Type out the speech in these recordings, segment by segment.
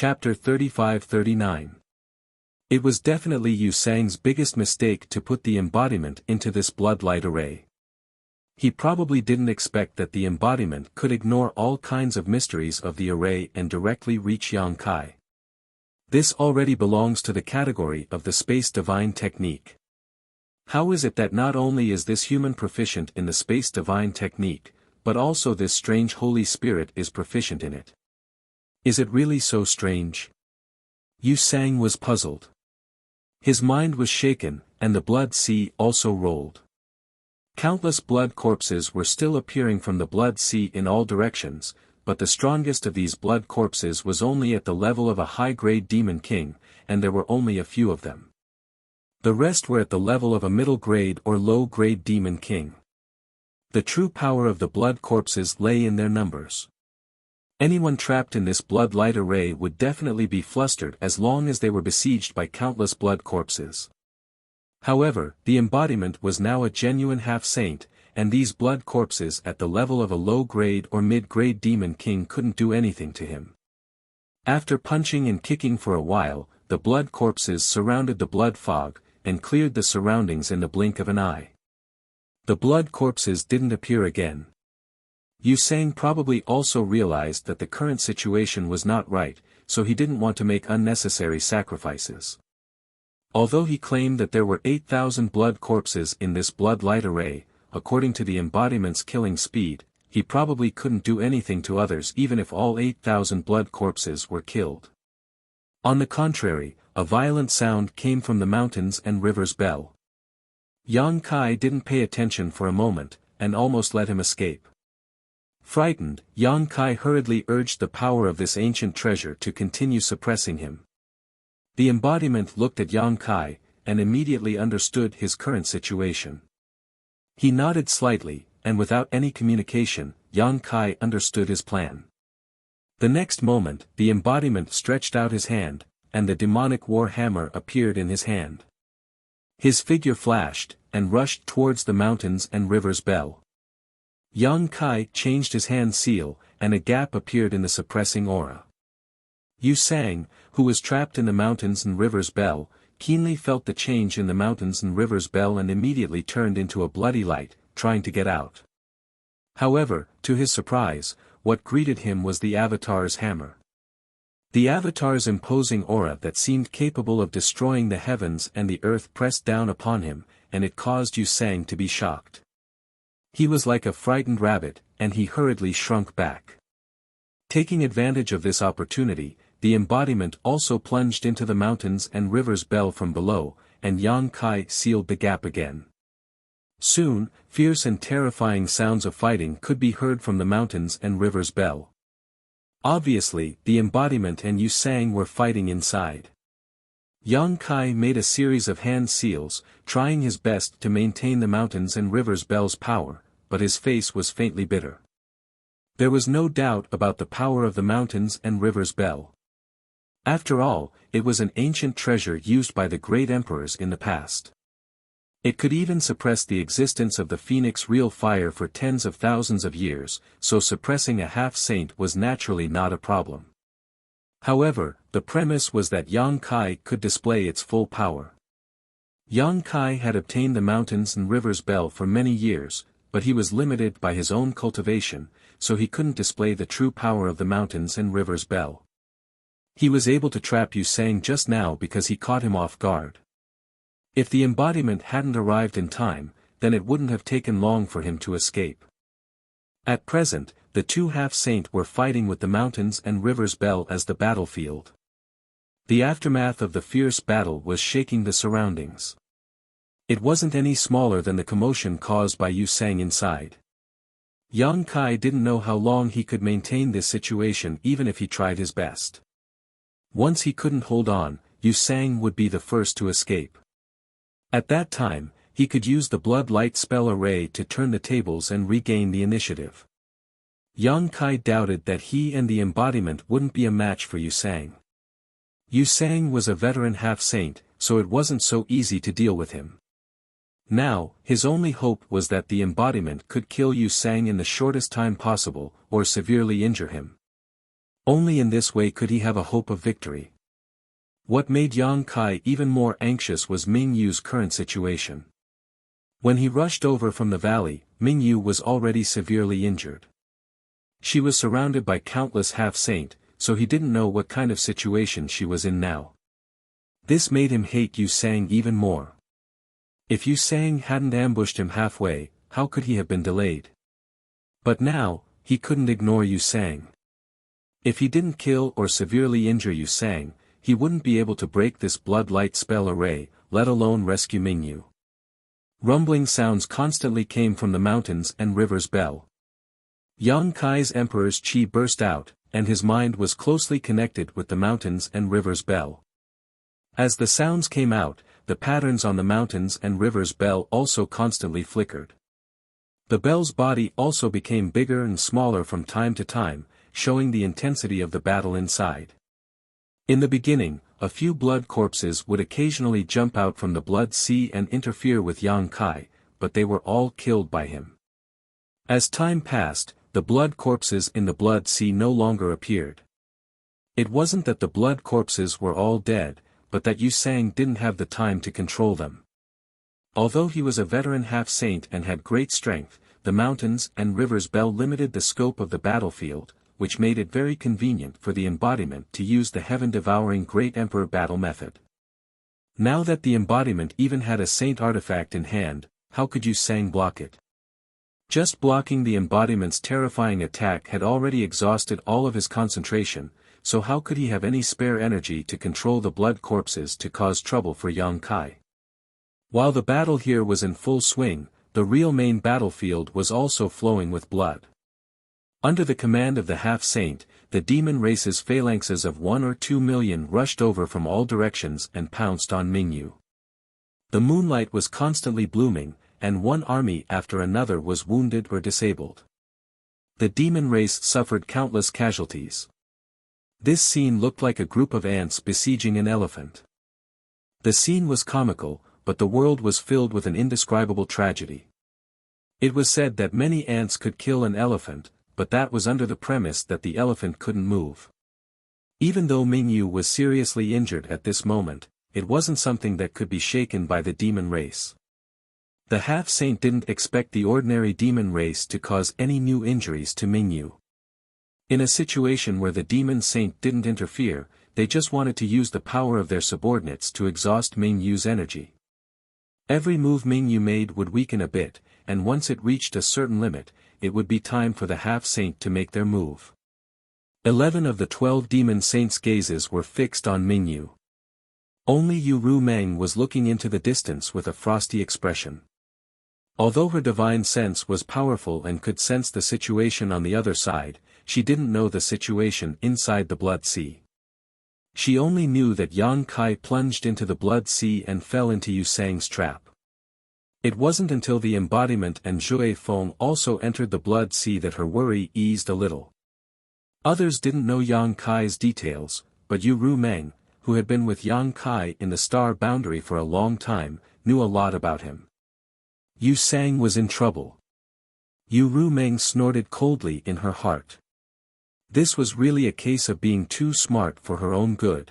Chapter 35-39. It was definitely Yu Sang's biggest mistake to put the embodiment into this bloodlight array. He probably didn't expect that the embodiment could ignore all kinds of mysteries of the array and directly reach Yang Kai. This already belongs to the category of the space divine technique. How is it that not only is this human proficient in the space divine technique, but also this strange Holy Spirit is proficient in it? Is it really so strange? Yu Sang was puzzled. His mind was shaken, and the blood sea also rolled. Countless blood corpses were still appearing from the blood sea in all directions, but the strongest of these blood corpses was only at the level of a high-grade demon king, and there were only a few of them. The rest were at the level of a middle-grade or low-grade demon king. The true power of the blood corpses lay in their numbers. Anyone trapped in this blood light array would definitely be flustered as long as they were besieged by countless blood corpses. However, the embodiment was now a genuine half-saint, and these blood corpses at the level of a low-grade or mid-grade demon king couldn't do anything to him. After punching and kicking for a while, the blood corpses surrounded the blood fog, and cleared the surroundings in the blink of an eye. The blood corpses didn't appear again. Yu Sang probably also realized that the current situation was not right, so he didn't want to make unnecessary sacrifices. Although he claimed that there were 8,000 blood corpses in this blood light array, according to the embodiment's killing speed, he probably couldn't do anything to others even if all 8,000 blood corpses were killed. On the contrary, a violent sound came from the mountains and river's bell. Yang Kai didn't pay attention for a moment, and almost let him escape. Frightened, Yang Kai hurriedly urged the power of this ancient treasure to continue suppressing him. The embodiment looked at Yang Kai, and immediately understood his current situation. He nodded slightly, and without any communication, Yang Kai understood his plan. The next moment, the embodiment stretched out his hand, and the demonic war hammer appeared in his hand. His figure flashed, and rushed towards the mountains and river's bell. Yang Kai changed his hand seal, and a gap appeared in the suppressing aura. Yu Sang, who was trapped in the mountains and river's bell, keenly felt the change in the mountains and river's bell and immediately turned into a bloody light, trying to get out. However, to his surprise, what greeted him was the Avatar's hammer. The Avatar's imposing aura that seemed capable of destroying the heavens and the earth pressed down upon him, and it caused Yu Sang to be shocked. He was like a frightened rabbit, and he hurriedly shrunk back. Taking advantage of this opportunity, the embodiment also plunged into the mountains and river's bell from below, and Yang Kai sealed the gap again. Soon, fierce and terrifying sounds of fighting could be heard from the mountains and river's bell. Obviously, the embodiment and Yu Sang were fighting inside. Yang Kai made a series of hand seals, trying his best to maintain the mountains and river's bell's power, but his face was faintly bitter. There was no doubt about the power of the mountains and river's bell. After all, it was an ancient treasure used by the great emperors in the past. It could even suppress the existence of the phoenix real fire for tens of thousands of years, so suppressing a half-saint was naturally not a problem. However, the premise was that Yang Kai could display its full power. Yang Kai had obtained the mountains and river's bell for many years, but he was limited by his own cultivation, so he couldn't display the true power of the mountains and river's bell. He was able to trap Yu Sang just now because he caught him off guard. If the embodiment hadn't arrived in time, then it wouldn't have taken long for him to escape. At present, the two half-saint were fighting with the mountains and river's bell as the battlefield. The aftermath of the fierce battle was shaking the surroundings. It wasn't any smaller than the commotion caused by Yu Sang inside. Yang Kai didn't know how long he could maintain this situation even if he tried his best. Once he couldn't hold on, Yu Sang would be the first to escape. At that time, he could use the blood light spell array to turn the tables and regain the initiative. Yang Kai doubted that he and the embodiment wouldn't be a match for Yu Sang. Yu Sang was a veteran half-saint, so it wasn't so easy to deal with him. Now, his only hope was that the embodiment could kill Yu Sang in the shortest time possible, or severely injure him. Only in this way could he have a hope of victory. What made Yang Kai even more anxious was Ming Yu's current situation. When he rushed over from the valley, Ming Yu was already severely injured. She was surrounded by countless half-saint, so he didn't know what kind of situation she was in now. This made him hate Yu Sang even more. If Yu Sang hadn't ambushed him halfway, how could he have been delayed? But now, he couldn't ignore Yu Sang. If he didn't kill or severely injure Yu Sang, he wouldn't be able to break this blood light spell array, let alone rescue Ming Yu. Rumbling sounds constantly came from the mountains and river's bell. Yang Kai's emperor's chi burst out, and his mind was closely connected with the mountains and river's bell. As the sounds came out, the patterns on the mountains and river's bell also constantly flickered. The bell's body also became bigger and smaller from time to time, showing the intensity of the battle inside. In the beginning, a few blood corpses would occasionally jump out from the blood sea and interfere with Yang Kai, but they were all killed by him. As time passed, the blood corpses in the blood sea no longer appeared. It wasn't that the blood corpses were all dead, but that Yu Sang didn't have the time to control them. Although he was a veteran half-saint and had great strength, the mountains and rivers bell limited the scope of the battlefield, which made it very convenient for the embodiment to use the heaven-devouring Great Emperor battle method. Now that the embodiment even had a saint artifact in hand, how could Yu Sang block it? Just blocking the embodiment's terrifying attack had already exhausted all of his concentration, so how could he have any spare energy to control the blood corpses to cause trouble for Yang Kai? While the battle here was in full swing, the real main battlefield was also flowing with blood. Under the command of the half-saint, the demon race's phalanxes of 1 or 2 million rushed over from all directions and pounced on Ming Yu. The moonlight was constantly blooming, and one army after another was wounded or disabled. The demon race suffered countless casualties. This scene looked like a group of ants besieging an elephant. The scene was comical, but the world was filled with an indescribable tragedy. It was said that many ants could kill an elephant, but that was under the premise that the elephant couldn't move. Even though Ming Yu was seriously injured at this moment, it wasn't something that could be shaken by the demon race. The half-saint didn't expect the ordinary demon race to cause any new injuries to Ming Yu. In a situation where the demon saint didn't interfere, they just wanted to use the power of their subordinates to exhaust Ming Yu's energy. Every move Ming Yu made would weaken a bit, and once it reached a certain limit, it would be time for the half-saint to make their move. 11 of the 12 demon saints' gazes were fixed on Ming Yu. Only Yu Ru Meng was looking into the distance with a frosty expression. Although her divine sense was powerful and could sense the situation on the other side, she didn't know the situation inside the blood sea. She only knew that Yang Kai plunged into the blood sea and fell into Yu Sang's trap. It wasn't until the embodiment and Zhui Feng also entered the blood sea that her worry eased a little. Others didn't know Yang Kai's details, but Yu Ru Meng, who had been with Yang Kai in the star boundary for a long time, knew a lot about him. Yu Sang was in trouble. Yu Ru Meng snorted coldly in her heart. This was really a case of being too smart for her own good.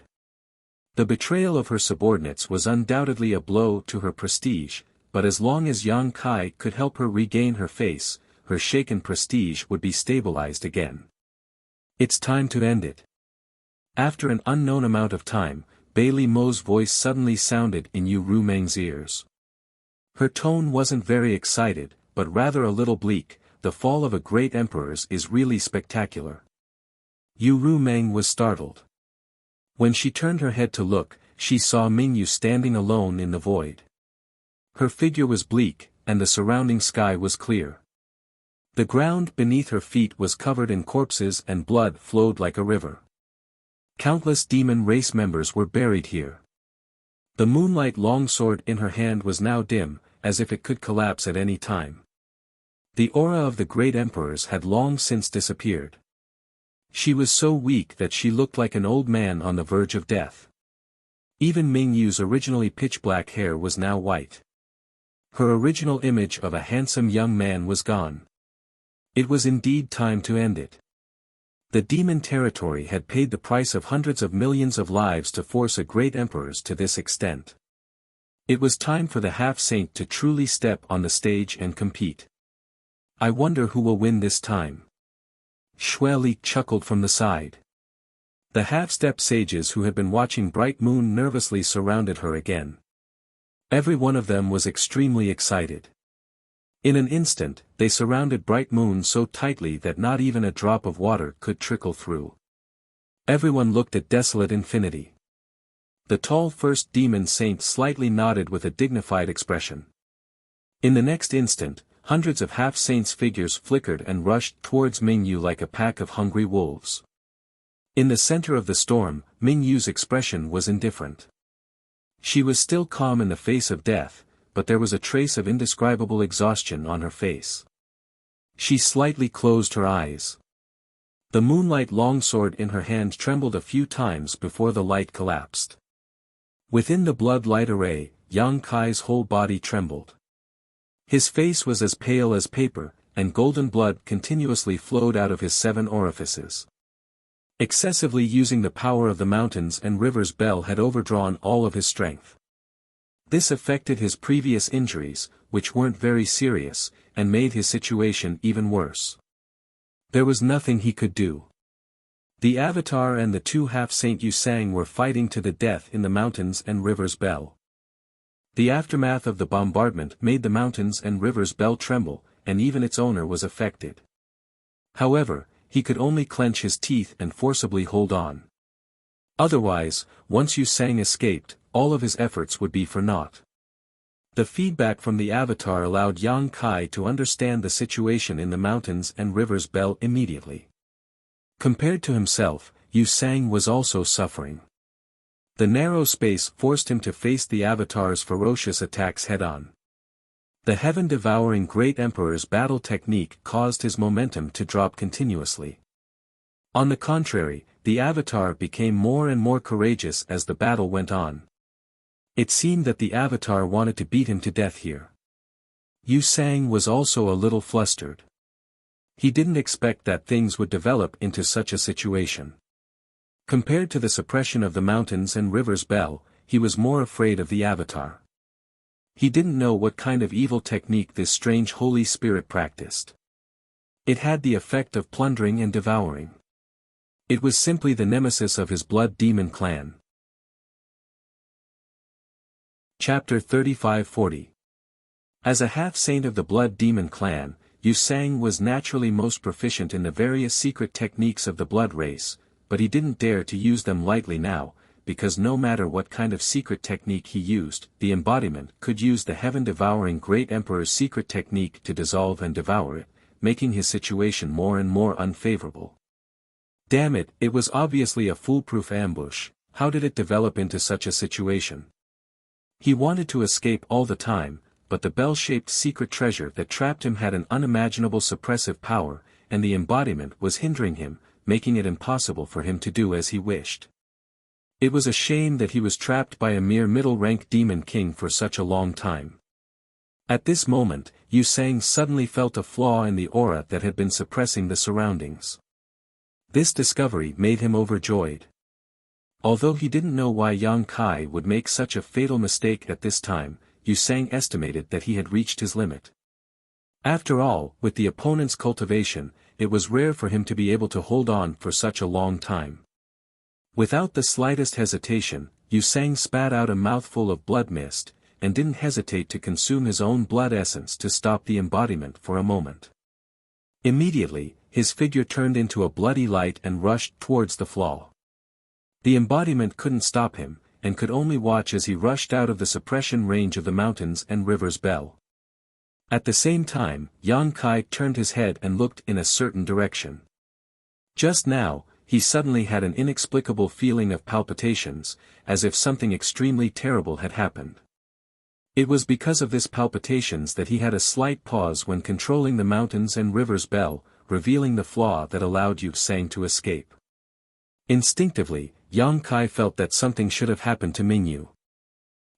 The betrayal of her subordinates was undoubtedly a blow to her prestige, but as long as Yang Kai could help her regain her face, her shaken prestige would be stabilized again. It's time to end it. After an unknown amount of time, Bailey Mo's voice suddenly sounded in Yu Ru Meng's ears. Her tone wasn't very excited, but rather a little bleak. The fall of a great emperor is really spectacular. Yu Ru Meng was startled. When she turned her head to look, she saw Ming Yu standing alone in the void. Her figure was bleak, and the surrounding sky was clear. The ground beneath her feet was covered in corpses and blood flowed like a river. Countless demon race members were buried here. The moonlight longsword in her hand was now dim, as if it could collapse at any time. The aura of the great emperors had long since disappeared. She was so weak that she looked like an old man on the verge of death. Even Ming Yu's originally pitch-black hair was now white. Her original image of a handsome young man was gone. It was indeed time to end it. The demon territory had paid the price of hundreds of millions of lives to force a great emperors to this extent. It was time for the half-saint to truly step on the stage and compete. I wonder who will win this time. Xue Li chuckled from the side. The half-step sages who had been watching Bright Moon nervously surrounded her again. Every one of them was extremely excited. In an instant, they surrounded Bright Moon so tightly that not even a drop of water could trickle through. Everyone looked at Desolate Infinity. The tall first demon saint slightly nodded with a dignified expression. In the next instant, hundreds of half-saints' figures flickered and rushed towards Mingyu like a pack of hungry wolves. In the center of the storm, Mingyu's expression was indifferent. She was still calm in the face of death, but there was a trace of indescribable exhaustion on her face. She slightly closed her eyes. The moonlight longsword in her hand trembled a few times before the light collapsed. Within the blood light array, Yang Kai's whole body trembled. His face was as pale as paper, and golden blood continuously flowed out of his 7 orifices. Excessively using the power of the mountains and rivers Bell had overdrawn all of his strength. This affected his previous injuries, which weren't very serious, and made his situation even worse. There was nothing he could do. The Avatar and the 2 half-saint Yusang were fighting to the death in the mountains and rivers Bell. The aftermath of the bombardment made the mountains and rivers Bell tremble, and even its owner was affected. However, he could only clench his teeth and forcibly hold on. Otherwise, once Yusang escaped, all of his efforts would be for naught. The feedback from the Avatar allowed Yang Kai to understand the situation in the mountains and rivers Bell immediately. Compared to himself, Yusang was also suffering. The narrow space forced him to face the Avatar's ferocious attacks head-on. The heaven-devouring Great Emperor's battle technique caused his momentum to drop continuously. On the contrary, the Avatar became more and more courageous as the battle went on. It seemed that the Avatar wanted to beat him to death here. Yusang was also a little flustered. He didn't expect that things would develop into such a situation. Compared to the suppression of the mountains and rivers Bell, he was more afraid of the Avatar. He didn't know what kind of evil technique this strange holy spirit practiced. It had the effect of plundering and devouring. It was simply the nemesis of his blood demon clan. Chapter 35-40. As a half-saint of the blood demon clan, Yusang was naturally most proficient in the various secret techniques of the blood race, but he didn't dare to use them lightly now, because no matter what kind of secret technique he used, the embodiment could use the heaven-devouring Great Emperor's secret technique to dissolve and devour it, making his situation more and more unfavorable. Damn it, it was obviously a foolproof ambush. How did it develop into such a situation? He wanted to escape all the time, but the bell-shaped secret treasure that trapped him had an unimaginable suppressive power, and the embodiment was hindering him, making it impossible for him to do as he wished. It was a shame that he was trapped by a mere middle-rank demon king for such a long time. At this moment, Yusang suddenly felt a flaw in the aura that had been suppressing the surroundings. This discovery made him overjoyed. Although he didn't know why Yang Kai would make such a fatal mistake at this time, Yusang estimated that he had reached his limit. After all, with the opponent's cultivation, it was rare for him to be able to hold on for such a long time. Without the slightest hesitation, Yusang spat out a mouthful of blood mist, and didn't hesitate to consume his own blood essence to stop the embodiment for a moment. Immediately, his figure turned into a bloody light and rushed towards the flaw. The embodiment couldn't stop him, and could only watch as he rushed out of the suppression range of the mountains and rivers Bell. At the same time, Yang Kai turned his head and looked in a certain direction. Just now, he suddenly had an inexplicable feeling of palpitations, as if something extremely terrible had happened. It was because of this palpitations that he had a slight pause when controlling the mountains and rivers Bell, revealing the flaw that allowed Yusang to escape. Instinctively, Yang Kai felt that something should have happened to Mingyu.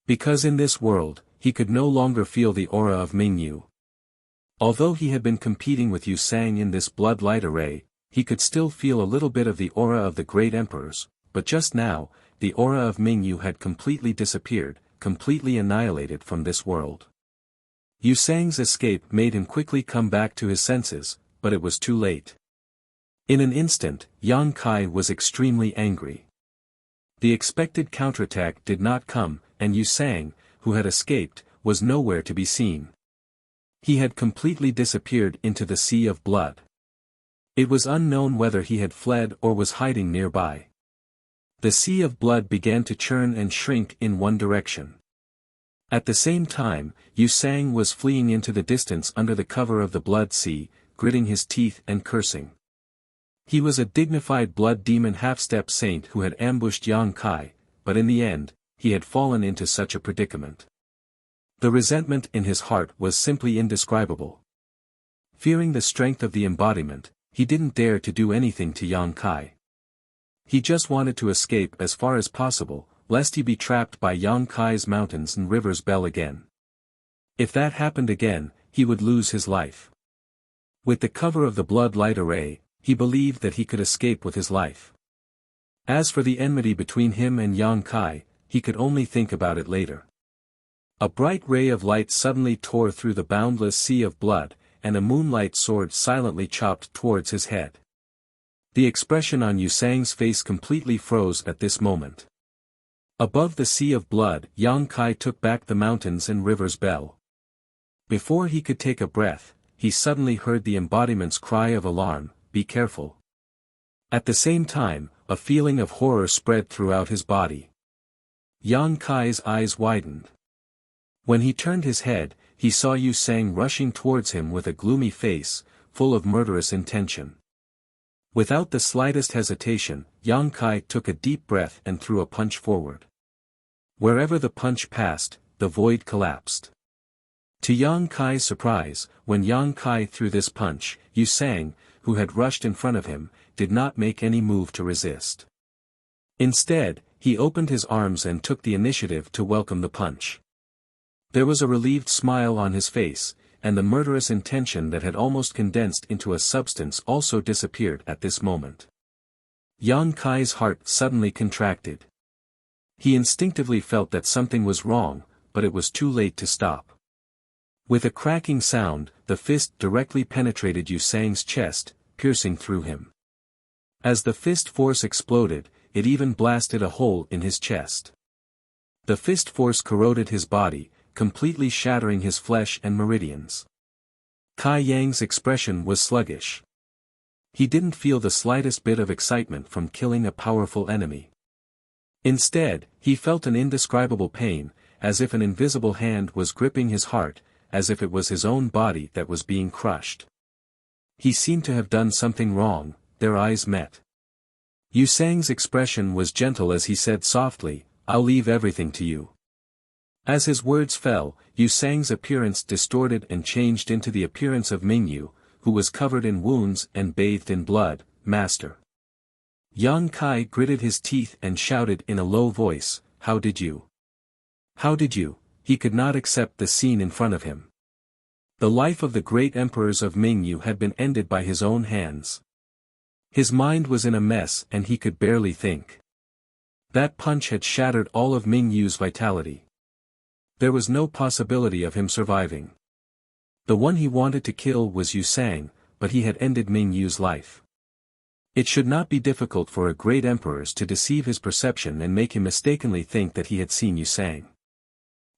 Because in this world, he could no longer feel the aura of Mingyu. Although he had been competing with Yusang in this blood light array, he could still feel a little bit of the aura of the great emperors, but just now, the aura of Mingyu had completely disappeared, completely annihilated from this world. Yu Sang's escape made him quickly come back to his senses, but it was too late. In an instant, Yang Kai was extremely angry. The expected counterattack did not come, and Yu Sang, who had escaped, was nowhere to be seen. He had completely disappeared into the sea of blood. It was unknown whether he had fled or was hiding nearby. The sea of blood began to churn and shrink in one direction. At the same time, Yu Sang was fleeing into the distance under the cover of the blood sea, gritting his teeth and cursing. He was a dignified blood demon half-step saint who had ambushed Yang Kai, but in the end, he had fallen into such a predicament. The resentment in his heart was simply indescribable. Fearing the strength of the embodiment, he didn't dare to do anything to Yang Kai. He just wanted to escape as far as possible, lest he be trapped by Yang Kai's mountains and river's bell again. If that happened again, he would lose his life. With the cover of the blood light array, he believed that he could escape with his life. As for the enmity between him and Yang Kai, he could only think about it later. A bright ray of light suddenly tore through the boundless sea of blood, and a moonlight sword silently chopped towards his head. The expression on Yu Sang's face completely froze at this moment. Above the sea of blood, Yang Kai took back the mountains and river's bell. Before he could take a breath, he suddenly heard the embodiment's cry of alarm, "Be careful." At the same time, a feeling of horror spread throughout his body. Yang Kai's eyes widened. When he turned his head, he saw Yu Sang rushing towards him with a gloomy face, full of murderous intention. Without the slightest hesitation, Yang Kai took a deep breath and threw a punch forward. Wherever the punch passed, the void collapsed. To Yang Kai's surprise, when Yang Kai threw this punch, Yu Sang, who had rushed in front of him, did not make any move to resist. Instead, he opened his arms and took the initiative to welcome the punch. There was a relieved smile on his face, and the murderous intention that had almost condensed into a substance also disappeared at this moment. Yang Kai's heart suddenly contracted. He instinctively felt that something was wrong, but it was too late to stop. With a cracking sound, the fist directly penetrated Yu Sang's chest, piercing through him. As the fist force exploded, it even blasted a hole in his chest. The fist force corroded his body, completely shattering his flesh and meridians. Kai Yang's expression was sluggish. He didn't feel the slightest bit of excitement from killing a powerful enemy. Instead, he felt an indescribable pain, as if an invisible hand was gripping his heart, as if it was his own body that was being crushed. He seemed to have done something wrong. Their eyes met. Yu Sang's expression was gentle as he said softly, "I'll leave everything to you." As his words fell, Yu Sang's appearance distorted and changed into the appearance of Mingyu, who was covered in wounds and bathed in blood. "Master." Yang Kai gritted his teeth and shouted in a low voice, "How did you? How did you?" He could not accept the scene in front of him. The life of the great emperors of Mingyu had been ended by his own hands. His mind was in a mess and he could barely think. That punch had shattered all of Mingyu's vitality. There was no possibility of him surviving. The one he wanted to kill was Yu Sang, but he had ended Mingyu's life. It should not be difficult for a great emperor to deceive his perception and make him mistakenly think that he had seen Yu Sang.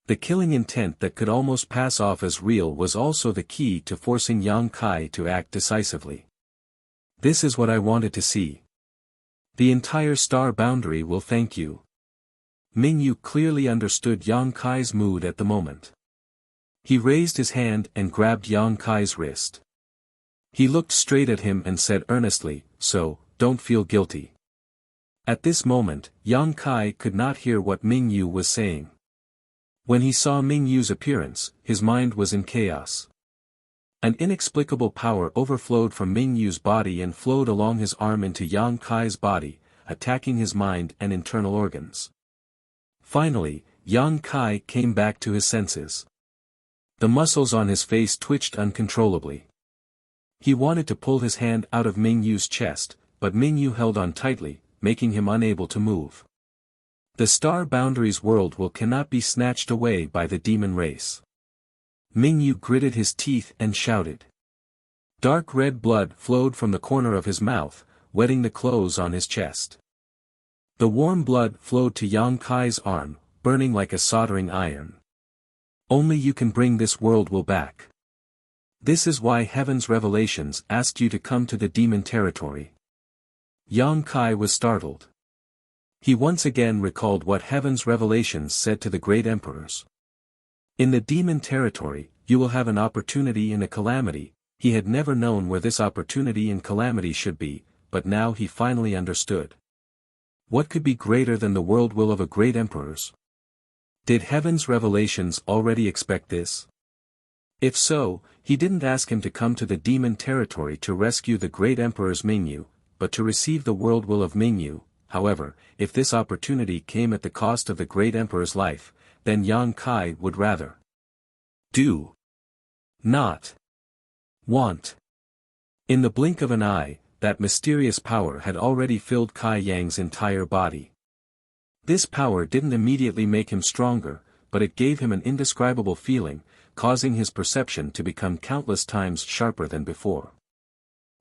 The killing intent that could almost pass off as real was also the key to forcing Yang Kai to act decisively. "This is what I wanted to see. The entire star boundary will thank you." Mingyu clearly understood Yang Kai's mood at the moment. He raised his hand and grabbed Yang Kai's wrist. He looked straight at him and said earnestly, "So, don't feel guilty." At this moment, Yang Kai could not hear what Mingyu was saying. When he saw Mingyu's appearance, his mind was in chaos. An inexplicable power overflowed from Mingyu's body and flowed along his arm into Yang Kai's body, attacking his mind and internal organs. Finally, Yang Kai came back to his senses. The muscles on his face twitched uncontrollably. He wanted to pull his hand out of Mingyu's chest, but Mingyu held on tightly, making him unable to move. The Star Boundaries world will cannot be snatched away by the demon race. Mingyu gritted his teeth and shouted. Dark red blood flowed from the corner of his mouth, wetting the clothes on his chest. The warm blood flowed to Yang Kai's arm, burning like a soldering iron. Only you can bring this world will back. This is why Heaven's Revelations asked you to come to the demon territory. Yang Kai was startled. He once again recalled what Heaven's Revelations said to the great emperors. In the demon territory, you will have an opportunity and a calamity. He had never known where this opportunity and calamity should be, but now he finally understood. What could be greater than the world will of a great emperors? Did Heaven's Revelations already expect this? If so, he didn't ask him to come to the demon territory to rescue the great emperor's Mingyu, but to receive the world will of Mingyu. However, if this opportunity came at the cost of the great emperor's life, then Yang Kai would rather do not want. In the blink of an eye, that mysterious power had already filled Kai Yang's entire body. This power didn't immediately make him stronger, but it gave him an indescribable feeling, causing his perception to become countless times sharper than before.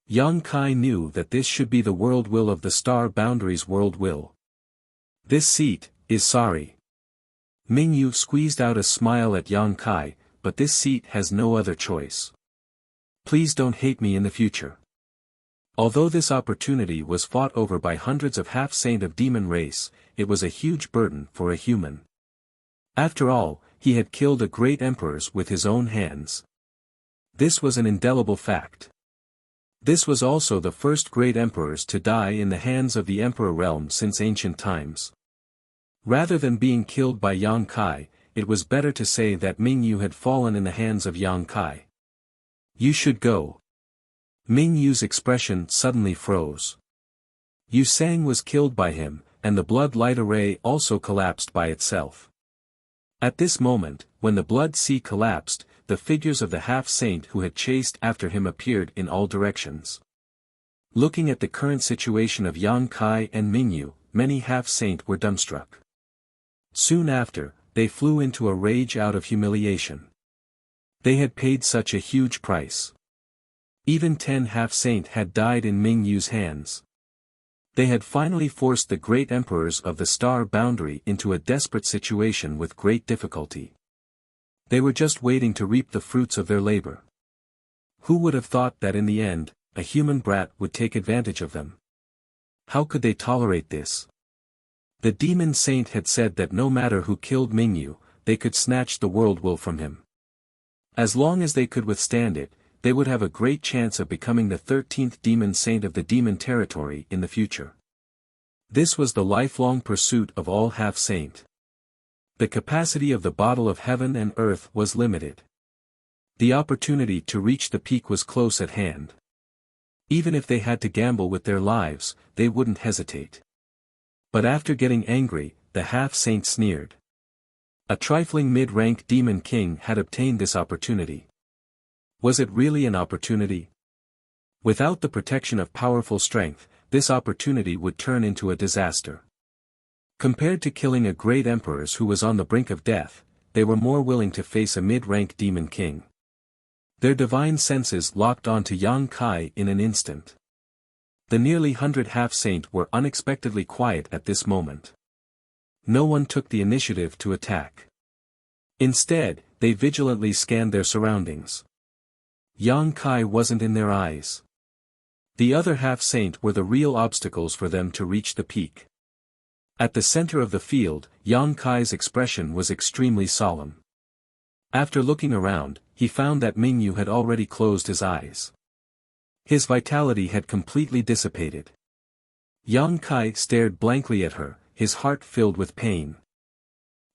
Yang Kai knew that this should be the world will of the Star Boundaries world will. This seat is sorry. Mingyu squeezed out a smile at Yang Kai, but this seat has no other choice. Please don't hate me in the future. Although this opportunity was fought over by hundreds of half-saint of demon race, it was a huge burden for a human. After all, he had killed a great emperors with his own hands. This was an indelible fact. This was also the first great emperors to die in the hands of the emperor realm since ancient times. Rather than being killed by Yang Kai, it was better to say that Mingyu had fallen in the hands of Yang Kai. You should go. Mingyu's expression suddenly froze. Yu Sang was killed by him, and the blood light array also collapsed by itself. At this moment, when the blood sea collapsed, the figures of the half-saint who had chased after him appeared in all directions. Looking at the current situation of Yang Kai and Mingyu, many half-saint were dumbstruck. Soon after, they flew into a rage out of humiliation. They had paid such a huge price. Even 10 half-saint had died in Mingyu's hands. They had finally forced the great emperors of the Star Boundary into a desperate situation with great difficulty. They were just waiting to reap the fruits of their labor. Who would have thought that in the end, a human brat would take advantage of them? How could they tolerate this? The demon saint had said that no matter who killed Mingyu, they could snatch the world will from him. As long as they could withstand it, they would have a great chance of becoming the 13th demon saint of the demon territory in the future. This was the lifelong pursuit of all half-saint. The capacity of the bottle of heaven and earth was limited. The opportunity to reach the peak was close at hand. Even if they had to gamble with their lives, they wouldn't hesitate. But after getting angry, the half-saint sneered. A trifling mid-rank demon king had obtained this opportunity. Was it really an opportunity? Without the protection of powerful strength, this opportunity would turn into a disaster. Compared to killing a great emperor who was on the brink of death, they were more willing to face a mid-rank demon king. Their divine senses locked onto Yang Kai in an instant. The nearly 100 half-saint were unexpectedly quiet at this moment. No one took the initiative to attack. Instead, they vigilantly scanned their surroundings. Yang Kai wasn't in their eyes. The other half-saint were the real obstacles for them to reach the peak. At the center of the field, Yang Kai's expression was extremely solemn. After looking around, he found that Mingyu had already closed his eyes. His vitality had completely dissipated. Yang Kai stared blankly at her, his heart filled with pain.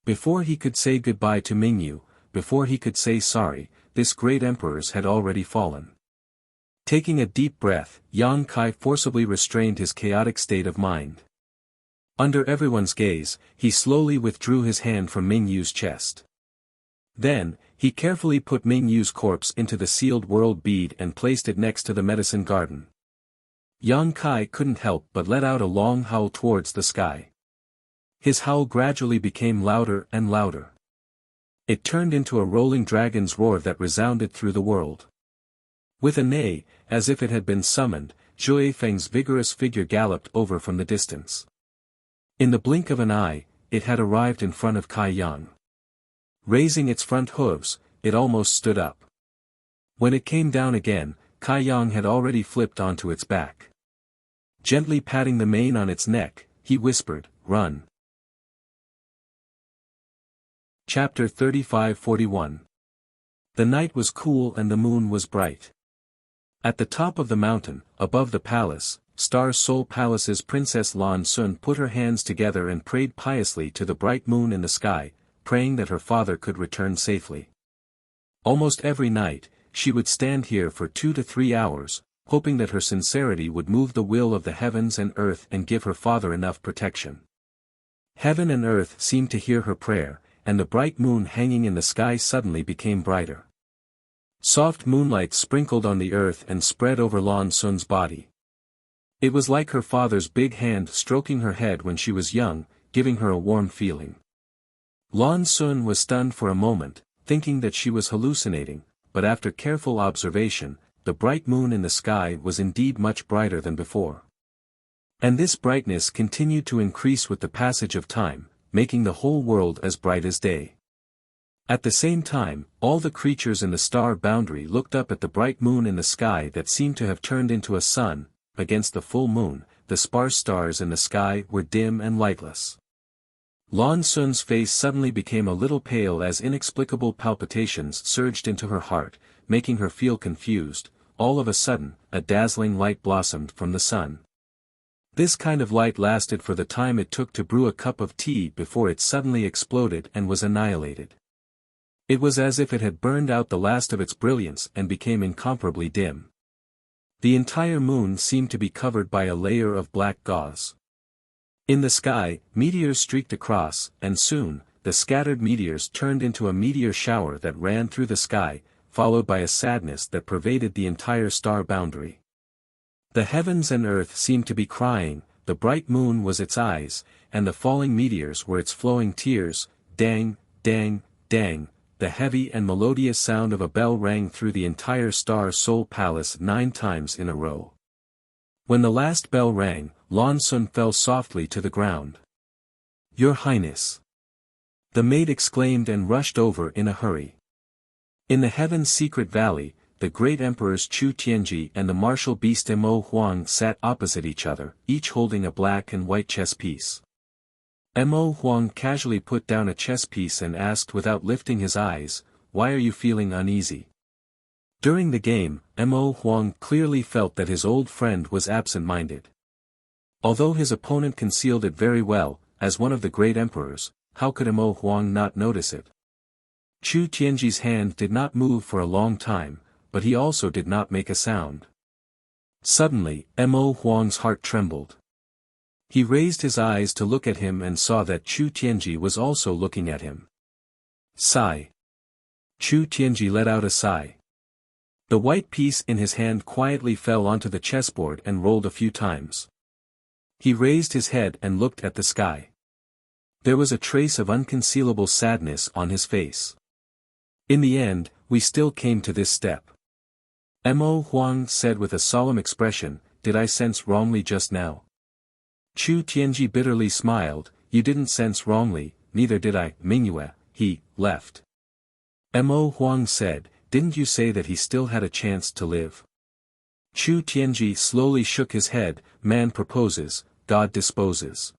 Before he could say goodbye to Mingyu, before he could say sorry, this great emperors had already fallen. Taking a deep breath, Yang Kai forcibly restrained his chaotic state of mind. Under everyone's gaze, he slowly withdrew his hand from Mingyu's chest. Then, He carefully put Ming Yu's corpse into the sealed world bead and placed it next to the medicine garden. Yang Kai couldn't help but let out a long howl towards the sky. His howl gradually became louder and louder. It turned into a rolling dragon's roar that resounded through the world. With a neigh, as if it had been summoned, Zhui Feng's vigorous figure galloped over from the distance. In the blink of an eye, it had arrived in front of Kai Yang. Raising its front hooves, it almost stood up. When it came down again, Kai Yang had already flipped onto its back. Gently patting the mane on its neck, he whispered, "Run." Chapter 35-41. The night was cool and the moon was bright. At the top of the mountain, above the palace, Star Soul Palace's Princess Lan Sun put her hands together and prayed piously to the bright moon in the sky, praying that her father could return safely. Almost every night, she would stand here for 2 to 3 hours, hoping that her sincerity would move the will of the heavens and earth and give her father enough protection. Heaven and earth seemed to hear her prayer, and the bright moon hanging in the sky suddenly became brighter. Soft moonlight sprinkled on the earth and spread over Lan Sun's body. It was like her father's big hand stroking her head when she was young, giving her a warm feeling. Lan Sun was stunned for a moment, thinking that she was hallucinating, but after careful observation, the bright moon in the sky was indeed much brighter than before. And this brightness continued to increase with the passage of time, making the whole world as bright as day. At the same time, all the creatures in the star boundary looked up at the bright moon in the sky that seemed to have turned into a sun. Against the full moon, the sparse stars in the sky were dim and lightless. Lan Sun's face suddenly became a little pale as inexplicable palpitations surged into her heart, making her feel confused. All of a sudden, a dazzling light blossomed from the sun. This kind of light lasted for the time it took to brew a cup of tea before it suddenly exploded and was annihilated. It was as if it had burned out the last of its brilliance and became incomparably dim. The entire moon seemed to be covered by a layer of black gauze. In the sky, meteors streaked across, and soon, the scattered meteors turned into a meteor shower that ran through the sky, followed by a sadness that pervaded the entire star boundary. The heavens and earth seemed to be crying, the bright moon was its eyes, and the falling meteors were its flowing tears. Dang, dang, dang, the heavy and melodious sound of a bell rang through the entire Star Soul Palace 9 times in a row. When the last bell rang, Lan Sun fell softly to the ground. "Your Highness!" the maid exclaimed and rushed over in a hurry. In the Heaven's Secret Valley, the great emperors Chu Tianji and the martial beast Mo Huang sat opposite each other, each holding a black and white chess piece. Mo Huang casually put down a chess piece and asked without lifting his eyes, "Why are you feeling uneasy?" During the game, Mo Huang clearly felt that his old friend was absent-minded. Although his opponent concealed it very well, as one of the great emperors, how could Mo Huang not notice it? Chu Tianji's hand did not move for a long time, but he also did not make a sound. Suddenly, Mo Huang's heart trembled. He raised his eyes to look at him and saw that Chu Tianji was also looking at him. Sigh. Chu Tianji let out a sigh. The white piece in his hand quietly fell onto the chessboard and rolled a few times. He raised his head and looked at the sky. There was a trace of unconcealable sadness on his face. In the end, we still came to this step. Mo Huang said with a solemn expression, "Did I sense wrongly just now?" Chu Tianji bitterly smiled, "You didn't sense wrongly, neither did I." Mingyue, he left. Mo Huang said, "Didn't you say that he still had a chance to live?" Chu Tianji slowly shook his head, "Man proposes, God disposes.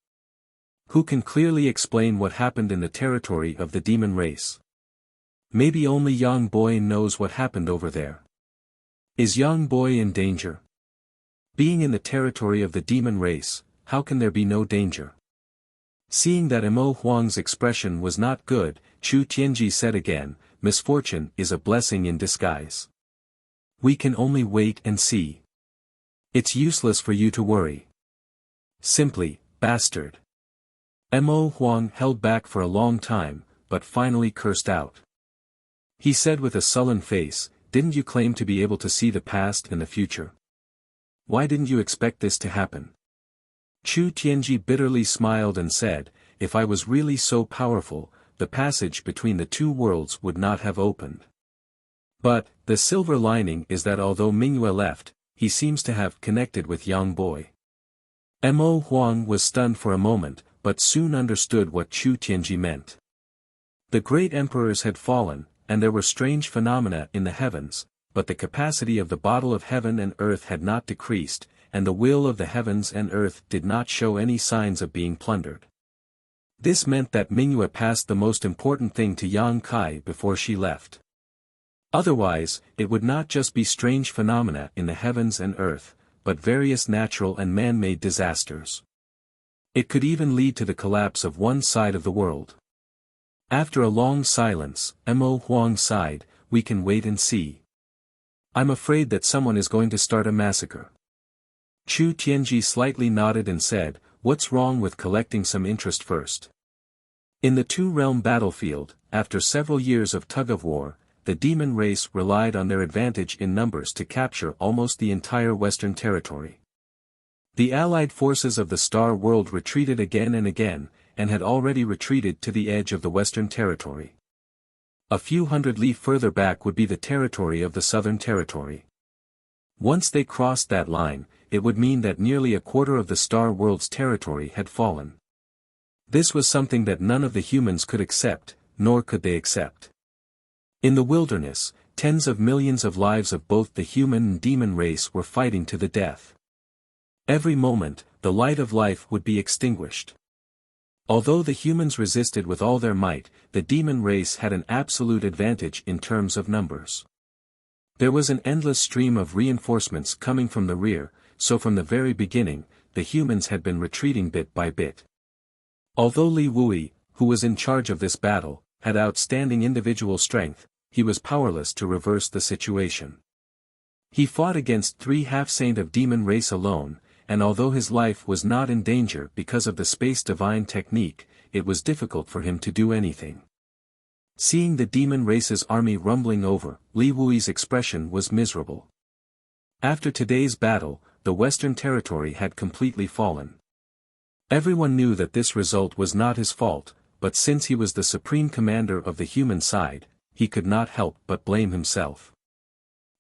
Who can clearly explain what happened in the territory of the demon race? Maybe only Yang Boy knows what happened over there. Is Yang Boy in danger? Being in the territory of the demon race, how can there be no danger?" Seeing that Mo Huang's expression was not good, Chu Tianji said again, "Misfortune is a blessing in disguise. We can only wait and see. It's useless for you to worry. Simply, bastard." Mo Huang held back for a long time, but finally cursed out. He said with a sullen face, "Didn't you claim to be able to see the past and the future? Why didn't you expect this to happen?" Chu Tianji bitterly smiled and said, "If I was really so powerful, the passage between the two worlds would not have opened. But, the silver lining is that although Mingyue left, he seems to have connected with Yang Boy." Mo Huang was stunned for a moment, but soon understood what Chu Tianji meant. The great emperors had fallen, and there were strange phenomena in the heavens, but the capacity of the bottle of heaven and earth had not decreased, and the will of the heavens and earth did not show any signs of being plundered. This meant that Mingyue passed the most important thing to Yang Kai before she left. Otherwise, it would not just be strange phenomena in the heavens and earth, but various natural and man-made disasters. It could even lead to the collapse of one side of the world. After a long silence, Mo Huang sighed, "We can wait and see. I'm afraid that someone is going to start a massacre." Chu Tianji slightly nodded and said, "What's wrong with collecting some interest first?" In the two-realm battlefield, after several years of tug-of-war, the demon race relied on their advantage in numbers to capture almost the entire Western territory. The allied forces of the Star World retreated again and again, and had already retreated to the edge of the Western territory. A few hundred li further back would be the territory of the Southern Territory. Once they crossed that line, it would mean that nearly a quarter of the Star World's territory had fallen. This was something that none of the humans could accept, nor could they accept. In the wilderness, tens of millions of lives of both the human and demon race were fighting to the death. Every moment, the light of life would be extinguished. Although the humans resisted with all their might, the demon race had an absolute advantage in terms of numbers. There was an endless stream of reinforcements coming from the rear, so from the very beginning, the humans had been retreating bit by bit. Although Li Wui, who was in charge of this battle, had outstanding individual strength, he was powerless to reverse the situation. He fought against 3 half-saint of demon race alone, and although his life was not in danger because of the space divine technique, it was difficult for him to do anything. Seeing the demon race's army rumbling over, Li Wui's expression was miserable. After today's battle, the Western Territory had completely fallen. Everyone knew that this result was not his fault, but since he was the supreme commander of the human side, he could not help but blame himself.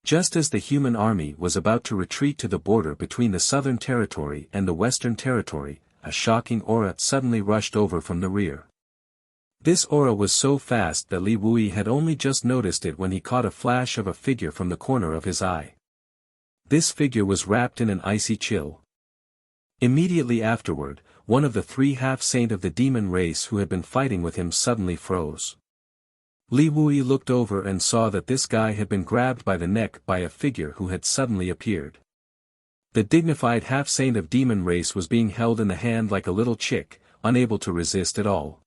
Just as the human army was about to retreat to the border between the Southern Territory and the Western Territory, a shocking aura suddenly rushed over from the rear. This aura was so fast that Li Wui had only just noticed it when he caught a flash of a figure from the corner of his eye. This figure was wrapped in an icy chill. Immediately afterward, one of the 3 half-saint of the demon race who had been fighting with him suddenly froze. Li Wui looked over and saw that this guy had been grabbed by the neck by a figure who had suddenly appeared. The dignified half-saint of demon race was being held in the hand like a little chick, unable to resist at all.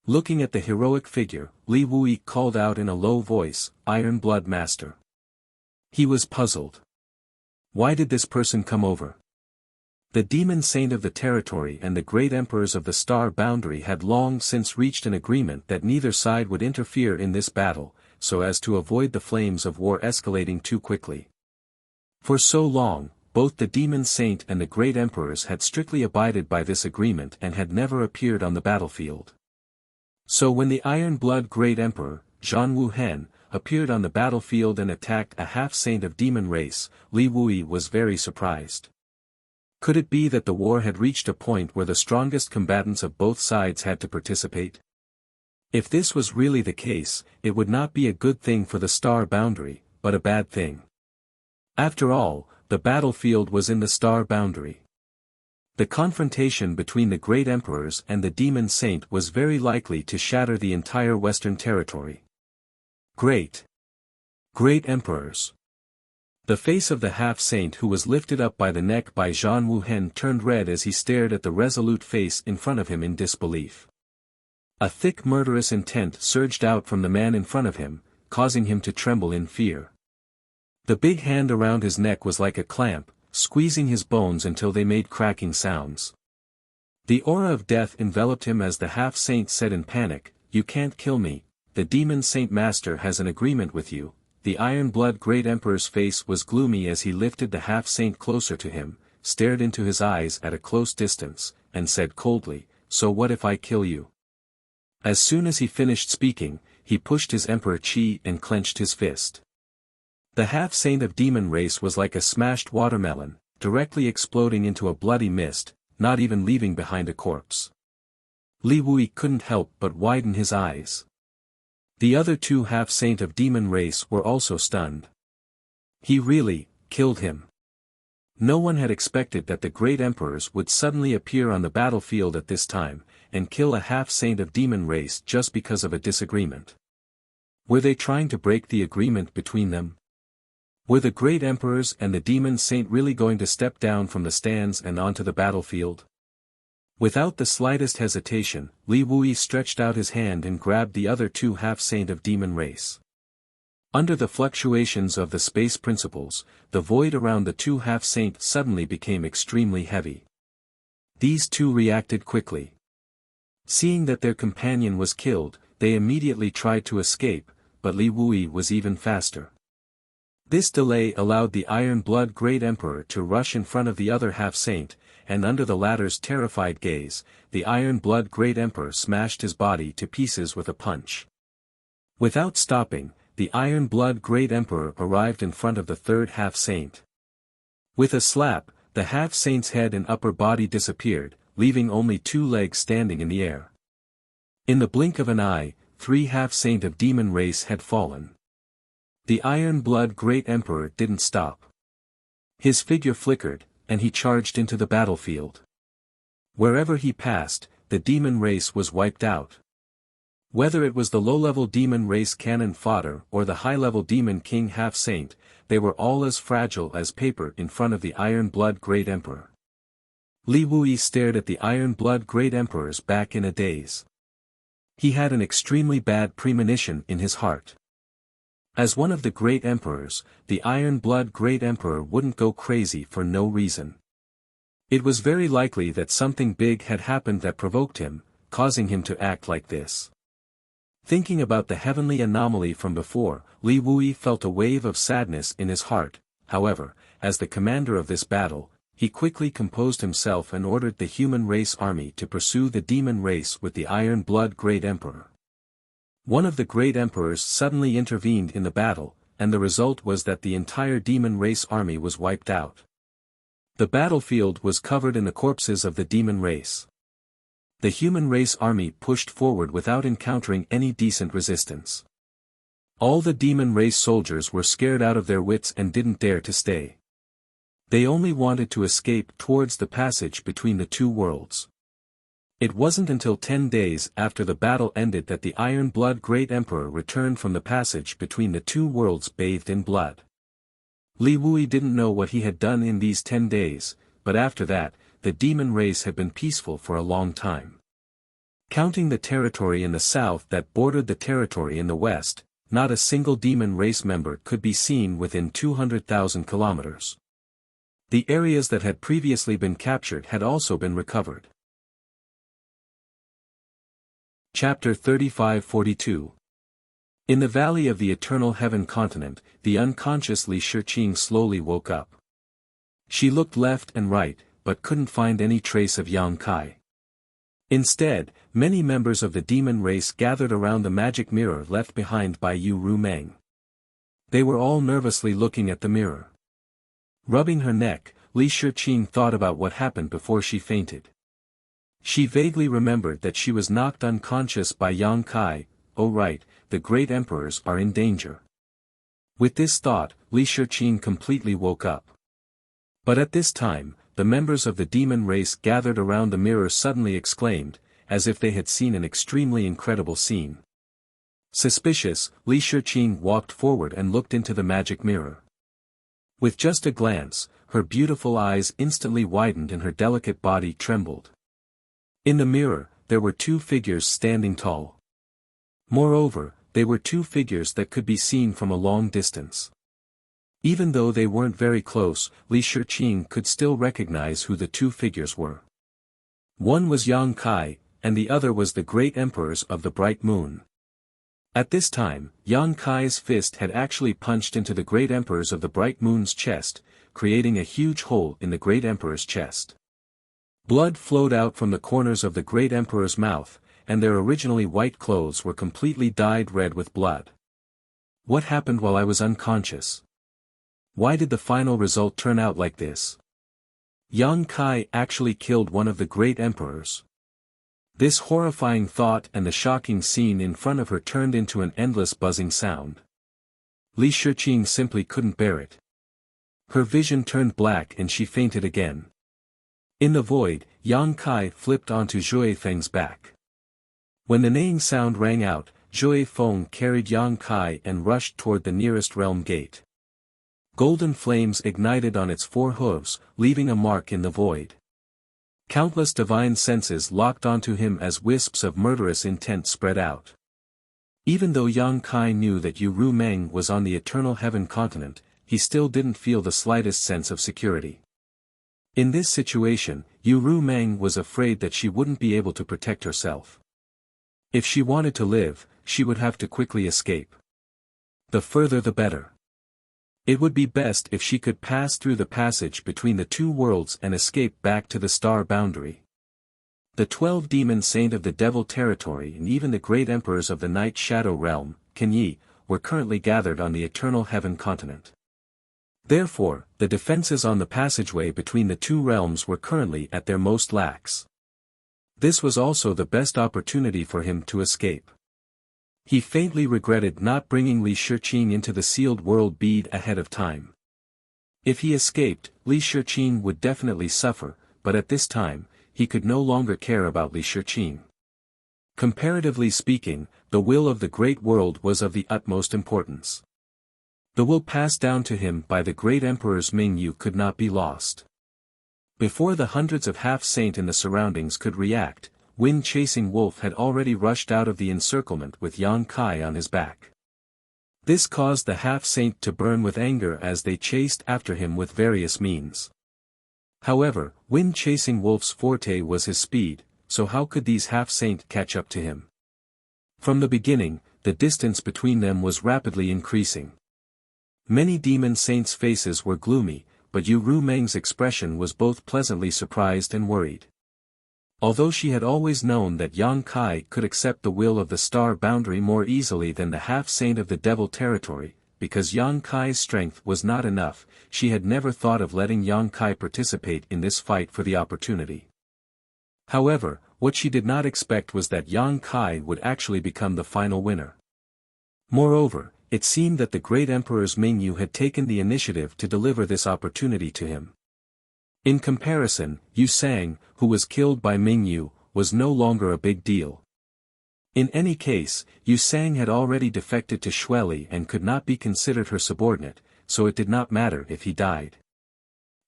Looking at the heroic figure, Li Wui called out in a low voice, "Iron Blood Master." He was puzzled. Why did this person come over? The demon saint of the territory and the great emperors of the star boundary had long since reached an agreement that neither side would interfere in this battle, so as to avoid the flames of war escalating too quickly. For so long, both the demon saint and the great emperors had strictly abided by this agreement and had never appeared on the battlefield. So when the Iron Blood Great Emperor, Zhan Wuhen, appeared on the battlefield and attacked a half-saint of demon race, Li Wui was very surprised. Could it be that the war had reached a point where the strongest combatants of both sides had to participate? If this was really the case, it would not be a good thing for the star boundary, but a bad thing. After all, the battlefield was in the star boundary. The confrontation between the great emperors and the demon saint was very likely to shatter the entire Western territory. Great emperors. The face of the half-saint who was lifted up by the neck by Zhan Wuhen turned red as he stared at the resolute face in front of him in disbelief. A thick murderous intent surged out from the man in front of him, causing him to tremble in fear. The big hand around his neck was like a clamp, squeezing his bones until they made cracking sounds. The aura of death enveloped him as the half-saint said in panic, "You can't kill me, the Demon Saint Master has an agreement with you." The Iron Blood Great Emperor's face was gloomy as he lifted the half-saint closer to him, stared into his eyes at a close distance, and said coldly, "So what if I kill you?" As soon as he finished speaking, he pushed his Emperor Qi and clenched his fist. The half-saint of demon race was like a smashed watermelon, directly exploding into a bloody mist, not even leaving behind a corpse. Li Wui couldn't help but widen his eyes. The other two half-saint of demon race were also stunned. He really killed him. No one had expected that the great emperors would suddenly appear on the battlefield at this time, and kill a half-saint of demon race just because of a disagreement. Were they trying to break the agreement between them? Were the great emperors and the demon saint really going to step down from the stands and onto the battlefield? Without the slightest hesitation, Li Wui stretched out his hand and grabbed the other two half-saint of demon race. Under the fluctuations of the space principles, the void around the two half-saint suddenly became extremely heavy. These two reacted quickly. Seeing that their companion was killed, they immediately tried to escape, but Li Wui was even faster. This delay allowed the Iron Blood Great Emperor to rush in front of the other half-saint, and under the latter's terrified gaze, the Iron Blood Great Emperor smashed his body to pieces with a punch. Without stopping, the Iron Blood Great Emperor arrived in front of the third half-saint. With a slap, the half-saint's head and upper body disappeared, leaving only two legs standing in the air. In the blink of an eye, three half-saint of demon race had fallen. The Iron Blood Great Emperor didn't stop. His figure flickered, and he charged into the battlefield. Wherever he passed, the demon race was wiped out. Whether it was the low-level demon race cannon fodder or the high-level demon king half-saint, they were all as fragile as paper in front of the Iron Blood Great Emperor. Li Wui stared at the Iron Blood Great Emperor's back in a daze. He had an extremely bad premonition in his heart. As one of the great emperors, the Iron Blood Great Emperor wouldn't go crazy for no reason. It was very likely that something big had happened that provoked him, causing him to act like this. Thinking about the heavenly anomaly from before, Li Wui felt a wave of sadness in his heart. However, as the commander of this battle, he quickly composed himself and ordered the human race army to pursue the demon race with the Iron Blood Great Emperor. One of the great emperors suddenly intervened in the battle, and the result was that the entire demon race army was wiped out. The battlefield was covered in the corpses of the demon race. The human race army pushed forward without encountering any decent resistance. All the demon race soldiers were scared out of their wits and didn't dare to stay. They only wanted to escape towards the passage between the two worlds. It wasn't until 10 days after the battle ended that the Iron Blood Great Emperor returned from the passage between the two worlds bathed in blood. Li Wui didn't know what he had done in these 10 days, but after that, the demon race had been peaceful for a long time. Counting the territory in the south that bordered the territory in the west, not a single demon race member could be seen within 200,000 kilometers. The areas that had previously been captured had also been recovered. Chapter 35-42. In the valley of the Eternal Heaven continent, the unconscious Li Shiqing slowly woke up. She looked left and right, but couldn't find any trace of Yang Kai. Instead, many members of the demon race gathered around the magic mirror left behind by Yu Rumeng. They were all nervously looking at the mirror. Rubbing her neck, Li Shiqing thought about what happened before she fainted. She vaguely remembered that she was knocked unconscious by Yang Kai. Oh right, the great emperors are in danger. With this thought, Li Shiqing completely woke up. But at this time, the members of the demon race gathered around the mirror suddenly exclaimed, as if they had seen an extremely incredible scene. Suspicious, Li Shiqing walked forward and looked into the magic mirror. With just a glance, her beautiful eyes instantly widened and her delicate body trembled. In the mirror, there were two figures standing tall. Moreover, they were two figures that could be seen from a long distance. Even though they weren't very close, Li Shiqing could still recognize who the two figures were. One was Yang Kai, and the other was the great emperors of the bright moon. At this time, Yang Kai's fist had actually punched into the Great Emperor's of the Bright Moon's chest, creating a huge hole in the Great Emperor's chest. Blood flowed out from the corners of the Great Emperor's mouth, and their originally white clothes were completely dyed red with blood. What happened while I was unconscious? Why did the final result turn out like this? Yang Kai actually killed one of the Great Emperors. This horrifying thought and the shocking scene in front of her turned into an endless buzzing sound. Li Shiqing simply couldn't bear it. Her vision turned black and she fainted again. In the void, Yang Kai flipped onto Zhui Feng's back. When the neighing sound rang out, Zhui Feng carried Yang Kai and rushed toward the nearest realm gate. Golden flames ignited on its 4 hooves, leaving a mark in the void. Countless divine senses locked onto him as wisps of murderous intent spread out. Even though Yang Kai knew that Yu Ru Meng was on the Eternal Heaven continent, he still didn't feel the slightest sense of security. In this situation, Yu Ru Meng was afraid that she wouldn't be able to protect herself. If she wanted to live, she would have to quickly escape. The further the better. It would be best if she could pass through the passage between the 2 worlds and escape back to the star boundary. The 12 demon saint of the Devil territory and even the great emperors of the Night Shadow realm, Kenyi, were currently gathered on the Eternal Heaven continent. Therefore, the defenses on the passageway between the 2 realms were currently at their most lax. This was also the best opportunity for him to escape. He faintly regretted not bringing Li Shiqing into the sealed world bead ahead of time. If he escaped, Li Shiqing would definitely suffer, but at this time, he could no longer care about Li Shiqing. Comparatively speaking, the will of the great world was of the utmost importance. The will passed down to him by the great emperors Mingyu could not be lost. Before the hundreds of half-saint in the surroundings could react, Wind-Chasing Wolf had already rushed out of the encirclement with Yang Kai on his back. This caused the half-saint to burn with anger as they chased after him with various means. However, Wind-Chasing Wolf's forte was his speed, so how could these half-saint catch up to him? From the beginning, the distance between them was rapidly increasing. Many demon saints' faces were gloomy, but Yu Ru Meng's expression was both pleasantly surprised and worried. Although she had always known that Yang Kai could accept the will of the star boundary more easily than the half-saint of the Devil territory, because Yang Kai's strength was not enough, she had never thought of letting Yang Kai participate in this fight for the opportunity. However, what she did not expect was that Yang Kai would actually become the final winner. Moreover, it seemed that the great emperors Mingyu had taken the initiative to deliver this opportunity to him. In comparison, Yu Sang, who was killed by Mingyu, was no longer a big deal. In any case, Yu Sang had already defected to Xueli and could not be considered her subordinate, so it did not matter if he died.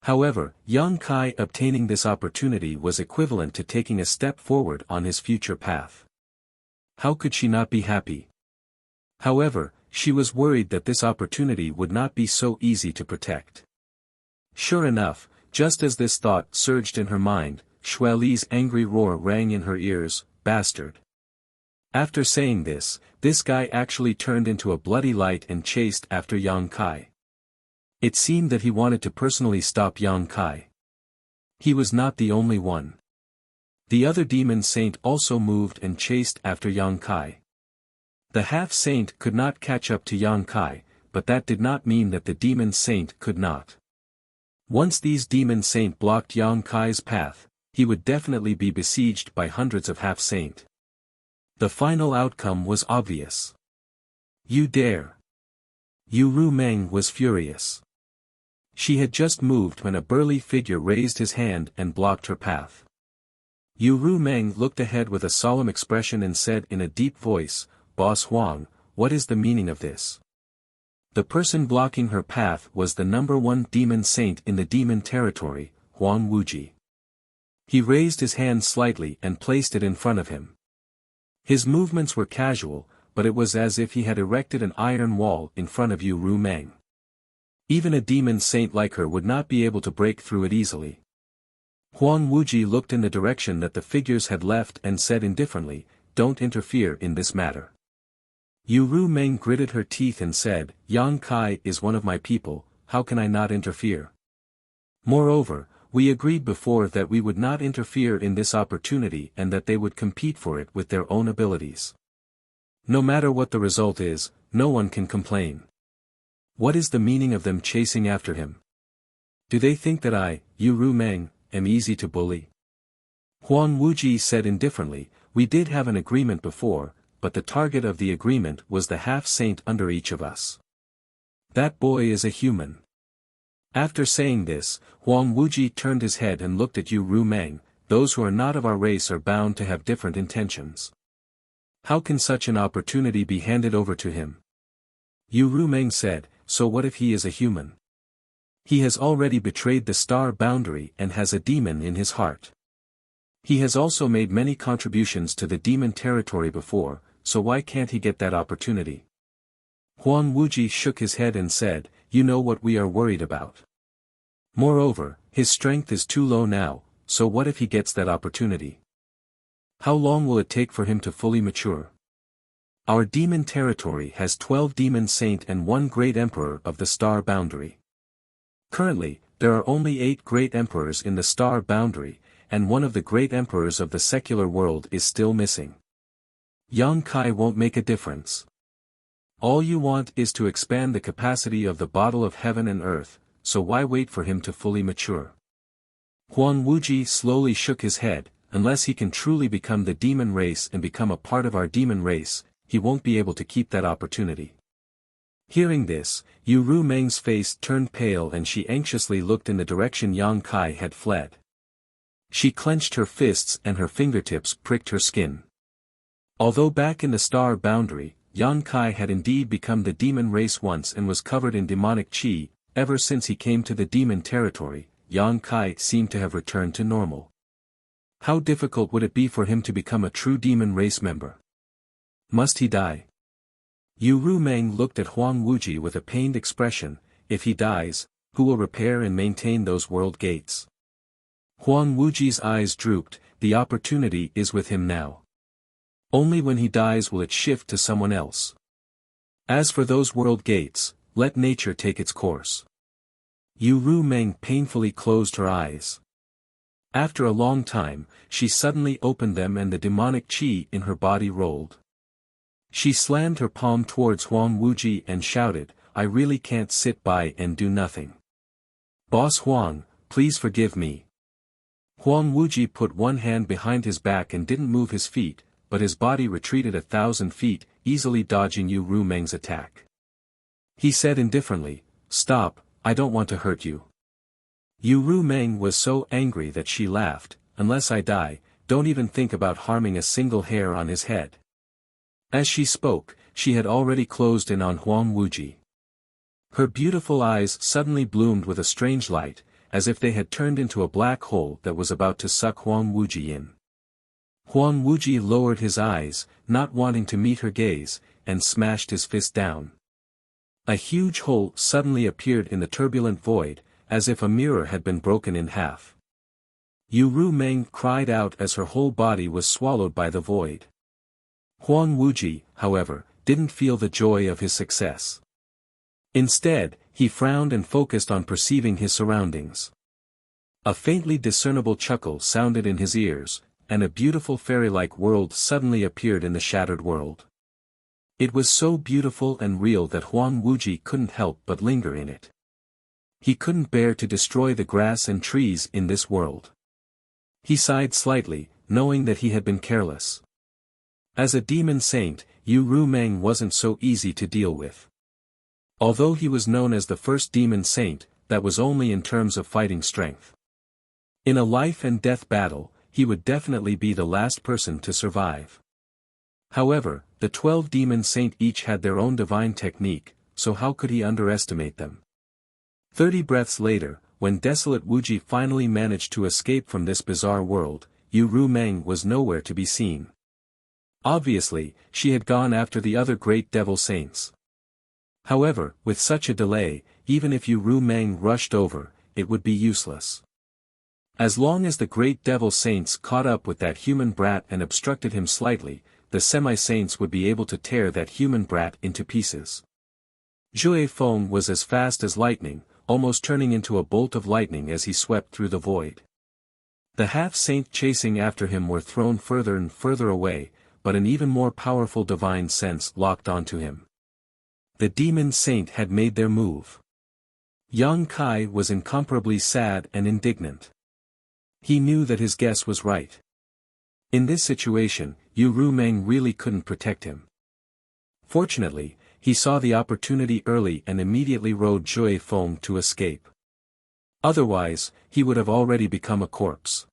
However, Yang Kai obtaining this opportunity was equivalent to taking a step forward on his future path. How could she not be happy? However, she was worried that this opportunity would not be so easy to protect. Sure enough, just as this thought surged in her mind, Xueli's angry roar rang in her ears, "Bastard." After saying this guy actually turned into a bloody light and chased after Yang Kai. It seemed that he wanted to personally stop Yang Kai. He was not the only one. The other demon saint also moved and chased after Yang Kai. The half-saint could not catch up to Yang Kai, but that did not mean that the demon saint could not. Once these demon saint blocked Yang Kai's path, he would definitely be besieged by hundreds of half-saint. The final outcome was obvious. You dare. Yu Ru Meng was furious. She had just moved when a burly figure raised his hand and blocked her path. Yu Ru Meng looked ahead with a solemn expression and said in a deep voice, "Boss Huang, what is the meaning of this?" The person blocking her path was the #1 demon saint in the demon territory, Huang Wuji. He raised his hand slightly and placed it in front of him. His movements were casual, but it was as if he had erected an iron wall in front of Yu Ru Meng. Even a demon saint like her would not be able to break through it easily. Huang Wuji looked in the direction that the figures had left and said indifferently, "Don't interfere in this matter." Yu Ru Meng gritted her teeth and said, Yang Kai is one of my people, how can I not interfere? Moreover, we agreed before that we would not interfere in this opportunity and that they would compete for it with their own abilities. No matter what the result is, no one can complain. What is the meaning of them chasing after him? Do they think that I, Yu Ru Meng, am easy to bully? Huang Wuji said indifferently, we did have an agreement before, but the target of the agreement was the half-saint under each of us. That boy is a human. After saying this, Huang Wuji turned his head and looked at Yu Ru Meng. Those who are not of our race are bound to have different intentions. How can such an opportunity be handed over to him? Yu Ru Meng said, so what if he is a human? He has already betrayed the star boundary and has a demon in his heart. He has also made many contributions to the demon territory before, so why can't he get that opportunity? Huang Wuji shook his head and said, you know what we are worried about. Moreover, his strength is too low now, so what if he gets that opportunity? How long will it take for him to fully mature? Our demon territory has 12 demon saint and 1 great emperor of the star boundary. Currently, there are only 8 great emperors in the star boundary, and one of the great emperors of the secular world is still missing. Yang Kai won't make a difference. All you want is to expand the capacity of the bottle of heaven and earth, so why wait for him to fully mature? Huang Wuji slowly shook his head, unless he can truly become the demon race and become a part of our demon race, he won't be able to keep that opportunity. Hearing this, Yu Ru Meng's face turned pale and she anxiously looked in the direction Yang Kai had fled. She clenched her fists and her fingertips pricked her skin. Although back in the star boundary, Yang Kai had indeed become the demon race once and was covered in demonic chi, ever since he came to the demon territory, Yang Kai seemed to have returned to normal. How difficult would it be for him to become a true demon race member? Must he die? Yu Ru Meng looked at Huang Wuji with a pained expression, if he dies, who will repair and maintain those world gates? Huang Wuji's eyes drooped, the opportunity is with him now. Only when he dies will it shift to someone else. As for those world gates, let nature take its course. Yu Ru Meng painfully closed her eyes. After a long time, she suddenly opened them and the demonic chi in her body rolled. She slammed her palm towards Huang Wuji and shouted, I really can't sit by and do nothing. Boss Huang, please forgive me. Huang Wuji put one hand behind his back and didn't move his feet, but his body retreated 1,000 feet, easily dodging Yu Ru Meng's attack. He said indifferently, stop, I don't want to hurt you. Yu Ru Meng was so angry that she laughed, unless I die, don't even think about harming a single hair on his head. As she spoke, she had already closed in on Huang Wuji. Her beautiful eyes suddenly bloomed with a strange light, as if they had turned into a black hole that was about to suck Huang Wuji in. Huang Wuji lowered his eyes, not wanting to meet her gaze, and smashed his fist down. A huge hole suddenly appeared in the turbulent void, as if a mirror had been broken in half. Yu Ru Meng cried out as her whole body was swallowed by the void. Huang Wuji, however, didn't feel the joy of his success. Instead, he frowned and focused on perceiving his surroundings. A faintly discernible chuckle sounded in his ears, and a beautiful fairy-like world suddenly appeared in the shattered world. It was so beautiful and real that Huang Wuji couldn't help but linger in it. He couldn't bear to destroy the grass and trees in this world. He sighed slightly, knowing that he had been careless. As a demon saint, Yu Ru Meng wasn't so easy to deal with. Although he was known as the first demon saint, that was only in terms of fighting strength. In a life and death battle, he would definitely be the last person to survive. However, the 12 demon saint each had their own divine technique, so how could he underestimate them? 30 breaths later, when desolate Wuji finally managed to escape from this bizarre world, Yu Ru Meng was nowhere to be seen. Obviously, she had gone after the other great devil saints. However, with such a delay, even if Yu Ru Meng rushed over, it would be useless. As long as the great devil saints caught up with that human brat and obstructed him slightly, the semi-saints would be able to tear that human brat into pieces. Zhui Feng was as fast as lightning, almost turning into a bolt of lightning as he swept through the void. The half-saint chasing after him were thrown further and further away, but an even more powerful divine sense locked onto him. The demon saint had made their move. Yang Kai was incomparably sad and indignant. He knew that his guess was right. In this situation, Yu Rumeng really couldn't protect him. Fortunately, he saw the opportunity early and immediately rode Zhui Feng to escape. Otherwise, he would have already become a corpse.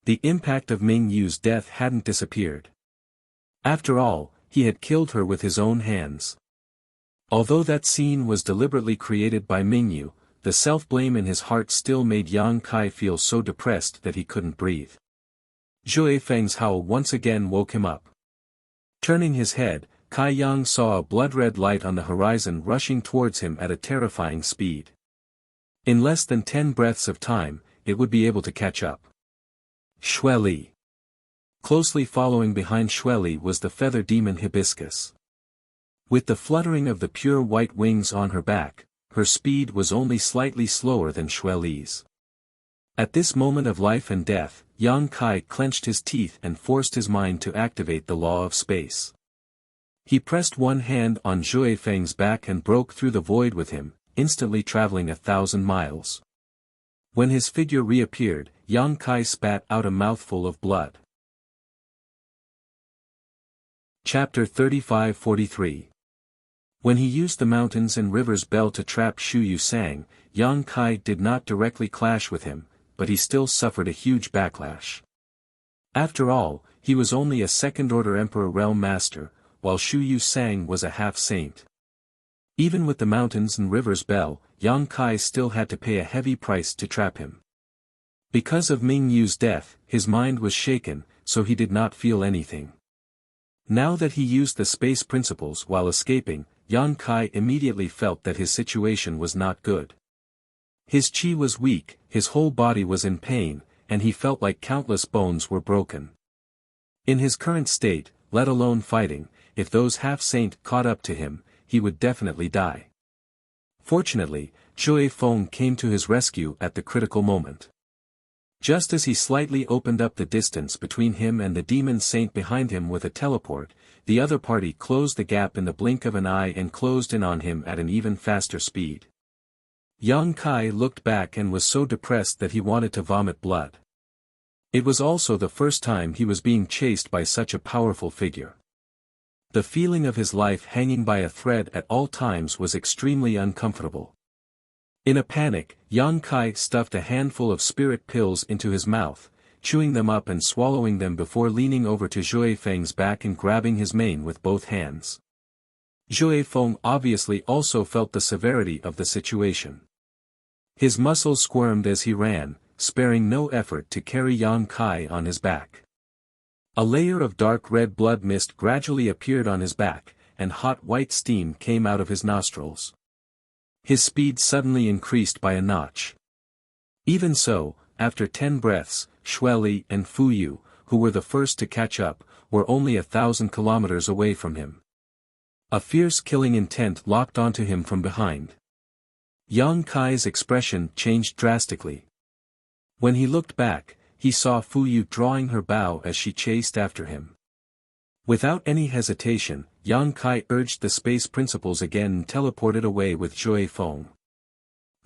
The impact of Ming Yu's death hadn't disappeared. After all, he had killed her with his own hands. Although that scene was deliberately created by Ming Yu, the self-blame in his heart still made Yang Kai feel so depressed that he couldn't breathe. Zhui Feng's howl once again woke him up. Turning his head, Kai Yang saw a blood-red light on the horizon rushing towards him at a terrifying speed. In less than 10 breaths of time, it would be able to catch up. Xue Li. Closely following behind Xue Li was the feather demon Hibiscus. With the fluttering of the pure white wings on her back, her speed was only slightly slower than Xue Li's. At this moment of life and death, Yang Kai clenched his teeth and forced his mind to activate the law of space. He pressed one hand on Zhui Feng's back and broke through the void with him, instantly traveling 1,000 miles. When his figure reappeared, Yang Kai spat out a mouthful of blood. Chapter 35-43. When he used the mountains and rivers bell to trap Shu Yusang, Yang Kai did not directly clash with him, but he still suffered a huge backlash. After all, he was only a second-order Emperor Realm Master, while Shu Yusang was a half-saint. Even with the mountains and rivers bell, Yang Kai still had to pay a heavy price to trap him. Because of Ming Yu's death, his mind was shaken, so he did not feel anything. Now that he used the space principles while escaping, Yang Kai immediately felt that his situation was not good. His qi was weak, his whole body was in pain, and he felt like countless bones were broken. In his current state, let alone fighting, if those half-saint caught up to him, he would definitely die. Fortunately, Zhui Feng came to his rescue at the critical moment. Just as he slightly opened up the distance between him and the demon saint behind him with a teleport, the other party closed the gap in the blink of an eye and closed in on him at an even faster speed. Yang Kai looked back and was so depressed that he wanted to vomit blood. It was also the first time he was being chased by such a powerful figure. The feeling of his life hanging by a thread at all times was extremely uncomfortable. In a panic, Yang Kai stuffed a handful of spirit pills into his mouth, chewing them up and swallowing them before leaning over to Zhui Feng's back and grabbing his mane with both hands. Zhui Feng obviously also felt the severity of the situation. His muscles squirmed as he ran, sparing no effort to carry Yang Kai on his back. A layer of dark red blood mist gradually appeared on his back, and hot white steam came out of his nostrils. His speed suddenly increased by a notch. Even so, after 10 breaths, Xue Li and Fu Yu, who were the first to catch up, were only 1,000 kilometers away from him. A fierce killing intent locked onto him from behind. Yang Kai's expression changed drastically. When he looked back, he saw Fu Yu drawing her bow as she chased after him. Without any hesitation, Yang Kai urged the space principles again and teleported away with Zhui Feng.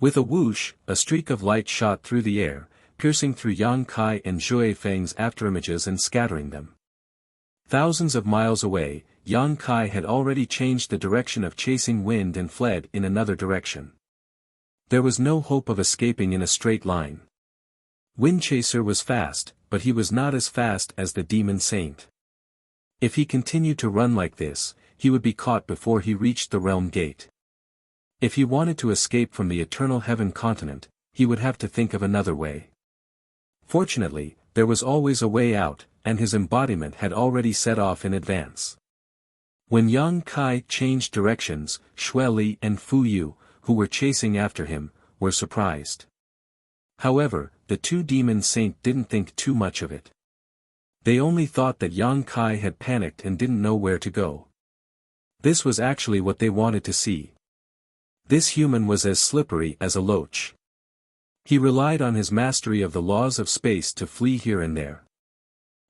With a whoosh, a streak of light shot through the air, piercing through Yang Kai and Zhui Feng's afterimages and scattering them. Thousands of miles away, Yang Kai had already changed the direction of chasing wind and fled in another direction. There was no hope of escaping in a straight line. Windchaser was fast, but he was not as fast as the demon saint. If he continued to run like this, he would be caught before he reached the realm gate. If he wanted to escape from the Eternal Heaven continent, he would have to think of another way. Fortunately, there was always a way out, and his embodiment had already set off in advance. When Yang Kai changed directions, Xue Li and Fu Yu, who were chasing after him, were surprised. However, the two demon saints didn't think too much of it. They only thought that Yang Kai had panicked and didn't know where to go. This was actually what they wanted to see. This human was as slippery as a loach. He relied on his mastery of the laws of space to flee here and there.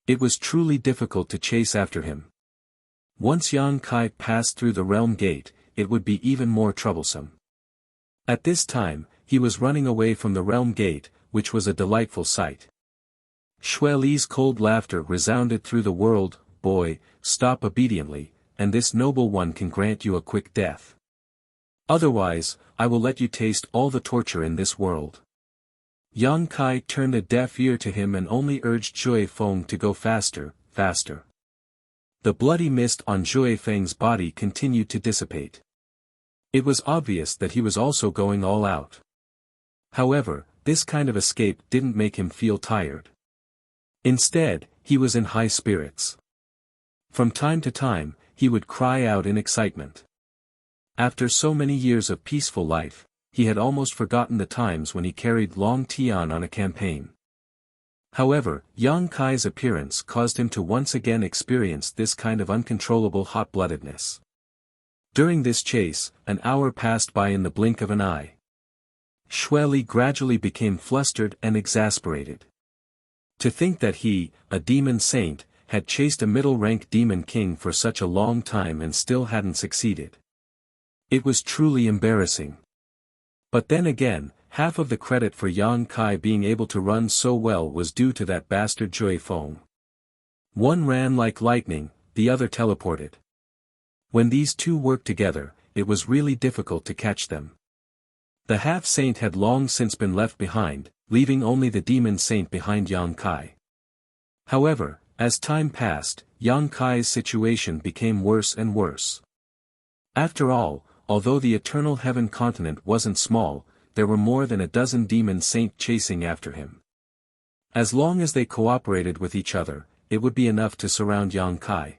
It was truly difficult to chase after him. Once Yang Kai passed through the realm gate, it would be even more troublesome. At this time, he was running away from the realm gate, which was a delightful sight. Xue Li's cold laughter resounded through the world. Boy, stop obediently, and this noble one can grant you a quick death. Otherwise, I will let you taste all the torture in this world. Yang Kai turned a deaf ear to him and only urged Zhui Feng to go faster, faster. The bloody mist on Zhui Feng's body continued to dissipate. It was obvious that he was also going all out. However, this kind of escape didn't make him feel tired. Instead, he was in high spirits. From time to time, he would cry out in excitement. After so many years of peaceful life, he had almost forgotten the times when he carried Long Tian on a campaign. However, Yang Kai's appearance caused him to once again experience this kind of uncontrollable hot-bloodedness. During this chase, an hour passed by in the blink of an eye. Xue Li gradually became flustered and exasperated. To think that he, a demon saint, had chased a middle-rank demon king for such a long time and still hadn't succeeded. It was truly embarrassing. But then again, half of the credit for Yang Kai being able to run so well was due to that bastard Zhui Feng. One ran like lightning, the other teleported. When these two worked together, it was really difficult to catch them. The half-saint had long since been left behind, leaving only the demon saint behind Yang Kai. However, as time passed, Yang Kai's situation became worse and worse. After all, although the Eternal Heaven continent wasn't small, there were more than a dozen demon saints chasing after him. As long as they cooperated with each other, it would be enough to surround Yang Kai.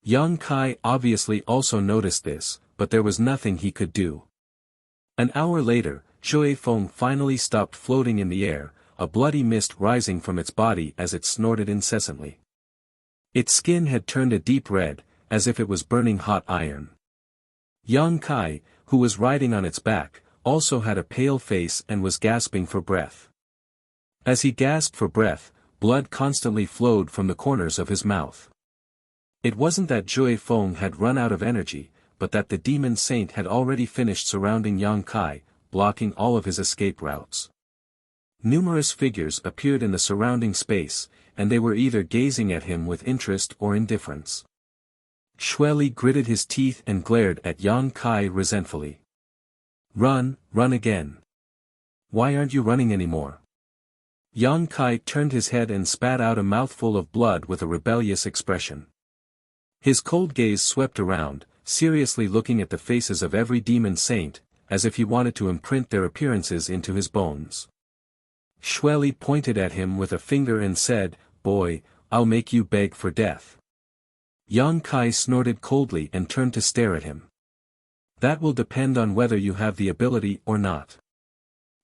Yang Kai obviously also noticed this, but there was nothing he could do. An hour later, Zhui Feng finally stopped floating in the air, a bloody mist rising from its body as it snorted incessantly. Its skin had turned a deep red, as if it was burning hot iron. Yang Kai, who was riding on its back, also had a pale face and was gasping for breath. As he gasped for breath, blood constantly flowed from the corners of his mouth. It wasn't that Zhui Feng had run out of energy, but that the demon saint had already finished surrounding Yang Kai, blocking all of his escape routes. Numerous figures appeared in the surrounding space, and they were either gazing at him with interest or indifference. Xue Li gritted his teeth and glared at Yang Kai resentfully. Run, run again. Why aren't you running anymore? Yang Kai turned his head and spat out a mouthful of blood with a rebellious expression. His cold gaze swept around, seriously looking at the faces of every demon saint, as if he wanted to imprint their appearances into his bones. Xue Li pointed at him with a finger and said, "Boy, I'll make you beg for death." Yang Kai snorted coldly and turned to stare at him. That will depend on whether you have the ability or not.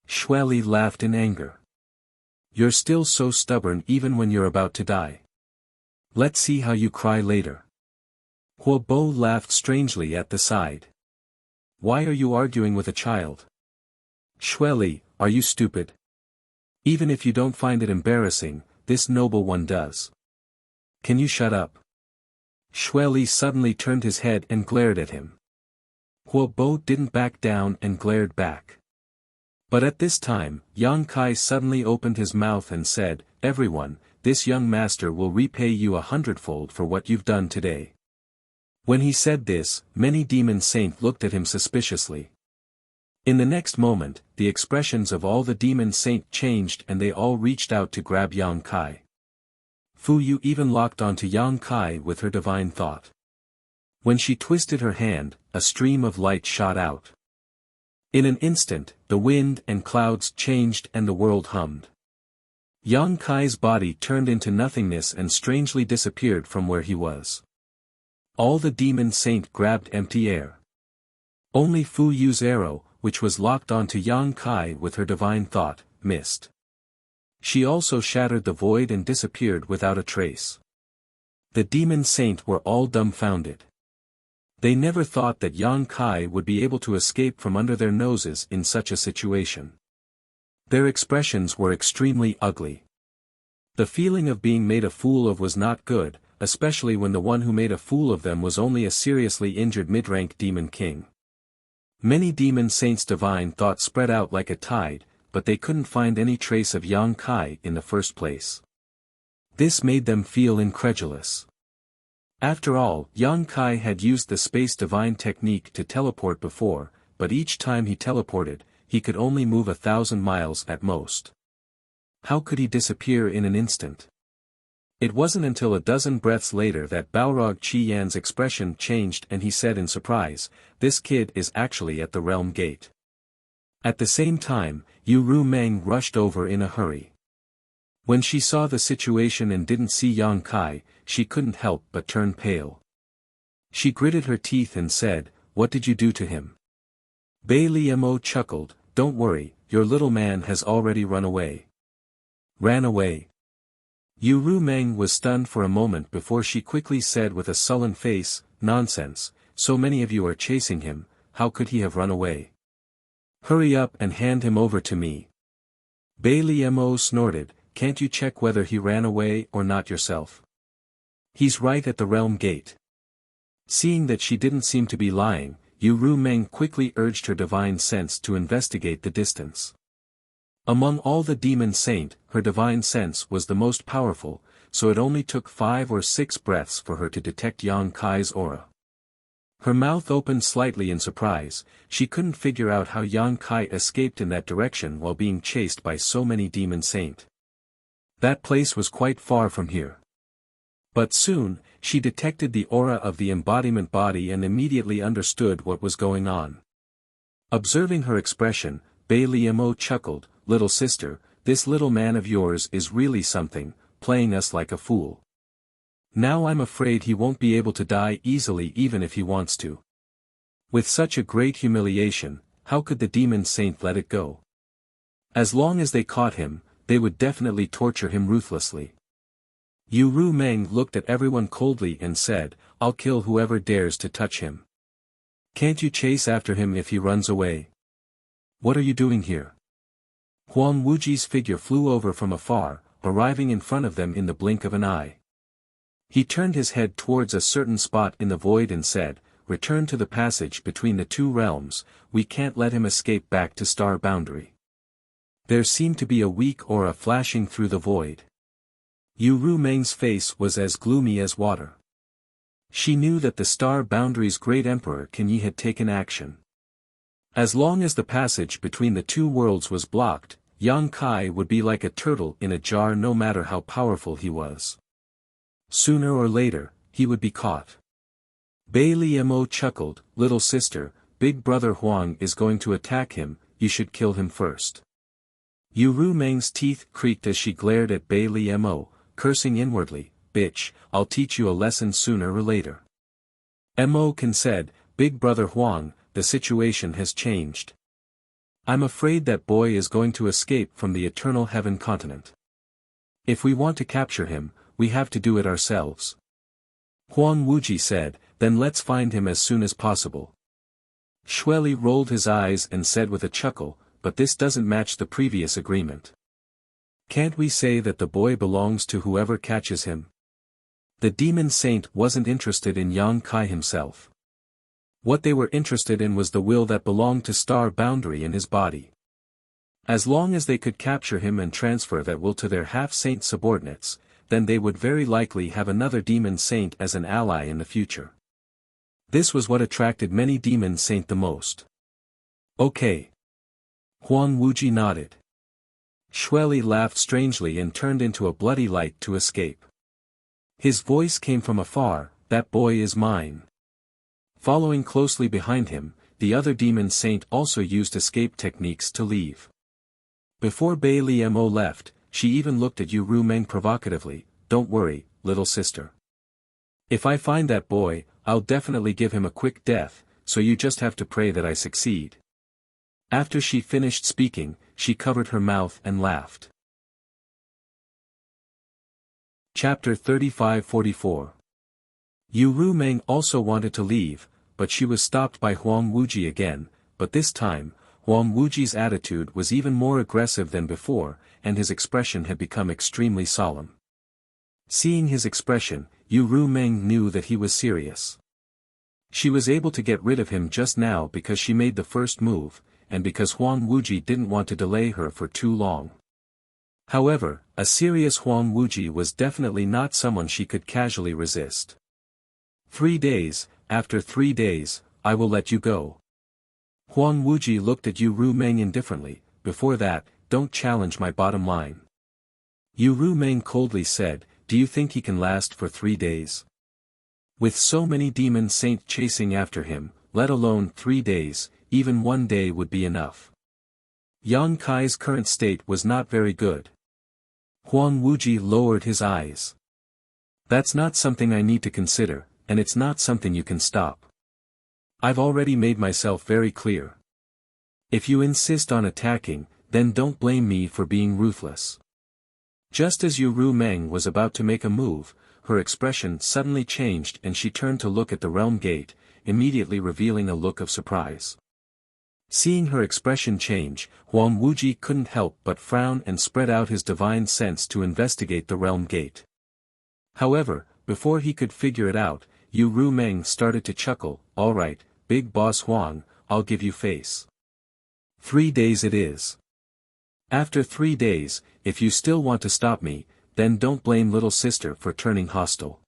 Xue Li laughed in anger. You're still so stubborn even when you're about to die. Let's see how you cry later. Huo Bo laughed strangely at the side. Why are you arguing with a child? Xue Li, are you stupid? Even if you don't find it embarrassing, this noble one does. Can you shut up? Xue Li suddenly turned his head and glared at him. Huo Bo didn't back down and glared back. But at this time, Yang Kai suddenly opened his mouth and said, "Everyone, this young master will repay you 100-fold for what you've done today." When he said this, many demon saints looked at him suspiciously. In the next moment, the expressions of all the demon saints changed and they all reached out to grab Yang Kai. Fu Yu even locked onto Yang Kai with her divine thought. When she twisted her hand, a stream of light shot out. In an instant, the wind and clouds changed and the world hummed. Yang Kai's body turned into nothingness and strangely disappeared from where he was. All the demon saint grabbed empty air. Only Fu Yu's arrow, which was locked onto Yang Kai with her divine thought, missed. She also shattered the void and disappeared without a trace. The demon saint were all dumbfounded. They never thought that Yang Kai would be able to escape from under their noses in such a situation. Their expressions were extremely ugly. The feeling of being made a fool of was not good, especially when the one who made a fool of them was only a seriously injured mid-rank demon king. Many demon saints divine thought spread out like a tide, but they couldn't find any trace of Yang Kai in the first place. This made them feel incredulous. After all, Yang Kai had used the space divine technique to teleport before, but each time he teleported, he could only move 1,000 miles at most. How could he disappear in an instant? It wasn't until a dozen breaths later that Balrog Chi Yan's expression changed and he said in surprise, "This kid is actually at the realm gate." At the same time, Yu Ru Meng rushed over in a hurry. When she saw the situation and didn't see Yang Kai, she couldn't help but turn pale. She gritted her teeth and said, "What did you do to him?" Bai Liemo chuckled, "Don't worry, your little man has already run away." Ran away? Yu Ru Meng was stunned for a moment before she quickly said with a sullen face, "Nonsense, so many of you are chasing him, how could he have run away? Hurry up and hand him over to me." Bai Liemo snorted, "Can't you check whether he ran away or not yourself? He's right at the realm gate." Seeing that she didn't seem to be lying, Yu Ru Meng quickly urged her divine sense to investigate the distance. Among all the demon saint, her divine sense was the most powerful, so it only took 5 or 6 breaths for her to detect Yang Kai's aura. Her mouth opened slightly in surprise, she couldn't figure out how Yang Kai escaped in that direction while being chased by so many demon saint. That place was quite far from here. But soon, she detected the aura of the embodiment body and immediately understood what was going on. Observing her expression, Bai Liemo chuckled, "Little sister, this little man of yours is really something, playing us like a fool. Now I'm afraid he won't be able to die easily even if he wants to." With such a great humiliation, how could the demon saint let it go? As long as they caught him, they would definitely torture him ruthlessly. Yu Ru Meng looked at everyone coldly and said, "I'll kill whoever dares to touch him. Can't you chase after him if he runs away? What are you doing here?" Huang Wuji's figure flew over from afar, arriving in front of them in the blink of an eye. He turned his head towards a certain spot in the void and said, "Return to the passage between the 2 realms, we can't let him escape back to Star Boundary." There seemed to be a weak aura flashing through the void. Yu Ru Meng's face was as gloomy as water. She knew that the Star Boundary's great emperor Kan Yi had taken action. As long as the passage between the 2 worlds was blocked, Yang Kai would be like a turtle in a jar no matter how powerful he was. Sooner or later, he would be caught. Bai Liemo chuckled, "Little sister, big brother Huang is going to attack him, you should kill him first." Yu Ru Meng's teeth creaked as she glared at Bai Liemo, cursing inwardly, "Bitch, I'll teach you a lesson sooner or later." Mo Kan said, "Big brother Huang, the situation has changed. I'm afraid that boy is going to escape from the Eternal Heaven continent. If we want to capture him, we have to do it ourselves." Huang Wuji said, "Then let's find him as soon as possible." Shueli rolled his eyes and said with a chuckle, "But this doesn't match the previous agreement. Can't we say that the boy belongs to whoever catches him?" The demon saint wasn't interested in Yang Kai himself. What they were interested in was the will that belonged to Star Boundary in his body. As long as they could capture him and transfer that will to their half-saint subordinates, then they would very likely have another demon saint as an ally in the future. This was what attracted many demon saint the most. "Okay." Huang Wuji nodded. Shueli laughed strangely and turned into a bloody light to escape. His voice came from afar, "That boy is mine." Following closely behind him, the other demon saint also used escape techniques to leave. Before Bai Liemo left, she even looked at Yu Ru Meng provocatively, "Don't worry, little sister. If I find that boy, I'll definitely give him a quick death, so you just have to pray that I succeed." After she finished speaking, she covered her mouth and laughed. Chapter 35-44. Yu Rumeng also wanted to leave, but she was stopped by Huang Wuji again, but this time, Huang Wuji's attitude was even more aggressive than before, and his expression had become extremely solemn. Seeing his expression, Yu Rumeng knew that he was serious. She was able to get rid of him just now because she made the first move, and because Huang Wuji didn't want to delay her for too long. However, a serious Huang Wuji was definitely not someone she could casually resist. 3 days, after 3 days, I will let you go. Huang Wuji looked at Yu Rumeng indifferently. Before that, don't challenge my bottom line. Yu Rumeng coldly said, do you think he can last for 3 days? With so many demon saints chasing after him, let alone 3 days, even 1 day would be enough. Yang Kai's current state was not very good. Huang Wuji lowered his eyes. That's not something I need to consider, and it's not something you can stop. I've already made myself very clear. If you insist on attacking, then don't blame me for being ruthless. Just as Yu Rumeng was about to make a move, her expression suddenly changed and she turned to look at the realm gate, immediately revealing a look of surprise. Seeing her expression change, Huang Wuji couldn't help but frown and spread out his divine sense to investigate the realm gate. However, before he could figure it out, Yu Rumeng started to chuckle. All right, Big Boss Huang, I'll give you face. 3 days it is. After 3 days, if you still want to stop me, then don't blame little sister for turning hostile.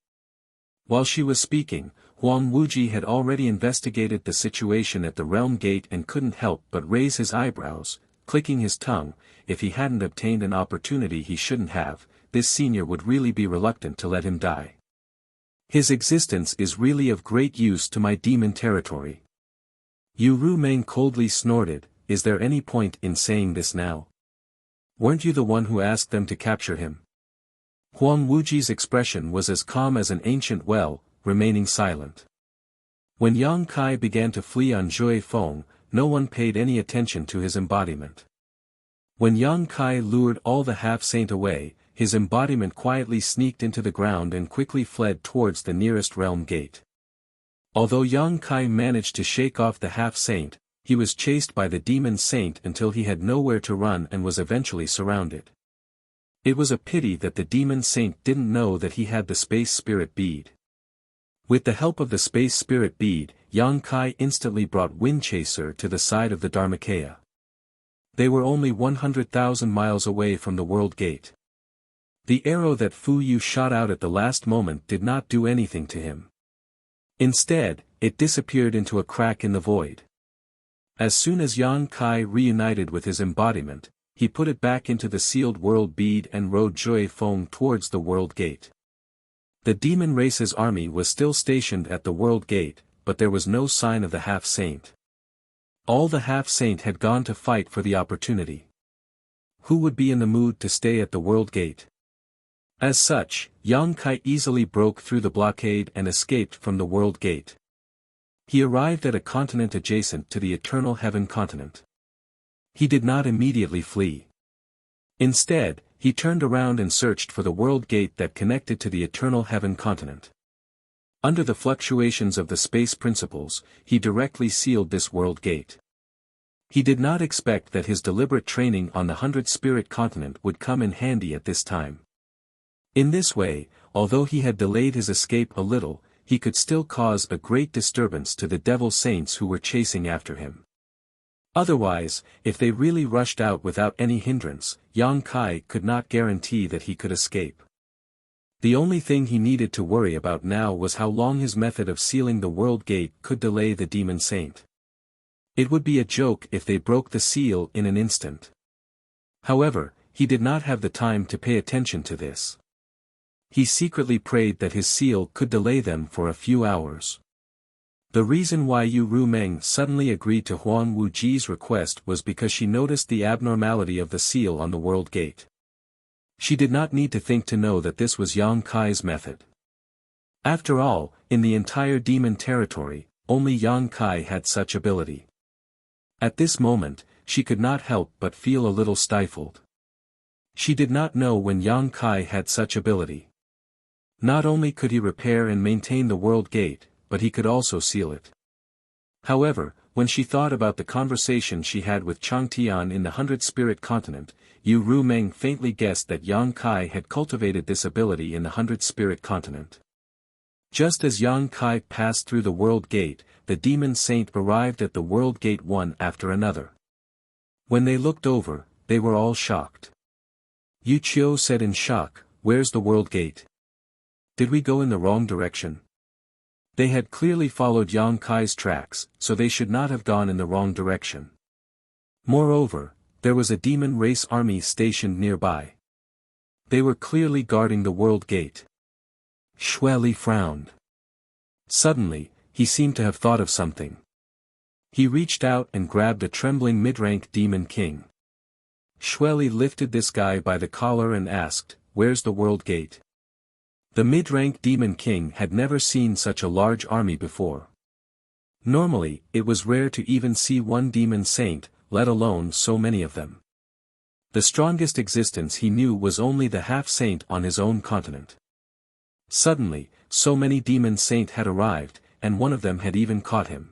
While she was speaking, Huang Wuji had already investigated the situation at the realm gate and couldn't help but raise his eyebrows, clicking his tongue. If he hadn't obtained an opportunity he shouldn't have, this senior would really be reluctant to let him die. His existence is really of great use to my demon territory. Yu Rumeng coldly snorted, is there any point in saying this now? Weren't you the one who asked them to capture him? Huang Wuji's expression was as calm as an ancient well, remaining silent. When Yang Kai began to flee on Jue Feng, no one paid any attention to his embodiment. When Yang Kai lured all the half-saint away, his embodiment quietly sneaked into the ground and quickly fled towards the nearest realm gate. Although Yang Kai managed to shake off the half-saint, he was chased by the demon saint until he had nowhere to run and was eventually surrounded. It was a pity that the demon saint didn't know that he had the space spirit bead. With the help of the space spirit bead, Yang Kai instantly brought Windchaser to the side of the Dharmakaya. They were only 100,000 miles away from the world gate. The arrow that Fu Yu shot out at the last moment did not do anything to him. Instead, it disappeared into a crack in the void. As soon as Yang Kai reunited with his embodiment, he put it back into the sealed world bead and rode Jue Feng towards the world gate. The demon race's army was still stationed at the world gate, but there was no sign of the half-saint. All the half-saint had gone to fight for the opportunity. Who would be in the mood to stay at the world gate? As such, Yang Kai easily broke through the blockade and escaped from the world gate. He arrived at a continent adjacent to the Eternal Heaven continent. He did not immediately flee. Instead, he turned around and searched for the world gate that connected to the Eternal Heaven continent. Under the fluctuations of the space principles, he directly sealed this world gate. He did not expect that his deliberate training on the 100 Spirit continent would come in handy at this time. In this way, although he had delayed his escape a little, he could still cause a great disturbance to the devil saints who were chasing after him. Otherwise, if they really rushed out without any hindrance, Yang Kai could not guarantee that he could escape. The only thing he needed to worry about now was how long his method of sealing the world gate could delay the demon saint. It would be a joke if they broke the seal in an instant. However, he did not have the time to pay attention to this. He secretly prayed that his seal could delay them for a few hours. The reason why Yu Rumeng suddenly agreed to Huang Wuji's request was because she noticed the abnormality of the seal on the world gate. She did not need to think to know that this was Yang Kai's method. After all, in the entire demon territory, only Yang Kai had such ability. At this moment, she could not help but feel a little stifled. She did not know when Yang Kai had such ability. Not only could he repair and maintain the world gate, but he could also seal it. However, when she thought about the conversation she had with Chang Tian in the 100 Spirit Continent, Yu Rumeng faintly guessed that Yang Kai had cultivated this ability in the 100 Spirit Continent. Just as Yang Kai passed through the World Gate, the Demon Saint arrived at the World Gate one after another. When they looked over, they were all shocked. Yu Qiu said in shock, "Where's the World Gate? Did we go in the wrong direction?" They had clearly followed Yang Kai's tracks, so they should not have gone in the wrong direction. Moreover, there was a demon race army stationed nearby. They were clearly guarding the World Gate. Xue Li frowned. Suddenly, he seemed to have thought of something. He reached out and grabbed a trembling mid-rank demon king. Xue Li lifted this guy by the collar and asked, "Where's the World Gate?" The mid-rank demon king had never seen such a large army before. Normally, it was rare to even see one demon saint, let alone so many of them. The strongest existence he knew was only the half-saint on his own continent. Suddenly, so many demon saint had arrived, and one of them had even caught him.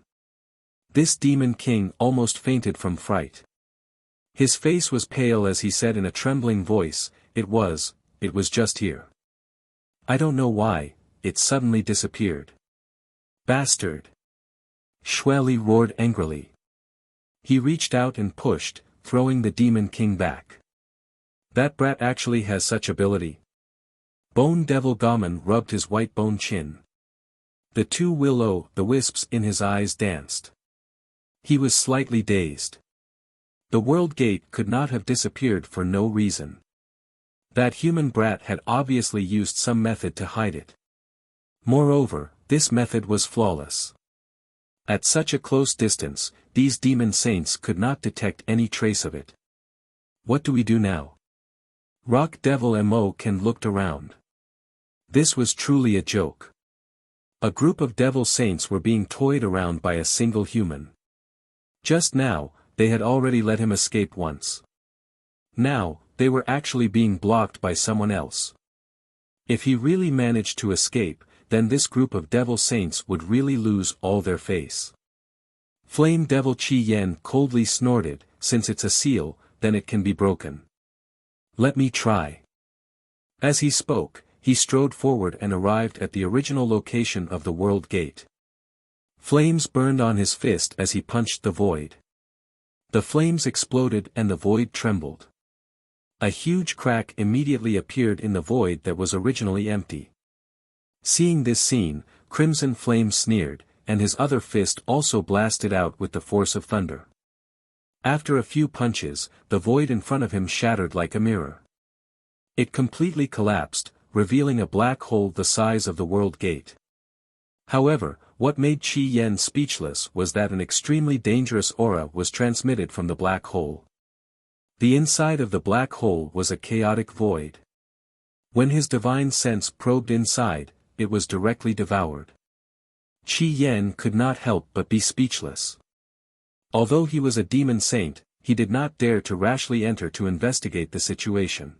This demon king almost fainted from fright. His face was pale as he said in a trembling voice, it was just here. I don't know why, it suddenly disappeared. Bastard! Xue Li roared angrily. He reached out and pushed, throwing the demon king back. That brat actually has such ability. Bone Devil Gaman rubbed his white bone chin. The two will-o'-the-wisps in his eyes danced. He was slightly dazed. The World Gate could not have disappeared for no reason. That human brat had obviously used some method to hide it. Moreover, this method was flawless. At such a close distance, these demon saints could not detect any trace of it. What do we do now? Rock Devil Mo Ken looked around. This was truly a joke. A group of devil saints were being toyed around by a single human. Just now, they had already let him escape once. Now, they were actually being blocked by someone else. If he really managed to escape, then this group of devil saints would really lose all their face. Flame Devil Qi Yan coldly snorted, since it's a seal, then it can be broken. Let me try. As he spoke, he strode forward and arrived at the original location of the World Gate. Flames burned on his fist as he punched the void. The flames exploded and the void trembled. A huge crack immediately appeared in the void that was originally empty. Seeing this scene, Crimson Flame sneered, and his other fist also blasted out with the force of thunder. After a few punches, the void in front of him shattered like a mirror. It completely collapsed, revealing a black hole the size of the World Gate. However, what made Qi Yan speechless was that an extremely dangerous aura was transmitted from the black hole. The inside of the black hole was a chaotic void. When his divine sense probed inside, it was directly devoured. Qi Yan could not help but be speechless. Although he was a demon saint, he did not dare to rashly enter to investigate the situation.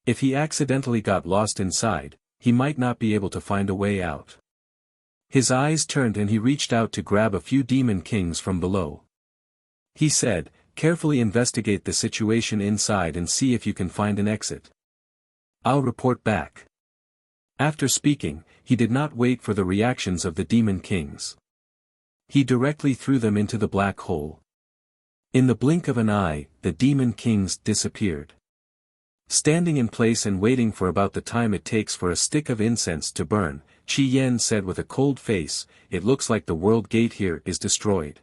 If he accidentally got lost inside, he might not be able to find a way out. His eyes turned and he reached out to grab a few demon kings from below. He said, "Carefully investigate the situation inside and see if you can find an exit. I'll report back." After speaking, he did not wait for the reactions of the demon kings. He directly threw them into the black hole. In the blink of an eye, the demon kings disappeared. Standing in place and waiting for about the time it takes for a stick of incense to burn, Qi Yan said with a cold face, "It looks like the World Gate here is destroyed."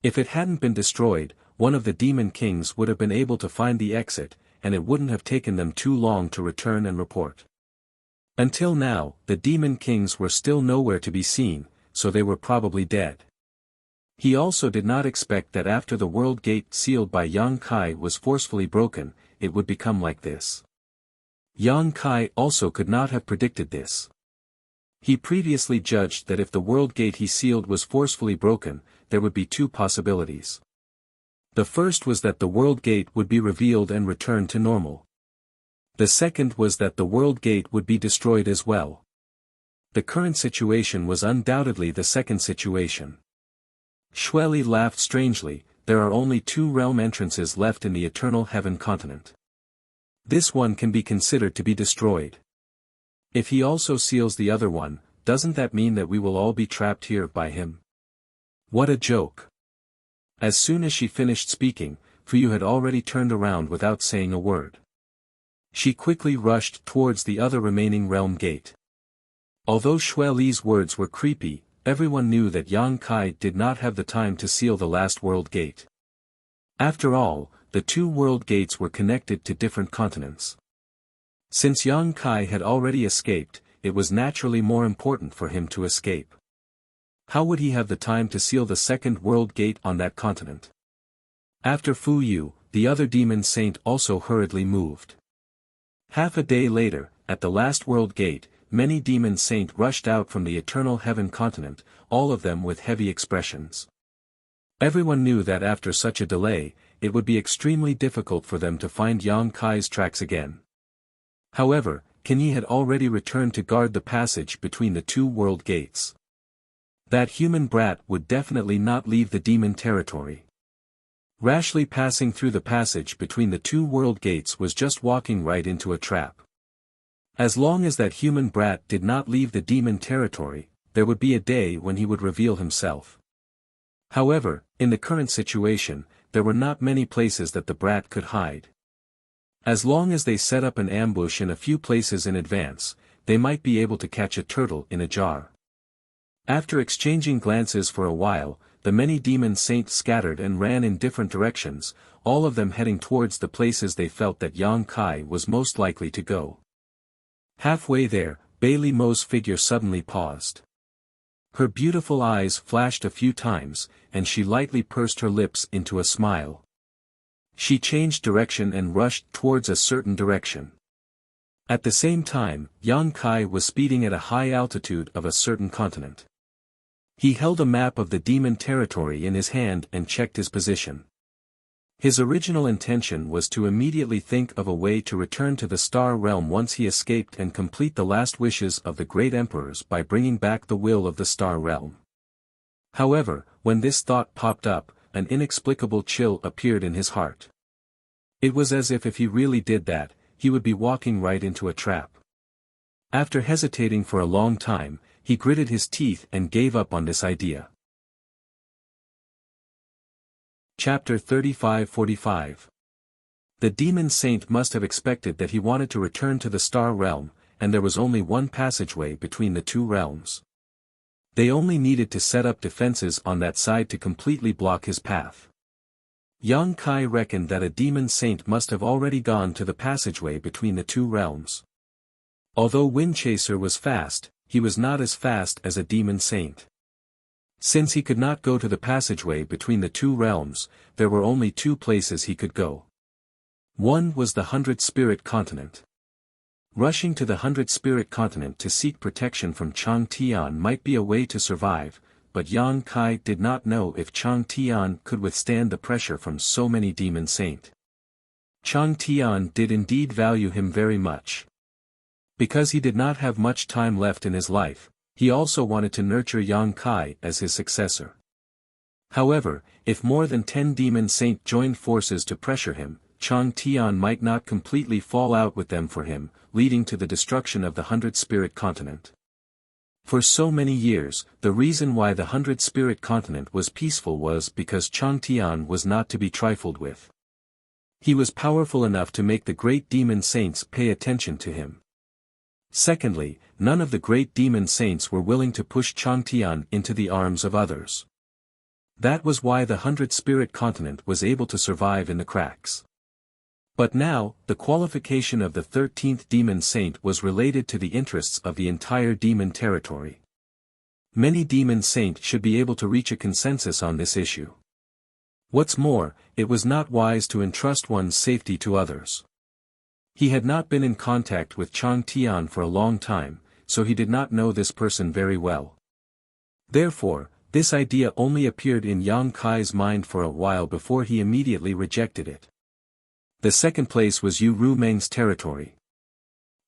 If it hadn't been destroyed, one of the demon kings would have been able to find the exit, and it wouldn't have taken them too long to return and report. Until now, the demon kings were still nowhere to be seen, so they were probably dead. He also did not expect that after the World Gate sealed by Yang Kai was forcefully broken, it would become like this. Yang Kai also could not have predicted this. He previously judged that if the World Gate he sealed was forcefully broken, there would be two possibilities. The first was that the World Gate would be revealed and returned to normal. The second was that the World Gate would be destroyed as well. The current situation was undoubtedly the second situation. Xueli laughed strangely. There are only 2 realm entrances left in the Eternal Heaven continent. This one can be considered to be destroyed. If he also seals the other one, doesn't that mean that we will all be trapped here by him? What a joke. As soon as she finished speaking, Fuyu had already turned around without saying a word. She quickly rushed towards the other remaining realm gate. Although Xueli's words were creepy, everyone knew that Yang Kai did not have the time to seal the last world gate. After all, the 2 world gates were connected to different continents. Since Yang Kai had already escaped, it was naturally more important for him to escape. How would he have the time to seal the second world gate on that continent? After Fu Yu, the other demon saint also hurriedly moved. Half a day later, at the last world gate, many demon saint rushed out from the Eternal Heaven continent, all of them with heavy expressions. Everyone knew that after such a delay, it would be extremely difficult for them to find Yang Kai's tracks again. However, Kenyi had already returned to guard the passage between the 2 world gates. That human brat would definitely not leave the demon territory. Rashly passing through the passage between the 2 world gates was just walking right into a trap. As long as that human brat did not leave the demon territory, there would be a day when he would reveal himself. However, in the current situation, there were not many places that the brat could hide. As long as they set up an ambush in a few places in advance, they might be able to catch a turtle in a jar. After exchanging glances for a while, the many demon saints scattered and ran in different directions, all of them heading towards the places they felt that Yang Kai was most likely to go. Halfway there, Bailey Mo's figure suddenly paused. Her beautiful eyes flashed a few times, and she lightly pursed her lips into a smile. She changed direction and rushed towards a certain direction. At the same time, Yang Kai was speeding at a high altitude of a certain continent. He held a map of the demon territory in his hand and checked his position. His original intention was to immediately think of a way to return to the Star Realm once he escaped and complete the last wishes of the great emperors by bringing back the will of the Star Realm. However, when this thought popped up, an inexplicable chill appeared in his heart. It was as if he really did that, he would be walking right into a trap. After hesitating for a long time, he gritted his teeth and gave up on this idea. Chapter 35-45. The demon saint must have expected that he wanted to return to the Star Realm, and there was only one passageway between the 2 realms. They only needed to set up defenses on that side to completely block his path. Yang Kai reckoned that a demon saint must have already gone to the passageway between the 2 realms. Although Windchaser was fast, he was not as fast as a demon saint. Since he could not go to the passageway between the 2 realms, there were only 2 places he could go. One was the 100 Spirit Continent. Rushing to the 100 Spirit Continent to seek protection from Chang Tian might be a way to survive, but Yang Kai did not know if Chang Tian could withstand the pressure from so many demon saint. Chang Tian did indeed value him very much. Because he did not have much time left in his life, he also wanted to nurture Yang Kai as his successor. However, if more than 10 demon saint joined forces to pressure him, Chang Tian might not completely fall out with them for him, leading to the destruction of the 100 Spirit Continent. For so many years, the reason why the 100 Spirit Continent was peaceful was because Chang Tian was not to be trifled with. He was powerful enough to make the great demon saints pay attention to him. Secondly, none of the great demon saints were willing to push Chang Tian into the arms of others. That was why the 100 Spirit Continent was able to survive in the cracks. But now, the qualification of the 13th demon saint was related to the interests of the entire demon territory. Many demon saints should be able to reach a consensus on this issue. What's more, it was not wise to entrust one's safety to others. He had not been in contact with Chang Tian for a long time, so he did not know this person very well. Therefore, this idea only appeared in Yang Kai's mind for a while before he immediately rejected it. The second place was Yu Rumeng's territory.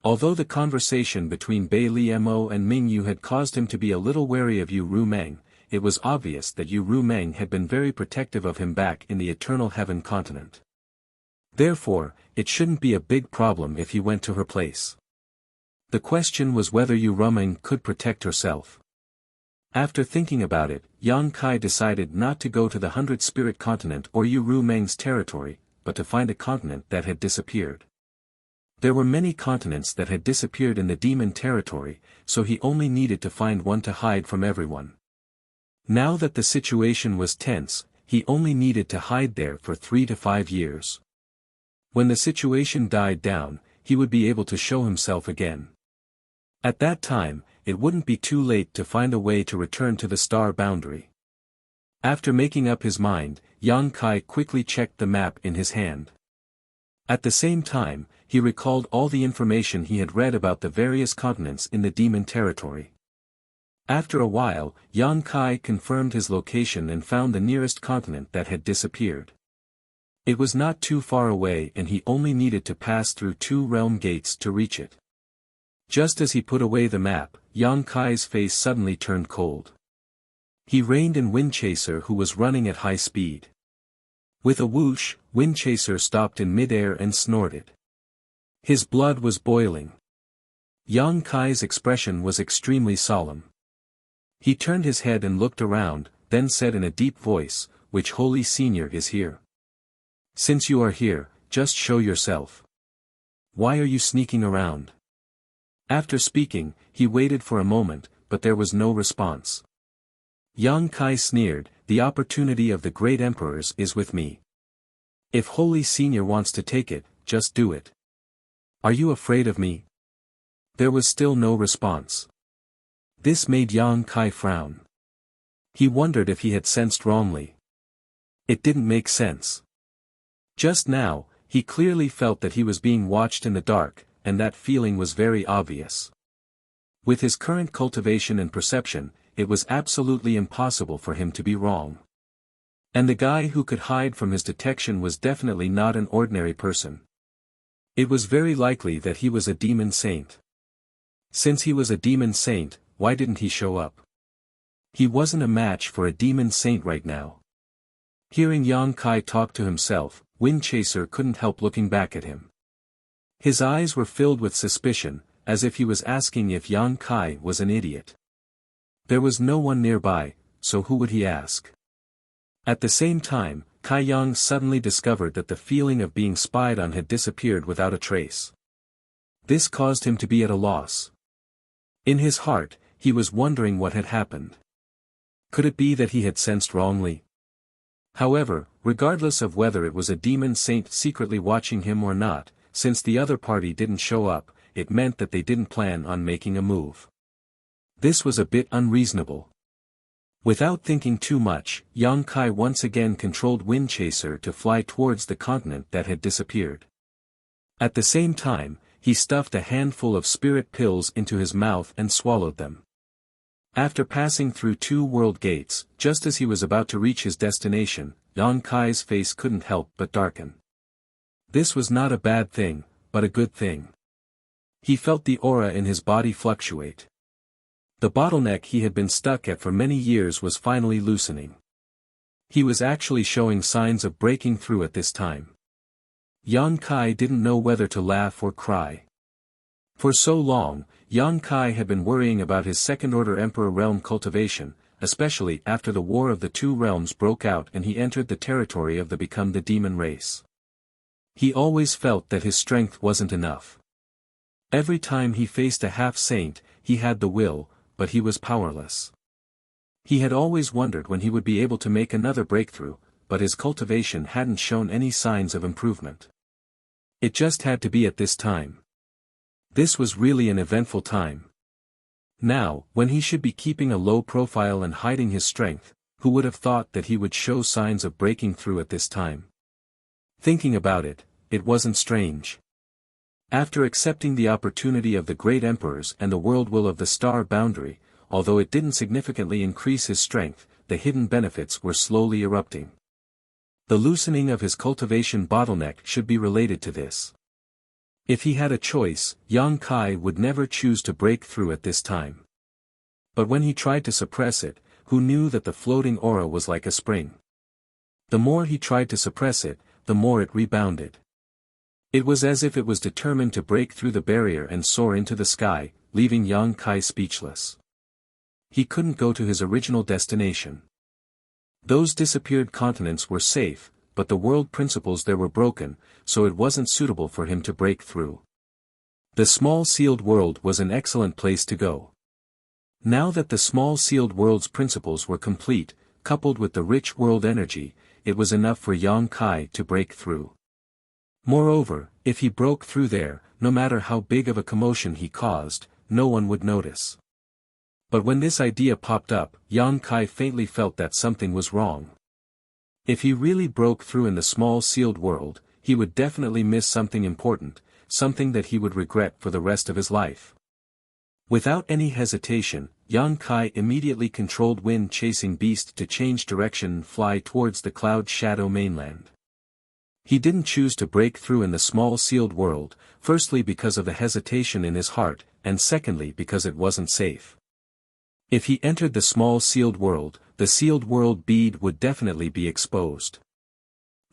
Although the conversation between Bai Liemo and Ming Yu had caused him to be a little wary of Yu Rumeng, it was obvious that Yu Rumeng had been very protective of him back in the Eternal Heaven continent. Therefore, it shouldn't be a big problem if he went to her place. The question was whether Yu Rumeng could protect herself. After thinking about it, Yang Kai decided not to go to the 100 Spirit Continent or Yu Rumeng's territory, but to find a continent that had disappeared. There were many continents that had disappeared in the demon territory, so he only needed to find one to hide from everyone. Now that the situation was tense, he only needed to hide there for 3 to 5 years. When the situation died down, he would be able to show himself again. At that time, it wouldn't be too late to find a way to return to the star boundary. After making up his mind, Yang Kai quickly checked the map in his hand. At the same time, he recalled all the information he had read about the various continents in the demon territory. After a while, Yang Kai confirmed his location and found the nearest continent that had disappeared. It was not too far away and he only needed to pass through 2 realm gates to reach it. Just as he put away the map, Yang Kai's face suddenly turned cold. He reined in Windchaser, who was running at high speed. With a whoosh, Windchaser stopped in midair and snorted. His blood was boiling. Yang Kai's expression was extremely solemn. He turned his head and looked around, then said in a deep voice, "Which holy senior is here? Since you are here, just show yourself. Why are you sneaking around?" After speaking, he waited for a moment, but there was no response. Yang Kai sneered, "The opportunity of the great emperors is with me. If Holy Senior wants to take it, just do it. Are you afraid of me?" There was still no response. This made Yang Kai frown. He wondered if he had sensed wrongly. It didn't make sense. Just now, he clearly felt that he was being watched in the dark, and that feeling was very obvious. With his current cultivation and perception, it was absolutely impossible for him to be wrong. And the guy who could hide from his detection was definitely not an ordinary person. It was very likely that he was a demon saint. Since he was a demon saint, why didn't he show up? He wasn't a match for a demon saint right now. Hearing Yang Kai talk to himself, Windchaser couldn't help looking back at him. His eyes were filled with suspicion, as if he was asking if Yang Kai was an idiot. There was no one nearby, so who would he ask? At the same time, Kai Yang suddenly discovered that the feeling of being spied on had disappeared without a trace. This caused him to be at a loss. In his heart, he was wondering what had happened. Could it be that he had sensed wrongly? However, regardless of whether it was a demon saint secretly watching him or not, since the other party didn't show up, it meant that they didn't plan on making a move. This was a bit unreasonable. Without thinking too much, Yang Kai once again controlled Windchaser to fly towards the continent that had disappeared. At the same time, he stuffed a handful of spirit pills into his mouth and swallowed them. After passing through 2 world gates, just as he was about to reach his destination, Yang Kai's face couldn't help but darken. This was not a bad thing, but a good thing. He felt the aura in his body fluctuate. The bottleneck he had been stuck at for many years was finally loosening. He was actually showing signs of breaking through at this time. Yang Kai didn't know whether to laugh or cry. For so long, Yang Kai had been worrying about his second-order Emperor realm cultivation, especially after the War of the Two Realms broke out and he entered the territory of the Become the Demon race. He always felt that his strength wasn't enough. Every time he faced a half-saint, he had the will, but he was powerless. He had always wondered when he would be able to make another breakthrough, but his cultivation hadn't shown any signs of improvement. It just had to be at this time. This was really an eventful time. Now, when he should be keeping a low profile and hiding his strength, who would have thought that he would show signs of breaking through at this time? Thinking about it, it wasn't strange. After accepting the opportunity of the great emperors and the world will of the star boundary, although it didn't significantly increase his strength, the hidden benefits were slowly erupting. The loosening of his cultivation bottleneck should be related to this. If he had a choice, Yang Kai would never choose to break through at this time. But when he tried to suppress it, who knew that the floating aura was like a spring? The more he tried to suppress it, the more it rebounded. It was as if it was determined to break through the barrier and soar into the sky, leaving Yang Kai speechless. He couldn't go to his original destination. Those disappeared continents were safe, but the world principles there were broken, so it wasn't suitable for him to break through. The small sealed world was an excellent place to go. Now that the small sealed world's principles were complete, coupled with the rich world energy, it was enough for Yang Kai to break through. Moreover, if he broke through there, no matter how big of a commotion he caused, no one would notice. But when this idea popped up, Yang Kai faintly felt that something was wrong. If he really broke through in the small sealed world, he would definitely miss something important, something that he would regret for the rest of his life. Without any hesitation, Yang Kai immediately controlled wind-chasing beast to change direction and fly towards the cloud shadow mainland. He didn't choose to break through in the small sealed world, firstly because of the hesitation in his heart, and secondly because it wasn't safe. If he entered the small sealed world, the sealed world bead would definitely be exposed.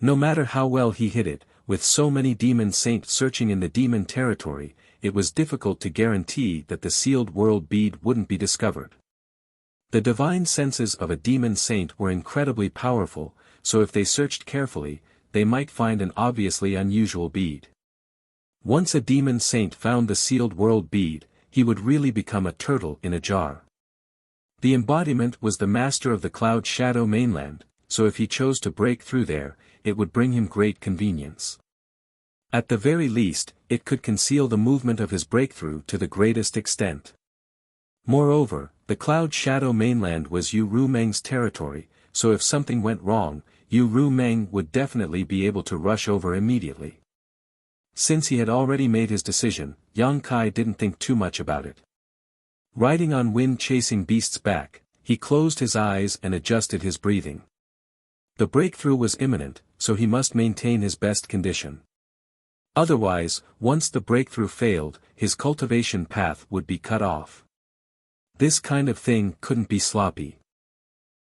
No matter how well he hid it, with so many demon saints searching in the demon territory, it was difficult to guarantee that the sealed world bead wouldn't be discovered. The divine senses of a demon saint were incredibly powerful, so if they searched carefully, they might find an obviously unusual bead. Once a demon saint found the sealed world bead, he would really become a turtle in a jar. The embodiment was the master of the cloud shadow mainland, so if he chose to break through there, it would bring him great convenience. At the very least, it could conceal the movement of his breakthrough to the greatest extent. Moreover, the cloud shadow mainland was Yu Rumeng's territory, so if something went wrong, Yu Rumeng would definitely be able to rush over immediately. Since he had already made his decision, Yang Kai didn't think too much about it. Riding on wind-chasing beast's back, he closed his eyes and adjusted his breathing. The breakthrough was imminent, so he must maintain his best condition. Otherwise, once the breakthrough failed, his cultivation path would be cut off. This kind of thing couldn't be sloppy.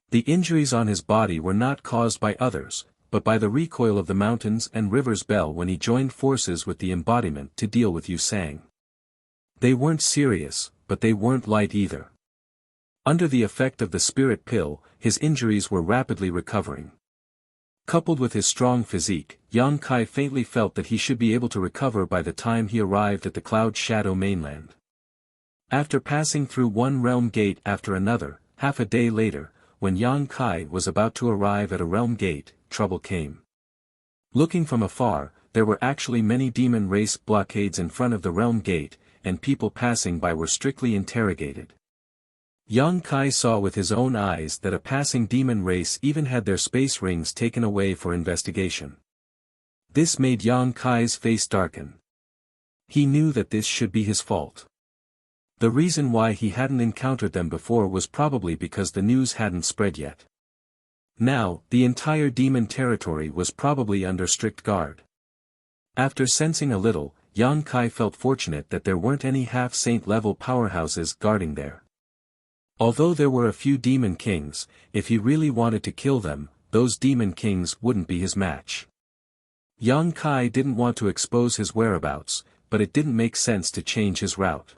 The injuries on his body were not caused by others, but by the recoil of the mountains and rivers bell when he joined forces with the embodiment to deal with Yu Sang. They weren't serious, but they weren't light either. Under the effect of the spirit pill, his injuries were rapidly recovering. Coupled with his strong physique, Yang Kai faintly felt that he should be able to recover by the time he arrived at the cloud shadow mainland. After passing through one realm gate after another, half a day later, when Yang Kai was about to arrive at a realm gate, trouble came. Looking from afar, there were actually many demon race blockades in front of the realm gate, and people passing by were strictly interrogated. Yang Kai saw with his own eyes that a passing demon race even had their space rings taken away for investigation. This made Yang Kai's face darken. He knew that this should be his fault. The reason why he hadn't encountered them before was probably because the news hadn't spread yet. Now, the entire demon territory was probably under strict guard. After sensing a little, Yang Kai felt fortunate that there weren't any half-saint level powerhouses guarding there. Although there were a few demon kings, if he really wanted to kill them, those demon kings wouldn't be his match. Yang Kai didn't want to expose his whereabouts, but it didn't make sense to change his route.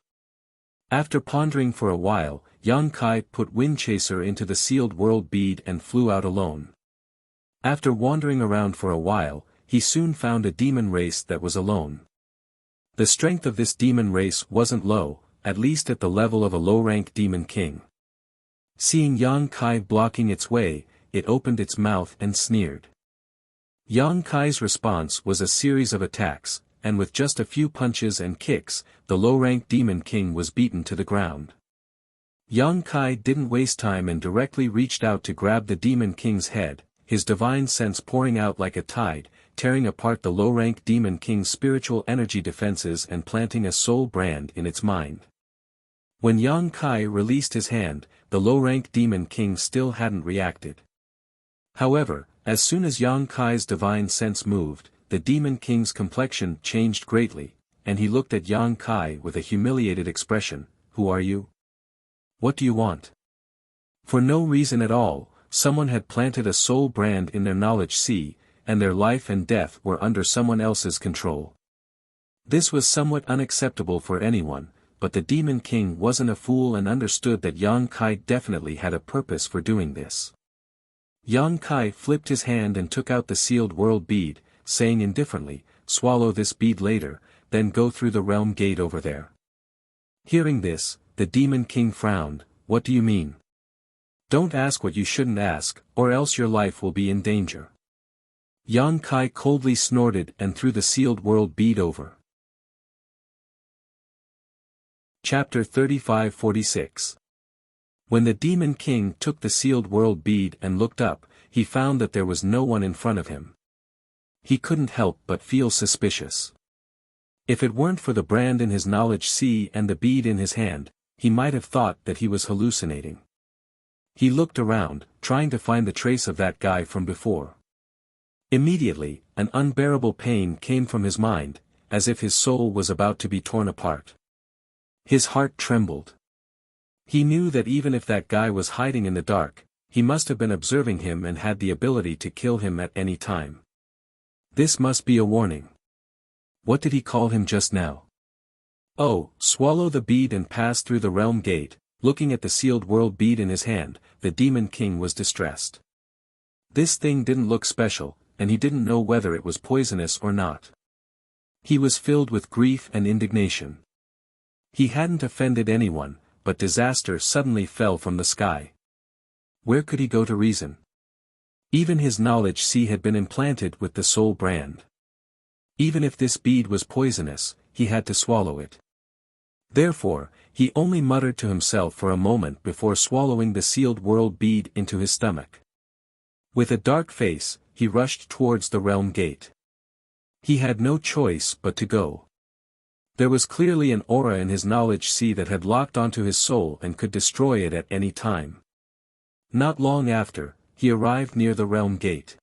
After pondering for a while, Yang Kai put Windchaser into the sealed world bead and flew out alone. After wandering around for a while, he soon found a demon race that was alone. The strength of this demon race wasn't low, at least at the level of a low-rank demon king. Seeing Yang Kai blocking its way, it opened its mouth and sneered. Yang Kai's response was a series of attacks, and with just a few punches and kicks, the low-rank demon king was beaten to the ground. Yang Kai didn't waste time and directly reached out to grab the demon king's head, his divine sense pouring out like a tide, tearing apart the low-rank demon king's spiritual energy defenses and planting a soul brand in its mind. When Yang Kai released his hand, the low-rank demon king still hadn't reacted. However, as soon as Yang Kai's divine sense moved, the demon king's complexion changed greatly, and he looked at Yang Kai with a humiliated expression. Who are you? What do you want? For no reason at all, someone had planted a soul brand in their knowledge sea, and their life and death were under someone else's control. This was somewhat unacceptable for anyone, but the Demon King wasn't a fool and understood that Yang Kai definitely had a purpose for doing this. Yang Kai flipped his hand and took out the sealed world bead, saying indifferently, swallow this bead later, then go through the realm gate over there. Hearing this, the Demon King frowned. What do you mean? Don't ask what you shouldn't ask, or else your life will be in danger. Yang Kai coldly snorted and threw the sealed world bead over. Chapter 35-46. When the Demon King took the sealed world bead and looked up, he found that there was no one in front of him. He couldn't help but feel suspicious. If it weren't for the brand in his knowledge sea and the bead in his hand, he might have thought that he was hallucinating. He looked around, trying to find the trace of that guy from before. Immediately, an unbearable pain came from his mind, as if his soul was about to be torn apart. His heart trembled. He knew that even if that guy was hiding in the dark, he must have been observing him and had the ability to kill him at any time. This must be a warning. What did he call him just now? Oh, swallow the bead and pass through the realm gate. Looking at the sealed world bead in his hand, the Demon King was distressed. This thing didn't look special, and he didn't know whether it was poisonous or not. He was filled with grief and indignation. He hadn't offended anyone, but disaster suddenly fell from the sky. Where could he go to reason? Even his knowledge sea had been implanted with the soul brand. Even if this bead was poisonous, he had to swallow it. Therefore, he only muttered to himself for a moment before swallowing the sealed world bead into his stomach. With a dark face, he rushed towards the realm gate. He had no choice but to go. There was clearly an aura in his knowledge sea that had locked onto his soul and could destroy it at any time. Not long after, he arrived near the realm gate.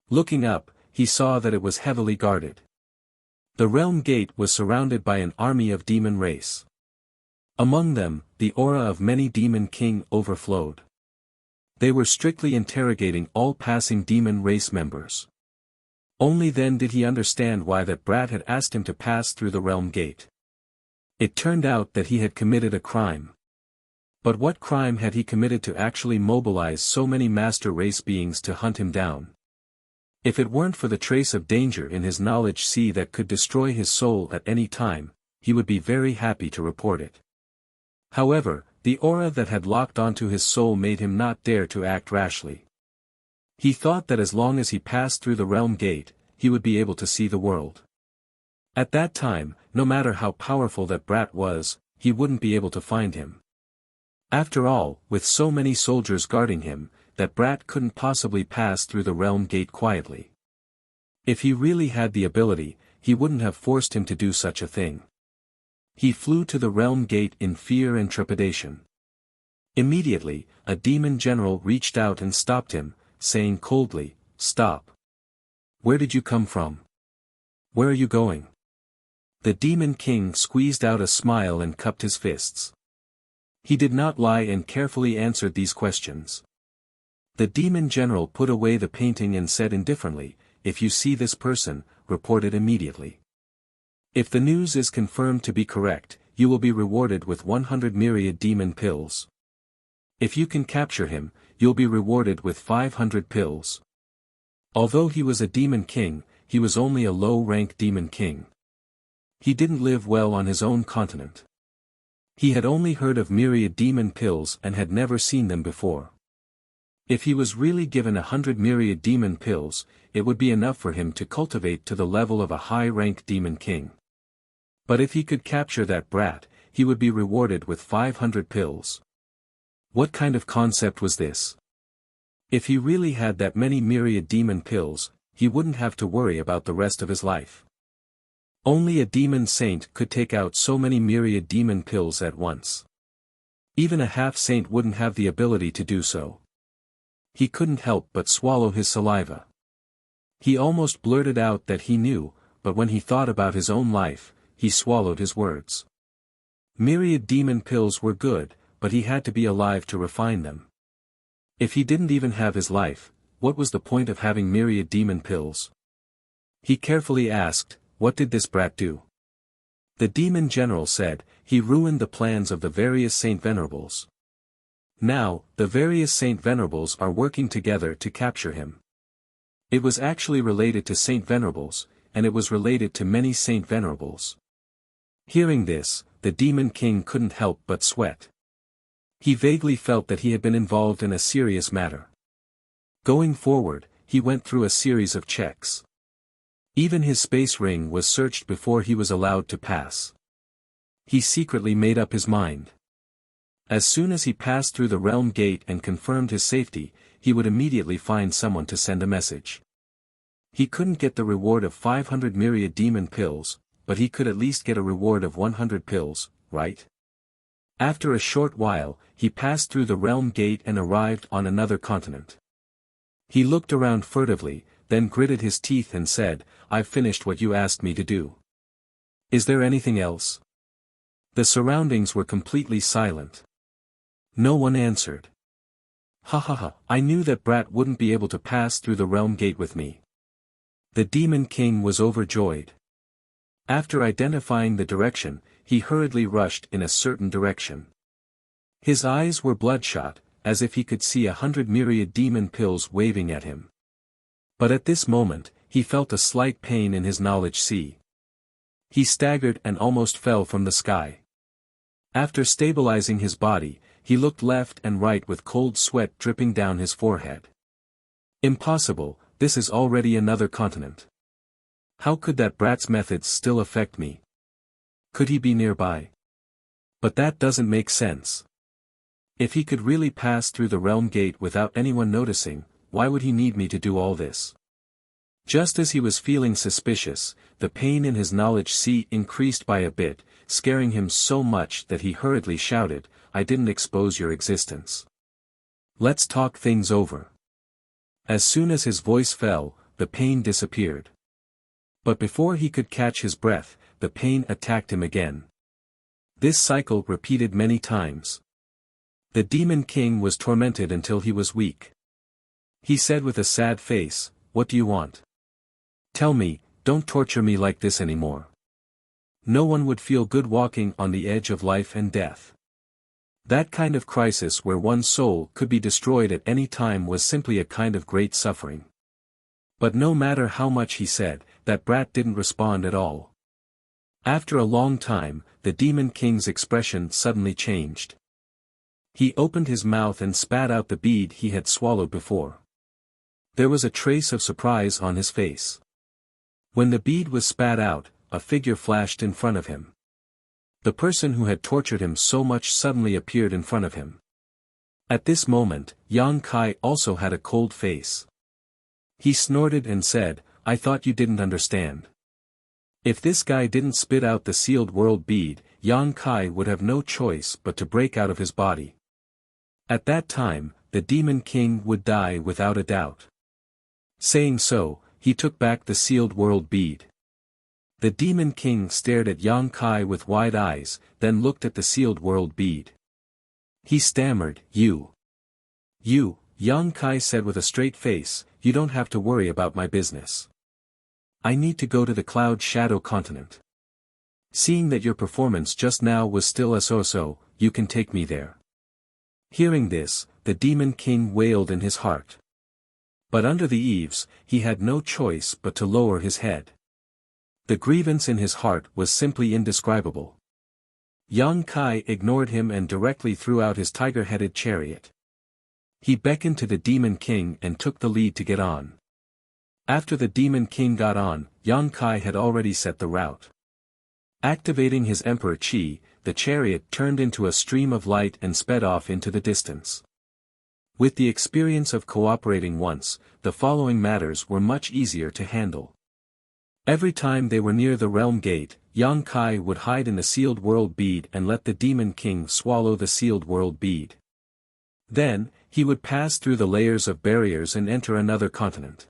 Looking up, he saw that it was heavily guarded. The realm gate was surrounded by an army of demon race. Among them, the aura of many Demon King overflowed. They were strictly interrogating all passing demon race members. Only then did he understand why that brat had asked him to pass through the realm gate. It turned out that he had committed a crime. But what crime had he committed to actually mobilize so many master race beings to hunt him down? If it weren't for the trace of danger in his knowledge sea that could destroy his soul at any time, he would be very happy to report it. However, the aura that had locked onto his soul made him not dare to act rashly. He thought that as long as he passed through the realm gate, he would be able to see the world. At that time, no matter how powerful that brat was, he wouldn't be able to find him. After all, with so many soldiers guarding him, that brat couldn't possibly pass through the realm gate quietly. If he really had the ability, he wouldn't have forced him to do such a thing. He flew to the realm gate in fear and trepidation. Immediately, a demon general reached out and stopped him, saying coldly, "Stop. Where did you come from? Where are you going?" The Demon King squeezed out a smile and cupped his fists. He did not lie and carefully answered these questions. The demon general put away the painting and said indifferently, "If you see this person, report it immediately. If the news is confirmed to be correct, you will be rewarded with 100 myriad demon pills. If you can capture him, you'll be rewarded with 500 pills." Although he was a demon king, he was only a low-rank demon king. He didn't live well on his own continent. He had only heard of myriad demon pills and had never seen them before. If he was really given 100 myriad demon pills, it would be enough for him to cultivate to the level of a high-rank demon king. But if he could capture that brat, he would be rewarded with 500 pills. What kind of concept was this? If he really had that many myriad demon pills, he wouldn't have to worry about the rest of his life. Only a demon saint could take out so many myriad demon pills at once. Even a half-saint wouldn't have the ability to do so. He couldn't help but swallow his saliva. He almost blurted out that he knew, but when he thought about his own life, he swallowed his words. Myriad demon pills were good, but he had to be alive to refine them. If he didn't even have his life, what was the point of having myriad demon pills? He carefully asked, what did this brat do? The demon general said, he ruined the plans of the various Saint Venerables. Now, the various Saint Venerables are working together to capture him. It was actually related to Saint Venerables, and it was related to many Saint Venerables. Hearing this, the demon king couldn't help but sweat. He vaguely felt that he had been involved in a serious matter. Going forward, he went through a series of checks. Even his space ring was searched before he was allowed to pass. He secretly made up his mind. As soon as he passed through the realm gate and confirmed his safety, he would immediately find someone to send a message. He couldn't get the reward of 500 myriad demon pills, but he could at least get a reward of 100 pills, right? After a short while, he passed through the realm gate and arrived on another continent. He looked around furtively, then gritted his teeth and said, I've finished what you asked me to do. Is there anything else? The surroundings were completely silent. No one answered. Ha ha ha, I knew that brat wouldn't be able to pass through the realm gate with me. The demon king was overjoyed. After identifying the direction, he hurriedly rushed in a certain direction. His eyes were bloodshot, as if he could see 100 myriad demon pills waving at him. But at this moment, he felt a slight pain in his knowledge sea. He staggered and almost fell from the sky. After stabilizing his body, he looked left and right with cold sweat dripping down his forehead. Impossible, this is already another continent. How could that brat's methods still affect me? Could he be nearby? But that doesn't make sense. If he could really pass through the realm gate without anyone noticing, why would he need me to do all this? Just as he was feeling suspicious, the pain in his knowledge sea increased by a bit, scaring him so much that he hurriedly shouted, I didn't expose your existence. Let's talk things over. As soon as his voice fell, the pain disappeared. But before he could catch his breath, the pain attacked him again. This cycle repeated many times. The demon king was tormented until he was weak. He said with a sad face, what do you want? Tell me, don't torture me like this anymore. No one would feel good walking on the edge of life and death. That kind of crisis where one's soul could be destroyed at any time was simply a kind of great suffering. But no matter how much he said, that brat didn't respond at all. After a long time, the demon king's expression suddenly changed. He opened his mouth and spat out the bead he had swallowed before. There was a trace of surprise on his face. When the bead was spat out, a figure flashed in front of him. The person who had tortured him so much suddenly appeared in front of him. At this moment, Yang Kai also had a cold face. He snorted and said, I thought you didn't understand. If this guy didn't spit out the sealed world bead, Yang Kai would have no choice but to break out of his body. At that time, the demon king would die without a doubt. Saying so, he took back the sealed world bead. The demon king stared at Yang Kai with wide eyes, then looked at the sealed world bead. He stammered, You, Yang Kai said with a straight face, you don't have to worry about my business. I need to go to the Cloud Shadow continent. Seeing that your performance just now was still a so-so, you can take me there. Hearing this, the demon king wailed in his heart. But under the eaves, he had no choice but to lower his head. The grievance in his heart was simply indescribable. Yang Kai ignored him and directly threw out his tiger-headed chariot. He beckoned to the demon king and took the lead to get on. After the demon king got on, Yang Kai had already set the route. Activating his emperor chi, the chariot turned into a stream of light and sped off into the distance. With the experience of cooperating once, the following matters were much easier to handle. Every time they were near the realm gate, Yang Kai would hide in the sealed world bead and let the demon king swallow the sealed world bead. Then, he would pass through the layers of barriers and enter another continent.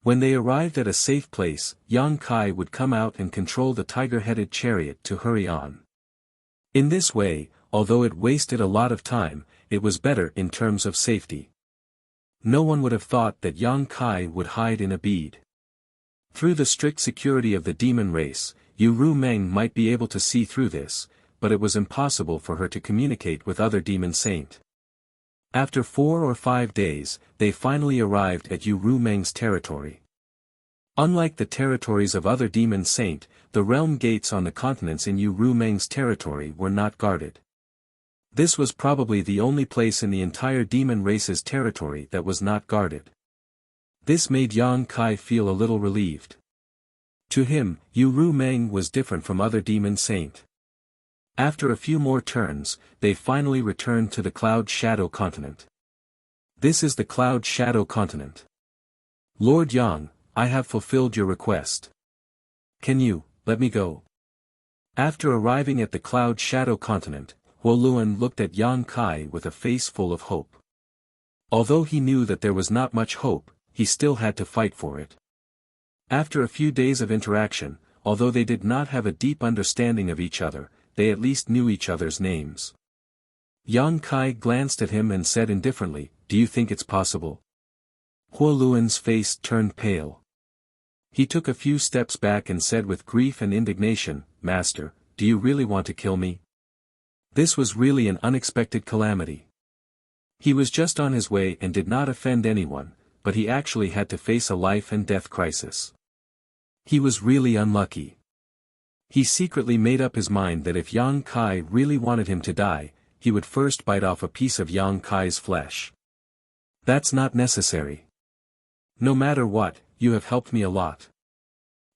When they arrived at a safe place, Yang Kai would come out and control the tiger-headed chariot to hurry on. In this way, although it wasted a lot of time, it was better in terms of safety. No one would have thought that Yang Kai would hide in a bead. Through the strict security of the demon race, Yu Ru Meng might be able to see through this, but it was impossible for her to communicate with other demon saint. After 4 or 5 days, they finally arrived at Yu Ru Meng's territory. Unlike the territories of other demon saint, the realm gates on the continents in Yu Ru Meng's territory were not guarded. This was probably the only place in the entire demon race's territory that was not guarded. This made Yang Kai feel a little relieved. To him, Yu Ru Meng was different from other demon saint. After a few more turns, they finally returned to the Cloud Shadow continent. This is the Cloud Shadow continent. Lord Yang, I have fulfilled your request. Can you let me go? After arriving at the Cloud Shadow continent, Huoluan looked at Yang Kai with a face full of hope. Although he knew that there was not much hope, he still had to fight for it. After a few days of interaction, although they did not have a deep understanding of each other, they at least knew each other's names. Yang Kai glanced at him and said indifferently, "Do you think it's possible?" Huoluan's face turned pale. He took a few steps back and said with grief and indignation, "Master, do you really want to kill me?" This was really an unexpected calamity. He was just on his way and did not offend anyone, but he actually had to face a life and death crisis. He was really unlucky. He secretly made up his mind that if Yang Kai really wanted him to die, he would first bite off a piece of Yang Kai's flesh. That's not necessary. No matter what, you have helped me a lot.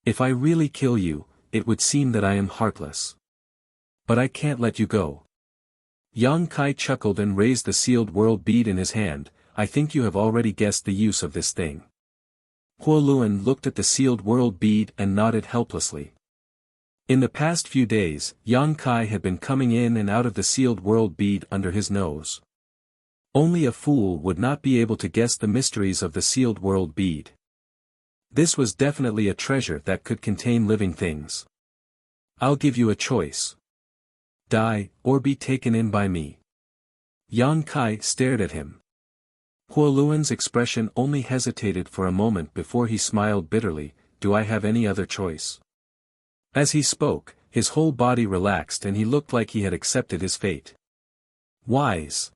If I really kill you, it would seem that I am heartless. But I can't let you go. Yang Kai chuckled and raised the sealed world bead in his hand. I think you have already guessed the use of this thing. Huoluan looked at the sealed world bead and nodded helplessly. In the past few days, Yang Kai had been coming in and out of the sealed world bead under his nose. Only a fool would not be able to guess the mysteries of the sealed world bead. This was definitely a treasure that could contain living things. I'll give you a choice. Die, or be taken in by me. Yang Kai stared at him. Huoluan's expression only hesitated for a moment before he smiled bitterly. Do I have any other choice? As he spoke, his whole body relaxed and he looked like he had accepted his fate. Wise.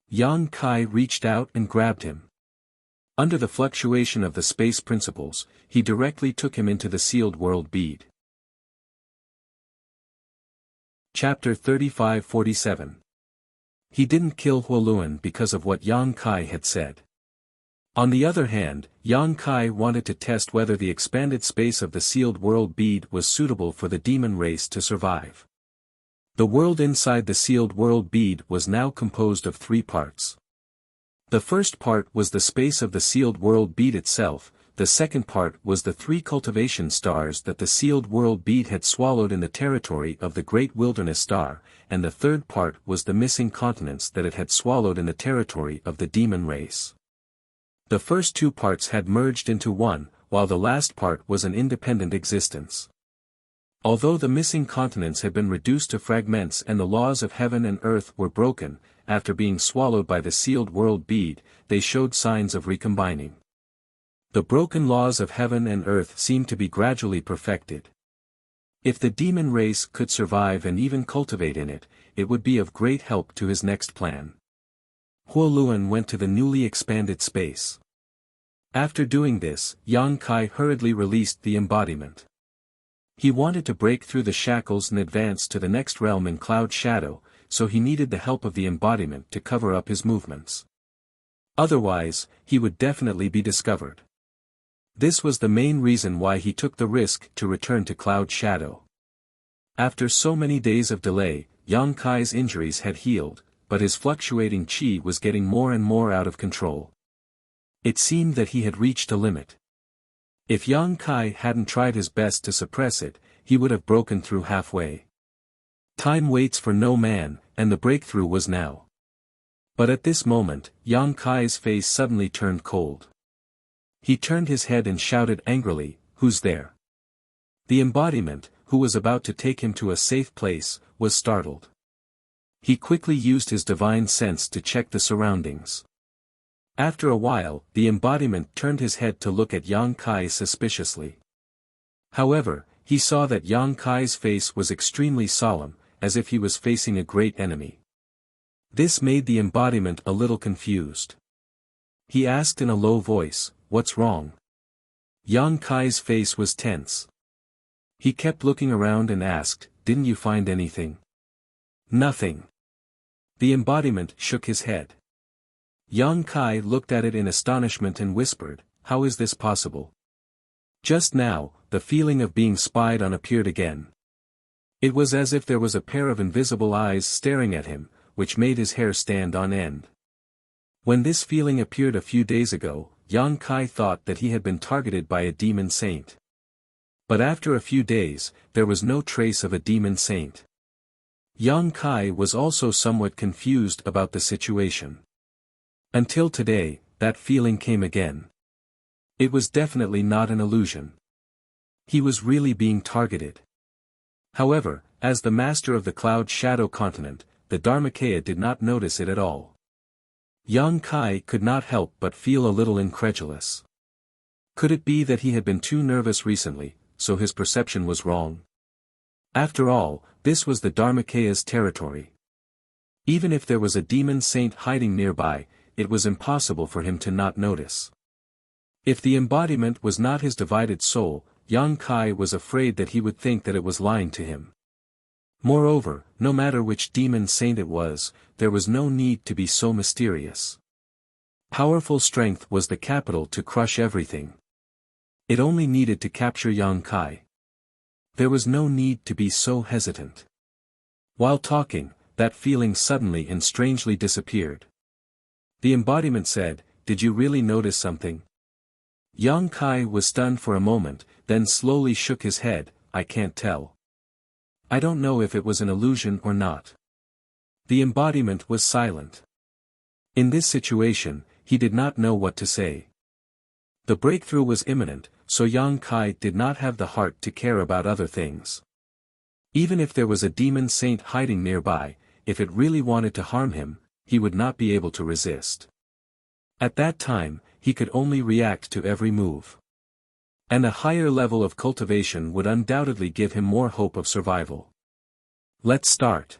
Yang Kai reached out and grabbed him. Under the fluctuation of the space principles, he directly took him into the sealed world bead. Chapter 35-47. He didn't kill Huoluan because of what Yang Kai had said. On the other hand, Yang Kai wanted to test whether the expanded space of the sealed world bead was suitable for the demon race to survive. The world inside the sealed world bead was now composed of 3 parts. The first part was the space of the sealed world bead itself, the second part was the 3 cultivation stars that the sealed world bead had swallowed in the territory of the Great Wilderness Star, and the third part was the missing continents that it had swallowed in the territory of the demon race. The first 2 parts had merged into one, while the last part was an independent existence. Although the missing continents had been reduced to fragments and the laws of heaven and earth were broken, after being swallowed by the sealed world bead, they showed signs of recombining. The broken laws of heaven and earth seemed to be gradually perfected. If the demon race could survive and even cultivate in it, it would be of great help to his next plan. Huoluan went to the newly expanded space. After doing this, Yang Kai hurriedly released the embodiment. He wanted to break through the shackles and advance to the next realm in Cloud Shadow, so he needed the help of the embodiment to cover up his movements. Otherwise, he would definitely be discovered. This was the main reason why he took the risk to return to Cloud Shadow. After so many days of delay, Yang Kai's injuries had healed, but his fluctuating qi was getting more and more out of control. It seemed that he had reached a limit. If Yang Kai hadn't tried his best to suppress it, he would have broken through halfway. Time waits for no man, and the breakthrough was now. But at this moment, Yang Kai's face suddenly turned cold. He turned his head and shouted angrily, "Who's there?" The embodiment, who was about to take him to a safe place, was startled. He quickly used his divine sense to check the surroundings. After a while, the embodiment turned his head to look at Yang Kai suspiciously. However, he saw that Yang Kai's face was extremely solemn, as if he was facing a great enemy. This made the embodiment a little confused. He asked in a low voice, "What's wrong?" Yang Kai's face was tense. He kept looking around and asked, "Didn't you find anything?" "Nothing." The embodiment shook his head. Yang Kai looked at it in astonishment and whispered, "How is this possible?" Just now, the feeling of being spied on appeared again. It was as if there was a pair of invisible eyes staring at him, which made his hair stand on end. When this feeling appeared a few days ago, Yang Kai thought that he had been targeted by a demon saint. But after a few days, there was no trace of a demon saint. Yang Kai was also somewhat confused about the situation. Until today, that feeling came again. It was definitely not an illusion. He was really being targeted. However, as the master of the Cloud Shadow Continent, the Dharmakaya did not notice it at all. Yang Kai could not help but feel a little incredulous. Could it be that he had been too nervous recently, so his perception was wrong? After all, this was the Dharmakaya's territory. Even if there was a demon saint hiding nearby, it was impossible for him to not notice. If the embodiment was not his divided soul, Yang Kai was afraid that he would think that it was lying to him. Moreover, no matter which demon saint it was, there was no need to be so mysterious. Powerful strength was the capital to crush everything. It only needed to capture Yang Kai. There was no need to be so hesitant. While talking, that feeling suddenly and strangely disappeared. The embodiment said, "Did you really notice something?" Yang Kai was stunned for a moment, then slowly shook his head, "I can't tell. I don't know if it was an illusion or not." The embodiment was silent. In this situation, he did not know what to say. The breakthrough was imminent, so Yang Kai did not have the heart to care about other things. Even if there was a demon saint hiding nearby, if it really wanted to harm him, he would not be able to resist. At that time, he could only react to every move. And a higher level of cultivation would undoubtedly give him more hope of survival. "Let's start."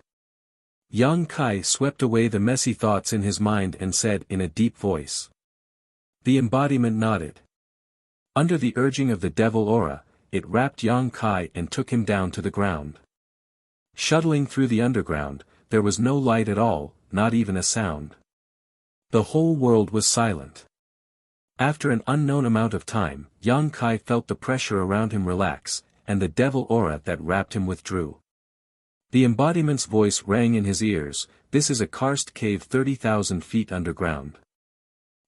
Yang Kai swept away the messy thoughts in his mind and said in a deep voice. The embodiment nodded. Under the urging of the devil aura, it wrapped Yang Kai and took him down to the ground. Shuttling through the underground, there was no light at all, not even a sound. The whole world was silent. After an unknown amount of time, Yang Kai felt the pressure around him relax, and the devil aura that wrapped him withdrew. The embodiment's voice rang in his ears, "This is a karst cave 30,000 feet underground.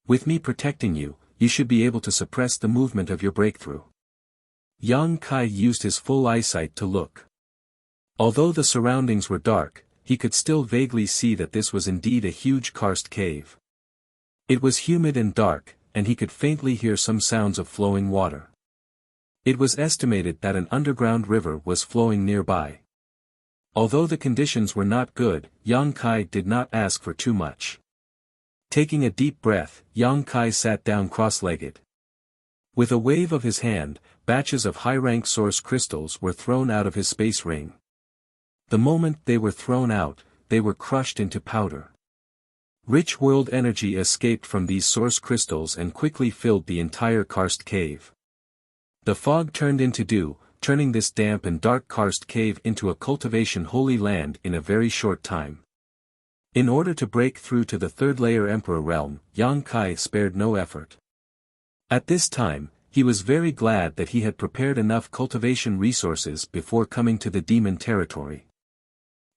With me protecting you, you should be able to suppress the movement of your breakthrough." Yang Kai used his full eyesight to look. Although the surroundings were dark, he could still vaguely see that this was indeed a huge karst cave. It was humid and dark, and he could faintly hear some sounds of flowing water. It was estimated that an underground river was flowing nearby. Although the conditions were not good, Yang Kai did not ask for too much. Taking a deep breath, Yang Kai sat down cross-legged. With a wave of his hand, batches of high-rank source crystals were thrown out of his space ring. The moment they were thrown out, they were crushed into powder. Rich world energy escaped from these source crystals and quickly filled the entire karst cave. The fog turned into dew, turning this damp and dark karst cave into a cultivation holy land in a very short time. In order to break through to the third layer Emperor realm, Yang Kai spared no effort. At this time, he was very glad that he had prepared enough cultivation resources before coming to the demon territory.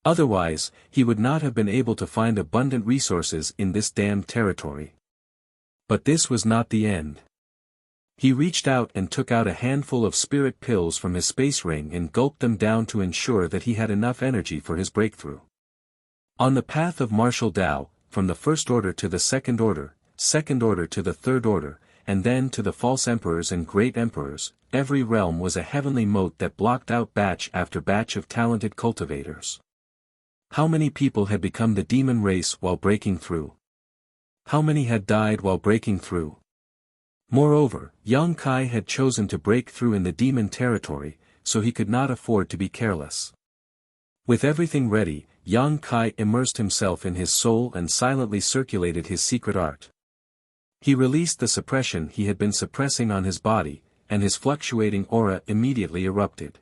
Otherwise, he would not have been able to find abundant resources in this damned territory. But this was not the end. He reached out and took out a handful of spirit pills from his space ring and gulped them down to ensure that he had enough energy for his breakthrough. On the path of martial Tao, from the first order to the second order to the third order, and then to the false emperors and great emperors, every realm was a heavenly moat that blocked out batch after batch of talented cultivators. How many people had become the demon race while breaking through? How many had died while breaking through? Moreover, Yang Kai had chosen to break through in the demon territory, so he could not afford to be careless. With everything ready, Yang Kai immersed himself in his soul and silently circulated his secret art. He released the suppression he had been suppressing on his body, and his fluctuating aura immediately erupted.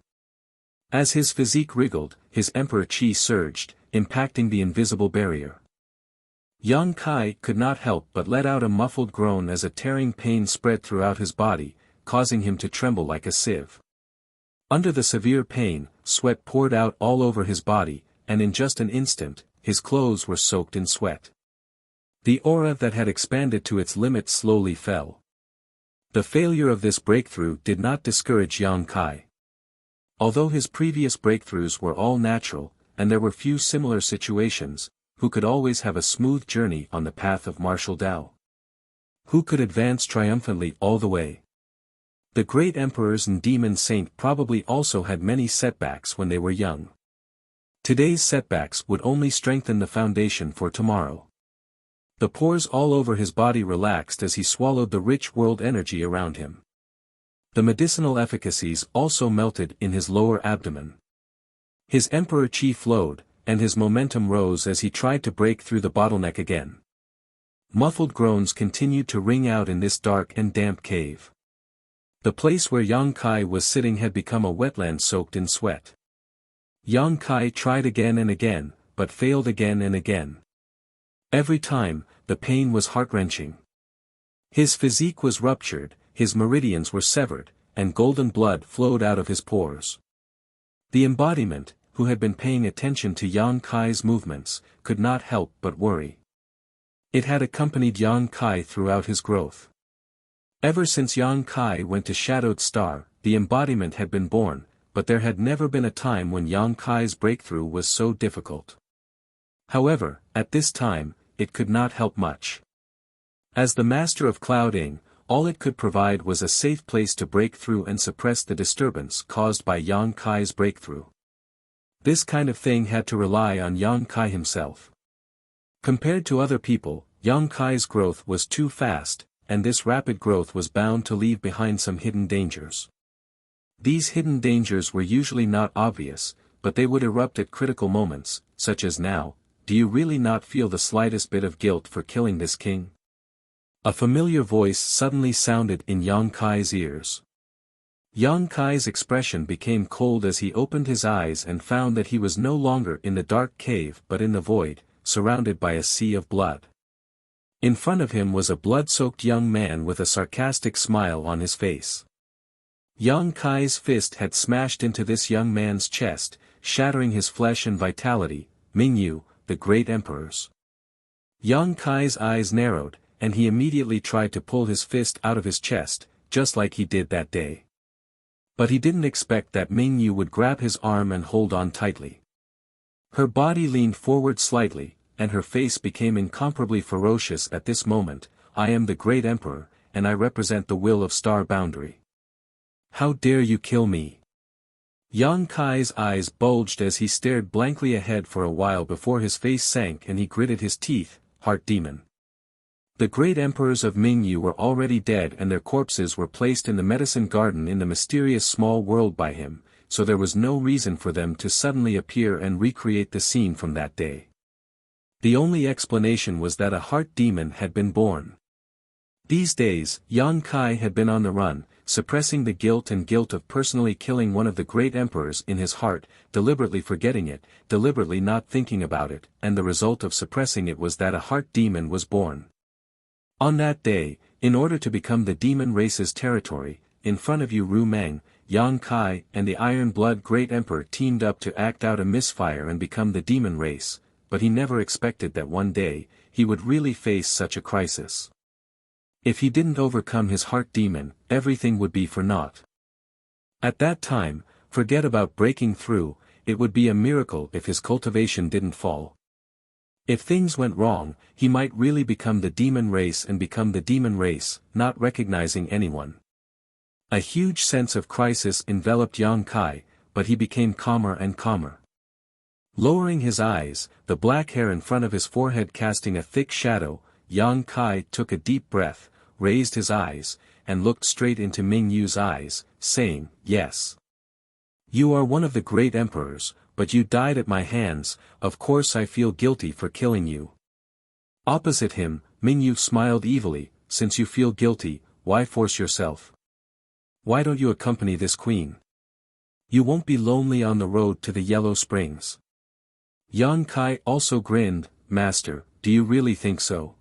As his physique wriggled, his emperor chi surged, impacting the invisible barrier. Yang Kai could not help but let out a muffled groan as a tearing pain spread throughout his body, causing him to tremble like a sieve. Under the severe pain, sweat poured out all over his body, and in just an instant, his clothes were soaked in sweat. The aura that had expanded to its limit slowly fell. The failure of this breakthrough did not discourage Yang Kai. Although his previous breakthroughs were all natural, and there were few similar situations, who could always have a smooth journey on the path of martial Tao? Who could advance triumphantly all the way? The great emperors and demon saint probably also had many setbacks when they were young. Today's setbacks would only strengthen the foundation for tomorrow. The pores all over his body relaxed as he swallowed the rich world energy around him. The medicinal efficacies also melted in his lower abdomen. His emperor chi flowed, and his momentum rose as he tried to break through the bottleneck again. Muffled groans continued to ring out in this dark and damp cave. The place where Yang Kai was sitting had become a wetland soaked in sweat. Yang Kai tried again and again, but failed again and again. Every time, the pain was heart-wrenching. His physique was ruptured, his meridians were severed, and golden blood flowed out of his pores. The embodiment, who had been paying attention to Yang Kai's movements, could not help but worry. It had accompanied Yang Kai throughout his growth. Ever since Yang Kai went to Shadowed Star, the embodiment had been born, but there had never been a time when Yang Kai's breakthrough was so difficult. However, at this time, it could not help much. As the master of Clouding, all it could provide was a safe place to break through and suppress the disturbance caused by Yang Kai's breakthrough. This kind of thing had to rely on Yang Kai himself. Compared to other people, Yang Kai's growth was too fast, and this rapid growth was bound to leave behind some hidden dangers. These hidden dangers were usually not obvious, but they would erupt at critical moments, such as now. Do you really not feel the slightest bit of guilt for killing this king? A familiar voice suddenly sounded in Yang Kai's ears. Yang Kai's expression became cold as he opened his eyes and found that he was no longer in the dark cave but in the void, surrounded by a sea of blood. In front of him was a blood-soaked young man with a sarcastic smile on his face. Yang Kai's fist had smashed into this young man's chest, shattering his flesh and vitality. Mingyu, the great emperors. Yang Kai's eyes narrowed, and he immediately tried to pull his fist out of his chest, just like he did that day. But he didn't expect that Mingyu would grab his arm and hold on tightly. Her body leaned forward slightly, and her face became incomparably ferocious at this moment. I am the great emperor, and I represent the will of Star Boundary. How dare you kill me? Yang Kai's eyes bulged as he stared blankly ahead for a while before his face sank and he gritted his teeth. Heart demon. The great emperors of Mingyu were already dead and their corpses were placed in the medicine garden in the mysterious small world by him, so there was no reason for them to suddenly appear and recreate the scene from that day. The only explanation was that a heart demon had been born. These days, Yang Kai had been on the run, suppressing the guilt of personally killing one of the great emperors in his heart, deliberately forgetting it, deliberately not thinking about it, and the result of suppressing it was that a heart demon was born. On that day, in order to become the demon race's territory, in front of Yu Ru Meng, Yang Kai and the Iron Blood Great Emperor teamed up to act out a misfire and become the demon race, but he never expected that one day, he would really face such a crisis. If he didn't overcome his heart demon, everything would be for naught. At that time, forget about breaking through, it would be a miracle if his cultivation didn't fall. If things went wrong, he might really become the demon race and become the demon race, not recognizing anyone. A huge sense of crisis enveloped Yang Kai, but he became calmer and calmer. Lowering his eyes, the black hair in front of his forehead casting a thick shadow, Yang Kai took a deep breath, raised his eyes, and looked straight into Ming Yu's eyes, saying, "Yes. You are one of the great emperors, but you died at my hands, of course I feel guilty for killing you." Opposite him, Ming Yu smiled evilly, "Since you feel guilty, why force yourself? Why don't you accompany this queen? You won't be lonely on the road to the Yellow Springs." Yang Kai also grinned, "Master, do you really think so?"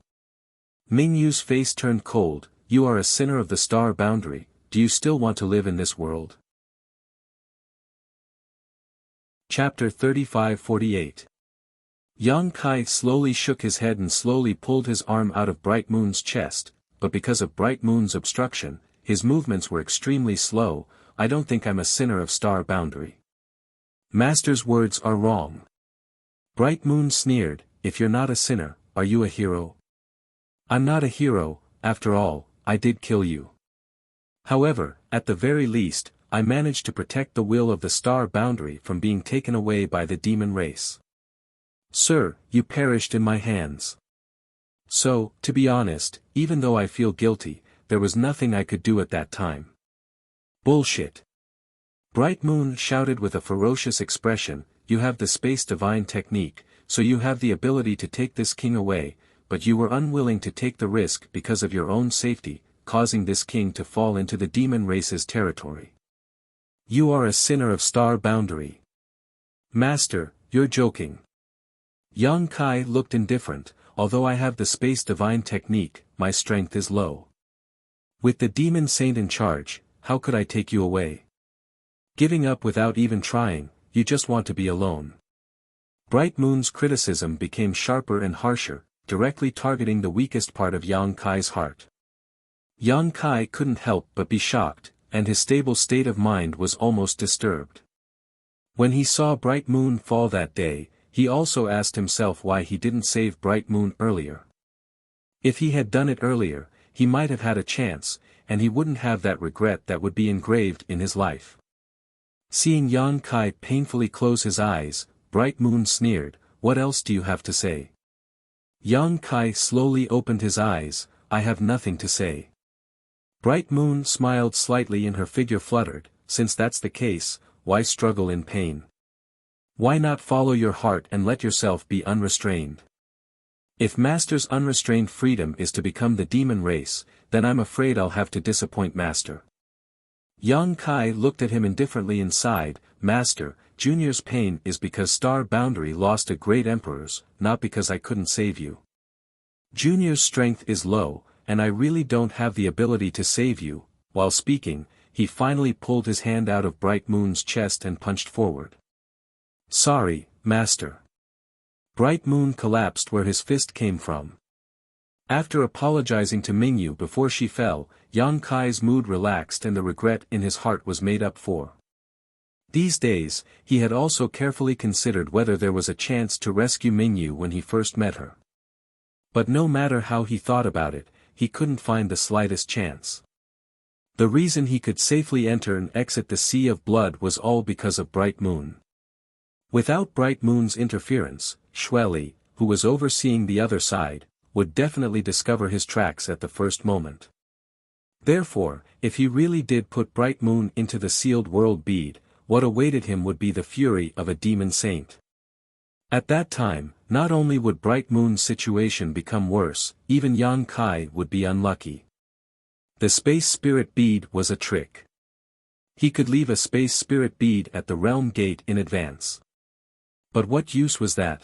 Ming Yu's face turned cold, "You are a sinner of the star boundary, do you still want to live in this world?" Chapter 35-48. Yang Kai slowly shook his head and slowly pulled his arm out of Bright Moon's chest, but because of Bright Moon's obstruction, his movements were extremely slow. "I don't think I'm a sinner of star boundary. Master's words are wrong." Bright Moon sneered, "If you're not a sinner, are you a hero?" "I'm not a hero, after all, I did kill you. However, at the very least, I managed to protect the will of the star boundary from being taken away by the demon race. Sir, you perished in my hands. So, to be honest, even though I feel guilty, there was nothing I could do at that time." "Bullshit!" Bright Moon shouted with a ferocious expression, "You have the space divine technique, so you have the ability to take this king away, but you were unwilling to take the risk because of your own safety, causing this king to fall into the demon race's territory. You are a sinner of star boundary. Master, you're joking." Yang Kai looked indifferent, "Although I have the space divine technique, my strength is low. With the demon saint in charge, how could I take you away? Giving up without even trying, you just want to be alone." Bright Moon's criticism became sharper and harsher, directly targeting the weakest part of Yang Kai's heart. Yang Kai couldn't help but be shocked, and his stable state of mind was almost disturbed. When he saw Bright Moon fall that day, he also asked himself why he didn't save Bright Moon earlier. If he had done it earlier, he might have had a chance, and he wouldn't have that regret that would be engraved in his life. Seeing Yang Kai painfully close his eyes, Bright Moon sneered, "What else do you have to say?" Yang Kai slowly opened his eyes, "I have nothing to say." Bright Moon smiled slightly and her figure fluttered, "Since that's the case, why struggle in pain? Why not follow your heart and let yourself be unrestrained? If Master's unrestrained freedom is to become the demon race, then I'm afraid I'll have to disappoint Master." Yang Kai looked at him indifferently and sighed, "Master, Junior's pain is because Star Boundary lost a great emperors, not because I couldn't save you. Junior's strength is low, and I really don't have the ability to save you." While speaking, he finally pulled his hand out of Bright Moon's chest and punched forward. "Sorry, Master." Bright Moon collapsed where his fist came from. After apologizing to Mingyu before she fell, Yang Kai's mood relaxed and the regret in his heart was made up for. These days, he had also carefully considered whether there was a chance to rescue Mingyu when he first met her. But no matter how he thought about it, he couldn't find the slightest chance. The reason he could safely enter and exit the Sea of Blood was all because of Bright Moon. Without Bright Moon's interference, Xueli, who was overseeing the other side, would definitely discover his tracks at the first moment. Therefore, if he really did put Bright Moon into the sealed world bead, what awaited him would be the fury of a demon saint. At that time, not only would Bright Moon's situation become worse, even Yang Kai would be unlucky. The space spirit bead was a trick. He could leave a space spirit bead at the realm gate in advance. But what use was that?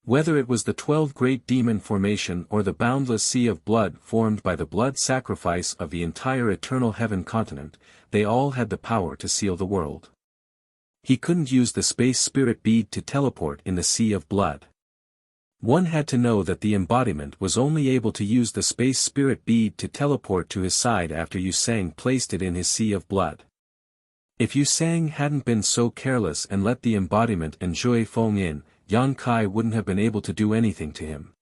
Whether it was the 12 Great Demon formation or the boundless sea of blood formed by the blood sacrifice of the entire Eternal Heaven continent, they all had the power to seal the world. He couldn't use the space spirit bead to teleport in the sea of blood. One had to know that the embodiment was only able to use the space spirit bead to teleport to his side after Yu Sang placed it in his sea of blood. If Yu Sang hadn't been so careless and let the embodiment and Zhui Feng in, Yang Kai wouldn't have been able to do anything to him.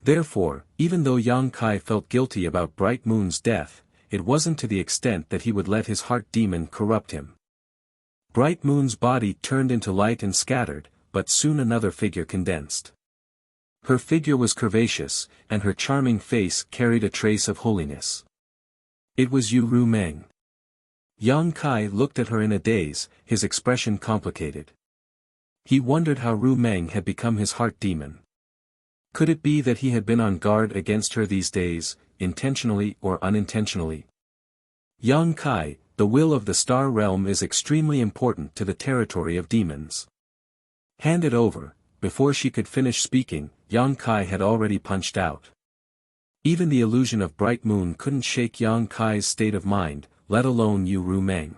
Therefore, even though Yang Kai felt guilty about Bright Moon's death, it wasn't to the extent that he would let his heart demon corrupt him. Bright Moon's body turned into light and scattered, but soon another figure condensed. Her figure was curvaceous, and her charming face carried a trace of holiness. It was Yu Ru Meng. Yang Kai looked at her in a daze, his expression complicated. He wondered how Ru Meng had become his heart demon. Could it be that he had been on guard against her these days, intentionally or unintentionally? Yang Kai, the will of the star realm is extremely important to the territory of demons. Hand it over. Before she could finish speaking, Yang Kai had already punched out. Even the illusion of Bright Moon couldn't shake Yang Kai's state of mind, let alone Yu Ru Meng.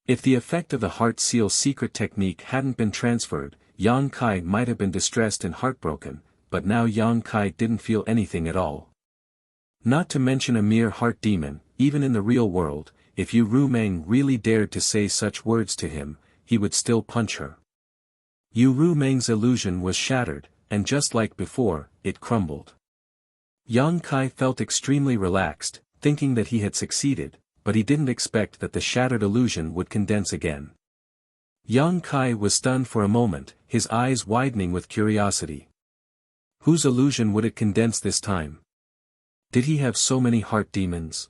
If the effect of the Heart Seal secret technique hadn't been transferred, Yang Kai might have been distressed and heartbroken, but now Yang Kai didn't feel anything at all. Not to mention a mere heart demon, even in the real world, if Yu Ru Meng really dared to say such words to him, he would still punch her. Yu Ru Meng's illusion was shattered, and just like before, it crumbled. Yang Kai felt extremely relaxed, thinking that he had succeeded, but he didn't expect that the shattered illusion would condense again. Yang Kai was stunned for a moment, his eyes widening with curiosity. Whose illusion would it condense this time? Did he have so many heart demons?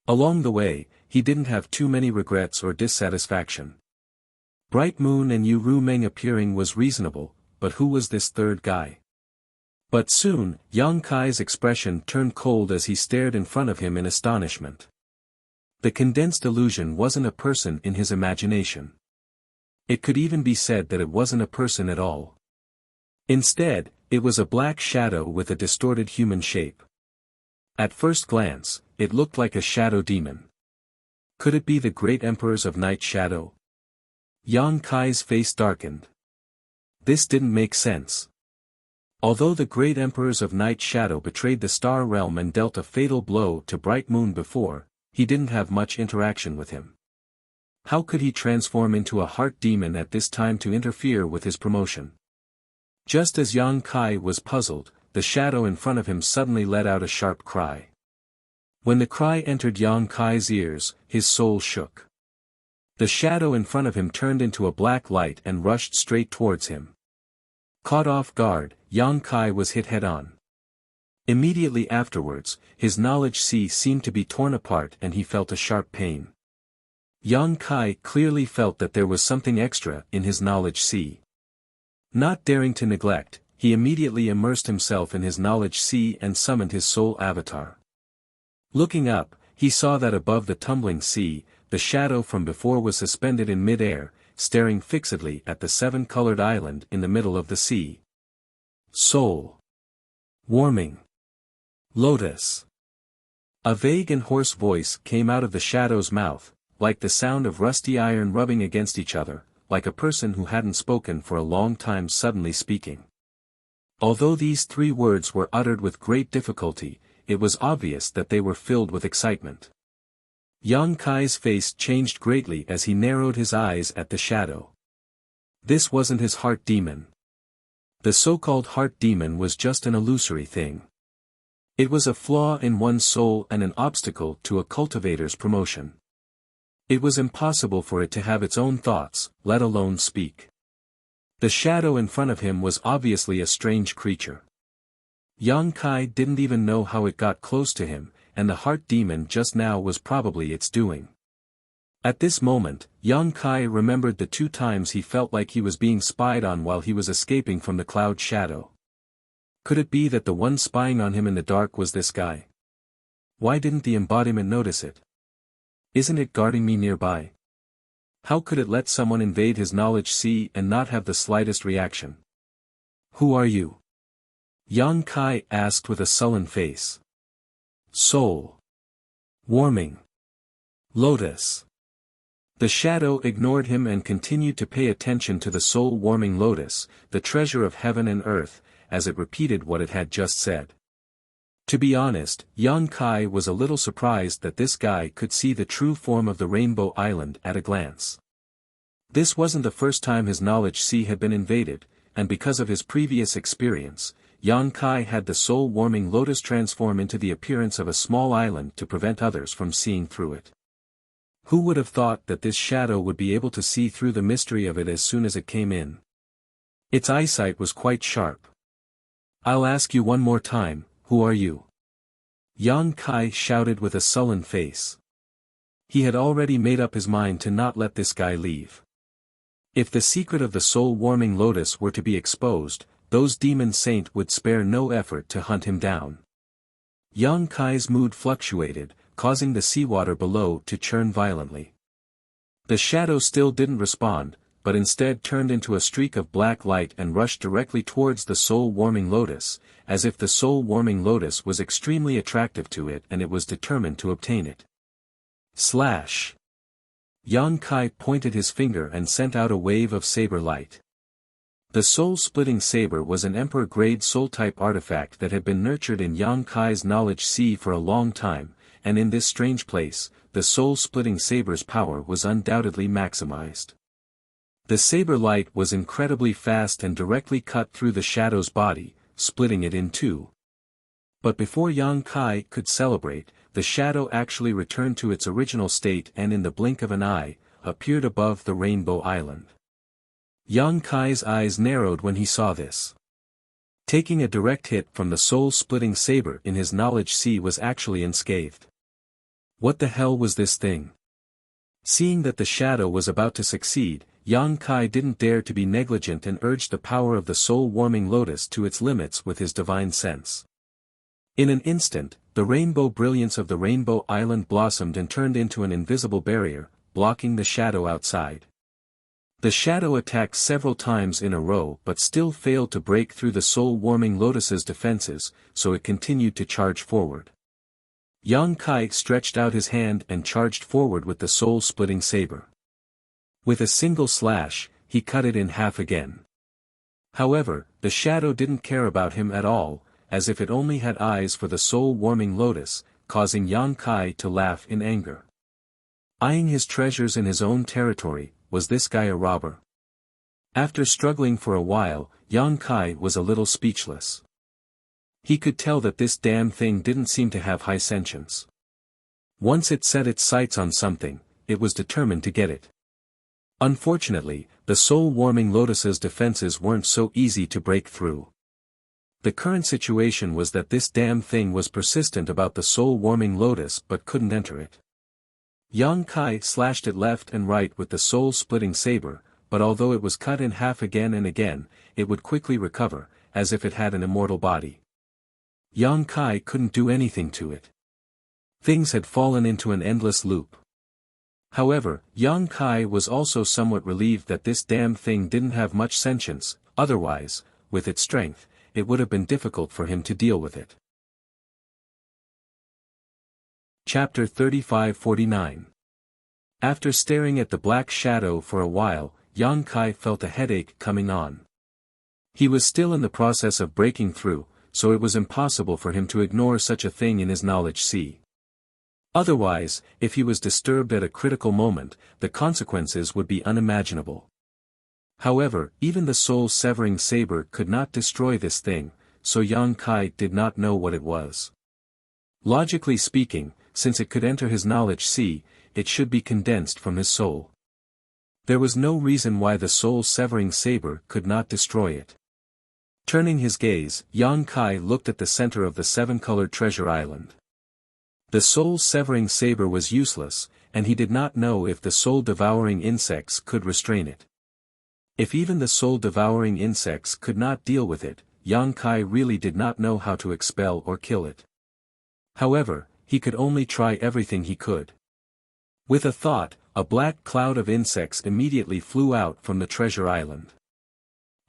Along the way, he didn't have too many regrets or dissatisfaction. Bright Moon and Yu Ru Meng appearing was reasonable, but who was this third guy? But soon, Yang Kai's expression turned cold as he stared in front of him in astonishment. The condensed illusion wasn't a person in his imagination. It could even be said that it wasn't a person at all. Instead, it was a black shadow with a distorted human shape. At first glance, it looked like a shadow demon. Could it be the great emperors of Night Shadow? Yang Kai's face darkened. This didn't make sense. Although the great emperors of Night Shadow betrayed the star realm and dealt a fatal blow to Bright Moon before, he didn't have much interaction with him. How could he transform into a heart demon at this time to interfere with his promotion? Just as Yang Kai was puzzled, the shadow in front of him suddenly let out a sharp cry. When the cry entered Yang Kai's ears, his soul shook. The shadow in front of him turned into a black light and rushed straight towards him. Caught off guard, Yang Kai was hit head-on. Immediately afterwards, his knowledge sea seemed to be torn apart and he felt a sharp pain. Yang Kai clearly felt that there was something extra in his knowledge sea. Not daring to neglect, he immediately immersed himself in his knowledge sea and summoned his soul avatar. Looking up, he saw that above the tumbling sea, the shadow from before was suspended in mid-air, staring fixedly at the seven-colored island in the middle of the sea. Soul. Warming. Lotus. A vague and hoarse voice came out of the shadow's mouth, like the sound of rusty iron rubbing against each other, like a person who hadn't spoken for a long time suddenly speaking. Although these three words were uttered with great difficulty, it was obvious that they were filled with excitement. Yang Kai's face changed greatly as he narrowed his eyes at the shadow. This wasn't his heart demon. The so-called heart demon was just an illusory thing. It was a flaw in one's soul and an obstacle to a cultivator's promotion. It was impossible for it to have its own thoughts, let alone speak. The shadow in front of him was obviously a strange creature. Yang Kai didn't even know how it got close to him, and the heart demon just now was probably its doing. At this moment, Yang Kai remembered the 2 times he felt like he was being spied on while he was escaping from the cloud shadow. Could it be that the one spying on him in the dark was this guy? Why didn't the embodiment notice it? Isn't it guarding me nearby? How could it let someone invade his knowledge sea and not have the slightest reaction? Who are you? Yang Kai asked with a sullen face. Soul. Warming. Lotus. The shadow ignored him and continued to pay attention to the soul-warming lotus, the treasure of heaven and earth, as it repeated what it had just said. To be honest, Yang Kai was a little surprised that this guy could see the true form of the Rainbow Island at a glance. This wasn't the first time his knowledge sea had been invaded, and because of his previous experience, Yang Kai had the soul-warming lotus transform into the appearance of a small island to prevent others from seeing through it. Who would have thought that this shadow would be able to see through the mystery of it as soon as it came in? Its eyesight was quite sharp. "I'll ask you one more time, who are you?" Yang Kai shouted with a sullen face. He had already made up his mind to not let this guy leave. If the secret of the soul-warming lotus were to be exposed, those demon saint would spare no effort to hunt him down. Yang Kai's mood fluctuated, causing the seawater below to churn violently. The shadow still didn't respond, but instead turned into a streak of black light and rushed directly towards the soul-warming lotus, as if the soul-warming lotus was extremely attractive to it and it was determined to obtain it. Slash! Yang Kai pointed his finger and sent out a wave of saber light. The soul-splitting saber was an emperor-grade soul-type artifact that had been nurtured in Yang Kai's knowledge sea for a long time, and in this strange place, the soul-splitting saber's power was undoubtedly maximized. The saber light was incredibly fast and directly cut through the shadow's body, splitting it in two. But before Yang Kai could celebrate, the shadow actually returned to its original state and in the blink of an eye, appeared above the Rainbow Island. Yang Kai's eyes narrowed when he saw this. Taking a direct hit from the soul-splitting saber in his knowledge sea was actually unscathed. What the hell was this thing? Seeing that the shadow was about to succeed, Yang Kai didn't dare to be negligent and urged the power of the soul-warming lotus to its limits with his divine sense. In an instant, the rainbow brilliance of the Rainbow Island blossomed and turned into an invisible barrier, blocking the shadow outside. The shadow attacked several times in a row but still failed to break through the soul-warming lotus's defenses, so it continued to charge forward. Yang Kai stretched out his hand and charged forward with the soul-splitting saber. With a single slash, he cut it in half again. However, the shadow didn't care about him at all, as if it only had eyes for the soul-warming lotus, causing Yang Kai to laugh in anger. Eyeing his treasures in his own territory, was this guy a robber? After struggling for a while, Yang Kai was a little speechless. He could tell that this damn thing didn't seem to have high sentience. Once it set its sights on something, it was determined to get it. Unfortunately, the soul-warming lotus's defenses weren't so easy to break through. The current situation was that this damn thing was persistent about the soul-warming lotus but couldn't enter it. Yang Kai slashed it left and right with the soul-splitting saber, but although it was cut in half again and again, it would quickly recover, as if it had an immortal body. Yang Kai couldn't do anything to it. Things had fallen into an endless loop. However, Yang Kai was also somewhat relieved that this damn thing didn't have much sentience, otherwise, with its strength, it would have been difficult for him to deal with it. Chapter 35-49. After staring at the black shadow for a while, Yang Kai felt a headache coming on. He was still in the process of breaking through, so it was impossible for him to ignore such a thing in his knowledge sea. Otherwise, if he was disturbed at a critical moment, the consequences would be unimaginable. However, even the soul-severing saber could not destroy this thing, so Yang Kai did not know what it was. Logically speaking, since it could enter his knowledge sea, it should be condensed from his soul. There was no reason why the soul-severing saber could not destroy it. Turning his gaze, Yang Kai looked at the center of the seven-colored treasure island. The soul-severing saber was useless, and he did not know if the soul-devouring insects could restrain it. If even the soul-devouring insects could not deal with it, Yang Kai really did not know how to expel or kill it. However, he could only try everything he could. With a thought, a black cloud of insects immediately flew out from the treasure island.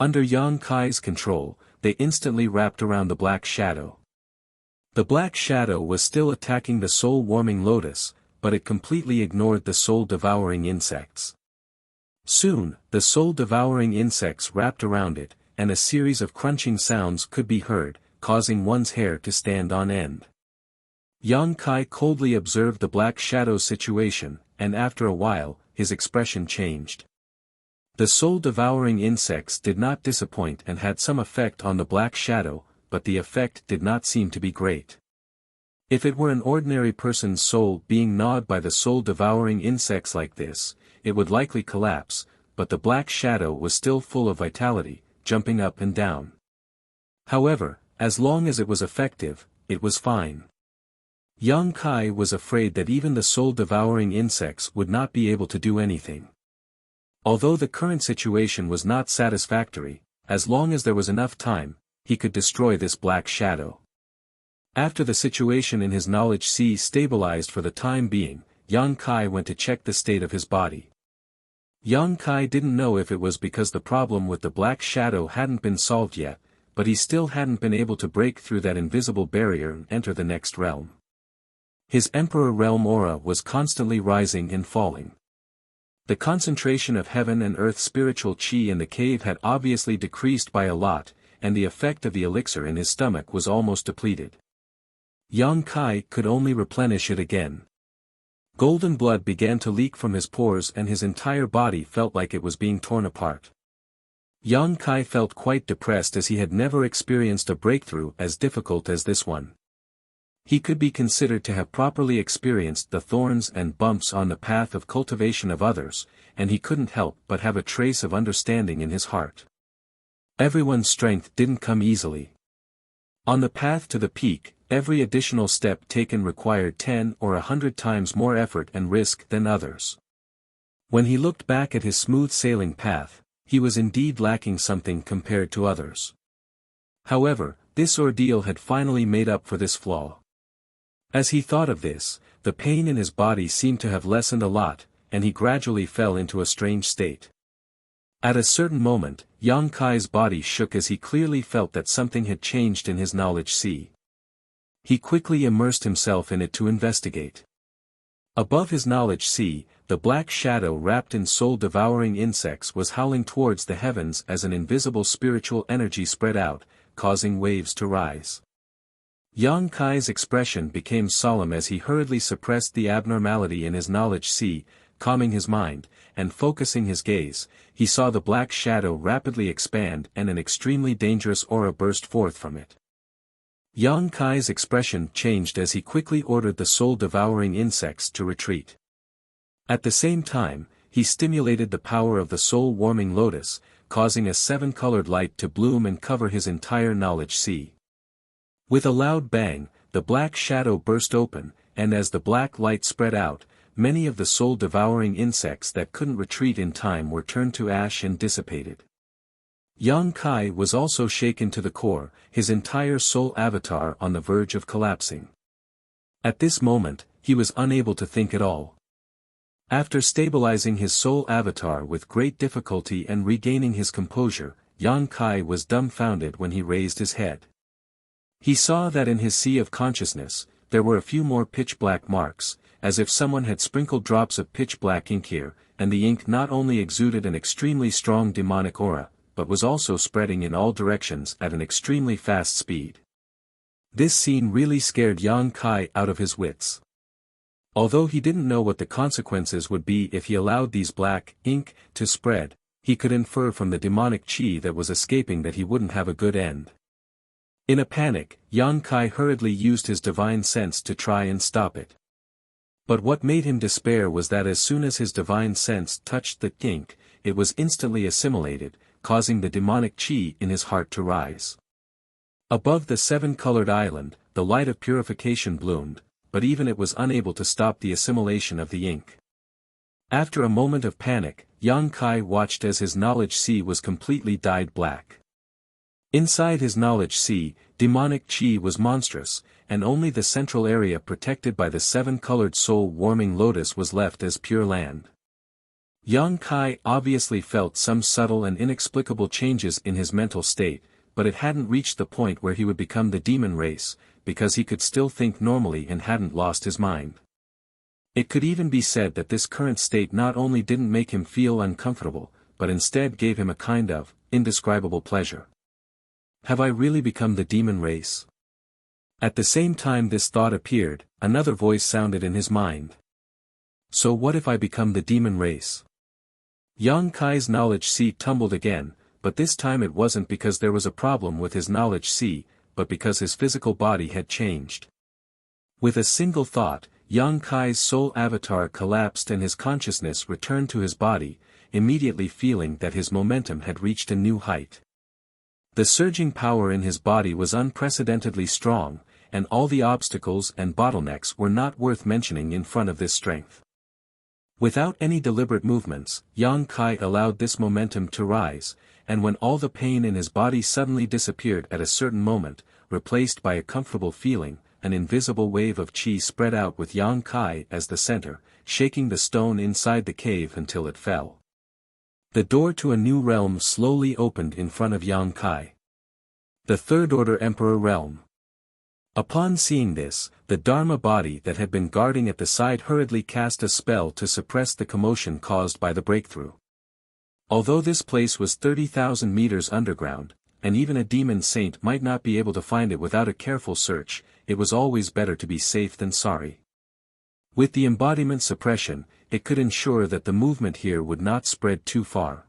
Under Yang Kai's control, they instantly wrapped around the black shadow. The black shadow was still attacking the soul-warming lotus, but it completely ignored the soul-devouring insects. Soon, the soul-devouring insects wrapped around it, and a series of crunching sounds could be heard, causing one's hair to stand on end. Yang Kai coldly observed the black shadow's situation, and after a while, his expression changed. The soul-devouring insects did not disappoint and had some effect on the black shadow, but the effect did not seem to be great. If it were an ordinary person's soul being gnawed by the soul-devouring insects like this, it would likely collapse, but the black shadow was still full of vitality, jumping up and down. However, as long as it was effective, it was fine. Young Kai was afraid that even the soul-devouring insects would not be able to do anything. Although the current situation was not satisfactory, as long as there was enough time, he could destroy this black shadow. After the situation in his knowledge sea stabilized for the time being, Young Kai went to check the state of his body. Young Kai didn't know if it was because the problem with the black shadow hadn't been solved yet, but he still hadn't been able to break through that invisible barrier and enter the next realm. His Emperor Realm aura was constantly rising and falling. The concentration of heaven and earth spiritual chi in the cave had obviously decreased by a lot, and the effect of the elixir in his stomach was almost depleted. Young Kai could only replenish it again. Golden blood began to leak from his pores and his entire body felt like it was being torn apart. Young Kai felt quite depressed as he had never experienced a breakthrough as difficult as this one. He could be considered to have properly experienced the thorns and bumps on the path of cultivation of others, and he couldn't help but have a trace of understanding in his heart. Everyone's strength didn't come easily. On the path to the peak, every additional step taken required 10 or 100 times more effort and risk than others. When he looked back at his smooth sailing path, he was indeed lacking something compared to others. However, this ordeal had finally made up for this flaw. As he thought of this, the pain in his body seemed to have lessened a lot, and he gradually fell into a strange state. At a certain moment, Young Kai's body shook as he clearly felt that something had changed in his knowledge sea. He quickly immersed himself in it to investigate. Above his knowledge sea, the black shadow wrapped in soul-devouring insects was howling towards the heavens as an invisible spiritual energy spread out, causing waves to rise. Young Kai's expression became solemn as he hurriedly suppressed the abnormality in his knowledge sea, calming his mind, and focusing his gaze. He saw the black shadow rapidly expand and an extremely dangerous aura burst forth from it. Young Kai's expression changed as he quickly ordered the soul-devouring insects to retreat. At the same time, he stimulated the power of the soul-warming lotus, causing a 7-colored light to bloom and cover his entire knowledge sea. With a loud bang, the black shadow burst open, and as the black light spread out, many of the soul-devouring insects that couldn't retreat in time were turned to ash and dissipated. Young Kai was also shaken to the core, his entire soul avatar on the verge of collapsing. At this moment, he was unable to think at all. After stabilizing his soul avatar with great difficulty and regaining his composure, Young Kai was dumbfounded when he raised his head. He saw that in his sea of consciousness, there were a few more pitch-black marks, as if someone had sprinkled drops of pitch-black ink here, and the ink not only exuded an extremely strong demonic aura, but was also spreading in all directions at an extremely fast speed. This scene really scared Young Kai out of his wits. Although he didn't know what the consequences would be if he allowed these black ink to spread, he could infer from the demonic chi that was escaping that he wouldn't have a good end. In a panic, Young Kai hurriedly used his divine sense to try and stop it. But what made him despair was that as soon as his divine sense touched the ink, it was instantly assimilated, causing the demonic chi in his heart to rise. Above the 7-colored island, the light of purification bloomed, but even it was unable to stop the assimilation of the ink. After a moment of panic, Young Kai watched as his knowledge sea was completely dyed black. Inside his knowledge sea, demonic chi was monstrous, and only the central area protected by the 7-colored soul-warming lotus was left as pure land. Young Kai obviously felt some subtle and inexplicable changes in his mental state, but it hadn't reached the point where he would become the demon race, because he could still think normally and hadn't lost his mind. It could even be said that this current state not only didn't make him feel uncomfortable, but instead gave him a kind of indescribable pleasure. Have I really become the demon race? At the same time this thought appeared, another voice sounded in his mind. So what if I become the demon race? Yang Kai's knowledge sea tumbled again, but this time it wasn't because there was a problem with his knowledge sea, but because his physical body had changed. With a single thought, Yang Kai's soul avatar collapsed and his consciousness returned to his body, immediately feeling that his momentum had reached a new height. The surging power in his body was unprecedentedly strong, and all the obstacles and bottlenecks were not worth mentioning in front of this strength. Without any deliberate movements, Yang Kai allowed this momentum to rise, and when all the pain in his body suddenly disappeared at a certain moment, replaced by a comfortable feeling, an invisible wave of qi spread out with Yang Kai as the center, shaking the stone inside the cave until it fell. The door to a new realm slowly opened in front of Yang Kai. The Third Order Emperor Realm. Upon seeing this, the Dharma body that had been guarding at the side hurriedly cast a spell to suppress the commotion caused by the breakthrough. Although this place was 30,000 meters underground, and even a demon saint might not be able to find it without a careful search, it was always better to be safe than sorry. With the embodiment suppression, it could ensure that the movement here would not spread too far.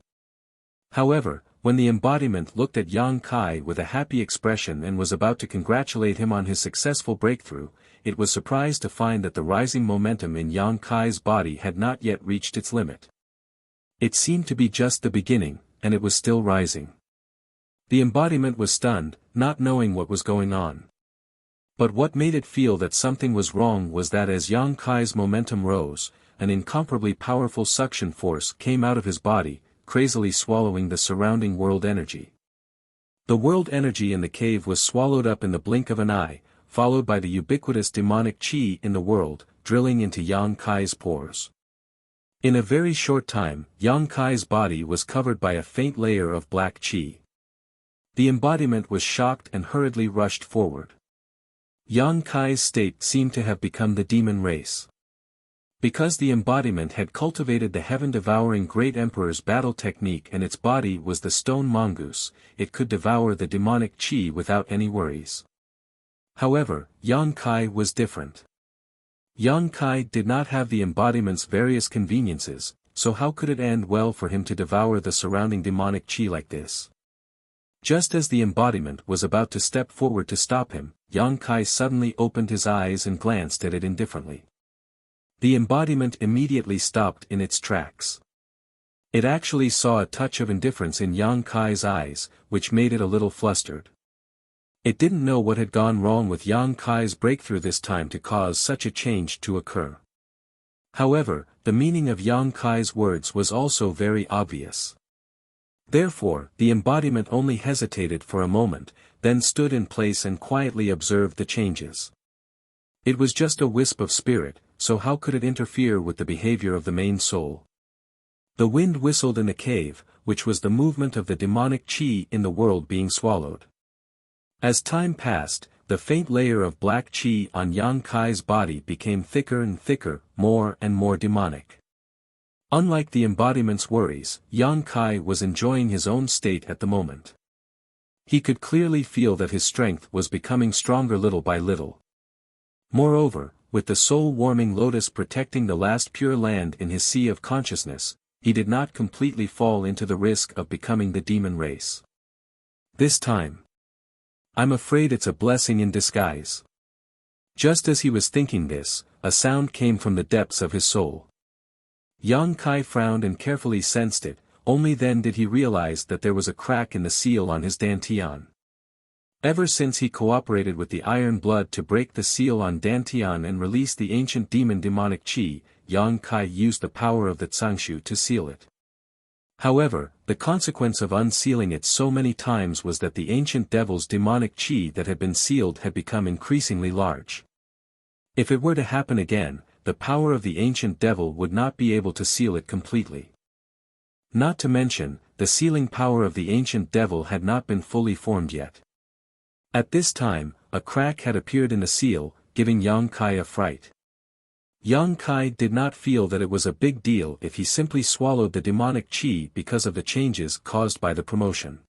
However, when the embodiment looked at Yang Kai with a happy expression and was about to congratulate him on his successful breakthrough, it was surprised to find that the rising momentum in Yang Kai's body had not yet reached its limit. It seemed to be just the beginning, and it was still rising. The embodiment was stunned, not knowing what was going on. But what made it feel that something was wrong was that as Yang Kai's momentum rose, an incomparably powerful suction force came out of his body, crazily swallowing the surrounding world energy. The world energy in the cave was swallowed up in the blink of an eye, followed by the ubiquitous demonic qi in the world, drilling into Yang Kai's pores. In a very short time, Yang Kai's body was covered by a faint layer of black qi. The embodiment was shocked and hurriedly rushed forward. Yang Kai's state seemed to have become the demon race. Because the embodiment had cultivated the heaven-devouring Great Emperor's battle technique and its body was the stone mongoose, it could devour the demonic qi without any worries. However, Yang Kai was different. Yang Kai did not have the embodiment's various conveniences, so how could it end well for him to devour the surrounding demonic qi like this? Just as the embodiment was about to step forward to stop him, Yang Kai suddenly opened his eyes and glanced at it indifferently. The embodiment immediately stopped in its tracks. It actually saw a touch of indifference in Yang Kai's eyes, which made it a little flustered. It didn't know what had gone wrong with Yang Kai's breakthrough this time to cause such a change to occur. However, the meaning of Yang Kai's words was also very obvious. Therefore, the embodiment only hesitated for a moment, then stood in place and quietly observed the changes. It was just a wisp of spirit, so how could it interfere with the behavior of the main soul? The wind whistled in the cave, which was the movement of the demonic qi in the world being swallowed. As time passed, the faint layer of black qi on Yang Kai's body became thicker and thicker, more and more demonic. Unlike the embodiment's worries, Yang Kai was enjoying his own state at the moment. He could clearly feel that his strength was becoming stronger little by little. Moreover, with the soul-warming lotus protecting the last pure land in his sea of consciousness, he did not completely fall into the risk of becoming the demon race. This time. I'm afraid it's a blessing in disguise. Just as he was thinking this, a sound came from the depths of his soul. Yang Kai frowned and carefully sensed it, only then did he realize that there was a crack in the seal on his dantian. Ever since he cooperated with the Iron Blood to break the seal on dantian and release the ancient demon demonic qi, Yang Kai used the power of the Tsangshu to seal it. However, the consequence of unsealing it so many times was that the ancient devil's demonic qi that had been sealed had become increasingly large. If it were to happen again, the power of the ancient devil would not be able to seal it completely. Not to mention, the sealing power of the ancient devil had not been fully formed yet. At this time, a crack had appeared in the seal, giving Yang Kai a fright. Yang Kai did not feel that it was a big deal if he simply swallowed the demonic qi because of the changes caused by the promotion.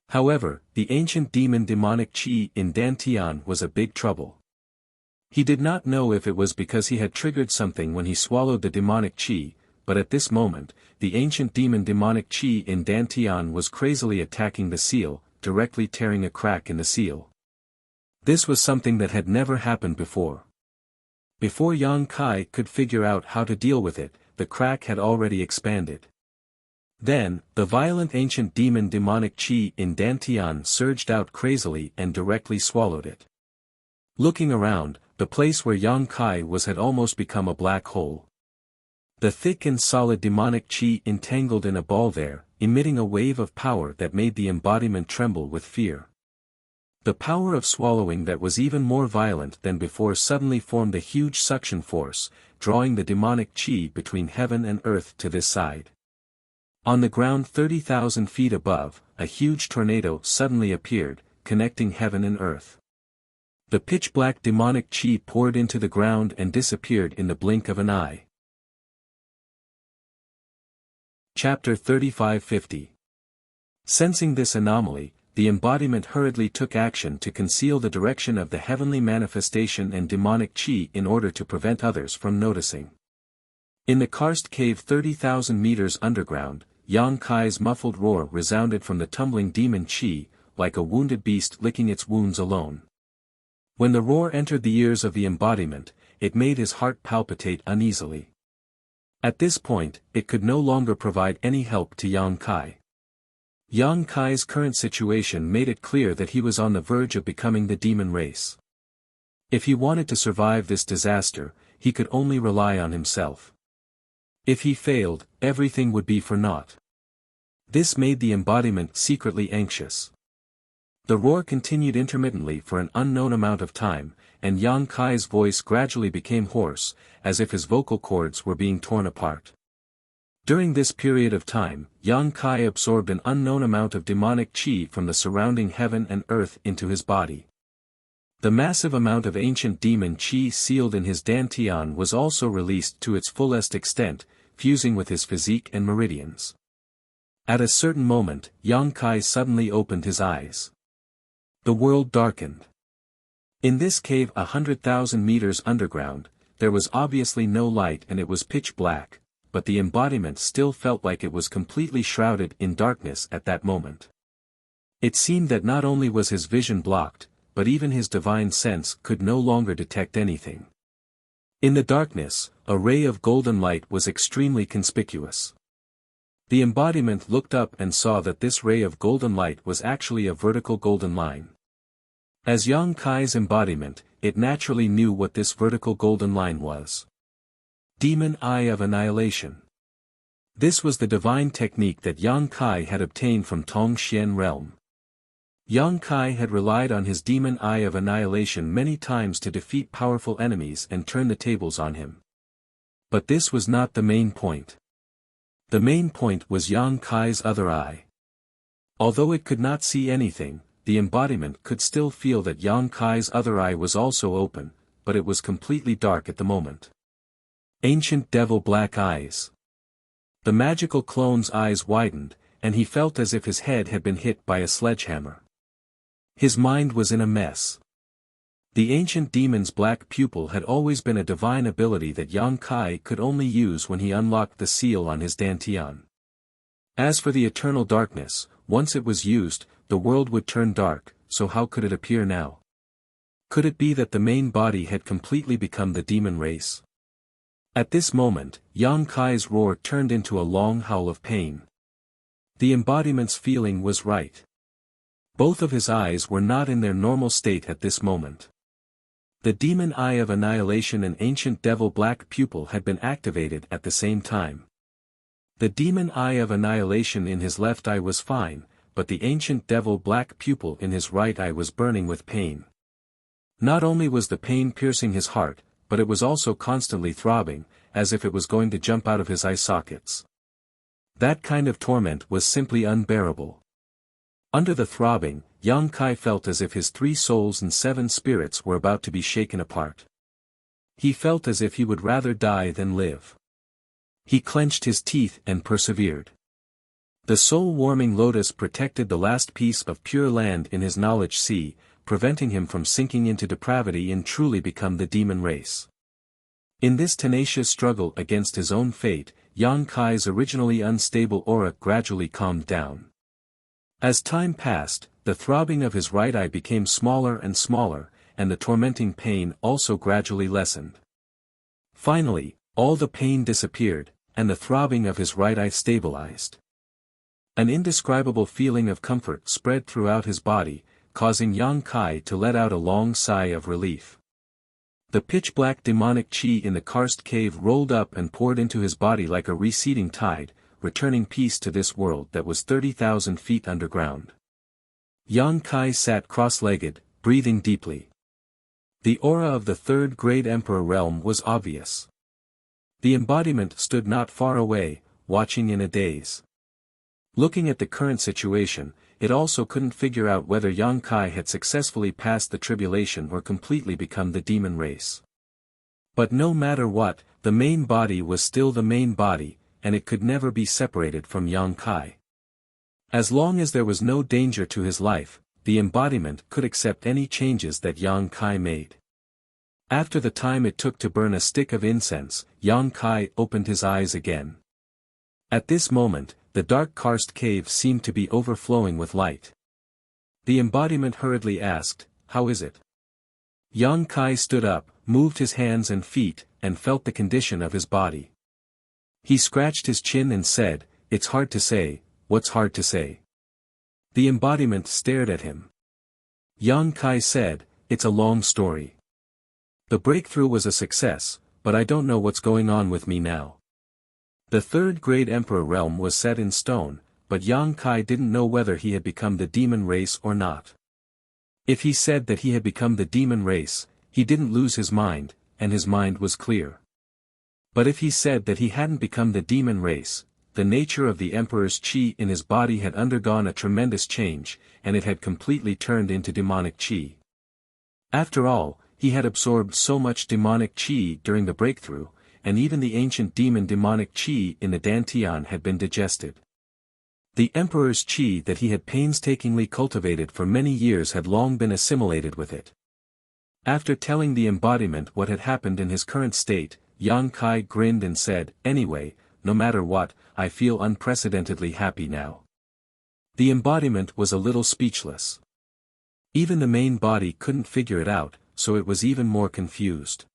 However, the ancient demon demonic qi in dantian was a big trouble. He did not know if it was because he had triggered something when he swallowed the demonic qi, but at this moment, the ancient demonic chi in Dantian was crazily attacking the seal, directly tearing a crack in the seal. This was something that had never happened before. Before Yang Kai could figure out how to deal with it, the crack had already expanded. Then, the violent ancient demonic chi in Dantian surged out crazily and directly swallowed it. Looking around, the place where Yang Kai was had almost become a black hole. The thick and solid demonic chi entangled in a ball there, emitting a wave of power that made the embodiment tremble with fear. The power of swallowing that was even more violent than before suddenly formed a huge suction force, drawing the demonic chi between heaven and earth to this side. On the ground 30,000 feet above, a huge tornado suddenly appeared, connecting heaven and earth. The pitch-black demonic chi poured into the ground and disappeared in the blink of an eye. Chapter 3550. Sensing this anomaly, the embodiment hurriedly took action to conceal the direction of the heavenly manifestation and demonic chi in order to prevent others from noticing. In the karst cave 30,000 meters underground, Yang Kai's muffled roar resounded from the tumbling demon chi, like a wounded beast licking its wounds alone. When the roar entered the ears of the embodiment, it made his heart palpitate uneasily. At this point, it could no longer provide any help to Yang Kai. Yang Kai's current situation made it clear that he was on the verge of becoming the demon race. If he wanted to survive this disaster, he could only rely on himself. If he failed, everything would be for naught. This made the embodiment secretly anxious. The roar continued intermittently for an unknown amount of time, and Yang Kai's voice gradually became hoarse, as if his vocal cords were being torn apart. During this period of time, Yang Kai absorbed an unknown amount of demonic chi from the surrounding heaven and earth into his body. The massive amount of ancient demon chi sealed in his dantian was also released to its fullest extent, fusing with his physique and meridians. At a certain moment, Yang Kai suddenly opened his eyes. The world darkened. In this cave 100,000 meters underground, there was obviously no light and it was pitch black, but the embodiment still felt like it was completely shrouded in darkness at that moment. It seemed that not only was his vision blocked, but even his divine sense could no longer detect anything. In the darkness, a ray of golden light was extremely conspicuous. The embodiment looked up and saw that this ray of golden light was actually a vertical golden line. As Yang Kai's embodiment, it naturally knew what this vertical golden line was. Demon Eye of Annihilation. This was the divine technique that Yang Kai had obtained from Tongxian realm. Yang Kai had relied on his Demon Eye of Annihilation many times to defeat powerful enemies and turn the tables on him. But this was not the main point. The main point was Yang Kai's other eye. Although it could not see anything, the embodiment could still feel that Yang Kai's other eye was also open, but it was completely dark at the moment. Ancient Devil Black Eyes. The magical clone's eyes widened, and he felt as if his head had been hit by a sledgehammer. His mind was in a mess. The ancient demon's black pupil had always been a divine ability that Yang Kai could only use when he unlocked the seal on his dantian. As for the eternal darkness, once it was used, the world would turn dark, so how could it appear now? Could it be that the main body had completely become the demon race? At this moment, Yang Kai's roar turned into a long howl of pain. The embodiment's feeling was right. Both of his eyes were not in their normal state at this moment. The Demon Eye of Annihilation and Ancient Devil Black Pupil had been activated at the same time. The Demon Eye of Annihilation in his left eye was fine, but the Ancient Devil Black Pupil in his right eye was burning with pain. Not only was the pain piercing his heart, but it was also constantly throbbing, as if it was going to jump out of his eye sockets. That kind of torment was simply unbearable. Under the throbbing, Yang Kai felt as if his 3 souls and 7 spirits were about to be shaken apart. He felt as if he would rather die than live. He clenched his teeth and persevered. The soul-warming lotus protected the last piece of pure land in his knowledge sea, preventing him from sinking into depravity and truly become the demon race. In this tenacious struggle against his own fate, Yang Kai's originally unstable aura gradually calmed down. As time passed, the throbbing of his right eye became smaller and smaller, and the tormenting pain also gradually lessened. Finally, all the pain disappeared, and the throbbing of his right eye stabilized. An indescribable feeling of comfort spread throughout his body, causing Yang Kai to let out a long sigh of relief. The pitch-black demonic chi in the karst cave rolled up and poured into his body like a receding tide, returning peace to this world that was 30,000 feet underground. Yang Kai sat cross-legged, breathing deeply. The aura of the third great emperor realm was obvious. The embodiment stood not far away, watching in a daze. Looking at the current situation, it also couldn't figure out whether Yang Kai had successfully passed the tribulation or completely become the demon race. But no matter what, the main body was still the main body, and it could never be separated from Yang Kai. As long as there was no danger to his life, the embodiment could accept any changes that Yang Kai made. After the time it took to burn a stick of incense, Yang Kai opened his eyes again. At this moment, the dark karst cave seemed to be overflowing with light. The embodiment hurriedly asked, "How is it?" Yang Kai stood up, moved his hands and feet, and felt the condition of his body. He scratched his chin and said, "It's hard to say, what's hard to say?" The embodiment stared at him. Yang Kai said, "It's a long story. The breakthrough was a success, but I don't know what's going on with me now." The third great emperor realm was set in stone, but Yang Kai didn't know whether he had become the demon race or not. If he said that he had become the demon race, he didn't lose his mind, and his mind was clear. But if he said that he hadn't become the demon race, the nature of the emperor's chi in his body had undergone a tremendous change, and it had completely turned into demonic chi. After all, he had absorbed so much demonic chi during the breakthrough, and even the ancient demon demonic chi in the Dantian had been digested. The emperor's chi that he had painstakingly cultivated for many years had long been assimilated with it. After telling the embodiment what had happened in his current state, Yang Kai grinned and said, "Anyway, no matter what, I feel unprecedentedly happy now." The embodiment was a little speechless. Even the main body couldn't figure it out, so it was even more confused.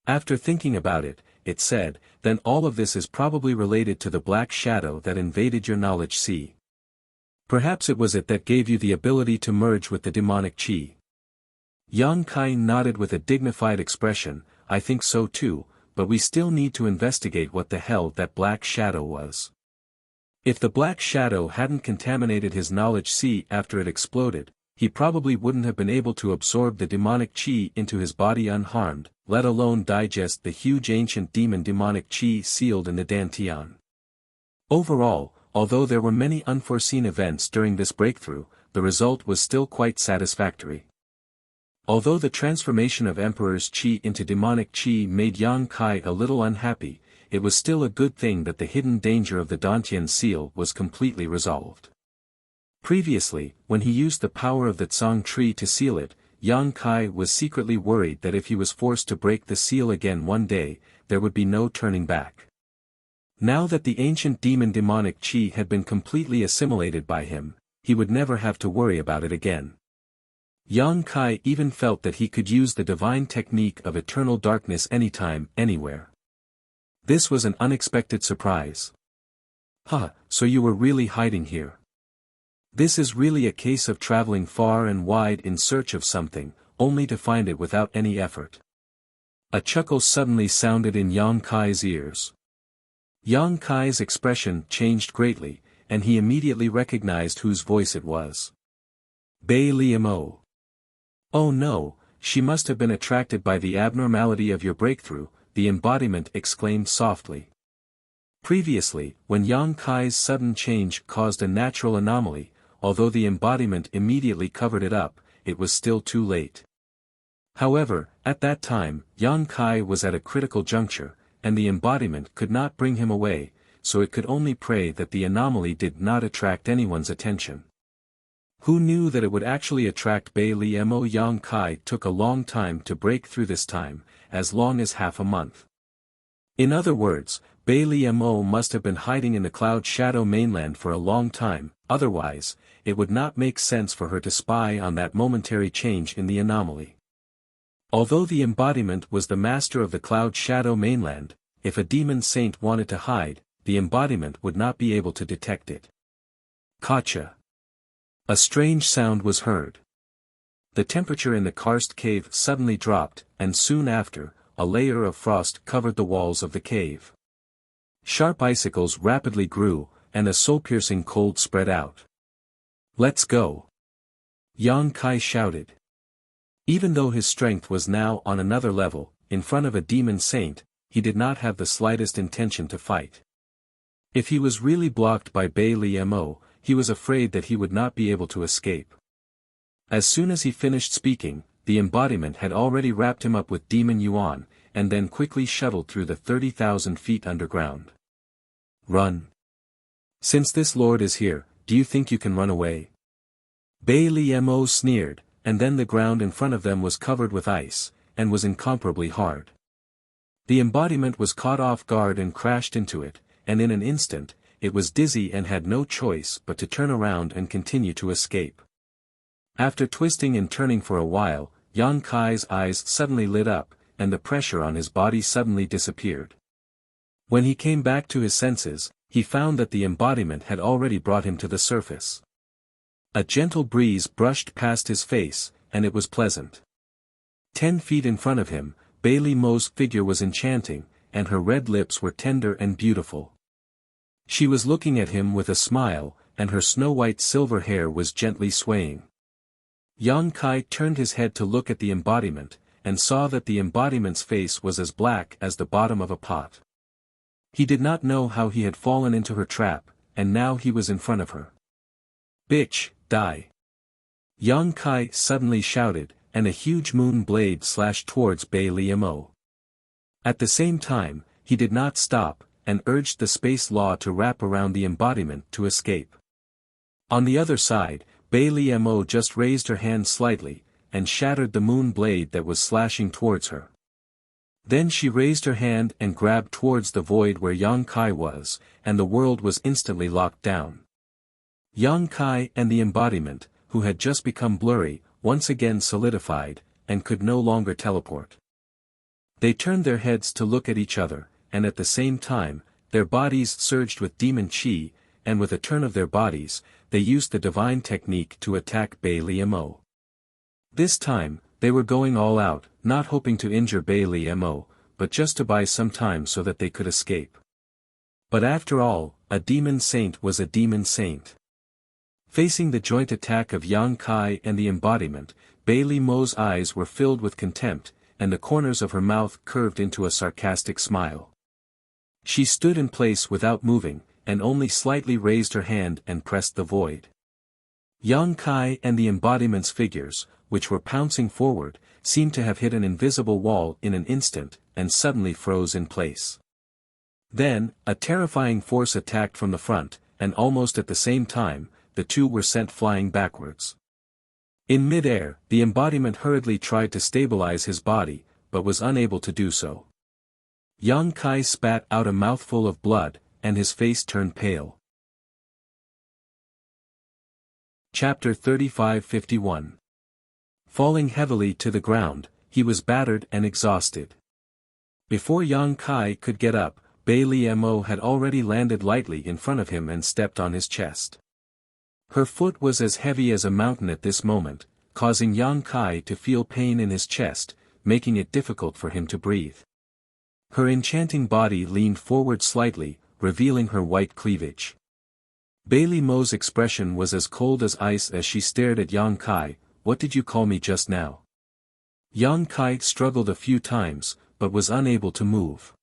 After thinking about it, it said, "Then all of this is probably related to the black shadow that invaded your knowledge sea. Perhaps it was it that gave you the ability to merge with the demonic chi." Yang Kai nodded with a dignified expression, "I think so too, but we still need to investigate what the hell that black shadow was." If the black shadow hadn't contaminated his knowledge sea after it exploded, he probably wouldn't have been able to absorb the demonic chi into his body unharmed, let alone digest the huge ancient demon demonic chi sealed in the Dantian. Overall, although there were many unforeseen events during this breakthrough, the result was still quite satisfactory. Although the transformation of Emperor's chi into demonic chi made Yang Kai a little unhappy, it was still a good thing that the hidden danger of the Dantian seal was completely resolved. Previously, when he used the power of the Tsang tree to seal it, Yang Kai was secretly worried that if he was forced to break the seal again one day, there would be no turning back. Now that the ancient demon demonic chi had been completely assimilated by him, he would never have to worry about it again. Yang Kai even felt that he could use the divine technique of eternal darkness anytime, anywhere. This was an unexpected surprise. "Huh, so you were really hiding here. This is really a case of traveling far and wide in search of something, only to find it without any effort." A chuckle suddenly sounded in Yang Kai's ears. Yang Kai's expression changed greatly, and he immediately recognized whose voice it was. Bei Liamo. "Oh no, she must have been attracted by the abnormality of your breakthrough," the embodiment exclaimed softly. Previously, when Yang Kai's sudden change caused a natural anomaly, although the embodiment immediately covered it up, it was still too late. However, at that time, Yang Kai was at a critical juncture, and the embodiment could not bring him away, so it could only pray that the anomaly did not attract anyone's attention. Who knew that it would actually attract Bei Li Mo? Yang Kai took a long time to break through this time, as long as half a month. In other words, Bei Li Mo must have been hiding in the Cloud Shadow mainland for a long time, otherwise, it would not make sense for her to spy on that momentary change in the anomaly. Although the embodiment was the master of the Cloud Shadow mainland, if a demon saint wanted to hide, the embodiment would not be able to detect it. Gotcha. A strange sound was heard. The temperature in the karst cave suddenly dropped, and soon after, a layer of frost covered the walls of the cave. Sharp icicles rapidly grew, and a soul-piercing cold spread out. Let's go! Yang Kai shouted. Even though his strength was now on another level, in front of a demon saint, he did not have the slightest intention to fight. If he was really blocked by Bei Li Mo, he was afraid that he would not be able to escape. As soon as he finished speaking, the embodiment had already wrapped him up with Demon Yuan, and then quickly shuttled through the 30,000 feet underground. Run! Since this lord is here, do you think you can run away? Bei Li Mo sneered, and then the ground in front of them was covered with ice, and was incomparably hard. The embodiment was caught off guard and crashed into it, and in an instant, it was dizzy and had no choice but to turn around and continue to escape. After twisting and turning for a while, Yang Kai's eyes suddenly lit up, and the pressure on his body suddenly disappeared. When he came back to his senses, he found that the embodiment had already brought him to the surface. A gentle breeze brushed past his face, and it was pleasant. 10 feet in front of him, Bei Li Mo's figure was enchanting, and her red lips were tender and beautiful. She was looking at him with a smile, and her snow-white silver hair was gently swaying. Yang Kai turned his head to look at the embodiment, and saw that the embodiment's face was as black as the bottom of a pot. He did not know how he had fallen into her trap, and now he was in front of her. Bitch, die! Yang Kai suddenly shouted, and a huge moon blade slashed towards Bei Li Mo. At the same time, he did not stop, and urged the space law to wrap around the embodiment to escape. On the other side, Bei Li Mo just raised her hand slightly, and shattered the moon blade that was slashing towards her. Then she raised her hand and grabbed towards the void where Yang Kai was, and the world was instantly locked down. Yang Kai and the embodiment, who had just become blurry, once again solidified, and could no longer teleport. They turned their heads to look at each other, and at the same time, their bodies surged with demon chi, and with a turn of their bodies, they used the divine technique to attack Bei Li Mo. This time, they were going all out, not hoping to injure Bei Li Mo, but just to buy some time so that they could escape. But after all, a demon saint was a demon saint. Facing the joint attack of Yang Kai and the embodiment, Bei Li Mo's eyes were filled with contempt, and the corners of her mouth curved into a sarcastic smile. She stood in place without moving, and only slightly raised her hand and pressed the void. Yang Kai and the embodiment's figures, which were pouncing forward, seemed to have hit an invisible wall in an instant, and suddenly froze in place. Then, a terrifying force attacked from the front, and almost at the same time, the two were sent flying backwards. In mid-air, the embodiment hurriedly tried to stabilize his body, but was unable to do so. Yang Kai spat out a mouthful of blood, and his face turned pale. Chapter 35-51. Falling heavily to the ground, he was battered and exhausted. Before Yang Kai could get up, Bei Li Mo had already landed lightly in front of him and stepped on his chest. Her foot was as heavy as a mountain at this moment, causing Yang Kai to feel pain in his chest, making it difficult for him to breathe. Her enchanting body leaned forward slightly, revealing her white cleavage. Bei Li Mo's expression was as cold as ice as she stared at Yang Kai. What did you call me just now? Yang Kai struggled a few times, but was unable to move.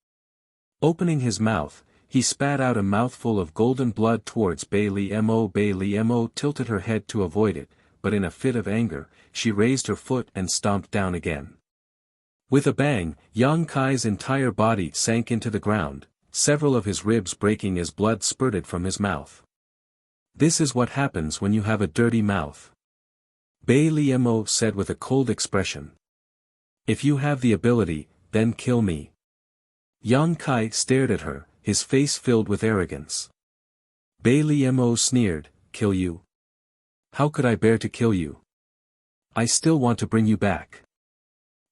Opening his mouth, he spat out a mouthful of golden blood towards Bei Li Mo. Bei Li Mo tilted her head to avoid it, but in a fit of anger, she raised her foot and stomped down again. With a bang, Yang Kai's entire body sank into the ground, several of his ribs breaking as blood spurted from his mouth. This is what happens when you have a dirty mouth. Bei Liemo said with a cold expression. If you have the ability, then kill me. Yang Kai stared at her, his face filled with arrogance. Bei Liemo sneered, kill you? How could I bear to kill you? I still want to bring you back.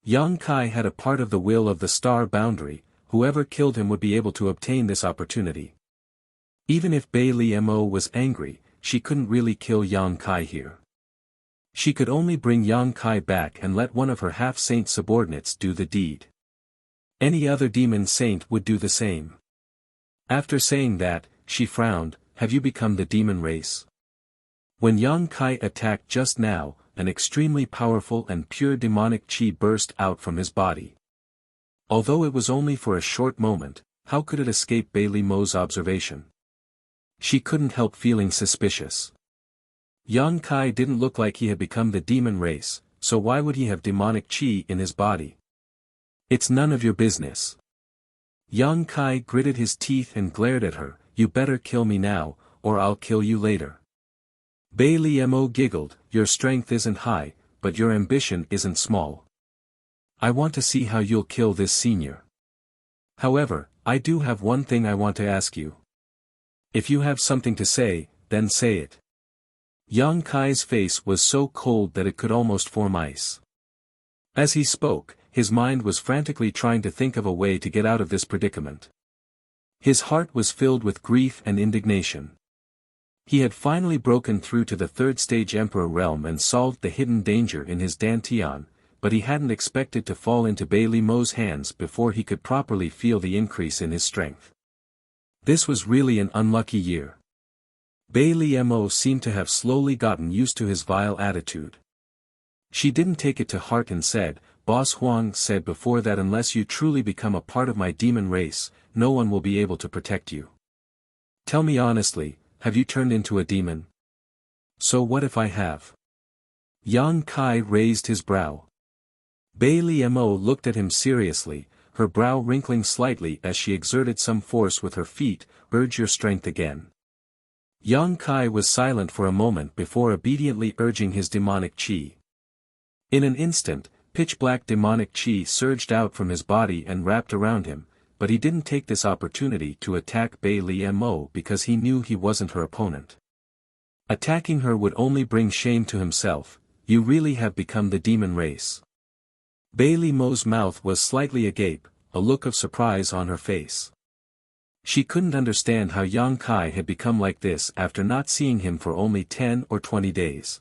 Yang Kai had a part of the will of the star boundary, whoever killed him would be able to obtain this opportunity. Even if Bei Liemo was angry, she couldn't really kill Yang Kai here. She could only bring Yang Kai back and let one of her half-saint subordinates do the deed. Any other demon saint would do the same. After saying that, she frowned, have you become the demon race? When Yang Kai attacked just now, an extremely powerful and pure demonic chi burst out from his body. Although it was only for a short moment, how could it escape Bei Liemo's observation? She couldn't help feeling suspicious. Yang Kai didn't look like he had become the demon race, so why would he have demonic chi in his body? It's none of your business. Yang Kai gritted his teeth and glared at her, you better kill me now, or I'll kill you later. Bei Liemo giggled, your strength isn't high, but your ambition isn't small. I want to see how you'll kill this senior. However, I do have one thing I want to ask you. If you have something to say, then say it. Yang Kai's face was so cold that it could almost form ice. As he spoke, his mind was frantically trying to think of a way to get out of this predicament. His heart was filled with grief and indignation. He had finally broken through to the third stage Emperor realm and solved the hidden danger in his Dantian, but he hadn't expected to fall into Bei Liemo's hands before he could properly feel the increase in his strength. This was really an unlucky year. Bei Liemo seemed to have slowly gotten used to his vile attitude. She didn't take it to heart and said, Boss Huang said before that unless you truly become a part of my demon race, no one will be able to protect you. Tell me honestly, have you turned into a demon? So what if I have? Yang Kai raised his brow. Bei Liemo looked at him seriously, her brow wrinkling slightly as she exerted some force with her feet, urge your strength again. Yang Kai was silent for a moment before obediently urging his demonic chi. In an instant, pitch-black demonic chi surged out from his body and wrapped around him, but he didn't take this opportunity to attack Bei Liemo because he knew he wasn't her opponent. Attacking her would only bring shame to himself, you really have become the demon race. Bei Liemo's mouth was slightly agape, a look of surprise on her face. She couldn't understand how Yang Kai had become like this after not seeing him for only 10 or 20 days.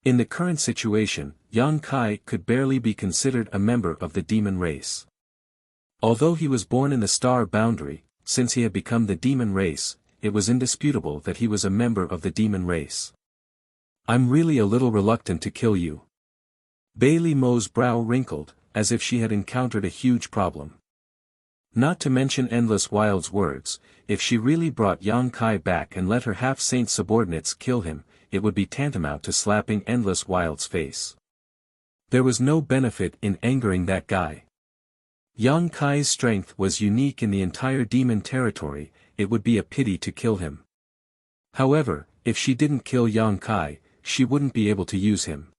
In the current situation, Yang Kai could barely be considered a member of the demon race. Although he was born in the star boundary, since he had become the demon race, it was indisputable that he was a member of the demon race. I'm really a little reluctant to kill you. Bei Liemo's brow wrinkled, as if she had encountered a huge problem. Not to mention Endless Wild's words, if she really brought Yang Kai back and let her half-saint subordinates kill him, it would be tantamount to slapping Endless Wild's face. There was no benefit in angering that guy. Yang Kai's strength was unique in the entire demon territory, it would be a pity to kill him. However, if she didn't kill Yang Kai, she wouldn't be able to use him.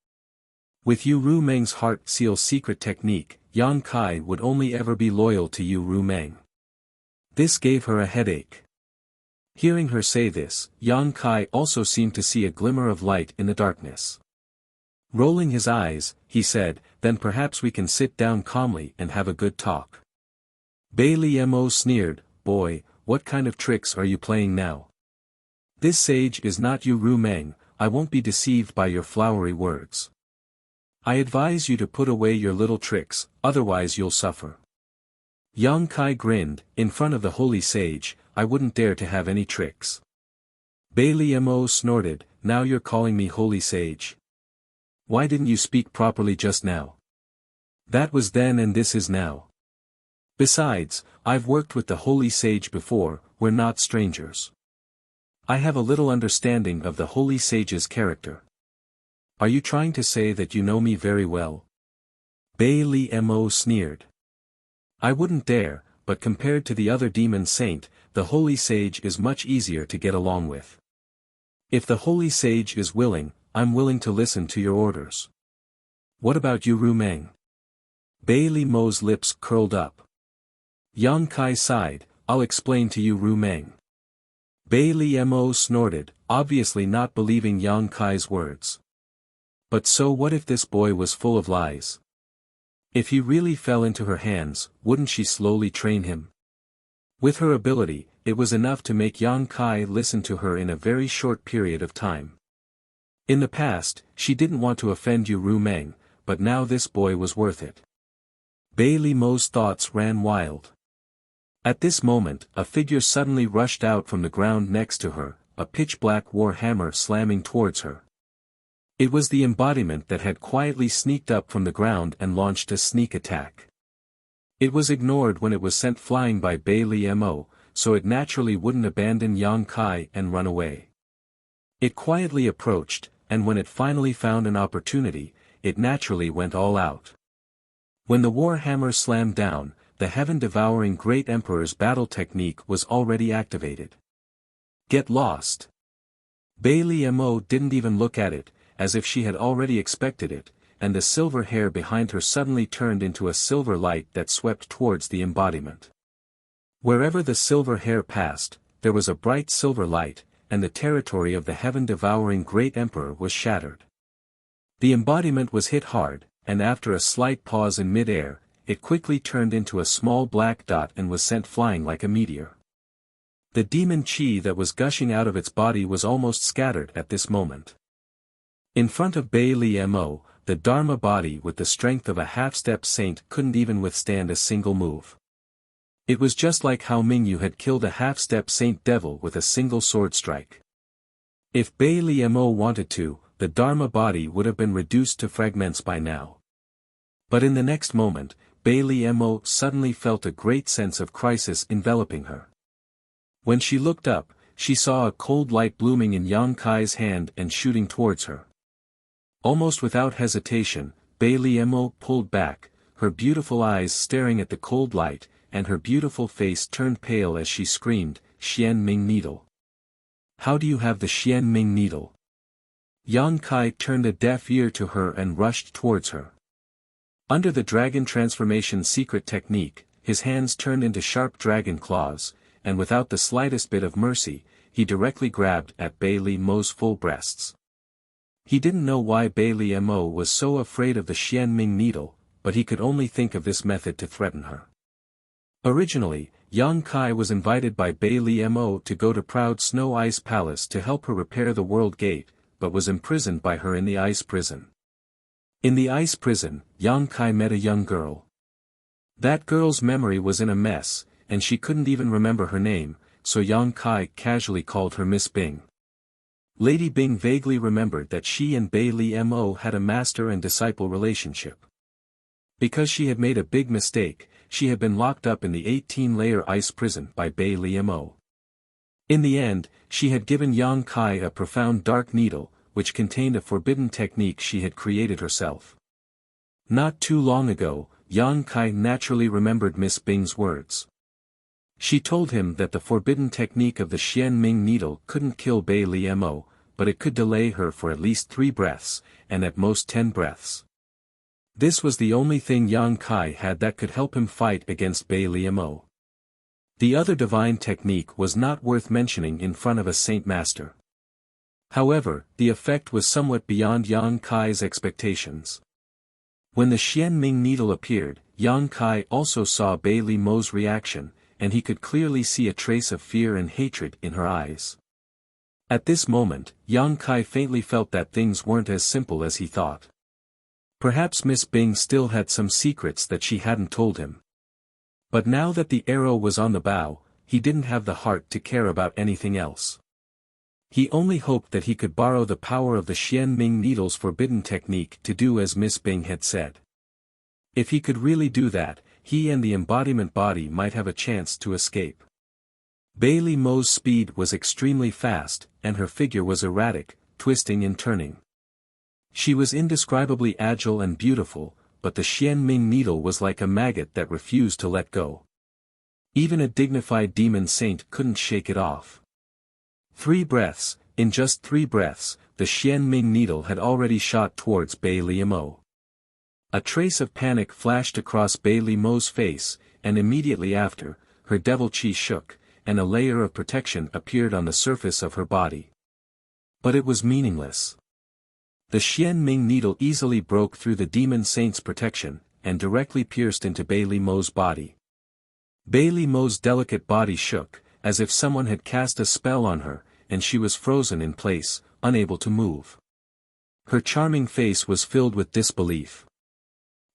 With Yu Rumeng's heart seal secret technique, Yang Kai would only ever be loyal to Yu Rumeng. This gave her a headache. Hearing her say this, Yang Kai also seemed to see a glimmer of light in the darkness. Rolling his eyes, he said, then perhaps we can sit down calmly and have a good talk. Bei Liemo sneered, boy, what kind of tricks are you playing now? This sage is not Yu Rumeng, I won't be deceived by your flowery words. I advise you to put away your little tricks, otherwise you'll suffer. Yang Kai grinned, in front of the holy sage, I wouldn't dare to have any tricks. Bei Liemo snorted, now you're calling me holy sage. Why didn't you speak properly just now? That was then and this is now. Besides, I've worked with the holy sage before, we're not strangers. I have a little understanding of the holy sage's character. Are you trying to say that you know me very well? Bei Liemo sneered. I wouldn't dare, but compared to the other demon saint, the holy sage is much easier to get along with. If the holy sage is willing, I'm willing to listen to your orders. What about you, Ru Meng? Bei Li Mo's lips curled up. Yang Kai sighed, I'll explain to you, Ru Meng. Bei Li Mo snorted, obviously not believing Yang Kai's words. But so what if this boy was full of lies? If he really fell into her hands, wouldn't she slowly train him? With her ability, it was enough to make Yang Kai listen to her in a very short period of time. In the past, she didn't want to offend you, Ru Meng, but now this boy was worth it. Bei Li Mo's thoughts ran wild. At this moment, a figure suddenly rushed out from the ground next to her, a pitch-black war hammer slamming towards her. It was the embodiment that had quietly sneaked up from the ground and launched a sneak attack. It was ignored when it was sent flying by Bei Li Mo, so it naturally wouldn't abandon Yang Kai and run away. It quietly approached, and when it finally found an opportunity, it naturally went all out. When the war hammer slammed down, the heaven-devouring Great Emperor's battle technique was already activated. Get lost. Bei Li Mo didn't even look at it, as if she had already expected it, and the silver hair behind her suddenly turned into a silver light that swept towards the embodiment. Wherever the silver hair passed, there was a bright silver light, and the territory of the heaven-devouring Great Emperor was shattered. The embodiment was hit hard, and after a slight pause in mid-air, it quickly turned into a small black dot and was sent flying like a meteor. The demon chi that was gushing out of its body was almost scattered at this moment. In front of Bei Li Mo, the Dharma body with the strength of a half-step saint couldn't even withstand a single move. It was just like how Mingyu had killed a half-step saint devil with a single sword strike. If Bei Li Mo wanted to, the Dharma body would have been reduced to fragments by now. But in the next moment, Bei Li Mo suddenly felt a great sense of crisis enveloping her. When she looked up, she saw a cold light blooming in Yang Kai's hand and shooting towards her. Almost without hesitation, Bei Li Mo pulled back, her beautiful eyes staring at the cold light, and her beautiful face turned pale as she screamed, Xian Ming Needle. How do you have the Xian Ming Needle? Yang Kai turned a deaf ear to her and rushed towards her. Under the dragon transformation secret technique, his hands turned into sharp dragon claws, and without the slightest bit of mercy, he directly grabbed at Bei Li Mo's full breasts. He didn't know why Bei Li Mo was so afraid of the Xian Ming Needle, but he could only think of this method to threaten her. Originally, Yang Kai was invited by Bei Li Mo to go to Proud Snow Ice Palace to help her repair the World Gate, but was imprisoned by her in the ice prison. In the ice prison, Yang Kai met a young girl. That girl's memory was in a mess, and she couldn't even remember her name, so Yang Kai casually called her Miss Bing. Lady Bing vaguely remembered that she and Bei Li Mo had a master and disciple relationship. Because she had made a big mistake, she had been locked up in the 18-layer ice prison by Bei Li Mo. In the end, she had given Yang Kai a profound dark needle, which contained a forbidden technique she had created herself. Not too long ago, Yang Kai naturally remembered Miss Bing's words. She told him that the forbidden technique of the Xian Ming Needle couldn't kill Bei Li Mo, but it could delay her for at least 3 breaths, and at most 10 breaths. This was the only thing Yang Kai had that could help him fight against Bei Li Mo. The other divine technique was not worth mentioning in front of a saint master. However, the effect was somewhat beyond Yang Kai's expectations. When the Xian Ming Needle appeared, Yang Kai also saw Bei Li Mo's reaction, and he could clearly see a trace of fear and hatred in her eyes. At this moment, Yang Kai faintly felt that things weren't as simple as he thought. Perhaps Miss Bing still had some secrets that she hadn't told him. But now that the arrow was on the bow, he didn't have the heart to care about anything else. He only hoped that he could borrow the power of the Xian Ming Needle's forbidden technique to do as Miss Bing had said. If he could really do that, he and the embodiment body might have a chance to escape. Bei Li Mo's speed was extremely fast, and her figure was erratic, twisting and turning. She was indescribably agile and beautiful, but the Xian Ming Needle was like a maggot that refused to let go. Even a dignified demon saint couldn't shake it off. 3 breaths, in just 3 breaths, the Xian Ming needle had already shot towards Bai Liamo. A trace of panic flashed across Bai Liao's face, and immediately after, her devil chi shook, and a layer of protection appeared on the surface of her body. But it was meaningless. The Xian Ming needle easily broke through the demon saint's protection, and directly pierced into Bai Liao's body. Bai Liao's delicate body shook, as if someone had cast a spell on her, and she was frozen in place, unable to move. Her charming face was filled with disbelief.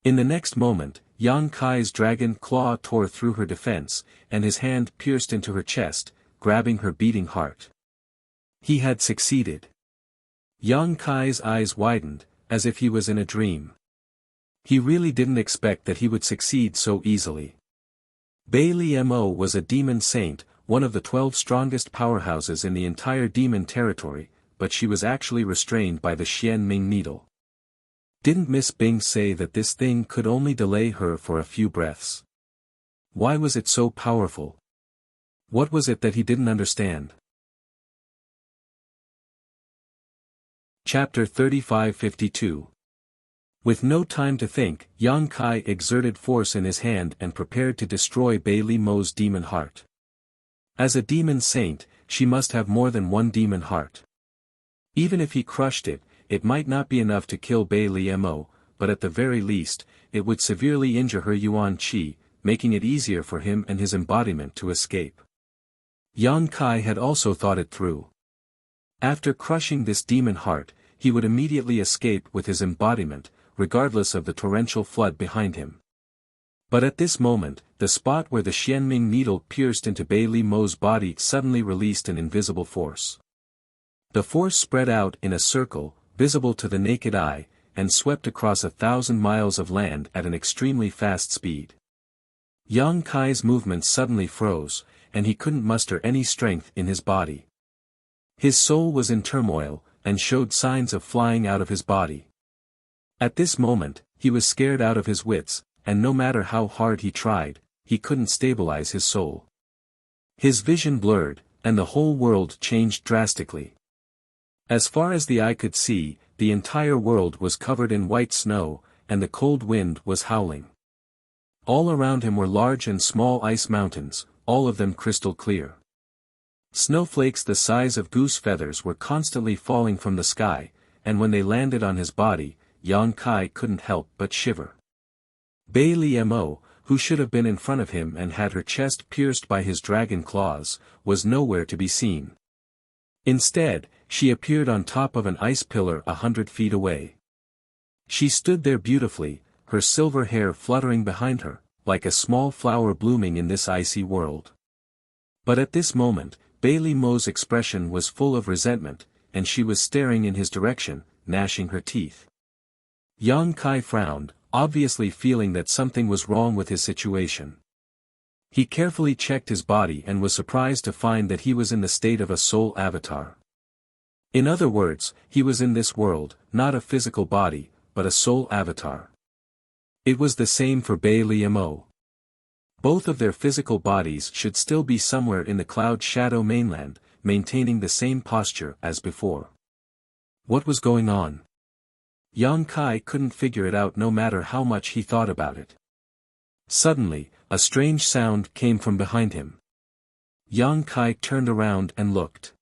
In the next moment, Yang Kai's dragon claw tore through her defense, and his hand pierced into her chest, grabbing her beating heart. He had succeeded. Yang Kai's eyes widened, as if he was in a dream. He really didn't expect that he would succeed so easily. Bai Liamo was a demon saint, one of the 12 strongest powerhouses in the entire demon territory, but she was actually restrained by the Xian Ming needle. Didn't Miss Bing say that this thing could only delay her for a few breaths? Why was it so powerful? What was it that he didn't understand? Chapter 35-52. With no time to think, Yang Kai exerted force in his hand and prepared to destroy Bai Liao's demon heart. As a demon saint, she must have more than one demon heart. Even if he crushed it, it might not be enough to kill Bai Liamo, but at the very least, it would severely injure her yuan qi, making it easier for him and his embodiment to escape. Yang Kai had also thought it through. After crushing this demon heart, he would immediately escape with his embodiment, regardless of the torrential flood behind him. But at this moment, the spot where the Xianming needle pierced into Bai Liao's body suddenly released an invisible force. The force spread out in a circle, visible to the naked eye, and swept across 1,000 miles of land at an extremely fast speed. Yang Kai's movements suddenly froze, and he couldn't muster any strength in his body. His soul was in turmoil, and showed signs of flying out of his body. At this moment, he was scared out of his wits, and no matter how hard he tried, he couldn't stabilize his soul. His vision blurred, and the whole world changed drastically. As far as the eye could see, the entire world was covered in white snow, and the cold wind was howling. All around him were large and small ice mountains, all of them crystal clear. Snowflakes the size of goose feathers were constantly falling from the sky, and when they landed on his body, Yang Kai couldn't help but shiver. Bai Liamo, who should have been in front of him and had her chest pierced by his dragon claws, was nowhere to be seen. Instead, she appeared on top of an ice pillar 100 feet away. She stood there beautifully, her silver hair fluttering behind her, like a small flower blooming in this icy world. But at this moment, Bai Liao's expression was full of resentment, and she was staring in his direction, gnashing her teeth. Yang Kai frowned, obviously feeling that something was wrong with his situation. He carefully checked his body and was surprised to find that he was in the state of a soul avatar. In other words, he was in this world, not a physical body, but a soul avatar. It was the same for Bai Liamo. Both of their physical bodies should still be somewhere in the cloud shadow mainland, maintaining the same posture as before. What was going on? Yang Kai couldn't figure it out no matter how much he thought about it. Suddenly, a strange sound came from behind him. Yang Kai turned around and looked.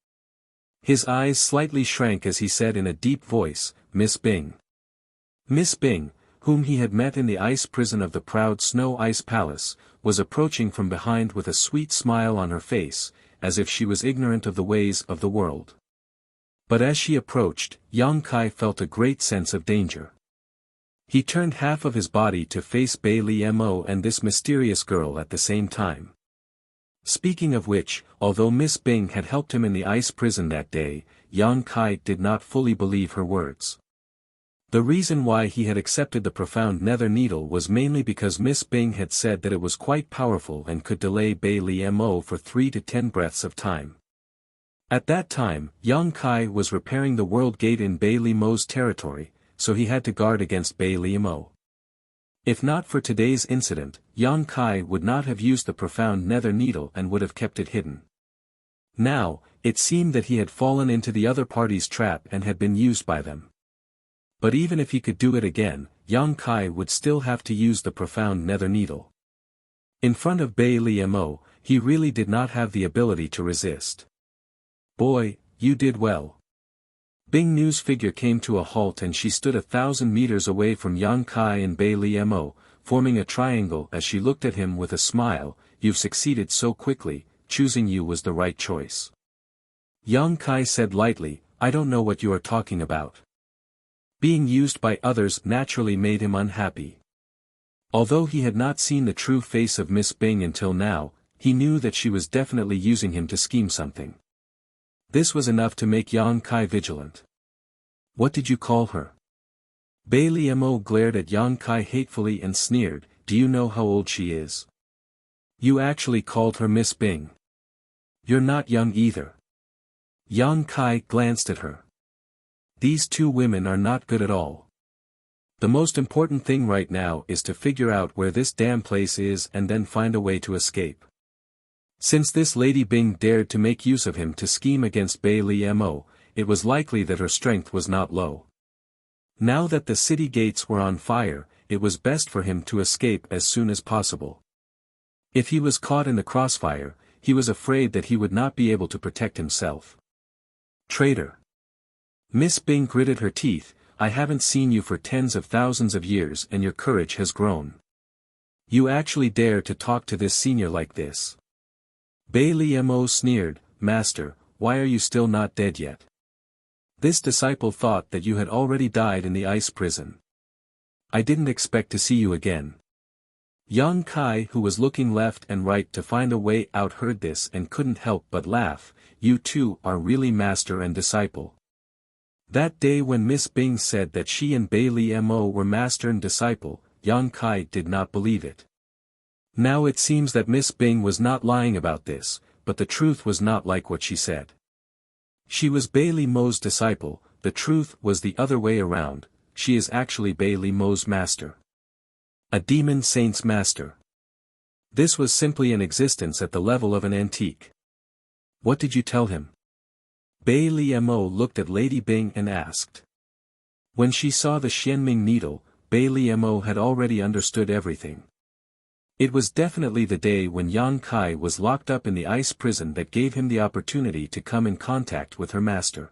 His eyes slightly shrank as he said in a deep voice, "Miss Bing." Miss Bing, whom he had met in the ice prison of the proud Snow Ice Palace, was approaching from behind with a sweet smile on her face, as if she was ignorant of the ways of the world. But as she approached, Yang Kai felt a great sense of danger. He turned half of his body to face Bai Liamo and this mysterious girl at the same time. Speaking of which, although Miss Bing had helped him in the ice prison that day, Yang Kai did not fully believe her words. The reason why he had accepted the profound nether needle was mainly because Miss Bing had said that it was quite powerful and could delay Bai Liamo for 3 to 10 breaths of time. At that time, Yang Kai was repairing the world gate in Bai Liao's territory, so he had to guard against Bai Liamo. If not for today's incident, Yang Kai would not have used the profound nether needle and would have kept it hidden. Now, It seemed that he had fallen into the other party's trap and had been used by them. But even if he could do it again, Yang Kai would still have to use the profound nether needle. In front of Bai Liemo, he really did not have the ability to resist. Boy, you did well. Bing Nu's figure came to a halt and she stood 1,000 meters away from Yang Kai and Bai Liemo, forming a triangle as she looked at him with a smile. You've succeeded so quickly, choosing you was the right choice. Yang Kai said lightly, I don't know what you are talking about. Being used by others naturally made him unhappy. Although he had not seen the true face of Miss Bing until now, he knew that she was definitely using him to scheme something. This was enough to make Yang Kai vigilant. What did you call her? Bai Liemo glared at Yang Kai hatefully and sneered, do you know how old she is? You actually called her Miss Bing. You're not young either. Yang Kai glanced at her. These two women are not good at all. The most important thing right now is to figure out where this damn place is and then find a way to escape. Since this Lady Bing dared to make use of him to scheme against Bai Liemo, it was likely that her strength was not low. Now that the city gates were on fire, it was best for him to escape as soon as possible. If he was caught in the crossfire, he was afraid that he would not be able to protect himself. Traitor! Miss Bing gritted her teeth, I haven't seen you for tens of thousands of years and your courage has grown. You actually dare to talk to this senior like this. Bai Liemo sneered, Master, why are you still not dead yet? This disciple thought that you had already died in the ice prison. I didn't expect to see you again. Yang Kai, who was looking left and right to find a way out, heard this and couldn't help but laugh. You two are really master and disciple. That day when Miss Bing said that she and Bai Liemo were master and disciple, Yang Kai did not believe it. Now it seems that Miss Bing was not lying about this, but the truth was not like what she said. She was Bai Liemo's disciple, the truth was the other way around, she is actually Bai Liemo's master. A demon saint's master. This was simply an existence at the level of an antique. What did you tell him? Bai Liemo looked at Lady Bing and asked. When she saw the Xianming needle, Bai Liemo had already understood everything. It was definitely the day when Yang Kai was locked up in the ice prison that gave him the opportunity to come in contact with her master.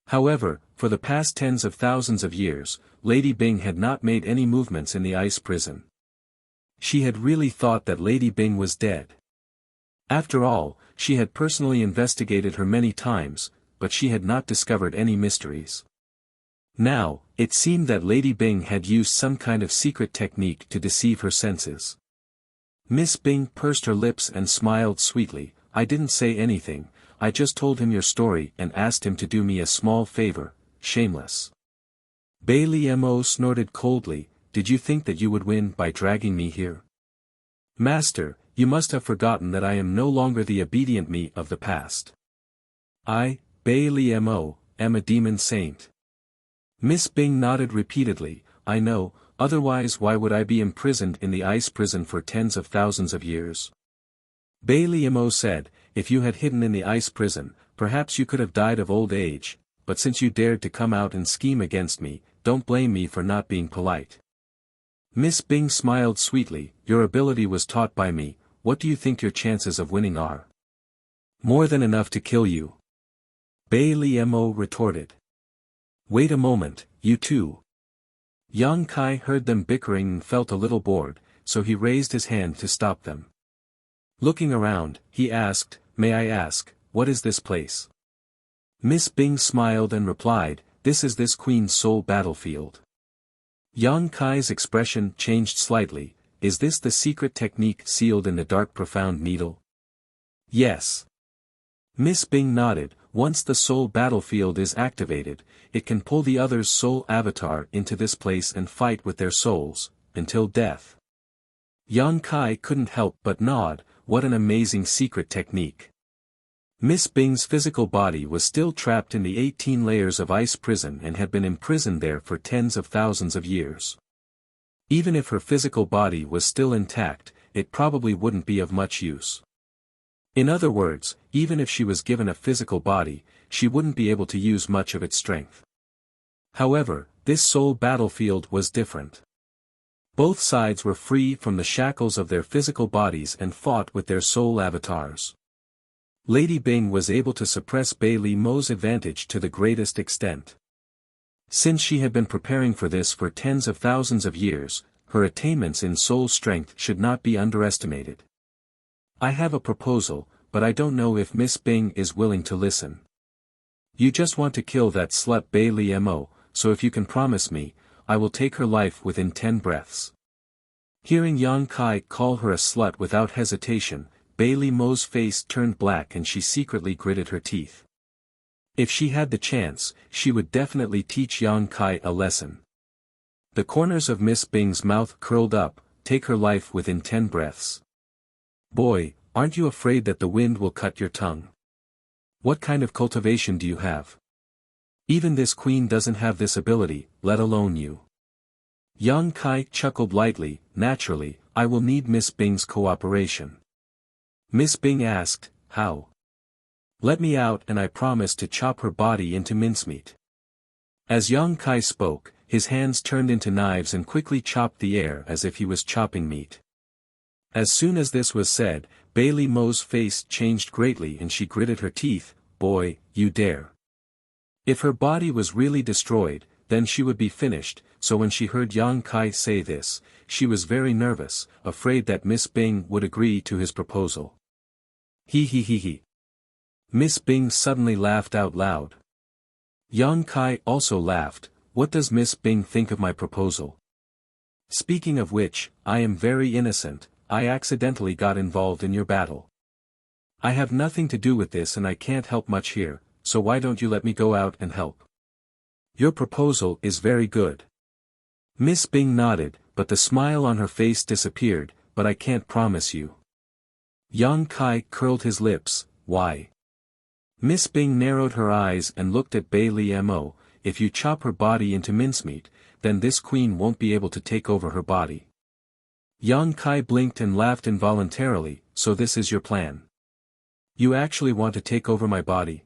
However, for the past tens of thousands of years, Lady Bing had not made any movements in the ice prison. She had really thought that Lady Bing was dead. After all, she had personally investigated her many times, but she had not discovered any mysteries. Now, it seemed that Lady Bing had used some kind of secret technique to deceive her senses. Miss Bing pursed her lips and smiled sweetly, I didn't say anything, I just told him your story and asked him to do me a small favor, shameless. Bai Liemo snorted coldly, did you think that you would win by dragging me here? Master, you must have forgotten that I am no longer the obedient me of the past. I, Bai Liemo, am a demon saint. Miss Bing nodded repeatedly, I know, otherwise why would I be imprisoned in the ice prison for tens of thousands of years? Bai Liemo said, if you had hidden in the ice prison, perhaps you could have died of old age, but since you dared to come out and scheme against me, don't blame me for not being polite. Miss Bing smiled sweetly, your ability was taught by me, what do you think your chances of winning are? More than enough to kill you. Bai Liemo retorted. Wait a moment, you two. Yang Kai heard them bickering and felt a little bored, so he raised his hand to stop them. Looking around, he asked, may I ask, what is this place? Miss Bing smiled and replied, this is this Queen's Soul battlefield. Yang Kai's expression changed slightly, is this the secret technique sealed in the dark profound needle? Yes. Miss Bing nodded, once the soul battlefield is activated, it can pull the other's soul avatar into this place and fight with their souls, until death. Yang Kai couldn't help but nod, what an amazing secret technique. Miss Bing's physical body was still trapped in the 18 layers of ice prison and had been imprisoned there for tens of thousands of years. Even if her physical body was still intact, it probably wouldn't be of much use. In other words, even if she was given a physical body, she wouldn't be able to use much of its strength. However, this soul battlefield was different. Both sides were free from the shackles of their physical bodies and fought with their soul avatars. Lady Bing was able to suppress Bai Li Mo's advantage to the greatest extent. Since she had been preparing for this for tens of thousands of years, her attainments in soul strength should not be underestimated. I have a proposal, but I don't know if Miss Bing is willing to listen. You just want to kill that slut Bai Li Mo, so if you can promise me, I will take her life within 10 breaths. Hearing Yang Kai call her a slut without hesitation, Bai Li Mo's face turned black and she secretly gritted her teeth. If she had the chance, she would definitely teach Yang Kai a lesson. The corners of Miss Bing's mouth curled up. Take her life within 10 breaths. Boy, aren't you afraid that the wind will cut your tongue? What kind of cultivation do you have? Even this queen doesn't have this ability, let alone you. Yang Kai chuckled lightly. Naturally, I will need Miss Bing's cooperation. Miss Bing asked, how? Let me out and I promise to chop her body into mincemeat. As Yang Kai spoke, his hands turned into knives and quickly chopped the air as if he was chopping meat. As soon as this was said, Bai Li Mo's face changed greatly and she gritted her teeth. Boy, you dare. If her body was really destroyed, then she would be finished, so when she heard Yang Kai say this, she was very nervous, afraid that Miss Bing would agree to his proposal. He. Miss Bing suddenly laughed out loud. Yang Kai also laughed. What does Miss Bing think of my proposal? Speaking of which, I am very innocent, I accidentally got involved in your battle. I have nothing to do with this and I can't help much here, so why don't you let me go out and help? Your proposal is very good. Miss Bing nodded, but the smile on her face disappeared. But I can't promise you. Yang Kai curled his lips. Why? Miss Bing narrowed her eyes and looked at Bai Li Mo. If you chop her body into mincemeat, then this queen won't be able to take over her body. Yang Kai blinked and laughed involuntarily. So this is your plan? You actually want to take over my body?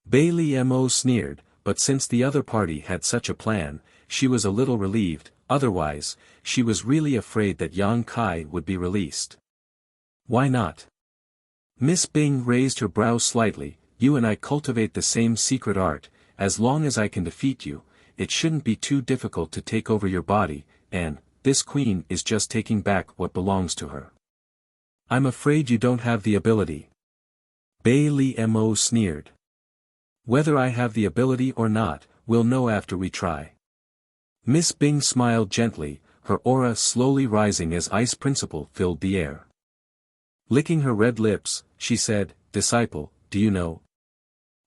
Bai Li Mo sneered, but since the other party had such a plan, she was a little relieved. Otherwise, she was really afraid that Yang Kai would be released. Why not? Miss Bing raised her brow slightly. You and I cultivate the same secret art. As long as I can defeat you, it shouldn't be too difficult to take over your body, and this queen is just taking back what belongs to her. I'm afraid you don't have the ability. Bai Li Mo sneered. Whether I have the ability or not, we'll know after we try. Miss Bing smiled gently, her aura slowly rising as ice principle filled the air. Licking her red lips, she said, Disciple, do you know?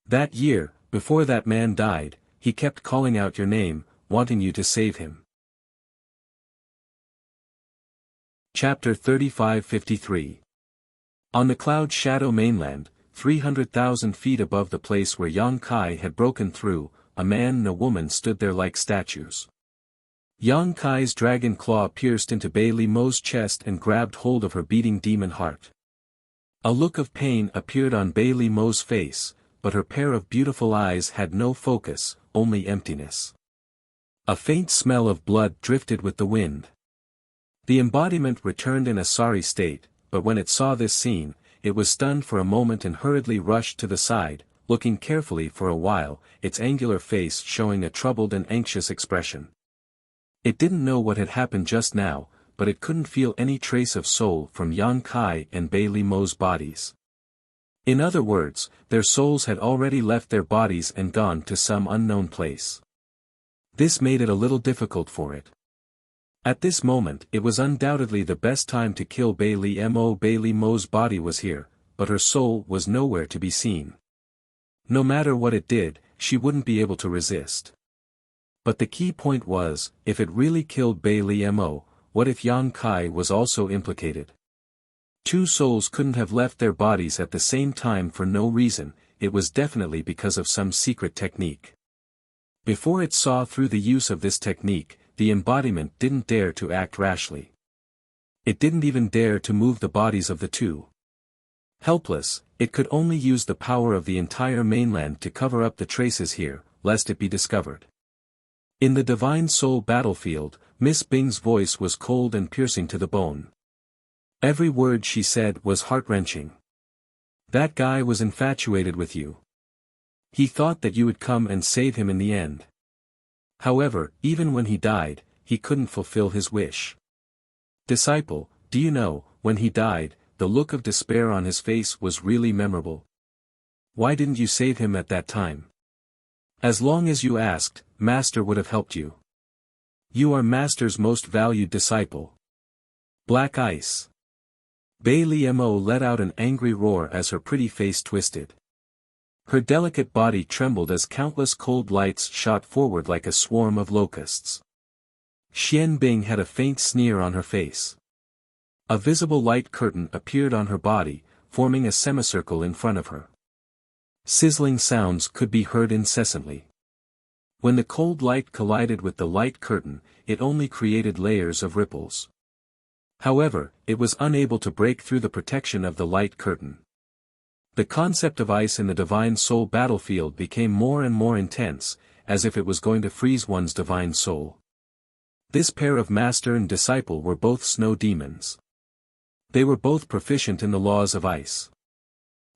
That year, before that man died, he kept calling out your name, wanting you to save him. Chapter 35-53. On the Cloud Shadow mainland, 300,000 feet above the place where Yang Kai had broken through, a man and a woman stood there like statues. Yang Kai's dragon claw pierced into Bai Li Mo's chest and grabbed hold of her beating demon heart. A look of pain appeared on Bai Li Mo's face, but her pair of beautiful eyes had no focus, only emptiness. A faint smell of blood drifted with the wind. The embodiment returned in a sorry state, but when it saw this scene, it was stunned for a moment and hurriedly rushed to the side, looking carefully for a while, its angular face showing a troubled and anxious expression. It didn't know what had happened just now, but it couldn't feel any trace of soul from Yang Kai and Bai Li Mo's bodies. In other words, their souls had already left their bodies and gone to some unknown place. This made it a little difficult for it. At this moment it was undoubtedly the best time to kill Bai Li Mo. Bai Li Mo's body was here, but her soul was nowhere to be seen. No matter what it did, she wouldn't be able to resist. But the key point was, if it really killed Bai Li Mo, what if Yang Kai was also implicated? Two souls couldn't have left their bodies at the same time for no reason, it was definitely because of some secret technique. Before it saw through the use of this technique, the embodiment didn't dare to act rashly. It didn't even dare to move the bodies of the two. Helpless, it could only use the power of the entire mainland to cover up the traces here, lest it be discovered. In the Divine Soul battlefield, Miss Bing's voice was cold and piercing to the bone. Every word she said was heart-wrenching. That guy was infatuated with you. He thought that you would come and save him in the end. However, even when he died, he couldn't fulfill his wish. Disciple, do you know, when he died, the look of despair on his face was really memorable. Why didn't you save him at that time? As long as you asked, Master would have helped you. You are Master's most valued disciple. Black Ice. Bailey Mo let out an angry roar as her pretty face twisted. Her delicate body trembled as countless cold lights shot forward like a swarm of locusts. Xian Bing had a faint sneer on her face. A visible light curtain appeared on her body, forming a semicircle in front of her. Sizzling sounds could be heard incessantly. When the cold light collided with the light curtain, it only created layers of ripples. However, it was unable to break through the protection of the light curtain. The concept of ice in the Divine Soul battlefield became more and more intense, as if it was going to freeze one's divine soul. This pair of master and disciple were both snow demons. They were both proficient in the laws of ice.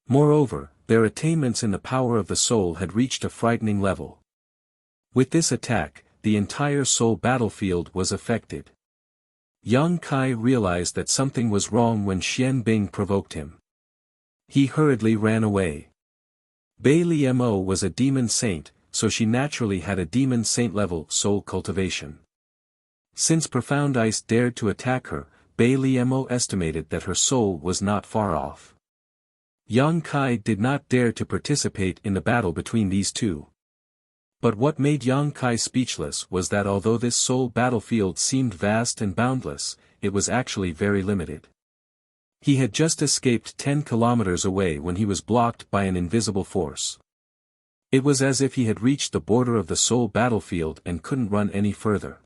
Moreover, their attainments in the power of the soul had reached a frightening level. With this attack, the entire soul battlefield was affected. Yang Kai realized that something was wrong when Xian Bing provoked him. He hurriedly ran away. Bailey Mo was a demon saint, so she naturally had a demon saint-level soul cultivation. Since Profound Ice dared to attack her, Bailey Mo estimated that her soul was not far off. Yang Kai did not dare to participate in the battle between these two. But what made Yang Kai speechless was that although this soul battlefield seemed vast and boundless, it was actually very limited. He had just escaped 10 kilometers away when he was blocked by an invisible force. It was as if he had reached the border of the soul battlefield and couldn't run any further.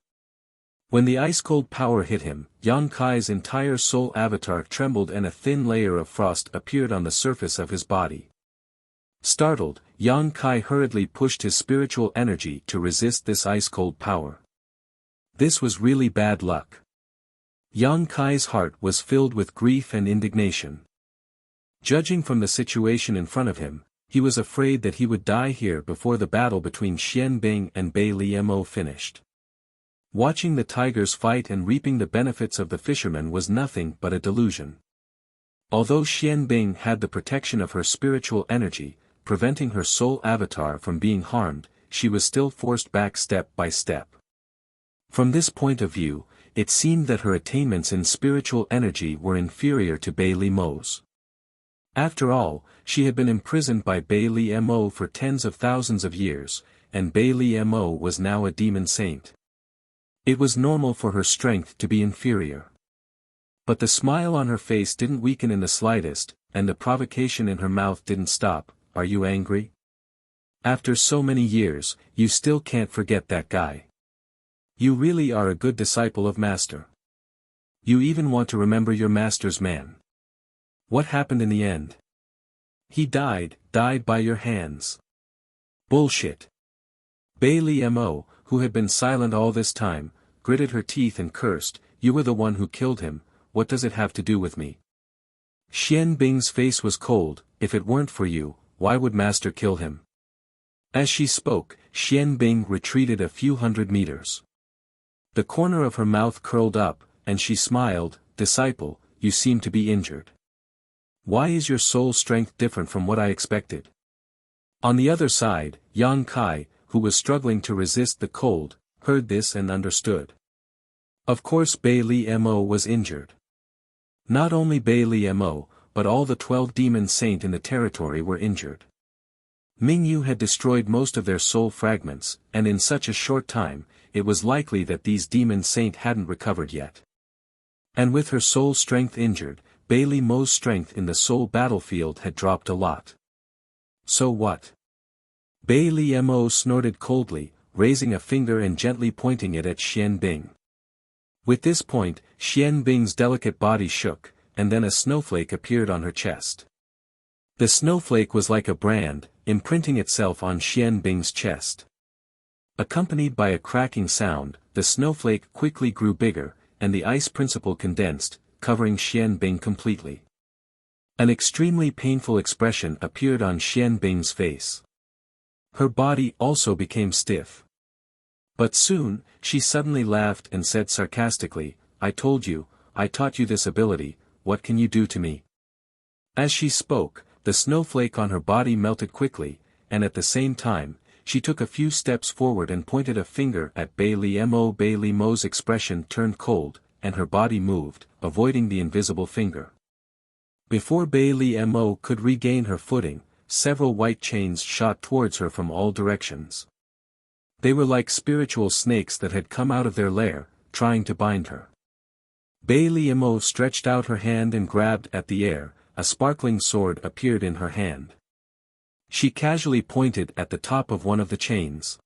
When the ice-cold power hit him, Yang Kai's entire soul avatar trembled and a thin layer of frost appeared on the surface of his body. Startled, Yang Kai hurriedly pushed his spiritual energy to resist this ice-cold power. This was really bad luck. Yang Kai's heart was filled with grief and indignation. Judging from the situation in front of him, he was afraid that he would die here before the battle between Xian Bing and Bailey Mo finished. Watching the tigers fight and reaping the benefits of the fishermen was nothing but a delusion. Although Xian Bing had the protection of her spiritual energy, preventing her soul avatar from being harmed, she was still forced back step by step. From this point of view, it seemed that her attainments in spiritual energy were inferior to Bailey Mo's. After all, she had been imprisoned by Bailey Mo for tens of thousands of years, and Bailey Mo was now a demon saint. It was normal for her strength to be inferior. But the smile on her face didn't weaken in the slightest, and the provocation in her mouth didn't stop. Are you angry? After so many years, you still can't forget that guy. You really are a good disciple of Master. You even want to remember your Master's man. What happened in the end? He died by your hands. Bullshit. Bailey Mo, who had been silent all this time, gritted her teeth and cursed, you were the one who killed him, what does it have to do with me? Xian Bing's face was cold, if it weren't for you, why would Master kill him? As she spoke, Xian Bing retreated a few hundred meters. The corner of her mouth curled up, and she smiled, disciple, you seem to be injured. Why is your soul strength different from what I expected? On the other side, Yang Kai, who was struggling to resist the cold, heard this and understood. Of course Bailey Mo was injured. Not only Bailey Mo, but all the 12 demon saint in the territory were injured. Mingyu had destroyed most of their soul fragments, and in such a short time, it was likely that these demon saint hadn't recovered yet. And with her soul strength injured, Bailey Mo's strength in the soul battlefield had dropped a lot. So what? Bailey Mo snorted coldly, raising a finger and gently pointing it at Xian Bing. With this point, Xian Bing's delicate body shook, and then a snowflake appeared on her chest. The snowflake was like a brand, imprinting itself on Xian Bing's chest. Accompanied by a cracking sound, the snowflake quickly grew bigger, and the ice principle condensed, covering Xian Bing completely. An extremely painful expression appeared on Xian Bing's face. Her body also became stiff. But soon, she suddenly laughed and said sarcastically, "I told you, I taught you this ability, what can you do to me?" As she spoke, the snowflake on her body melted quickly, and at the same time, she took a few steps forward and pointed a finger at Bai Li Mo. Bai Li Mo's expression turned cold, and her body moved, avoiding the invisible finger. Before Bai Li Mo could regain her footing, several white chains shot towards her from all directions. They were like spiritual snakes that had come out of their lair, trying to bind her. Bai Li Mo stretched out her hand and grabbed at the air, a sparkling sword appeared in her hand. She casually pointed at the top of one of the chains.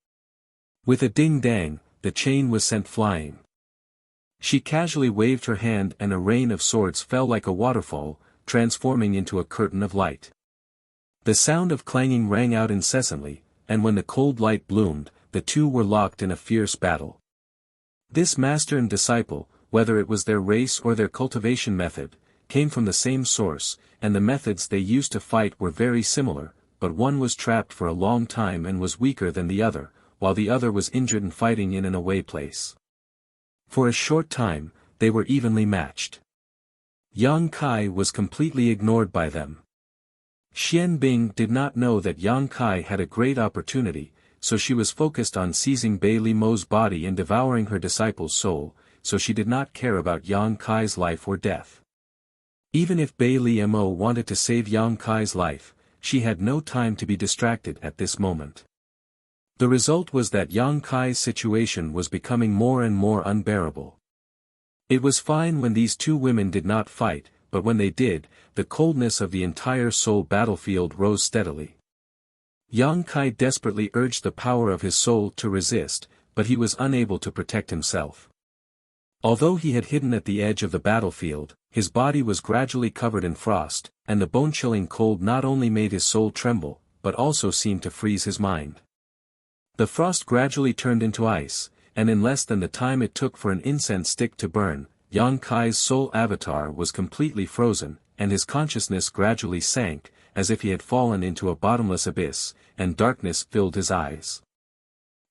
With a ding-dang, the chain was sent flying. She casually waved her hand and a rain of swords fell like a waterfall, transforming into a curtain of light. The sound of clanging rang out incessantly, and when the cold light bloomed, the two were locked in a fierce battle. This master and disciple, whether it was their race or their cultivation method, came from the same source, and the methods they used to fight were very similar, but one was trapped for a long time and was weaker than the other, while the other was injured and fighting in an away place. For a short time, they were evenly matched. Yang Kai was completely ignored by them. Xian Bing did not know that Yang Kai had a great opportunity, so she was focused on seizing Bai Li Mo's body and devouring her disciple's soul, so she did not care about Yang Kai's life or death. Even if Bai Li Mo wanted to save Yang Kai's life, she had no time to be distracted at this moment. The result was that Yang Kai's situation was becoming more and more unbearable. It was fine when these two women did not fight, but when they did, the coldness of the entire soul battlefield rose steadily. Yang Kai desperately urged the power of his soul to resist, but he was unable to protect himself. Although he had hidden at the edge of the battlefield, his body was gradually covered in frost, and the bone-chilling cold not only made his soul tremble, but also seemed to freeze his mind. The frost gradually turned into ice, and in less than the time it took for an incense stick to burn, Yang Kai's soul avatar was completely frozen, and his consciousness gradually sank, as if he had fallen into a bottomless abyss, and darkness filled his eyes.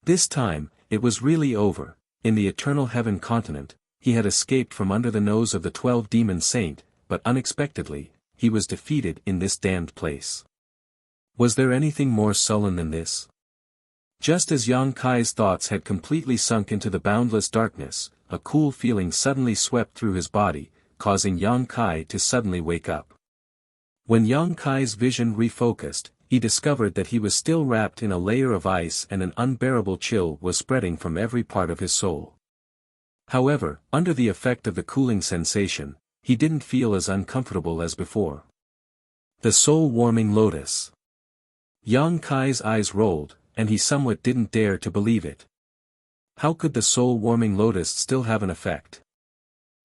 This time, it was really over. In the eternal heaven continent, he had escaped from under the nose of the 12 demon saint, but unexpectedly, he was defeated in this damned place. Was there anything more sullen than this? Just as Yang Kai's thoughts had completely sunk into the boundless darkness, a cool feeling suddenly swept through his body, causing Yang Kai to suddenly wake up. When Yang Kai's vision refocused, he discovered that he was still wrapped in a layer of ice and an unbearable chill was spreading from every part of his soul. However, under the effect of the cooling sensation, he didn't feel as uncomfortable as before. The soul-warming lotus. Yang Kai's eyes rolled, and he somewhat didn't dare to believe it. How could the soul-warming lotus still have an effect?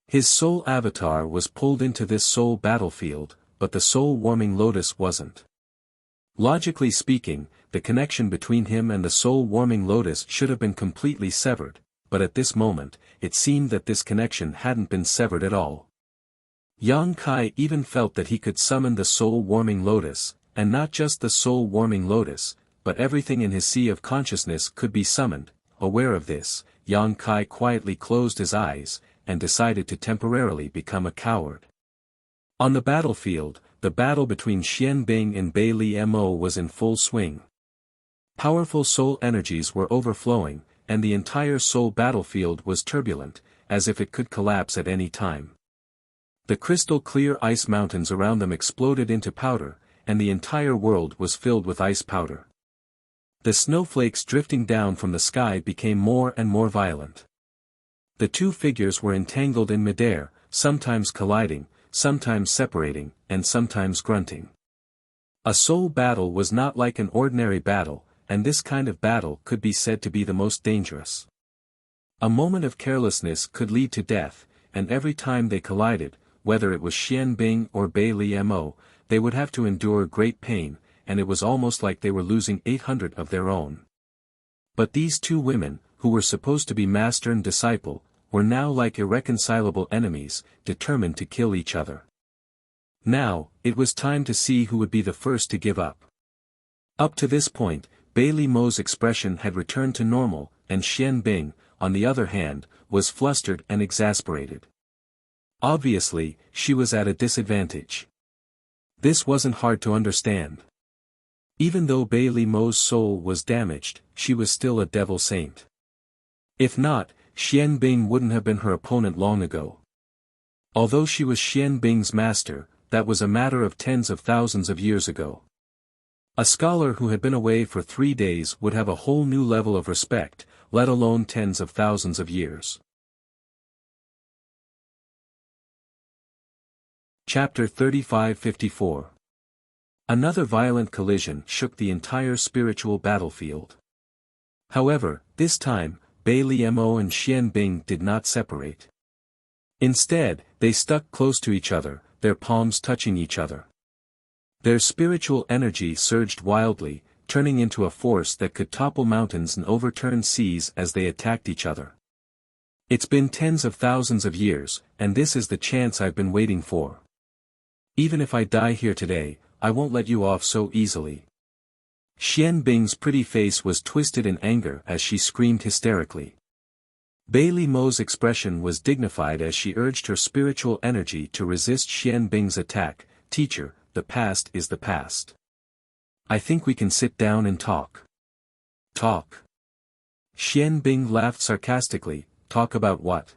His soul avatar was pulled into this soul battlefield, but the soul-warming lotus wasn't. Logically speaking, the connection between him and the soul-warming lotus should have been completely severed, but at this moment, it seemed that this connection hadn't been severed at all. Yang Kai even felt that he could summon the soul-warming lotus, and not just the soul-warming lotus, but everything in his sea of consciousness could be summoned. Aware of this, Yang Kai quietly closed his eyes, and decided to temporarily become a coward. On the battlefield, the battle between Xian Bing and Bai Li Mo was in full swing. Powerful soul energies were overflowing, and the entire soul battlefield was turbulent, as if it could collapse at any time. The crystal-clear ice mountains around them exploded into powder, and the entire world was filled with ice powder. The snowflakes drifting down from the sky became more and more violent. The two figures were entangled in midair, sometimes colliding, sometimes separating, and sometimes grunting. A soul battle was not like an ordinary battle, and this kind of battle could be said to be the most dangerous. A moment of carelessness could lead to death, and every time they collided, whether it was Xian Bing or Bai Li Mo, they would have to endure great pain, and it was almost like they were losing 800 of their own. But these two women, who were supposed to be master and disciple, were now like irreconcilable enemies, determined to kill each other. Now, it was time to see who would be the first to give up. Up to this point, Bailey Mo's expression had returned to normal, and Xian Bing, on the other hand, was flustered and exasperated. Obviously, she was at a disadvantage. This wasn't hard to understand. Even though Bailey Mo's soul was damaged, she was still a devil saint. If not, Xian Bing wouldn't have been her opponent long ago. Although she was Xian Bing's master, that was a matter of tens of thousands of years ago. A scholar who had been away for 3 days would have a whole new level of respect, let alone tens of thousands of years. Chapter 35-54. Another violent collision shook the entire spiritual battlefield. However, this time, Bailey Mo and Xian Bing did not separate. Instead, they stuck close to each other, their palms touching each other. Their spiritual energy surged wildly, turning into a force that could topple mountains and overturn seas as they attacked each other. It's been tens of thousands of years, and this is the chance I've been waiting for. Even if I die here today, I won't let you off so easily. Xian Bing's pretty face was twisted in anger as she screamed hysterically. Bailey Mo's expression was dignified as she urged her spiritual energy to resist Xian Bing's attack. "Teacher, the past is the past. I think we can sit down and talk." "Talk?" Xian Bing laughed sarcastically. "Talk about what?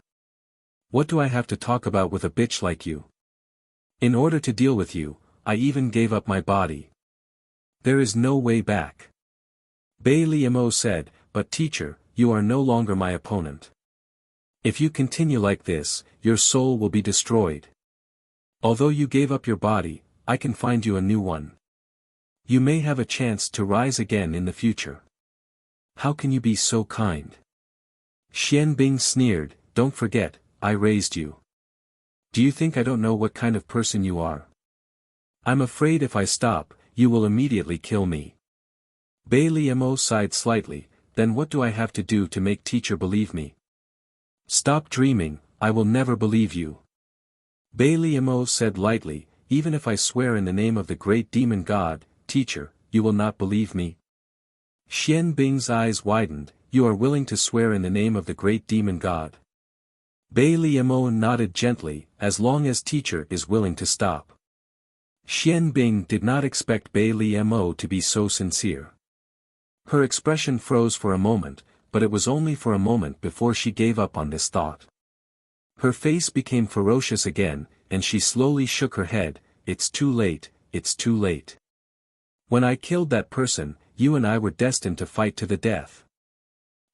What do I have to talk about with a bitch like you? In order to deal with you, I even gave up my body. There is no way back." Bailey Mo said, "But teacher, you are no longer my opponent. If you continue like this, your soul will be destroyed. Although you gave up your body, I can find you a new one. You may have a chance to rise again in the future. How can you be so kind?" Xian Bing sneered, "Don't forget, I raised you. Do you think I don't know what kind of person you are? I'm afraid if I stop, you will immediately kill me." Bailey Mo sighed slightly. "Then what do I have to do to make teacher believe me?" "Stop dreaming, I will never believe you." Bailey Mo said lightly, "Even if I swear in the name of the great demon god, teacher, you will not believe me?" Xian Bing's eyes widened. "You are willing to swear in the name of the great demon god?" Bailey Mo nodded gently, "As long as teacher is willing to stop." Xian Bing did not expect Bailey Mo to be so sincere. Her expression froze for a moment, but it was only for a moment before she gave up on this thought. Her face became ferocious again, and she slowly shook her head. "It's too late, it's too late. When I killed that person, you and I were destined to fight to the death."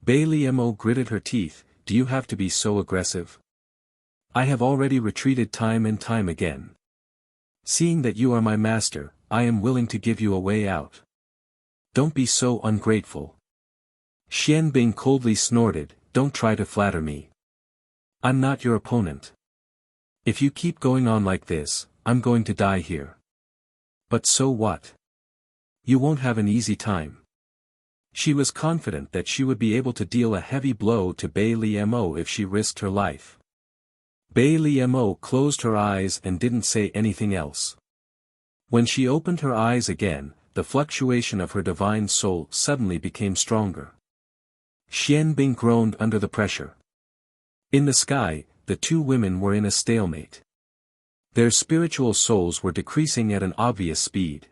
Bailey Mo gritted her teeth. "Do you have to be so aggressive? I have already retreated time and time again. Seeing that you are my master, I am willing to give you a way out. Don't be so ungrateful." Xian Bing coldly snorted, "Don't try to flatter me. I'm not your opponent. If you keep going on like this, I'm going to die here. But so what? You won't have an easy time." She was confident that she would be able to deal a heavy blow to Bailey Mo if she risked her life. Bailey Mo closed her eyes and didn't say anything else. When she opened her eyes again, the fluctuation of her divine soul suddenly became stronger. Xian Bing groaned under the pressure. In the sky, the two women were in a stalemate. Their spiritual souls were decreasing at an obvious speed.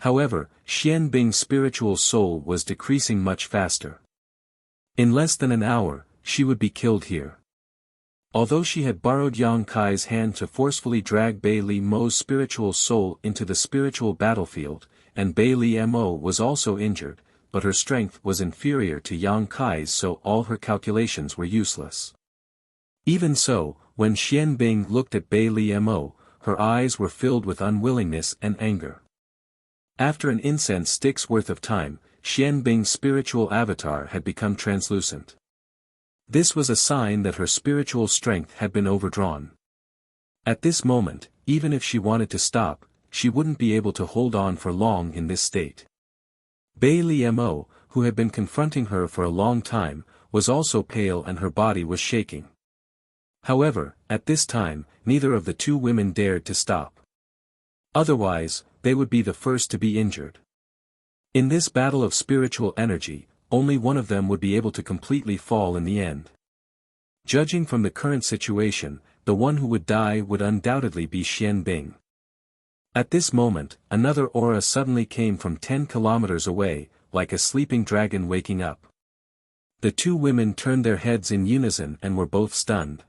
However, Xian Bing's spiritual soul was decreasing much faster. In less than an hour, she would be killed here. Although she had borrowed Yang Kai's hand to forcefully drag Bailey Mo's spiritual soul into the spiritual battlefield, and Bailey Mo was also injured, but her strength was inferior to Yang Kai's, so all her calculations were useless. Even so, when Xian Bing looked at Bailey Mo, her eyes were filled with unwillingness and anger. After an incense stick's worth of time, Xian Bing's spiritual avatar had become translucent. This was a sign that her spiritual strength had been overdrawn. At this moment, even if she wanted to stop, she wouldn't be able to hold on for long in this state. Bai Mo, who had been confronting her for a long time, was also pale and her body was shaking. However, at this time, neither of the two women dared to stop. Otherwise, they would be the first to be injured. In this battle of spiritual energy, only one of them would be able to completely fall in the end. Judging from the current situation, the one who would die would undoubtedly be Xian Bing. At this moment, another aura suddenly came from 10 kilometers away, like a sleeping dragon waking up. The two women turned their heads in unison and were both stunned.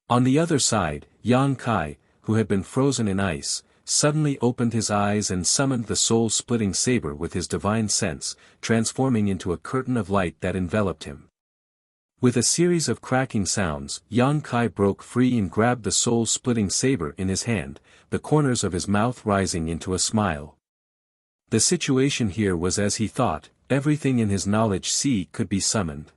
On the other side, Yang Kai, who had been frozen in ice, suddenly opened his eyes and summoned the soul-splitting saber with his divine sense, transforming into a curtain of light that enveloped him. With a series of cracking sounds, Yang Kai broke free and grabbed the soul-splitting saber in his hand, the corners of his mouth rising into a smile. The situation here was as he thought, everything in his knowledge sea could be summoned.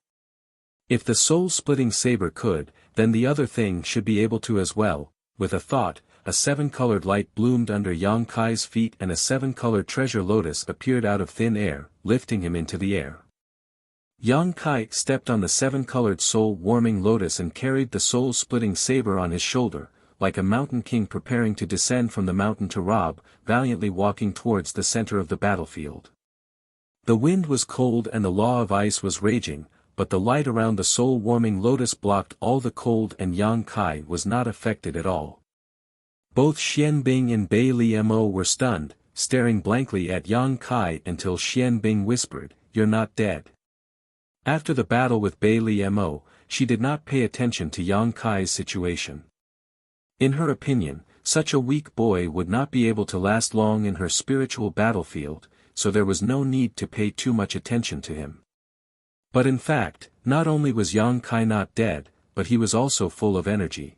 If the soul-splitting saber could, then the other thing should be able to as well. With a thought, a 7-colored light bloomed under Yang Kai's feet and a 7-colored treasure lotus appeared out of thin air, lifting him into the air. Yang Kai stepped on the 7-colored soul-warming lotus and carried the soul-splitting saber on his shoulder, like a mountain king preparing to descend from the mountain to rob, valiantly walking towards the center of the battlefield. The wind was cold and the law of ice was raging, but the light around the soul-warming lotus blocked all the cold and Yang Kai was not affected at all. Both Xian Bing and Bai Mo were stunned, staring blankly at Yang Kai until Xian Bing whispered, "You're not dead." After the battle with Bai Mo, she did not pay attention to Yang Kai's situation. In her opinion, such a weak boy would not be able to last long in her spiritual battlefield, so there was no need to pay too much attention to him. But in fact, not only was Yang Kai not dead, but he was also full of energy.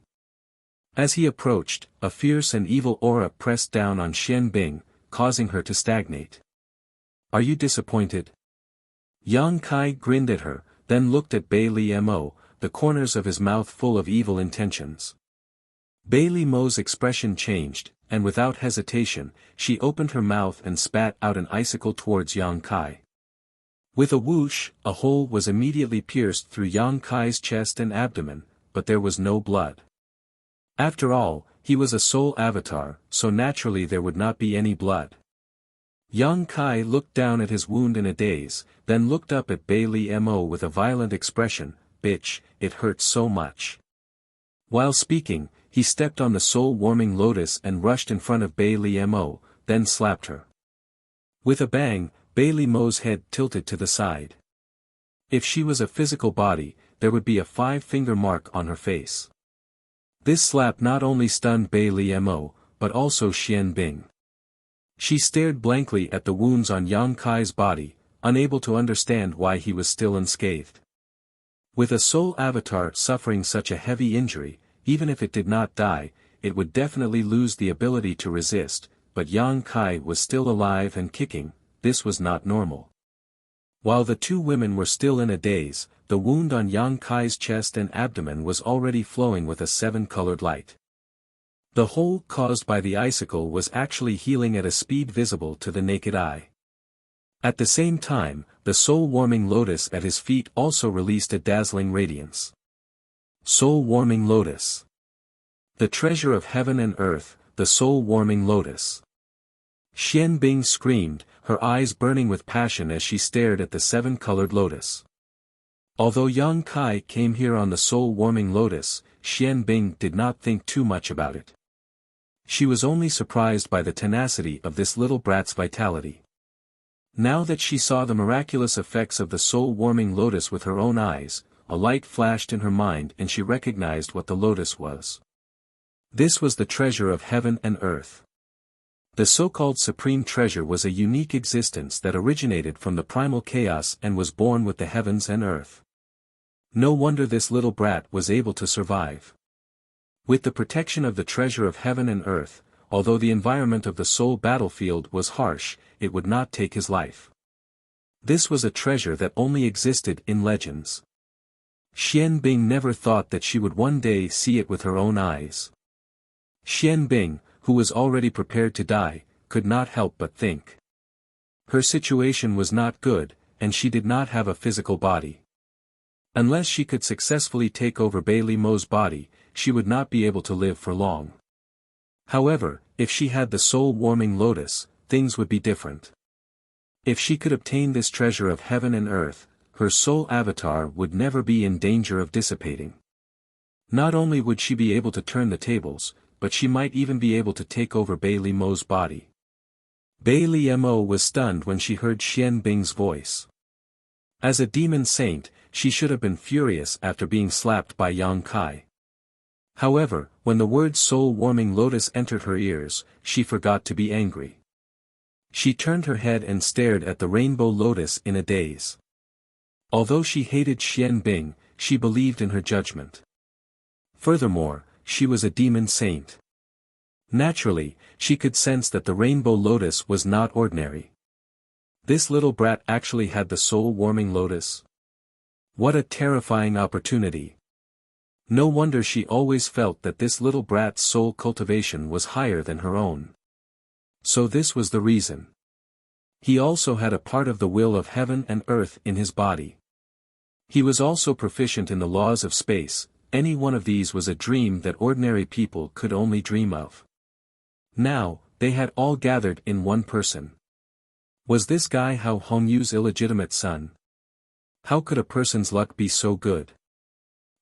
As he approached, a fierce and evil aura pressed down on Xian Bing, causing her to stagnate. "Are you disappointed?" Yang Kai grinned at her, then looked at Bai Mo, the corners of his mouth full of evil intentions. Bai Mo's expression changed, and without hesitation, she opened her mouth and spat out an icicle towards Yang Kai. With a whoosh, a hole was immediately pierced through Yang Kai's chest and abdomen, but there was no blood. After all, he was a soul avatar, so naturally there would not be any blood. Yang Kai looked down at his wound in a daze, then looked up at Bai Mo with a violent expression, "Bitch, it hurts so much." While speaking, he stepped on the soul-warming lotus and rushed in front of Bai Mo, then slapped her. With a bang, Bai Mo's head tilted to the side. If she was a physical body, there would be a 5-finger mark on her face. This slap not only stunned Bai Mo, but also Xian Bing. She stared blankly at the wounds on Yang Kai's body, unable to understand why he was still unscathed. With a soul avatar suffering such a heavy injury, even if it did not die, it would definitely lose the ability to resist, but Yang Kai was still alive and kicking. This was not normal. While the two women were still in a daze, the wound on Yang Kai's chest and abdomen was already flowing with a 7-colored light. The hole caused by the icicle was actually healing at a speed visible to the naked eye. At the same time, the soul-warming lotus at his feet also released a dazzling radiance. Soul-warming lotus. The treasure of heaven and earth, the soul-warming lotus. Xian Bing screamed, her eyes burning with passion as she stared at the 7-colored lotus. Although Yang Kai came here on the soul-warming lotus, Xian Bing did not think too much about it. She was only surprised by the tenacity of this little brat's vitality. Now that she saw the miraculous effects of the soul-warming lotus with her own eyes, a light flashed in her mind and she recognized what the lotus was. This was the treasure of heaven and earth. The so-called supreme treasure was a unique existence that originated from the primal chaos and was born with the heavens and earth. No wonder this little brat was able to survive. With the protection of the treasure of heaven and earth, although the environment of the soul battlefield was harsh, it would not take his life. This was a treasure that only existed in legends. Xian Bing never thought that she would one day see it with her own eyes. Xian Bing, who was already prepared to die, could not help but think. Her situation was not good, and she did not have a physical body. Unless she could successfully take over Bailey Mo's body, she would not be able to live for long. However, if she had the soul-warming lotus, things would be different. If she could obtain this treasure of heaven and earth, her soul avatar would never be in danger of dissipating. Not only would she be able to turn the tables, but she might even be able to take over Bailey Mo's body. Bailey Mo was stunned when she heard Xian Bing's voice. As a demon saint, she should have been furious after being slapped by Yang Kai. However, when the word soul-warming lotus entered her ears, she forgot to be angry. She turned her head and stared at the rainbow lotus in a daze. Although she hated Xian Bing, she believed in her judgment. Furthermore, she was a demon saint. Naturally, she could sense that the rainbow lotus was not ordinary. This little brat actually had the soul-warming lotus. What a terrifying opportunity. No wonder she always felt that this little brat's soul cultivation was higher than her own. So this was the reason. He also had a part of the will of heaven and earth in his body. He was also proficient in the laws of space. Any one of these was a dream that ordinary people could only dream of. Now, they had all gathered in one person. Was this guy Hao Hongyu's illegitimate son? How could a person's luck be so good?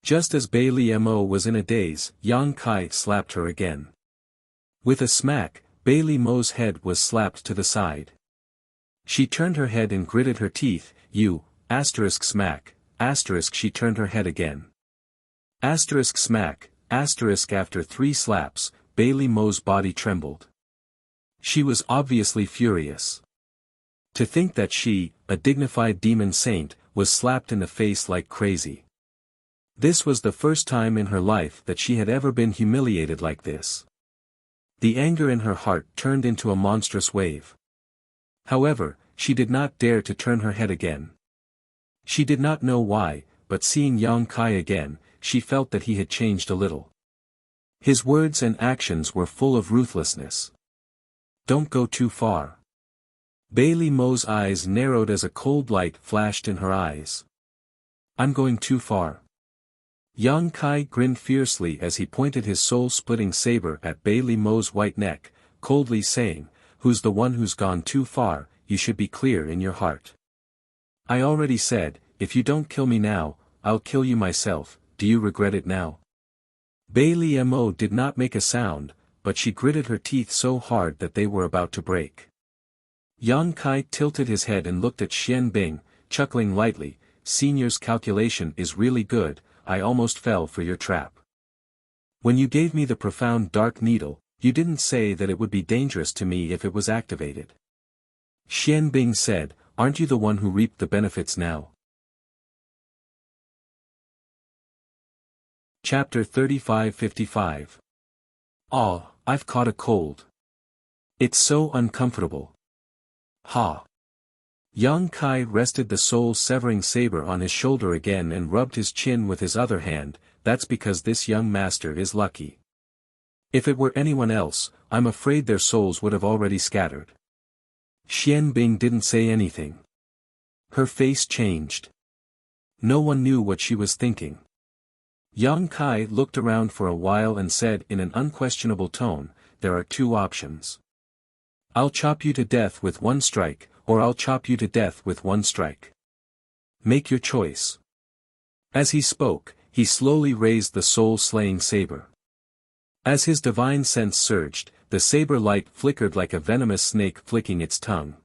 Just as Bailey Mo was in a daze, Yang Kai slapped her again. With a smack, Bailey Mo's head was slapped to the side. She turned her head and gritted her teeth. Smack, she turned her head again. Smack, after 3 slaps, Bailey Mo's body trembled. She was obviously furious. To think that she, a dignified demon saint, was slapped in the face like crazy. This was the first time in her life that she had ever been humiliated like this. The anger in her heart turned into a monstrous wave. However, she did not dare to turn her head again. She did not know why, but seeing Yang Kai again, she felt that he had changed a little. His words and actions were full of ruthlessness. Don't go too far. Bailey Mo's eyes narrowed as a cold light flashed in her eyes. I'm going too far. Yang Kai grinned fiercely as he pointed his soul-splitting saber at Bailey Mo's white neck, coldly saying, "Who's the one who's gone too far? You should be clear in your heart. I already said, if you don't kill me now, I'll kill you myself. Do you regret it now?" Bailey Mo did not make a sound, but she gritted her teeth so hard that they were about to break. Yang Kai tilted his head and looked at Xian Bing, chuckling lightly. "Senior's calculation is really good. I almost fell for your trap. When you gave me the profound dark needle, you didn't say that it would be dangerous to me if it was activated." Xian Bing said, "Aren't you the one who reaped the benefits now?" Chapter 35-55. "Ah, I've caught a cold. It's so uncomfortable. Ha." Yang Kai rested the soul-severing saber on his shoulder again and rubbed his chin with his other hand. "That's because this young master is lucky. If it were anyone else, I'm afraid their souls would have already scattered." Xian Bing didn't say anything. Her face changed. No one knew what she was thinking. Yang Kai looked around for a while and said in an unquestionable tone, "There are 2 options. I'll chop you to death with 1 strike, or I'll chop you to death with 1 strike. Make your choice." As he spoke, he slowly raised the soul-slaying saber. As his divine sense surged, the saber light flickered like a venomous snake flicking its tongue.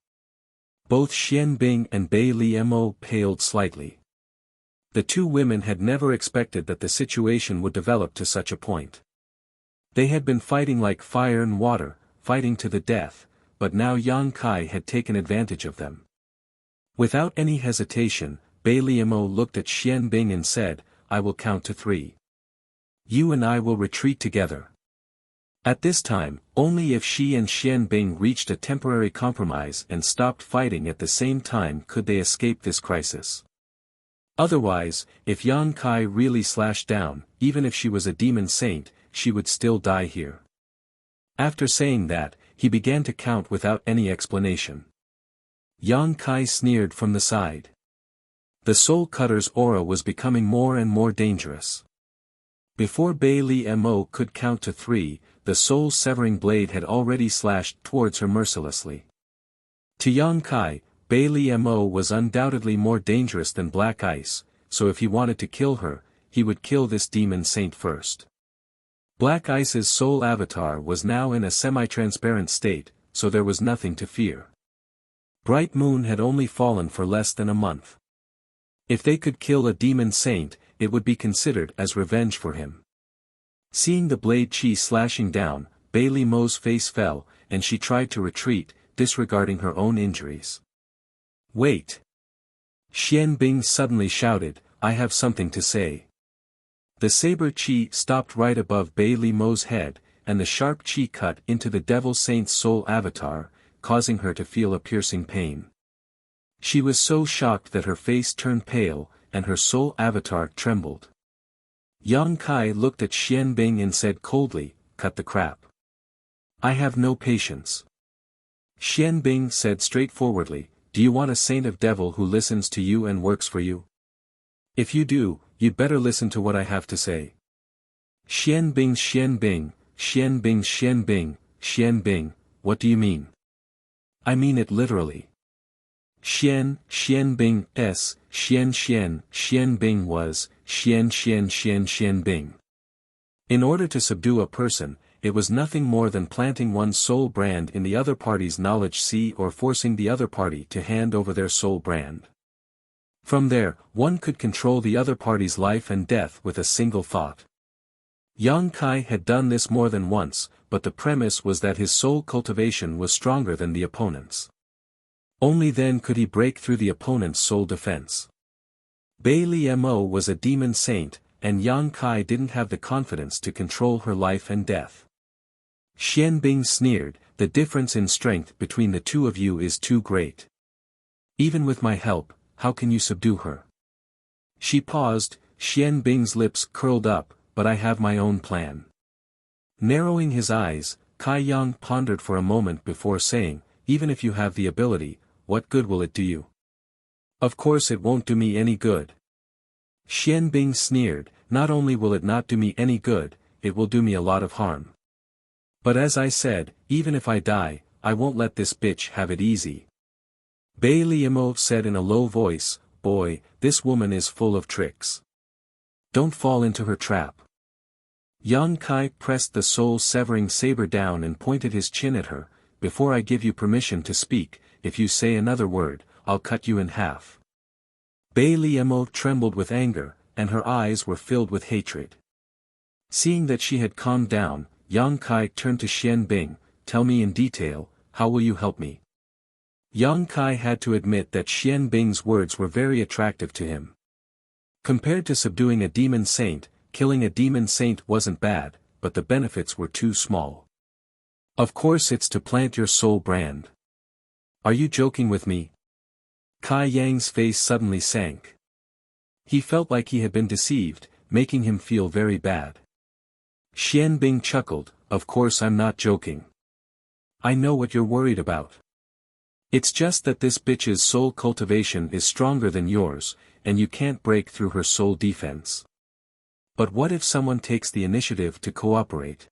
Both Xian Bing and Bailey Mo paled slightly. The 2 women had never expected that the situation would develop to such a point. They had been fighting like fire and water, fighting to the death, but now Yang Kai had taken advantage of them. Without any hesitation, Bailey Mo looked at Xian Bing and said, "I will count to 3. You and I will retreat together." At this time, only if she and Xian Bing reached a temporary compromise and stopped fighting at the same time could they escape this crisis. Otherwise, if Yang Kai really slashed down, even if she was a demon saint, she would still die here. After saying that, he began to count without any explanation. Yang Kai sneered from the side. The soul cutter's aura was becoming more and more dangerous. Before Bai Li Mo could count to 3, the soul-severing blade had already slashed towards her mercilessly. To Yang Kai, Bai Li Mo was undoubtedly more dangerous than Black Ice, so if he wanted to kill her, he would kill this demon saint first. Black Ice's soul avatar was now in a semi-transparent state, so there was nothing to fear. Bright Moon had only fallen for less than a month. If they could kill a demon saint, it would be considered as revenge for him. Seeing the blade chi slashing down, Bai Li Mo's face fell, and she tried to retreat, disregarding her own injuries. Wait! Xian Bing suddenly shouted, I have something to say. The saber chi stopped right above Bai Li Mo's head, and the sharp chi cut into the devil saint's soul avatar, causing her to feel a piercing pain. She was so shocked that her face turned pale, and her soul avatar trembled. Yang Kai looked at Xian Bing and said coldly, cut the crap. I have no patience. Xian Bing said straightforwardly, do you want a saint of devil who listens to you and works for you? If you do, you'd better listen to what I have to say. Xian Bing, Xian Bing, Xian Bing, Xian Bing, Xian Bing, what do you mean? I mean it literally. Xian Bing, Xian Bing was, Xian Bing. In order to subdue a person, it was nothing more than planting one's soul brand in the other party's knowledge sea or forcing the other party to hand over their soul brand. From there, one could control the other party's life and death with a single thought. Yang Kai had done this more than once, but the premise was that his soul cultivation was stronger than the opponent's. Only then could he break through the opponent's soul defense. Bai Li Mo was a demon saint, and Yang Kai didn't have the confidence to control her life and death. Xian Bing sneered, the difference in strength between the two of you is too great. Even with my help, how can you subdue her? She paused, Xian Bing's lips curled up, but I have my own plan. Narrowing his eyes, Kai Yang pondered for a moment before saying, even if you have the ability, what good will it do you? Of course it won't do me any good. Xian Bing sneered, not only will it not do me any good, it will do me a lot of harm. But as I said, even if I die, I won't let this bitch have it easy. Bai Li Mo said in a low voice, boy, this woman is full of tricks. Don't fall into her trap. Yang Kai pressed the soul-severing saber down and pointed his chin at her, before I give you permission to speak, if you say another word, I'll cut you in half. Bai Li Mo trembled with anger, and her eyes were filled with hatred. Seeing that she had calmed down, Yang Kai turned to Xian Bing, tell me in detail, how will you help me? Yang Kai had to admit that Xian Bing's words were very attractive to him. Compared to subduing a demon saint, killing a demon saint wasn't bad, but the benefits were too small. Of course it's to plant your soul brand. Are you joking with me? Kai Yang's face suddenly sank. He felt like he had been deceived, making him feel very bad. Xian Bing chuckled, of course I'm not joking. I know what you're worried about. It's just that this bitch's soul cultivation is stronger than yours, and you can't break through her soul defense. But what if someone takes the initiative to cooperate?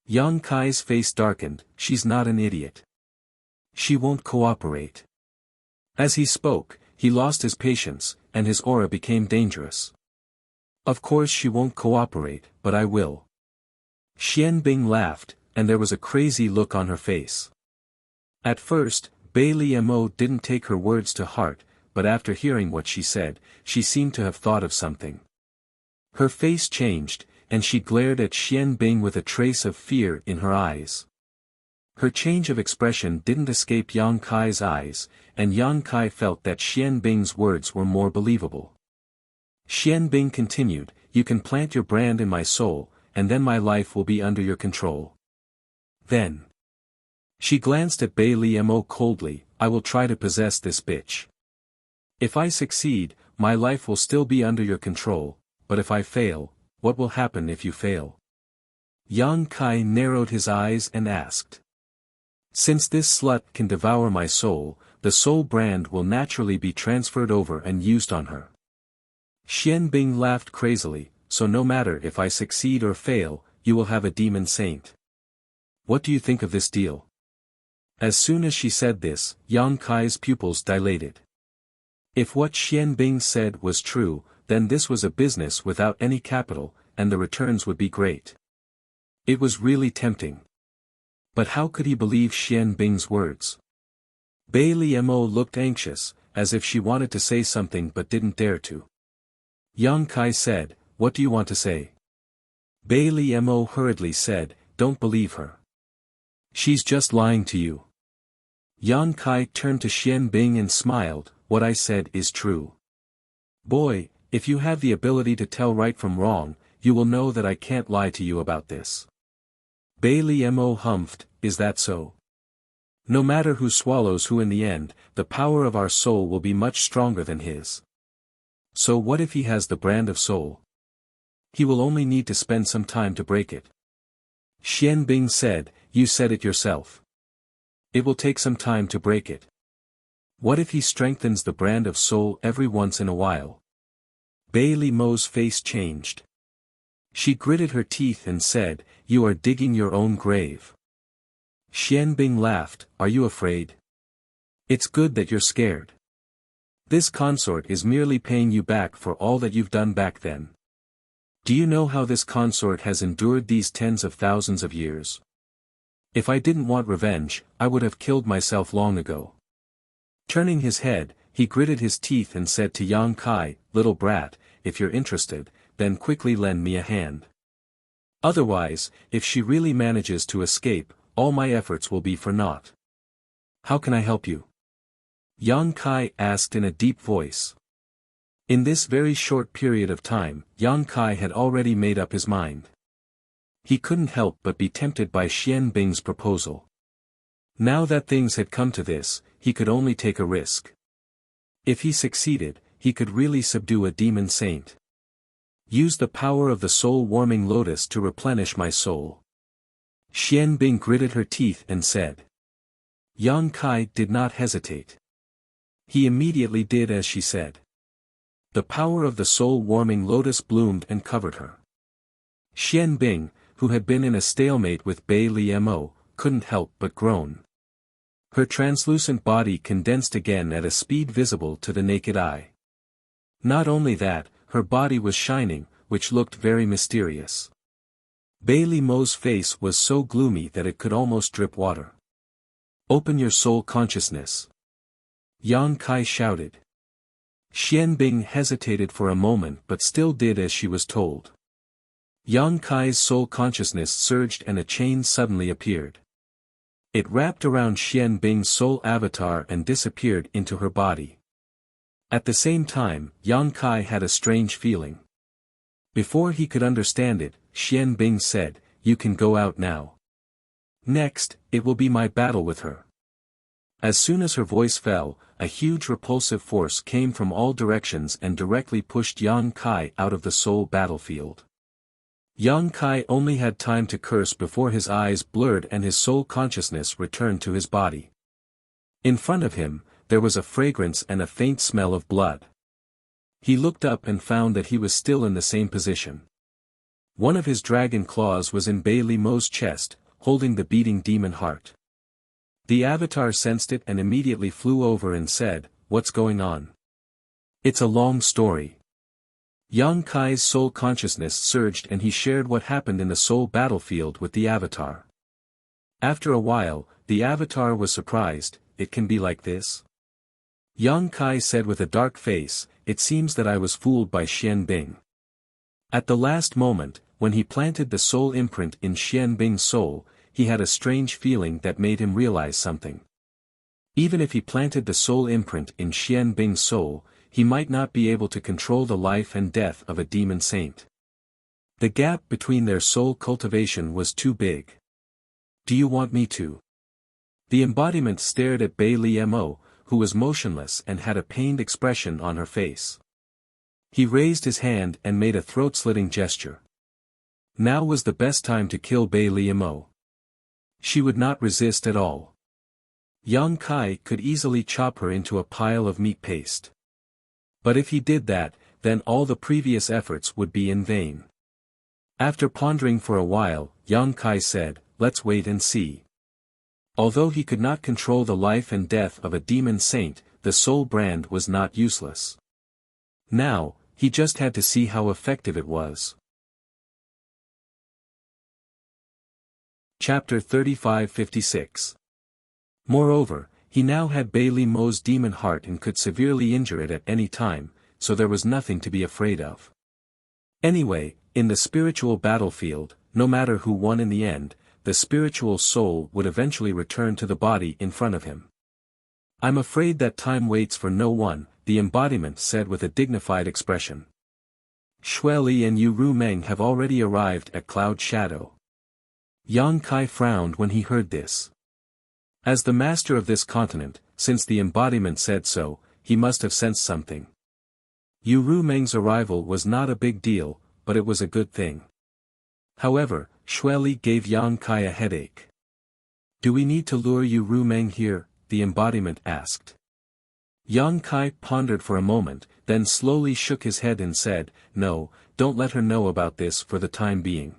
Yang Kai's face darkened, she's not an idiot. She won't cooperate. As he spoke, he lost his patience, and his aura became dangerous. Of course she won't cooperate, but I will. Xian Bing laughed, and there was a crazy look on her face. At first, Bai Li Mo didn't take her words to heart, but after hearing what she said, she seemed to have thought of something. Her face changed, and she glared at Xian Bing with a trace of fear in her eyes. Her change of expression didn't escape Yang Kai's eyes, and Yang Kai felt that Xian Bing's words were more believable. Xian Bing continued, you can plant your brand in my soul, and then my life will be under your control. Then. She glanced at Bai Li Mo coldly, I will try to possess this bitch. If I succeed, my life will still be under your control, but if I fail, what will happen if you fail? Yang Kai narrowed his eyes and asked. Since this slut can devour my soul, the soul brand will naturally be transferred over and used on her. Xian Bing laughed crazily, so no matter if I succeed or fail, you will have a demon saint. What do you think of this deal? As soon as she said this, Yang Kai's pupils dilated. If what Xian Bing said was true, then this was a business without any capital, and the returns would be great. It was really tempting. But how could he believe Xian Bing's words? Bai Liemo looked anxious, as if she wanted to say something but didn't dare to. Yang Kai said, "What do you want to say?" Bai Liemo hurriedly said, "Don't believe her. She's just lying to you." Yang Kai turned to Xian Bing and smiled, "What I said is true. Boy, if you have the ability to tell right from wrong, you will know that I can't lie to you about this." Bai Liemo humphed, "Is that so? No matter who swallows who in the end, the power of our soul will be much stronger than his. So what if he has the brand of soul? He will only need to spend some time to break it." Xian Bing said, "You said it yourself. It will take some time to break it. What if he strengthens the brand of soul every once in a while?" Bai Limeo's face changed. She gritted her teeth and said, "You are digging your own grave." Xian Bing laughed, "Are you afraid? It's good that you're scared. This consort is merely paying you back for all that you've done back then. Do you know how this consort has endured these tens of thousands of years? If I didn't want revenge, I would have killed myself long ago." Turning his head, he gritted his teeth and said to Yang Kai, "Little brat, if you're interested, then quickly lend me a hand. Otherwise, if she really manages to escape, all my efforts will be for naught." "How can I help you?" Yang Kai asked in a deep voice. In this very short period of time, Yang Kai had already made up his mind. He couldn't help but be tempted by Xian Bing's proposal. Now that things had come to this, he could only take a risk. If he succeeded, he could really subdue a demon saint. Use the power of the soul-warming lotus to replenish my soul. Xian Bing gritted her teeth and said. Yang Kai did not hesitate. He immediately did as she said. The power of the soul-warming lotus bloomed and covered her. Xian Bing, who had been in a stalemate with Bai Liemo, couldn't help but groan. Her translucent body condensed again at a speed visible to the naked eye. Not only that, her body was shining, which looked very mysterious. Bai Limeo's face was so gloomy that it could almost drip water. "Open your soul consciousness," Yang Kai shouted. Xian Bing hesitated for a moment but still did as she was told. Yang Kai's soul consciousness surged and a chain suddenly appeared. It wrapped around Xian Bing's soul avatar and disappeared into her body. At the same time, Yang Kai had a strange feeling. Before he could understand it, Xian Bing said, "You can go out now. Next, it will be my battle with her." As soon as her voice fell, a huge repulsive force came from all directions and directly pushed Yang Kai out of the soul battlefield. Yang Kai only had time to curse before his eyes blurred and his soul consciousness returned to his body. In front of him, there was a fragrance and a faint smell of blood. He looked up and found that he was still in the same position. One of his dragon claws was in Bai Limeo's chest, holding the beating demon heart. The avatar sensed it and immediately flew over and said, "What's going on?" "It's a long story." Yang Kai's soul consciousness surged and he shared what happened in the soul battlefield with the avatar. After a while, the avatar was surprised, "It can be like this?" Yang Kai said with a dark face, "It seems that I was fooled by Xian Bing." At the last moment, when he planted the soul imprint in Xian Bing's soul, he had a strange feeling that made him realize something. Even if he planted the soul imprint in Xian Bing's soul, he might not be able to control the life and death of a demon saint. The gap between their soul cultivation was too big. "Do you want me to?" The embodiment stared at Bai Liemo, who was motionless and had a pained expression on her face. He raised his hand and made a throat-slitting gesture. Now was the best time to kill Bai Liamo. She would not resist at all. Yang Kai could easily chop her into a pile of meat paste. But if he did that, then all the previous efforts would be in vain. After pondering for a while, Yang Kai said, "Let's wait and see." Although he could not control the life and death of a demon saint, the soul brand was not useless. Now, he just had to see how effective it was. Chapter 35-56. Moreover, he now had Bai Liao's demon heart and could severely injure it at any time, so there was nothing to be afraid of. Anyway, in the spiritual battlefield, no matter who won in the end, the spiritual soul would eventually return to the body in front of him. "I'm afraid that time waits for no one," the embodiment said with a dignified expression. "Xue Li and Yu Ru Meng have already arrived at Cloud Shadow." Yang Kai frowned when he heard this. As the master of this continent, since the embodiment said so, he must have sensed something. Yu Ru Meng's arrival was not a big deal, but it was a good thing. However, Xue Li gave Yang Kai a headache. "Do we need to lure Yu Ru Meng here?" the embodiment asked. Yang Kai pondered for a moment, then slowly shook his head and said, "No, don't let her know about this for the time being."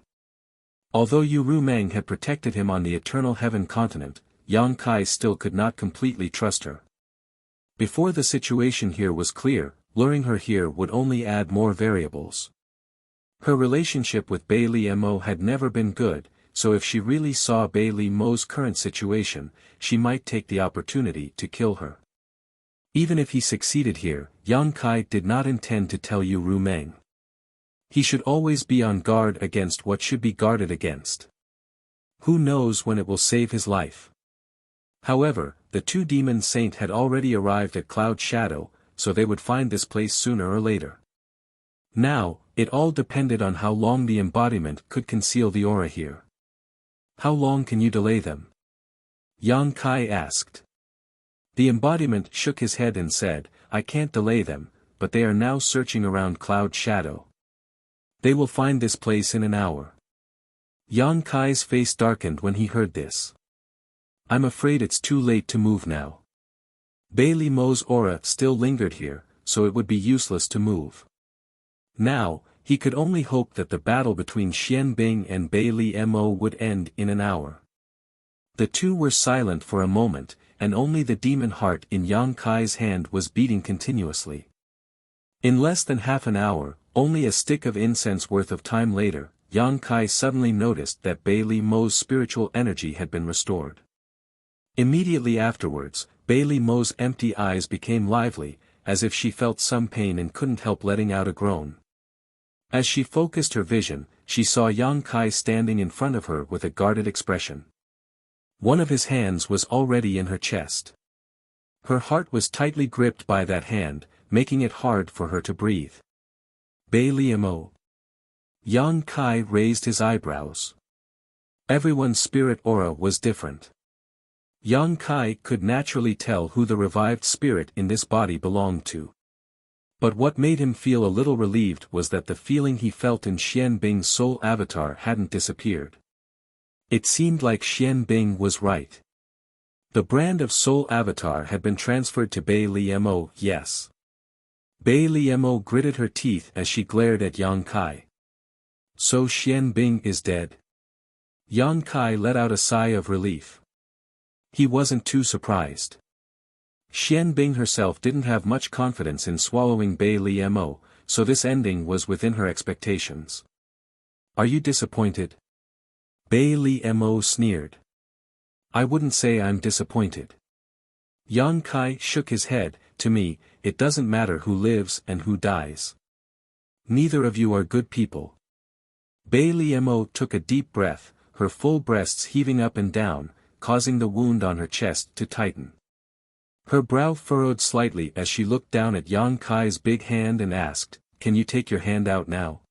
Although Yu Ru Meng had protected him on the Eternal Heaven continent, Yang Kai still could not completely trust her. Before the situation here was clear, luring her here would only add more variables. Her relationship with Bai Liamo had never been good, so if she really saw Bai Liao's current situation, she might take the opportunity to kill her. Even if he succeeded here, Yang Kai did not intend to tell Yu Ru Meng. He should always be on guard against what should be guarded against. Who knows when it will save his life? However, the two demon saints had already arrived at Cloud Shadow, so they would find this place sooner or later. Now, it all depended on how long the embodiment could conceal the aura here. "How long can you delay them?" Yang Kai asked. The embodiment shook his head and said, "I can't delay them, but they are now searching around Cloud Shadow. They will find this place in an hour." Yang Kai's face darkened when he heard this. "I'm afraid it's too late to move now. Bai Liao's aura still lingered here, so it would be useless to move." Now, he could only hope that the battle between Xian Bing and Bai Liamo would end in an hour. The two were silent for a moment, and only the demon heart in Yang Kai's hand was beating continuously. In less than half an hour, only a stick of incense worth of time later, Yang Kai suddenly noticed that Bai Liao's spiritual energy had been restored. Immediately afterwards, Bai Liao's empty eyes became lively, as if she felt some pain and couldn't help letting out a groan. As she focused her vision, she saw Yang Kai standing in front of her with a guarded expression. One of his hands was already in her chest. Her heart was tightly gripped by that hand, making it hard for her to breathe. "Bai Liamo." Yang Kai raised his eyebrows. Everyone's spirit aura was different. Yang Kai could naturally tell who the revived spirit in this body belonged to. But what made him feel a little relieved was that the feeling he felt in Xian Bing's soul avatar hadn't disappeared. It seemed like Xian Bing was right. The brand of soul avatar had been transferred to Bai Liamo, yes. Bai Liamo gritted her teeth as she glared at Yang Kai. "So Xian Bing is dead?" Yang Kai let out a sigh of relief. He wasn't too surprised. Xian Bing herself didn't have much confidence in swallowing Bai Liamo, so this ending was within her expectations. "Are you disappointed?" Bai Liamo sneered. "I wouldn't say I'm disappointed." Yang Kai shook his head. "To me, it doesn't matter who lives and who dies. Neither of you are good people." Bai Liamo took a deep breath, her full breasts heaving up and down, causing the wound on her chest to tighten. Her brow furrowed slightly as she looked down at Yang Kai's big hand and asked, "Can you take your hand out now?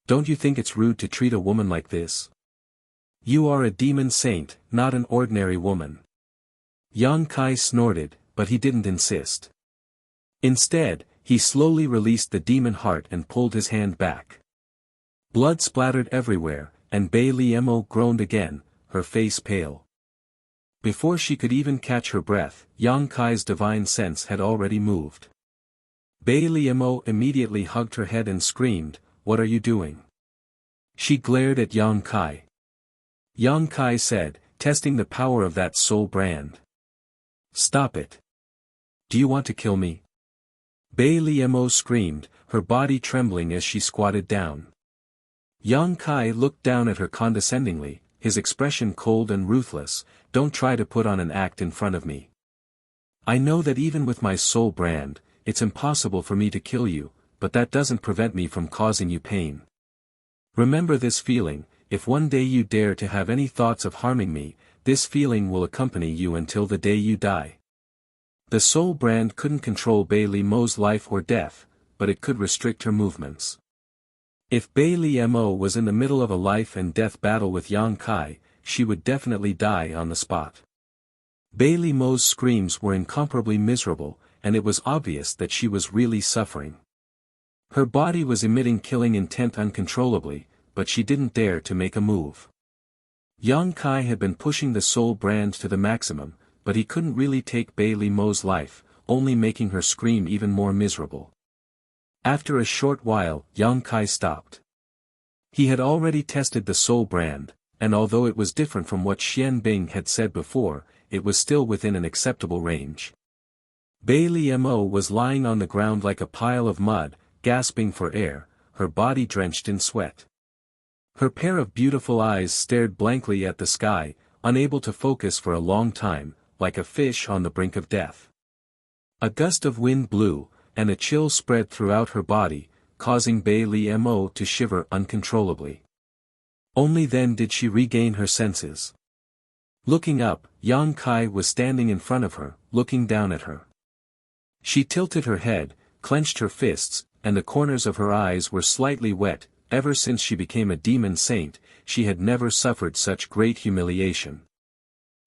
Don't you think it's rude to treat a woman like this? You are a demon saint, not an ordinary woman." Yang Kai snorted, but he didn't insist. Instead, he slowly released the demon heart and pulled his hand back. Blood splattered everywhere, and Bei Liemo groaned again, her face pale. Before she could even catch her breath, Yang Kai's divine sense had already moved. Bei Liemo immediately hugged her head and screamed, "What are you doing?" She glared at Yang Kai. Yang Kai said, testing the power of that soul brand. "Stop it. Do you want to kill me?" Bei Liemo screamed, her body trembling as she squatted down. Yang Kai looked down at her condescendingly, his expression cold and ruthless. "Don't try to put on an act in front of me. I know that even with my soul brand, it's impossible for me to kill you, but that doesn't prevent me from causing you pain. Remember this feeling, if one day you dare to have any thoughts of harming me, this feeling will accompany you until the day you die." The soul brand couldn't control Bei Liemo's life or death, but it could restrict her movements. If Bei Liemo was in the middle of a life and death battle with Yang Kai, she would definitely die on the spot. Bei Liemo's screams were incomparably miserable, and it was obvious that she was really suffering. Her body was emitting killing intent uncontrollably, but she didn't dare to make a move. Yang Kai had been pushing the soul brand to the maximum, but he couldn't really take Bei Liemo's life, only making her scream even more miserable. After a short while, Yang Kai stopped. He had already tested the soul brand, and although it was different from what Xian Bing had said before, it was still within an acceptable range. Bei Liemo was lying on the ground like a pile of mud, gasping for air, her body drenched in sweat. Her pair of beautiful eyes stared blankly at the sky, unable to focus for a long time, like a fish on the brink of death. A gust of wind blew, and a chill spread throughout her body, causing Bei Liemo to shiver uncontrollably. Only then did she regain her senses. Looking up, Yang Kai was standing in front of her, looking down at her. She tilted her head, clenched her fists, and the corners of her eyes were slightly wet. Ever since she became a demon saint, she had never suffered such great humiliation.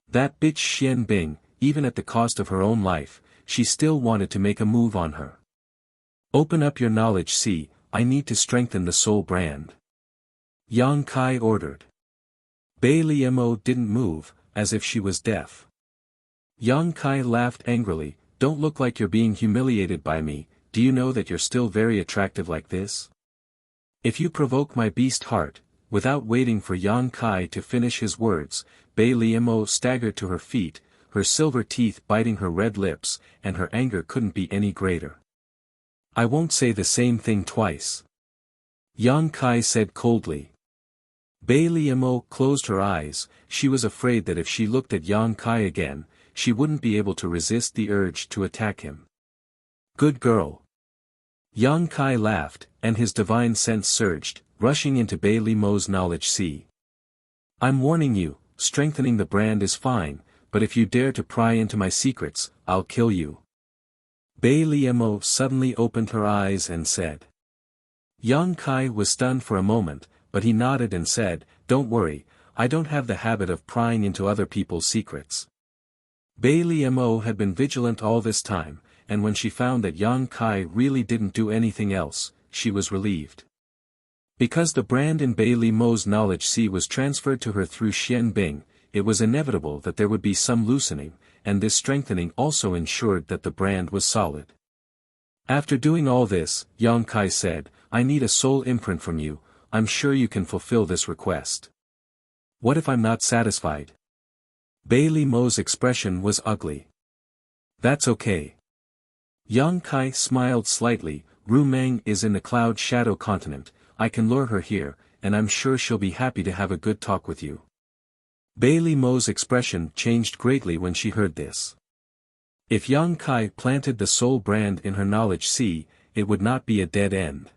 That bitch Xian Bing, even at the cost of her own life, she still wanted to make a move on her. "Open up your knowledge, see, I need to strengthen the soul brand," Yang Kai ordered. Bei Liemo didn't move, as if she was deaf. Yang Kai laughed angrily, "Don't look like you're being humiliated by me, do you know that you're still very attractive like this? If you provoke my beast heart," without waiting for Yang Kai to finish his words, Bei Liemo staggered to her feet, her silver teeth biting her red lips, and her anger couldn't be any greater. "I won't say the same thing twice," Yang Kai said coldly. Bei Liemo closed her eyes. She was afraid that if she looked at Yang Kai again, she wouldn't be able to resist the urge to attack him. "Good girl." Yang Kai laughed, and his divine sense surged, rushing into Bei Liemo's knowledge sea. "I'm warning you, strengthening the brand is fine, but if you dare to pry into my secrets, I'll kill you." Bei Liemo suddenly opened her eyes and said. Yang Kai was stunned for a moment, but he nodded and said, "Don't worry, I don't have the habit of prying into other people's secrets." Bei Liemo had been vigilant all this time, and when she found that Yang Kai really didn't do anything else, she was relieved. Because the brand in Bei Liemo's knowledge sea was transferred to her through Xian Bing, it was inevitable that there would be some loosening, and this strengthening also ensured that the brand was solid. After doing all this, Yang Kai said, "I need a soul imprint from you, I'm sure you can fulfill this request." "What if I'm not satisfied?" Bei Liemo's expression was ugly. "That's okay." Yang Kai smiled slightly, "Ru Meng is in the Cloud Shadow continent, I can lure her here, and I'm sure she'll be happy to have a good talk with you." Bei Liemo's expression changed greatly when she heard this. If Yang Kai planted the soul brand in her knowledge sea, it would not be a dead end.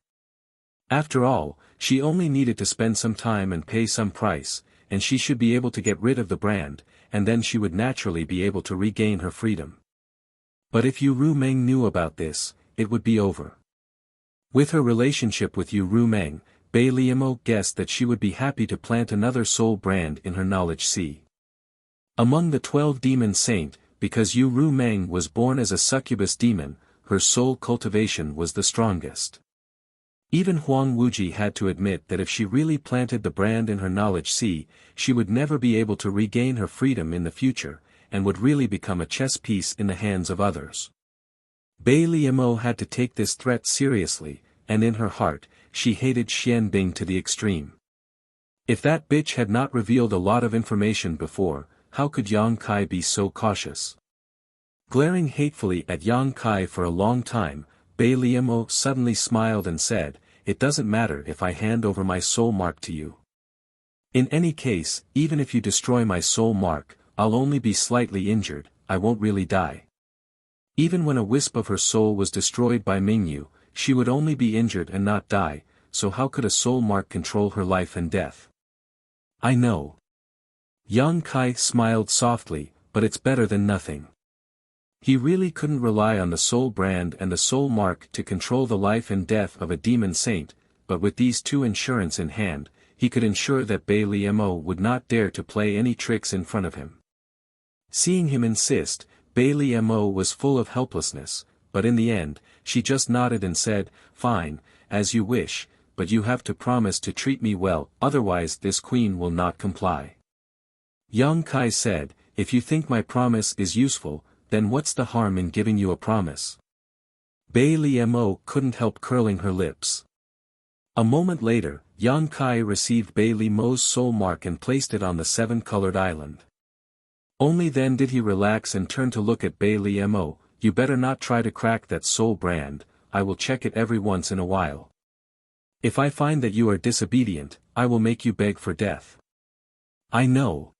After all, she only needed to spend some time and pay some price, and she should be able to get rid of the brand, and then she would naturally be able to regain her freedom. But if Yu Ru Meng knew about this, it would be over. With her relationship with Yu Ru Meng, Bei Liemo guessed that she would be happy to plant another soul brand in her knowledge sea. Among the 12 demon saint, because Yu Ru Meng was born as a succubus demon, her soul cultivation was the strongest. Even Huang Wuji had to admit that if she really planted the brand in her knowledge sea, she would never be able to regain her freedom in the future, and would really become a chess piece in the hands of others. Bai Liemo had to take this threat seriously, and in her heart, she hated Xian Bing to the extreme. If that bitch had not revealed a lot of information before, how could Yang Kai be so cautious? Glaring hatefully at Yang Kai for a long time, Bai Liemo suddenly smiled and said, "It doesn't matter if I hand over my soul mark to you. In any case, even if you destroy my soul mark, I'll only be slightly injured, I won't really die." Even when a wisp of her soul was destroyed by Mingyu, she would only be injured and not die, so how could a soul mark control her life and death? "I know." Yang Kai smiled softly, "but it's better than nothing." He really couldn't rely on the soul brand and the soul mark to control the life and death of a demon saint, but with these two insurance in hand, he could ensure that Bai Liemo would not dare to play any tricks in front of him. Seeing him insist, Bai Liemo was full of helplessness, but in the end, she just nodded and said, "Fine, as you wish, but you have to promise to treat me well, otherwise this queen will not comply." Yang Kai said, "If you think my promise is useful, then what's the harm in giving you a promise?" Bai Liemo couldn't help curling her lips. A moment later, Yang Kai received Bai Liemo's soul mark and placed it on the seven-colored island. Only then did he relax and turn to look at Bai Liemo. "You better not try to crack that soul brand, I will check it every once in a while. If I find that you are disobedient, I will make you beg for death." "I know."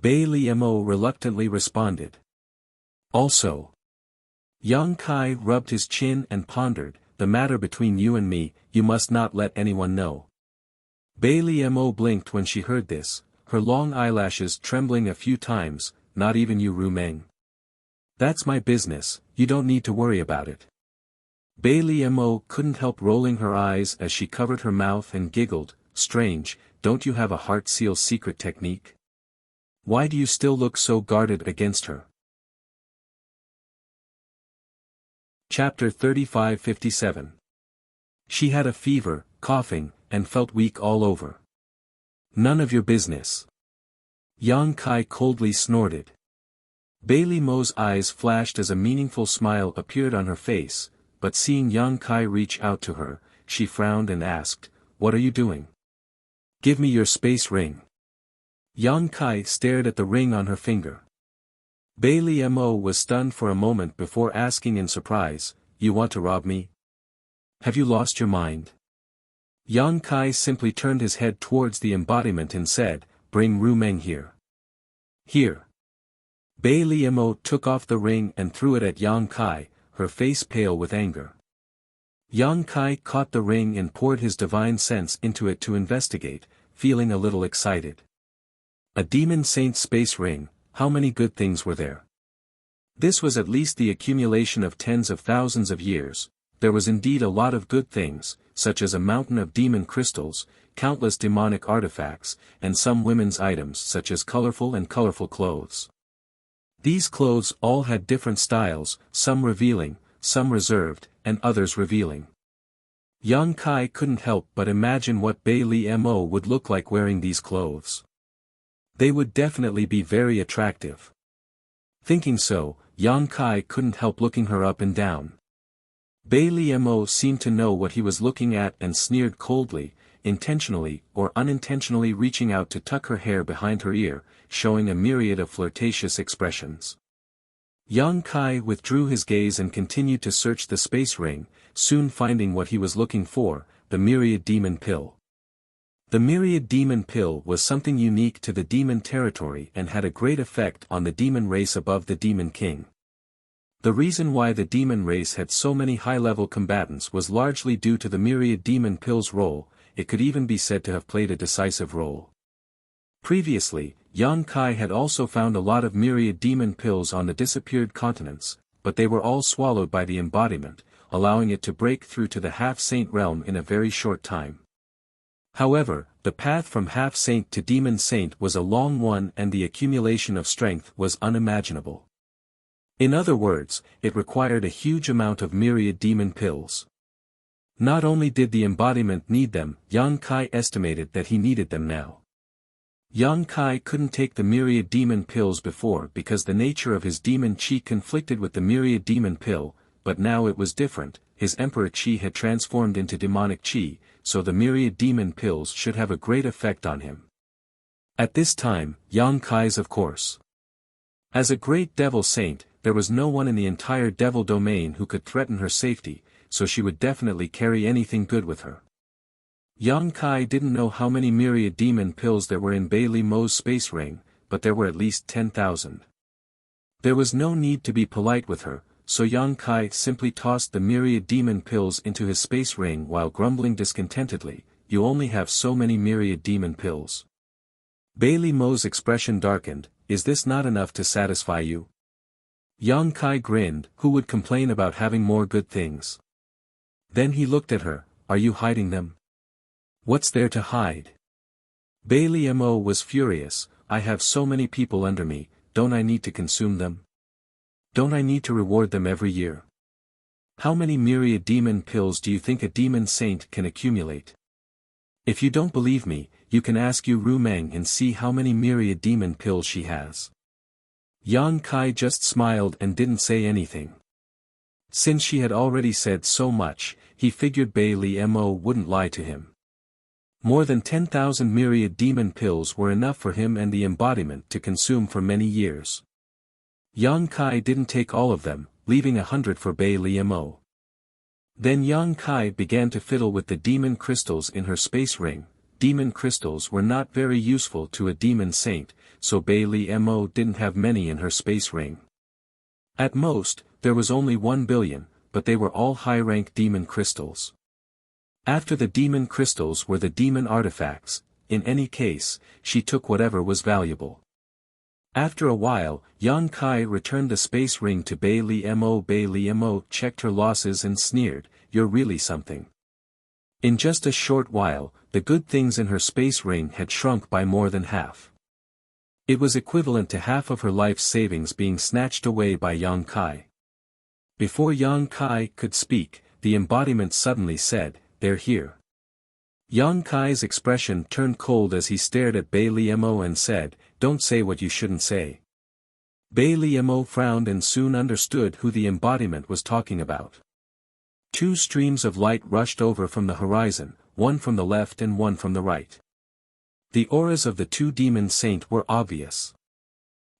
Bai Liemo reluctantly responded. "Also." Yang Kai rubbed his chin and pondered, "The matter between you and me, you must not let anyone know." Bai Liemo blinked when she heard this, her long eyelashes trembling a few times, "Not even you Ru Meng." "That's my business, you don't need to worry about it." Bai Liemo couldn't help rolling her eyes as she covered her mouth and giggled, "Strange, don't you have a heart seal secret technique? Why do you still look so guarded against her?" Chapter 35-57. She had a fever, coughing, and felt weak all over. "None of your business." Yang Kai coldly snorted. Bai Liemo's eyes flashed as a meaningful smile appeared on her face, but seeing Yang Kai reach out to her, she frowned and asked, "What are you doing? Give me your space ring." Yang Kai stared at the ring on her finger. Bai Liemo was stunned for a moment before asking in surprise, "You want to rob me? Have you lost your mind?" Yang Kai simply turned his head towards the embodiment and said, "Bring Ru Meng here." "Here." Bai Liemo took off the ring and threw it at Yang Kai, her face pale with anger. Yang Kai caught the ring and poured his divine sense into it to investigate, feeling a little excited. A demon saint space ring, how many good things were there? This was at least the accumulation of tens of thousands of years. There was indeed a lot of good things, such as a mountain of demon crystals, countless demonic artifacts, and some women's items such as colorful clothes. These clothes all had different styles, some revealing, some reserved, and others revealing. Yang Kai couldn't help but imagine what Bai Liemo would look like wearing these clothes. They would definitely be very attractive. Thinking so, Yang Kai couldn't help looking her up and down. Bai Liemo seemed to know what he was looking at and sneered coldly, intentionally or unintentionally reaching out to tuck her hair behind her ear, showing a myriad of flirtatious expressions. Yang Kai withdrew his gaze and continued to search the space ring, soon finding what he was looking for, the myriad demon pill. The myriad demon pill was something unique to the demon territory and had a great effect on the demon race above the demon king. The reason why the demon race had so many high-level combatants was largely due to the myriad demon pill's role. It could even be said to have played a decisive role. Previously, Yang Kai had also found a lot of myriad demon pills on the disappeared continents, but they were all swallowed by the embodiment, allowing it to break through to the half-saint realm in a very short time. However, the path from half-saint to demon saint was a long one and the accumulation of strength was unimaginable. In other words, it required a huge amount of myriad demon pills. Not only did the embodiment need them, Yang Kai estimated that he needed them now. Yang Kai couldn't take the myriad demon pills before because the nature of his demon chi conflicted with the myriad demon pill, but now it was different. His emperor chi had transformed into demonic chi, so the myriad demon pills should have a great effect on him. At this time, Yang Kai's of course. As a great devil saint, there was no one in the entire devil domain who could threaten her safety, so she would definitely carry anything good with her. Yang Kai didn't know how many myriad demon pills there were in Bailey Mo's space ring, but there were at least 10,000. There was no need to be polite with her, so Yang Kai simply tossed the myriad demon pills into his space ring while grumbling discontentedly, "You only have so many myriad demon pills." Bailey Mo's expression darkened, "Is this not enough to satisfy you?" Yang Kai grinned, who would complain about having more good things? Then he looked at her, "Are you hiding them? What's there to hide?" Bailey Mo was furious, "I have so many people under me, don't I need to consume them? Don't I need to reward them every year? How many myriad demon pills do you think a demon saint can accumulate? If you don't believe me, you can ask Yu Rumeng and see how many myriad demon pills she has." Yang Kai just smiled and didn't say anything. Since she had already said so much, he figured Bailey Mo wouldn't lie to him. More than 10,000 myriad demon pills were enough for him and the embodiment to consume for many years. Yang Kai didn't take all of them, leaving 100 for Bailey Mo. Then Yang Kai began to fiddle with the demon crystals in her space ring. Demon crystals were not very useful to a demon saint, so Bailey Mo didn't have many in her space ring. At most, there was only 1 billion, but they were all high-rank demon crystals. After the demon crystals were the demon artifacts. In any case, she took whatever was valuable. After a while, Yang Kai returned the space ring to Bailey Mo. Bailey Mo checked her losses and sneered, "You're really something." In just a short while, the good things in her space ring had shrunk by more than half. It was equivalent to half of her life's savings being snatched away by Yang Kai. Before Yang Kai could speak, the embodiment suddenly said, "They're here." Yang Kai's expression turned cold as he stared at Bailey Mo and said, "Don't say what you shouldn't say." Bailey Mo frowned and soon understood who the embodiment was talking about. 2 streams of light rushed over from the horizon, one from the left and one from the right. The auras of the 2 demon saint were obvious.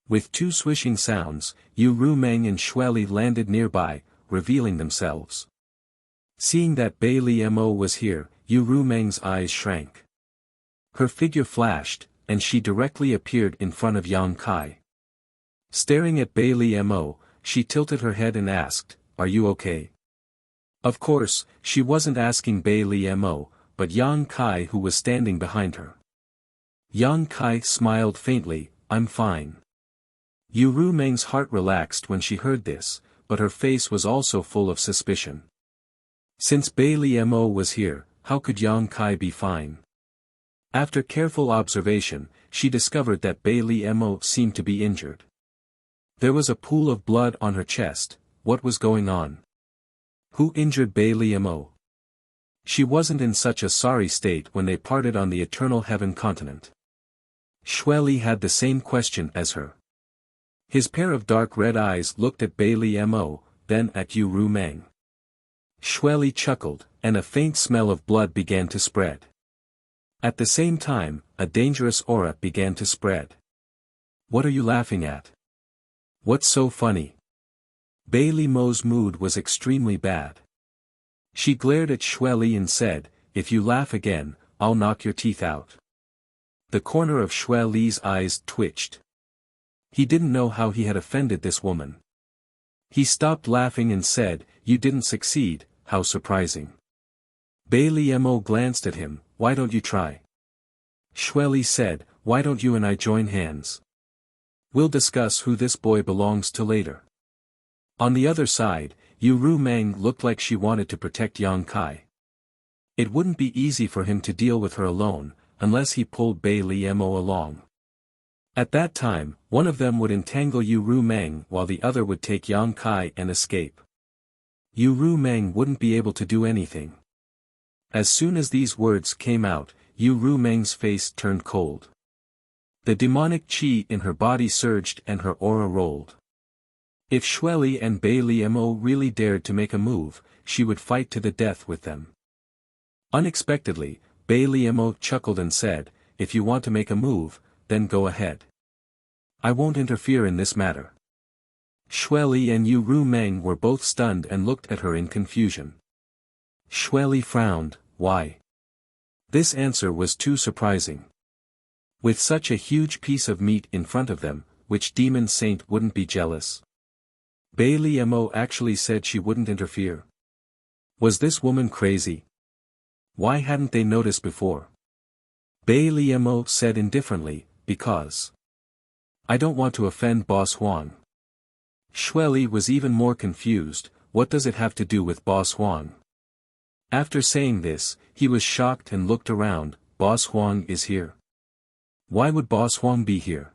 With 2 swishing sounds, Yu Rumeng and Xueli landed nearby, revealing themselves. Seeing that Bailey Mo was here, Yu Rumeng's eyes shrank. Her figure flashed, and she directly appeared in front of Yang Kai. Staring at Bailey Mo, she tilted her head and asked, "Are you okay?" Of course, she wasn't asking Bailey Mo, but Yang Kai who was standing behind her. Yang Kai smiled faintly, "I'm fine." Yu Rumeng's heart relaxed when she heard this, but her face was also full of suspicion. Since Bailey Mo was here, how could Yang Kai be fine? After careful observation, she discovered that Bailey Mo seemed to be injured. There was a pool of blood on her chest. What was going on? Who injured Bailey Mo? She wasn't in such a sorry state when they parted on the Eternal Heaven continent. Xueli had the same question as her. His pair of dark red eyes looked at Bailey Mo, then at Yu Rumeng. Xueli chuckled, and a faint smell of blood began to spread. At the same time, a dangerous aura began to spread. "What are you laughing at? What's so funny?" Bailey Mo's mood was extremely bad. She glared at Xueli and said, "If you laugh again, I'll knock your teeth out." The corner of Xueli's eyes twitched. He didn't know how he had offended this woman. He stopped laughing and said, "You didn't succeed, how surprising." Bailey Mo glanced at him, "Why don't you try?" Xueli said, "Why don't you and I join hands? We'll discuss who this boy belongs to later." On the other side, Yu Rumeng looked like she wanted to protect Yang Kai. It wouldn't be easy for him to deal with her alone, unless he pulled Bailey Mo along. At that time, one of them would entangle Yu Rumeng while the other would take Yang Kai and escape. Yu Rumeng wouldn't be able to do anything. As soon as these words came out, Yu Rumeng's face turned cold. The demonic qi in her body surged and her aura rolled. If Xueli and Bai Liemo really dared to make a move, she would fight to the death with them. Unexpectedly, Bai Liemo chuckled and said, "If you want to make a move, then go ahead. I won't interfere in this matter." Xueli and Yu Rumeng were both stunned and looked at her in confusion. Xueli frowned. Why? This answer was too surprising. With such a huge piece of meat in front of them, which demon saint wouldn't be jealous? Bai Liemo actually said she wouldn't interfere. Was this woman crazy? Why hadn't they noticed before? Bai Liemo said indifferently, "Because I don't want to offend Boss Huang." Xueli was even more confused. What does it have to do with Boss Huang? After saying this, he was shocked and looked around. Boss Huang is here. Why would Boss Huang be here?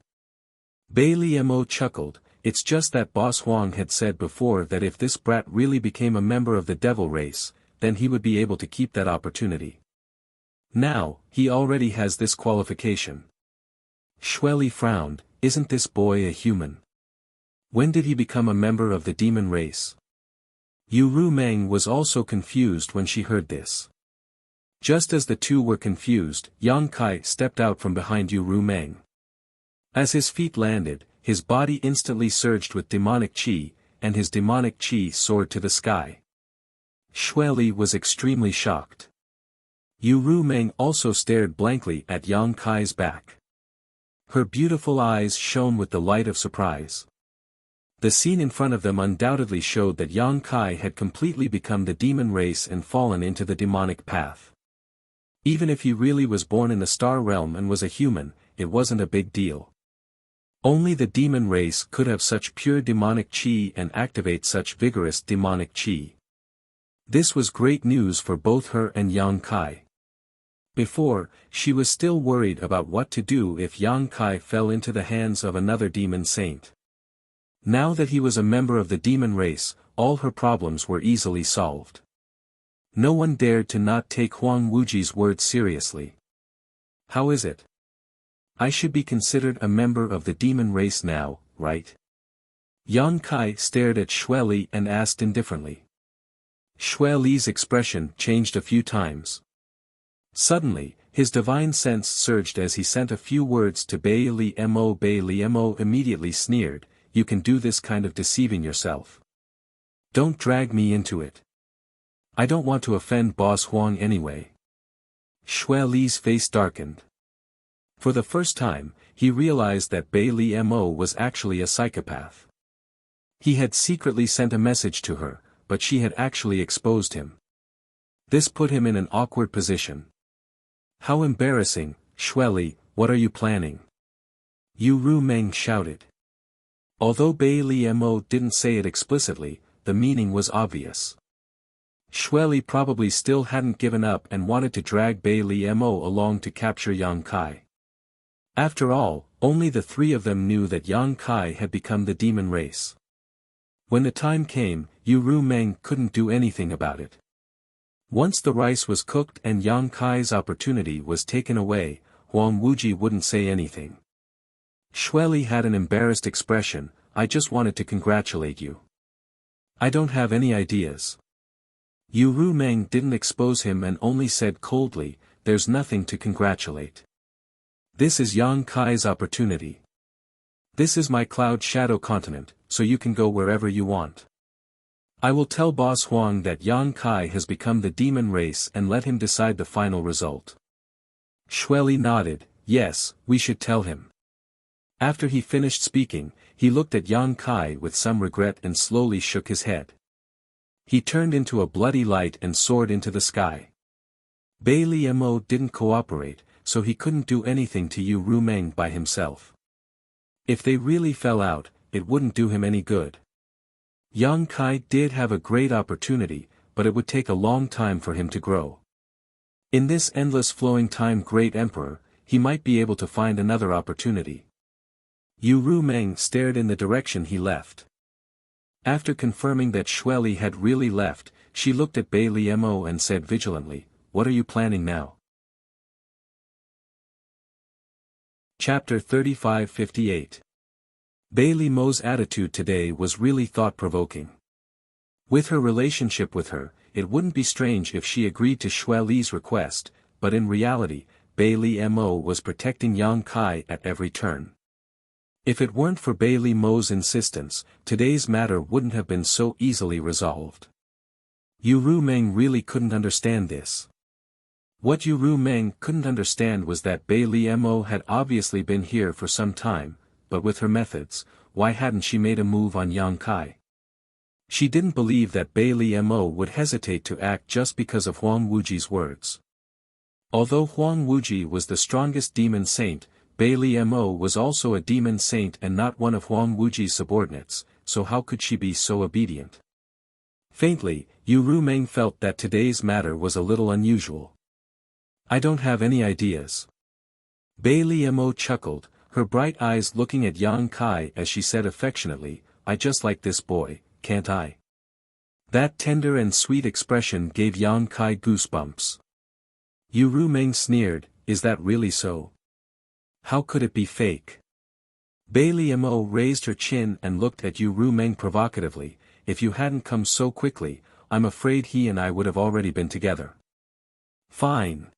Bai Liemo chuckled. It's just that Boss Huang had said before that if this brat really became a member of the devil race, then he would be able to keep that opportunity. Now, he already has this qualification. Xueli frowned. Isn't this boy a human? When did he become a member of the demon race? Yu Rumeng was also confused when she heard this. Just as the two were confused, Yang Kai stepped out from behind Yu Rumeng. As his feet landed, his body instantly surged with demonic qi, and his demonic qi soared to the sky. Xueli was extremely shocked. Yu Rumeng also stared blankly at Yang Kai's back. Her beautiful eyes shone with the light of surprise. The scene in front of them undoubtedly showed that Yang Kai had completely become the demon race and fallen into the demonic path. Even if he really was born in the star realm and was a human, it wasn't a big deal. Only the demon race could have such pure demonic qi and activate such vigorous demonic qi. This was great news for both her and Yang Kai. Before, she was still worried about what to do if Yang Kai fell into the hands of another demon saint. Now that he was a member of the demon race, all her problems were easily solved. No one dared to not take Huang Wuji's words seriously. How is it? I should be considered a member of the demon race now, right? Yang Kai stared at Xueli and asked indifferently. Xueli's expression changed a few times. Suddenly, his divine sense surged as he sent a few words to Bai Liemo. Bai Liemo immediately sneered, "You can do this kind of deceiving yourself. Don't drag me into it. I don't want to offend Boss Huang anyway." Xueli's face darkened. For the first time, he realized that Bai Liemo was actually a psychopath. He had secretly sent a message to her, but she had actually exposed him. This put him in an awkward position. How embarrassing. Xueli, what are you planning? Yu Rumeng shouted. Although Bai Liemo didn't say it explicitly, the meaning was obvious. Xueli probably still hadn't given up and wanted to drag Bai Liemo along to capture Yang Kai. After all, only the three of them knew that Yang Kai had become the demon race. When the time came, Yu Rumeng couldn't do anything about it. Once the rice was cooked and Yang Kai's opportunity was taken away, Huang Wuji wouldn't say anything. Xueli had an embarrassed expression. I just wanted to congratulate you. I don't have any ideas. Yu Rumeng didn't expose him and only said coldly, there's nothing to congratulate. This is Yang Kai's opportunity. This is my cloud shadow continent, so you can go wherever you want. I will tell Boss Huang that Yang Kai has become the demon race and let him decide the final result. Xueli nodded. Yes, we should tell him. After he finished speaking, he looked at Yang Kai with some regret and slowly shook his head. He turned into a bloody light and soared into the sky. Bai Liemo didn't cooperate, so he couldn't do anything to Yu Rumeng by himself. If they really fell out, it wouldn't do him any good. Yang Kai did have a great opportunity, but it would take a long time for him to grow. In this endless flowing time, great emperor, he might be able to find another opportunity. Yu Rumeng stared in the direction he left. After confirming that Xueli had really left, she looked at Bai Liemo and said vigilantly, what are you planning now? Chapter 35-58. Bailey Mo's attitude today was really thought-provoking. With her relationship with her, it wouldn't be strange if she agreed to Xue Li's request, but in reality, Bailey Mo was protecting Yang Kai at every turn. If it weren't for Bailey Mo's insistence, today's matter wouldn't have been so easily resolved. Yu Rumeng really couldn't understand this. What Yu Rumeng couldn't understand was that Bailey Mo had obviously been here for some time, but with her methods, why hadn't she made a move on Yang Kai? She didn't believe that Bailey Mo would hesitate to act just because of Huang Wuji's words. Although Huang Wuji was the strongest demon saint, Bailey Mo was also a demon saint and not one of Huang Wuji's subordinates, so how could she be so obedient? Faintly, Yu Rumeng felt that today's matter was a little unusual. I don't have any ideas. Bailey Mo chuckled, her bright eyes looking at Yang Kai as she said affectionately, I just like this boy, can't I? That tender and sweet expression gave Yang Kai goosebumps. Yu Rumeng sneered, is that really so? How could it be fake? Bailey Mo raised her chin and looked at Yu Rumeng provocatively, if you hadn't come so quickly, I'm afraid he and I would have already been together. Fine.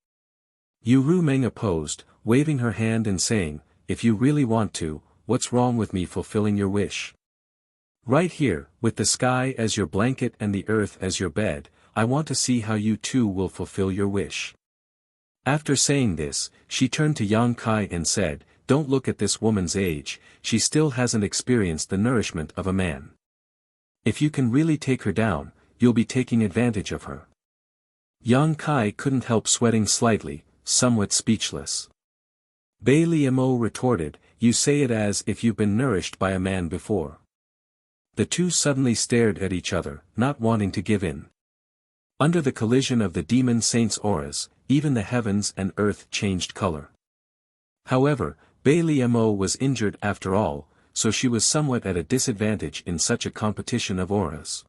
Yu Rumeng opposed, waving her hand and saying, if you really want to, what's wrong with me fulfilling your wish? Right here, with the sky as your blanket and the earth as your bed, I want to see how you two will fulfill your wish. After saying this, she turned to Yang Kai and said, don't look at this woman's age, she still hasn't experienced the nourishment of a man. If you can really take her down, you'll be taking advantage of her. Yang Kai couldn't help sweating slightly, somewhat speechless. Bailey Mo retorted, you say it as if you've been nourished by a man before. The two suddenly stared at each other, not wanting to give in. Under the collision of the demon saint's auras, even the heavens and earth changed color. However, Bailey Mo was injured after all, so she was somewhat at a disadvantage in such a competition of auras.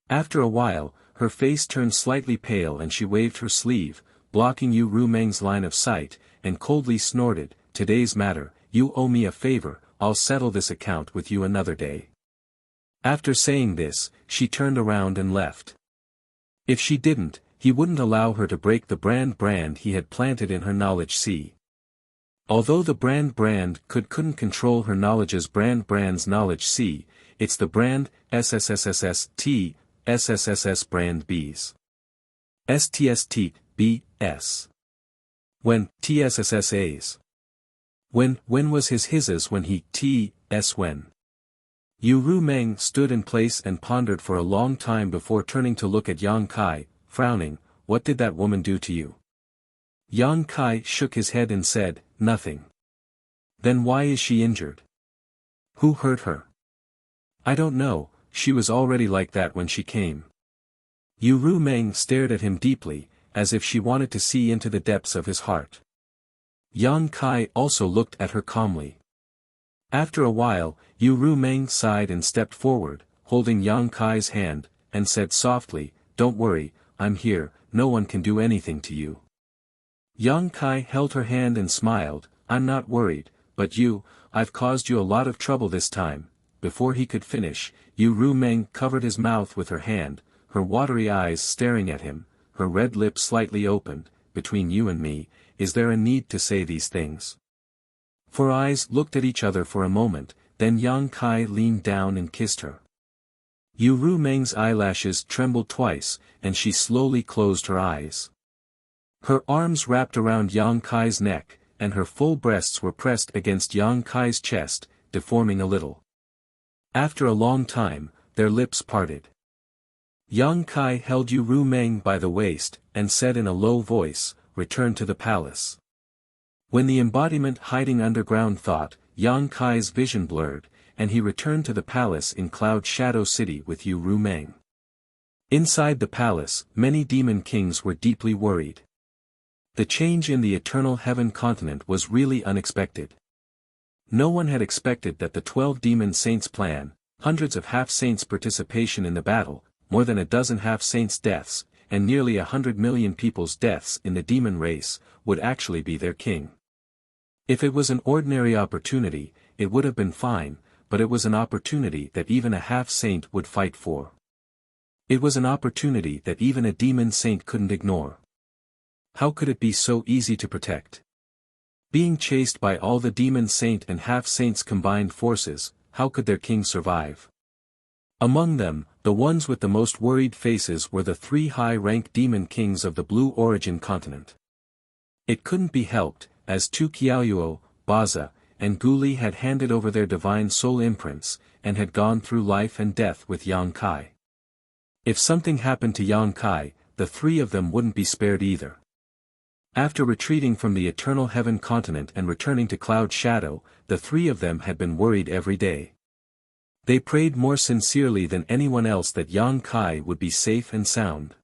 After a while, her face turned slightly pale and she waved her sleeve, blocking Yu Rumeng's line of sight, and coldly snorted, today's matter, you owe me a favor, I'll settle this account with you another day. After saying this, she turned around and left. If she didn't, he wouldn't allow her to break the brand he had planted in her knowledge sea. Although the brand couldn't control her knowledge's brand's knowledge sea, it's the brand SSSSST, SSSS brand B's. STST, BS. When, TSSSA's. When was his's when he, T.S. when? Yu Rumeng stood in place and pondered for a long time before turning to look at Yang Kai, frowning, what did that woman do to you? Yang Kai shook his head and said, nothing. Then why is she injured? Who hurt her? I don't know, she was already like that when she came. Yu Rumeng stared at him deeply, as if she wanted to see into the depths of his heart. Yang Kai also looked at her calmly. After a while, Yu Rumeng sighed and stepped forward, holding Yang Kai's hand, and said softly, don't worry, I'm here, no one can do anything to you. Yang Kai held her hand and smiled, I'm not worried, but I've caused you a lot of trouble this time. Before he could finish, Yu Rumeng covered his mouth with her hand, her watery eyes staring at him, her red lips slightly opened, between you and me, is there a need to say these things? Four eyes looked at each other for a moment, then Yang Kai leaned down and kissed her. Yu Rumeng's eyelashes trembled twice, and she slowly closed her eyes. Her arms wrapped around Yang Kai's neck, and her full breasts were pressed against Yang Kai's chest, deforming a little. After a long time, their lips parted. Yang Kai held Yu Rumeng by the waist, and said in a low voice, return to the palace. When the embodiment hiding underground thought, Yang Kai's vision blurred, and he returned to the palace in Cloud Shadow City with Yu Rumeng. Inside the palace, many demon kings were deeply worried. The change in the Eternal Heaven continent was really unexpected. No one had expected that the 12 demon saints' plan, hundreds of half-saints' participation in the battle, more than a dozen half-saints' deaths, and nearly 100 million people's deaths in the demon race, would actually be their king. If it was an ordinary opportunity, it would have been fine, but it was an opportunity that even a half-saint would fight for. It was an opportunity that even a demon saint couldn't ignore. How could it be so easy to protect? Being chased by all the demon saint and half-saints' combined forces, how could their king survive? Among them, the ones with the most worried faces were the 3 high-ranked demon kings of the Blue Origin continent. It couldn't be helped, as Tu Qiaoyuo, Baza, and Guli had handed over their divine soul imprints, and had gone through life and death with Yang Kai. If something happened to Yang Kai, the 3 of them wouldn't be spared either. After retreating from the Eternal Heaven continent and returning to Cloud Shadow, the 3 of them had been worried every day. They prayed more sincerely than anyone else that Yang Kai would be safe and sound.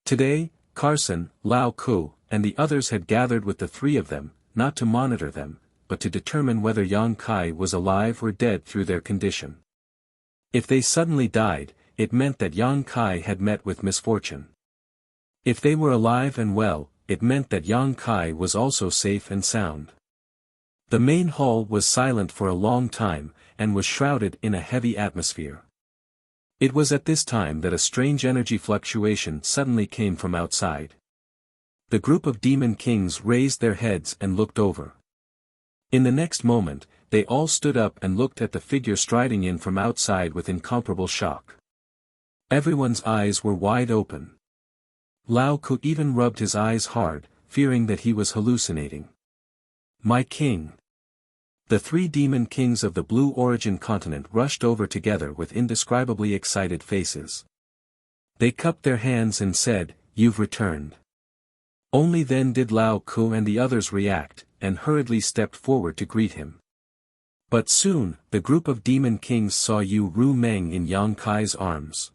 Today, Carson, Lao Ku, and the others had gathered with the 3 of them, not to monitor them, but to determine whether Yang Kai was alive or dead through their condition. If they suddenly died, it meant that Yang Kai had met with misfortune. If they were alive and well, it meant that Yang Kai was also safe and sound. The main hall was silent for a long time, and was shrouded in a heavy atmosphere. It was at this time that a strange energy fluctuation suddenly came from outside. The group of demon kings raised their heads and looked over. In the next moment, they all stood up and looked at the figure striding in from outside with incomparable shock. Everyone's eyes were wide open. Lao Ku even rubbed his eyes hard, fearing that he was hallucinating. "My king!" The 3 demon kings of the Blue Origin continent rushed over together with indescribably excited faces. They cupped their hands and said, "You've returned." Only then did Lao Ku and the others react, and hurriedly stepped forward to greet him. But soon, the group of demon kings saw Yu Ru Meng in Yang Kai's arms.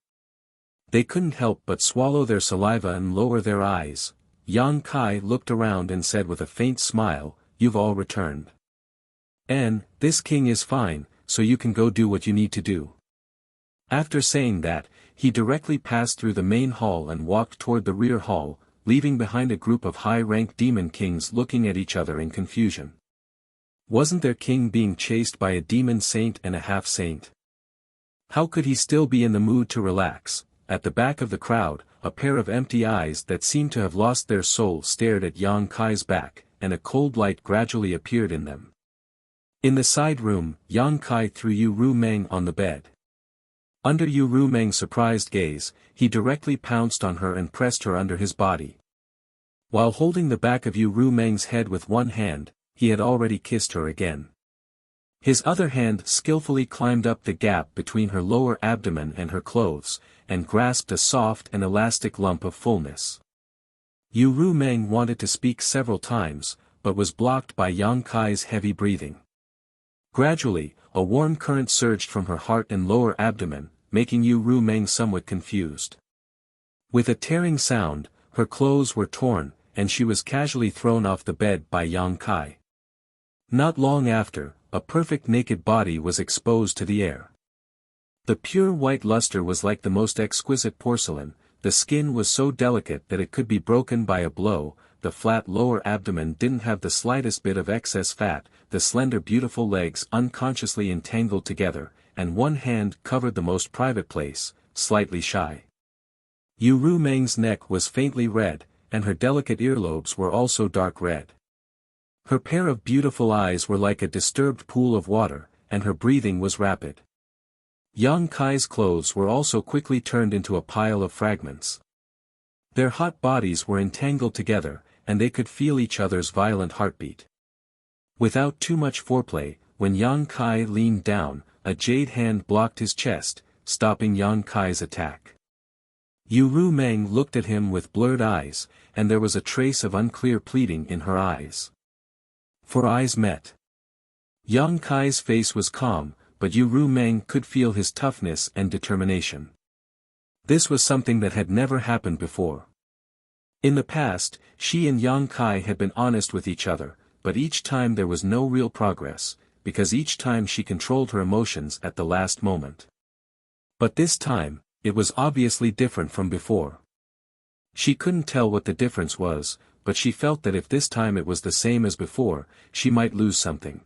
They couldn't help but swallow their saliva and lower their eyes. Yang Kai looked around and said with a faint smile, "You've all returned. And, this king is fine, so you can go do what you need to do." After saying that, he directly passed through the main hall and walked toward the rear hall, leaving behind a group of high-ranked demon kings looking at each other in confusion. Wasn't their king being chased by a demon saint and a half-saint? How could he still be in the mood to relax? At the back of the crowd, a pair of empty eyes that seemed to have lost their soul stared at Yang Kai's back, and a cold light gradually appeared in them. In the side room, Yang Kai threw Yu Ru Meng on the bed. Under Yu Ru Meng's surprised gaze, he directly pounced on her and pressed her under his body. While holding the back of Yu Ru Meng's head with one hand, he had already kissed her again. His other hand skillfully climbed up the gap between her lower abdomen and her clothes, and grasped a soft and elastic lump of fullness. Yu Ru Meng wanted to speak several times, but was blocked by Yang Kai's heavy breathing. Gradually, a warm current surged from her heart and lower abdomen, making Yu Ru Meng somewhat confused. With a tearing sound, her clothes were torn, and she was casually thrown off the bed by Yang Kai. Not long after, a perfect naked body was exposed to the air. The pure white luster was like the most exquisite porcelain, the skin was so delicate that it could be broken by a blow, the flat lower abdomen didn't have the slightest bit of excess fat, the slender beautiful legs unconsciously entangled together, and one hand covered the most private place, slightly shy. Yu Ru Meng's neck was faintly red, and her delicate earlobes were also dark red. Her pair of beautiful eyes were like a disturbed pool of water, and her breathing was rapid. Yang Kai's clothes were also quickly turned into a pile of fragments. Their hot bodies were entangled together, and they could feel each other's violent heartbeat. Without too much foreplay, when Yang Kai leaned down, a jade hand blocked his chest, stopping Yang Kai's attack. Yu Ru Meng looked at him with blurred eyes, and there was a trace of unclear pleading in her eyes. For eyes met. Yang Kai's face was calm, but Yu Ru Meng could feel his toughness and determination. This was something that had never happened before. In the past, she and Yang Kai had been honest with each other, but each time there was no real progress, because each time she controlled her emotions at the last moment. But this time, it was obviously different from before. She couldn't tell what the difference was, but she felt that if this time it was the same as before, she might lose something.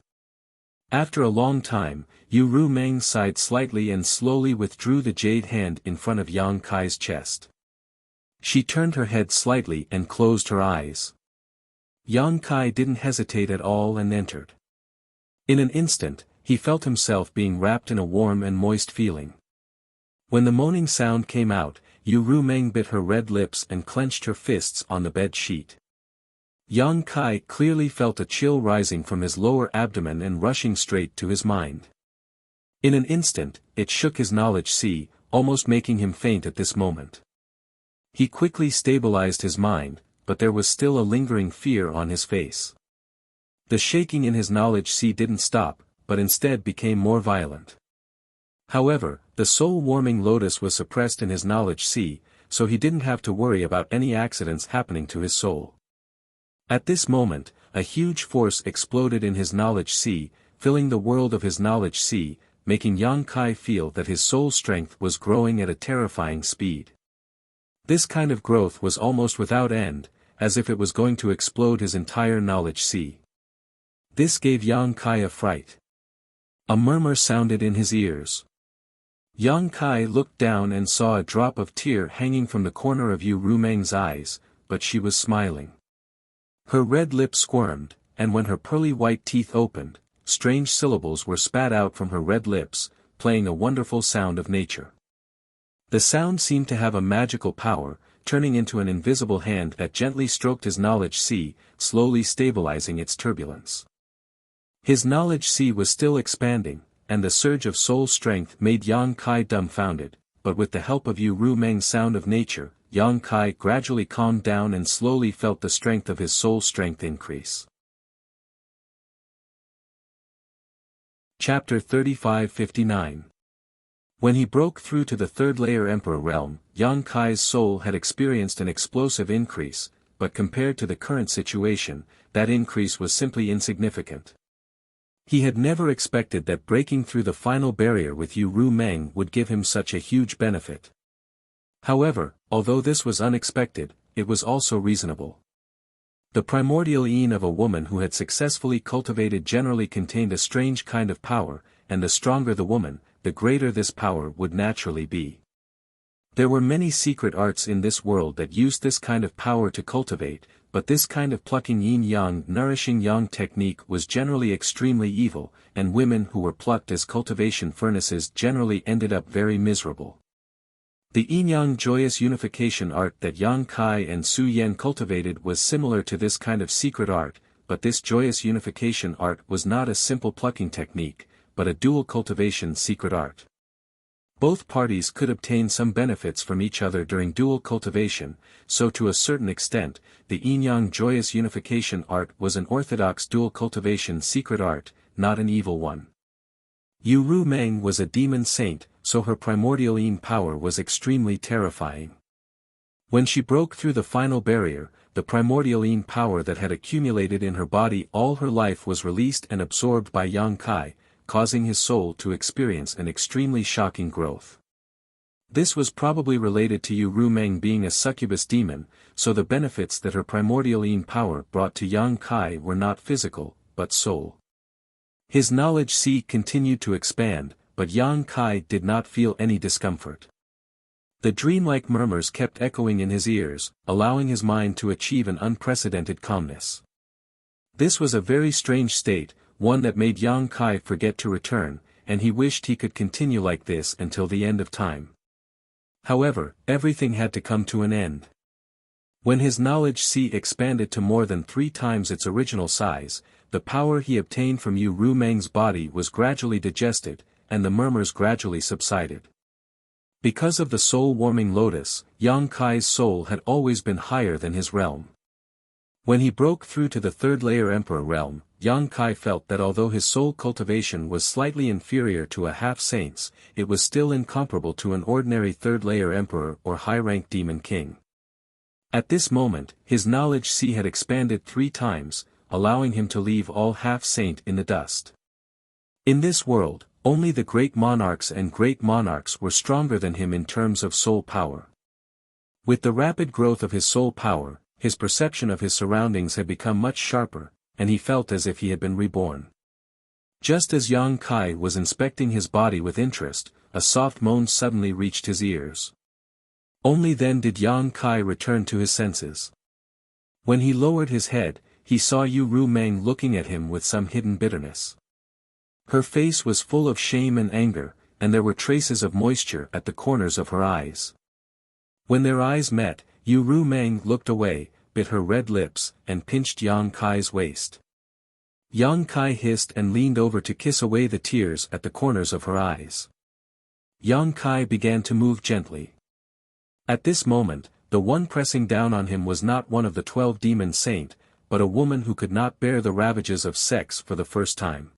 After a long time, Yu Rumeng sighed slightly and slowly withdrew the jade hand in front of Yang Kai's chest. She turned her head slightly and closed her eyes. Yang Kai didn't hesitate at all and entered. In an instant, he felt himself being wrapped in a warm and moist feeling. When the moaning sound came out, Yu Rumeng bit her red lips and clenched her fists on the bed sheet. Yang Kai clearly felt a chill rising from his lower abdomen and rushing straight to his mind. In an instant, it shook his knowledge sea, almost making him faint at this moment. He quickly stabilized his mind, but there was still a lingering fear on his face. The shaking in his knowledge sea didn't stop, but instead became more violent. However, the soul-warming lotus was suppressed in his knowledge sea, so he didn't have to worry about any accidents happening to his soul. At this moment, a huge force exploded in his knowledge sea, filling the world of his knowledge sea, making Yang Kai feel that his soul strength was growing at a terrifying speed. This kind of growth was almost without end, as if it was going to explode his entire knowledge sea. This gave Yang Kai a fright. A murmur sounded in his ears. Yang Kai looked down and saw a drop of tear hanging from the corner of Yu Rumeng's eyes, but she was smiling. Her red lips squirmed, and when her pearly white teeth opened, strange syllables were spat out from her red lips, playing a wonderful sound of nature. The sound seemed to have a magical power, turning into an invisible hand that gently stroked his knowledge sea, slowly stabilizing its turbulence. His knowledge sea was still expanding, and the surge of soul strength made Yang Kai dumbfounded, but with the help of Yu Rumeng's sound of nature, Yang Kai gradually calmed down and slowly felt the strength of his soul strength increase. Chapter 35-59. When he broke through to the third layer Emperor realm, Yang Kai's soul had experienced an explosive increase, but compared to the current situation, that increase was simply insignificant. He had never expected that breaking through the final barrier with Yu Rumeng would give him such a huge benefit. However, although this was unexpected, it was also reasonable. The primordial yin of a woman who had successfully cultivated generally contained a strange kind of power, and the stronger the woman, the greater this power would naturally be. There were many secret arts in this world that used this kind of power to cultivate, but this kind of plucking yin-yang nourishing yang technique was generally extremely evil, and women who were plucked as cultivation furnaces generally ended up very miserable. The yin-yang joyous unification art that Yang Kai and Su Yen cultivated was similar to this kind of secret art, but this joyous unification art was not a simple plucking technique, but a dual cultivation secret art. Both parties could obtain some benefits from each other during dual cultivation, so to a certain extent, the yin-yang joyous unification art was an orthodox dual cultivation secret art, not an evil one. Yu Rumeng was a demon saint, so her primordial yin power was extremely terrifying. When she broke through the final barrier, the primordial yin power that had accumulated in her body all her life was released and absorbed by Yang Kai, causing his soul to experience an extremely shocking growth. This was probably related to Yu Rumeng being a succubus demon, so the benefits that her primordial yin power brought to Yang Kai were not physical, but soul. His knowledge sea continued to expand, but Yang Kai did not feel any discomfort. The dreamlike murmurs kept echoing in his ears, allowing his mind to achieve an unprecedented calmness. This was a very strange state, one that made Yang Kai forget to return, and he wished he could continue like this until the end of time. However, everything had to come to an end. When his knowledge sea expanded to more than 3 times its original size, the power he obtained from Yu Rumeng's body was gradually digested, and the murmurs gradually subsided. Because of the soul-warming lotus, Yang Kai's soul had always been higher than his realm. When he broke through to the third layer Emperor realm, Yang Kai felt that although his soul cultivation was slightly inferior to a half-saint's, it was still incomparable to an ordinary third-layer Emperor or high-rank Demon King. At this moment, his knowledge sea had expanded 3 times, allowing him to leave all half-saint in the dust. In this world, only the great monarchs and great monarchs were stronger than him in terms of soul power. With the rapid growth of his soul power, his perception of his surroundings had become much sharper, and he felt as if he had been reborn. Just as Yang Kai was inspecting his body with interest, a soft moan suddenly reached his ears. Only then did Yang Kai return to his senses. When he lowered his head, he saw Yu Rumeng looking at him with some hidden bitterness. Her face was full of shame and anger, and there were traces of moisture at the corners of her eyes. When their eyes met, Yu Rumeng looked away, bit her red lips, and pinched Yang Kai's waist. Yang Kai hissed and leaned over to kiss away the tears at the corners of her eyes. Yang Kai began to move gently. At this moment, the one pressing down on him was not one of the 12 demon saint, but a woman who could not bear the ravages of sex for the first time.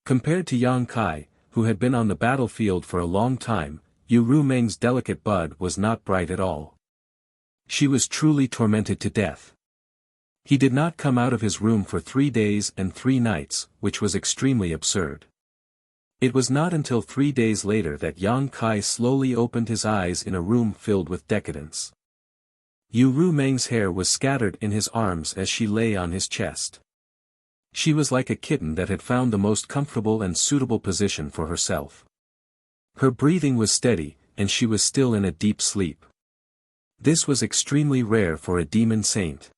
Compared to Yang Kai, who had been on the battlefield for a long time, Yu Rumeng's delicate bud was not bright at all. She was truly tormented to death. He did not come out of his room for 3 days and 3 nights, which was extremely absurd. It was not until 3 days later that Yang Kai slowly opened his eyes in a room filled with decadence. Yu Rumeng's hair was scattered in his arms as she lay on his chest. She was like a kitten that had found the most comfortable and suitable position for herself. Her breathing was steady, and she was still in a deep sleep. This was extremely rare for a demon saint.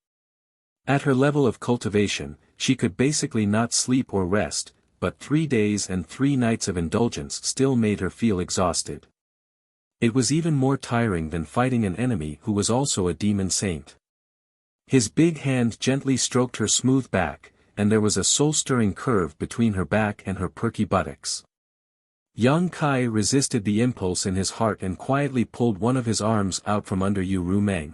At her level of cultivation, she could basically not sleep or rest, but 3 days and 3 nights of indulgence still made her feel exhausted. It was even more tiring than fighting an enemy who was also a demon saint. His big hand gently stroked her smooth back, and there was a soul-stirring curve between her back and her perky buttocks. Yang Kai resisted the impulse in his heart and quietly pulled one of his arms out from under Yu Rumeng.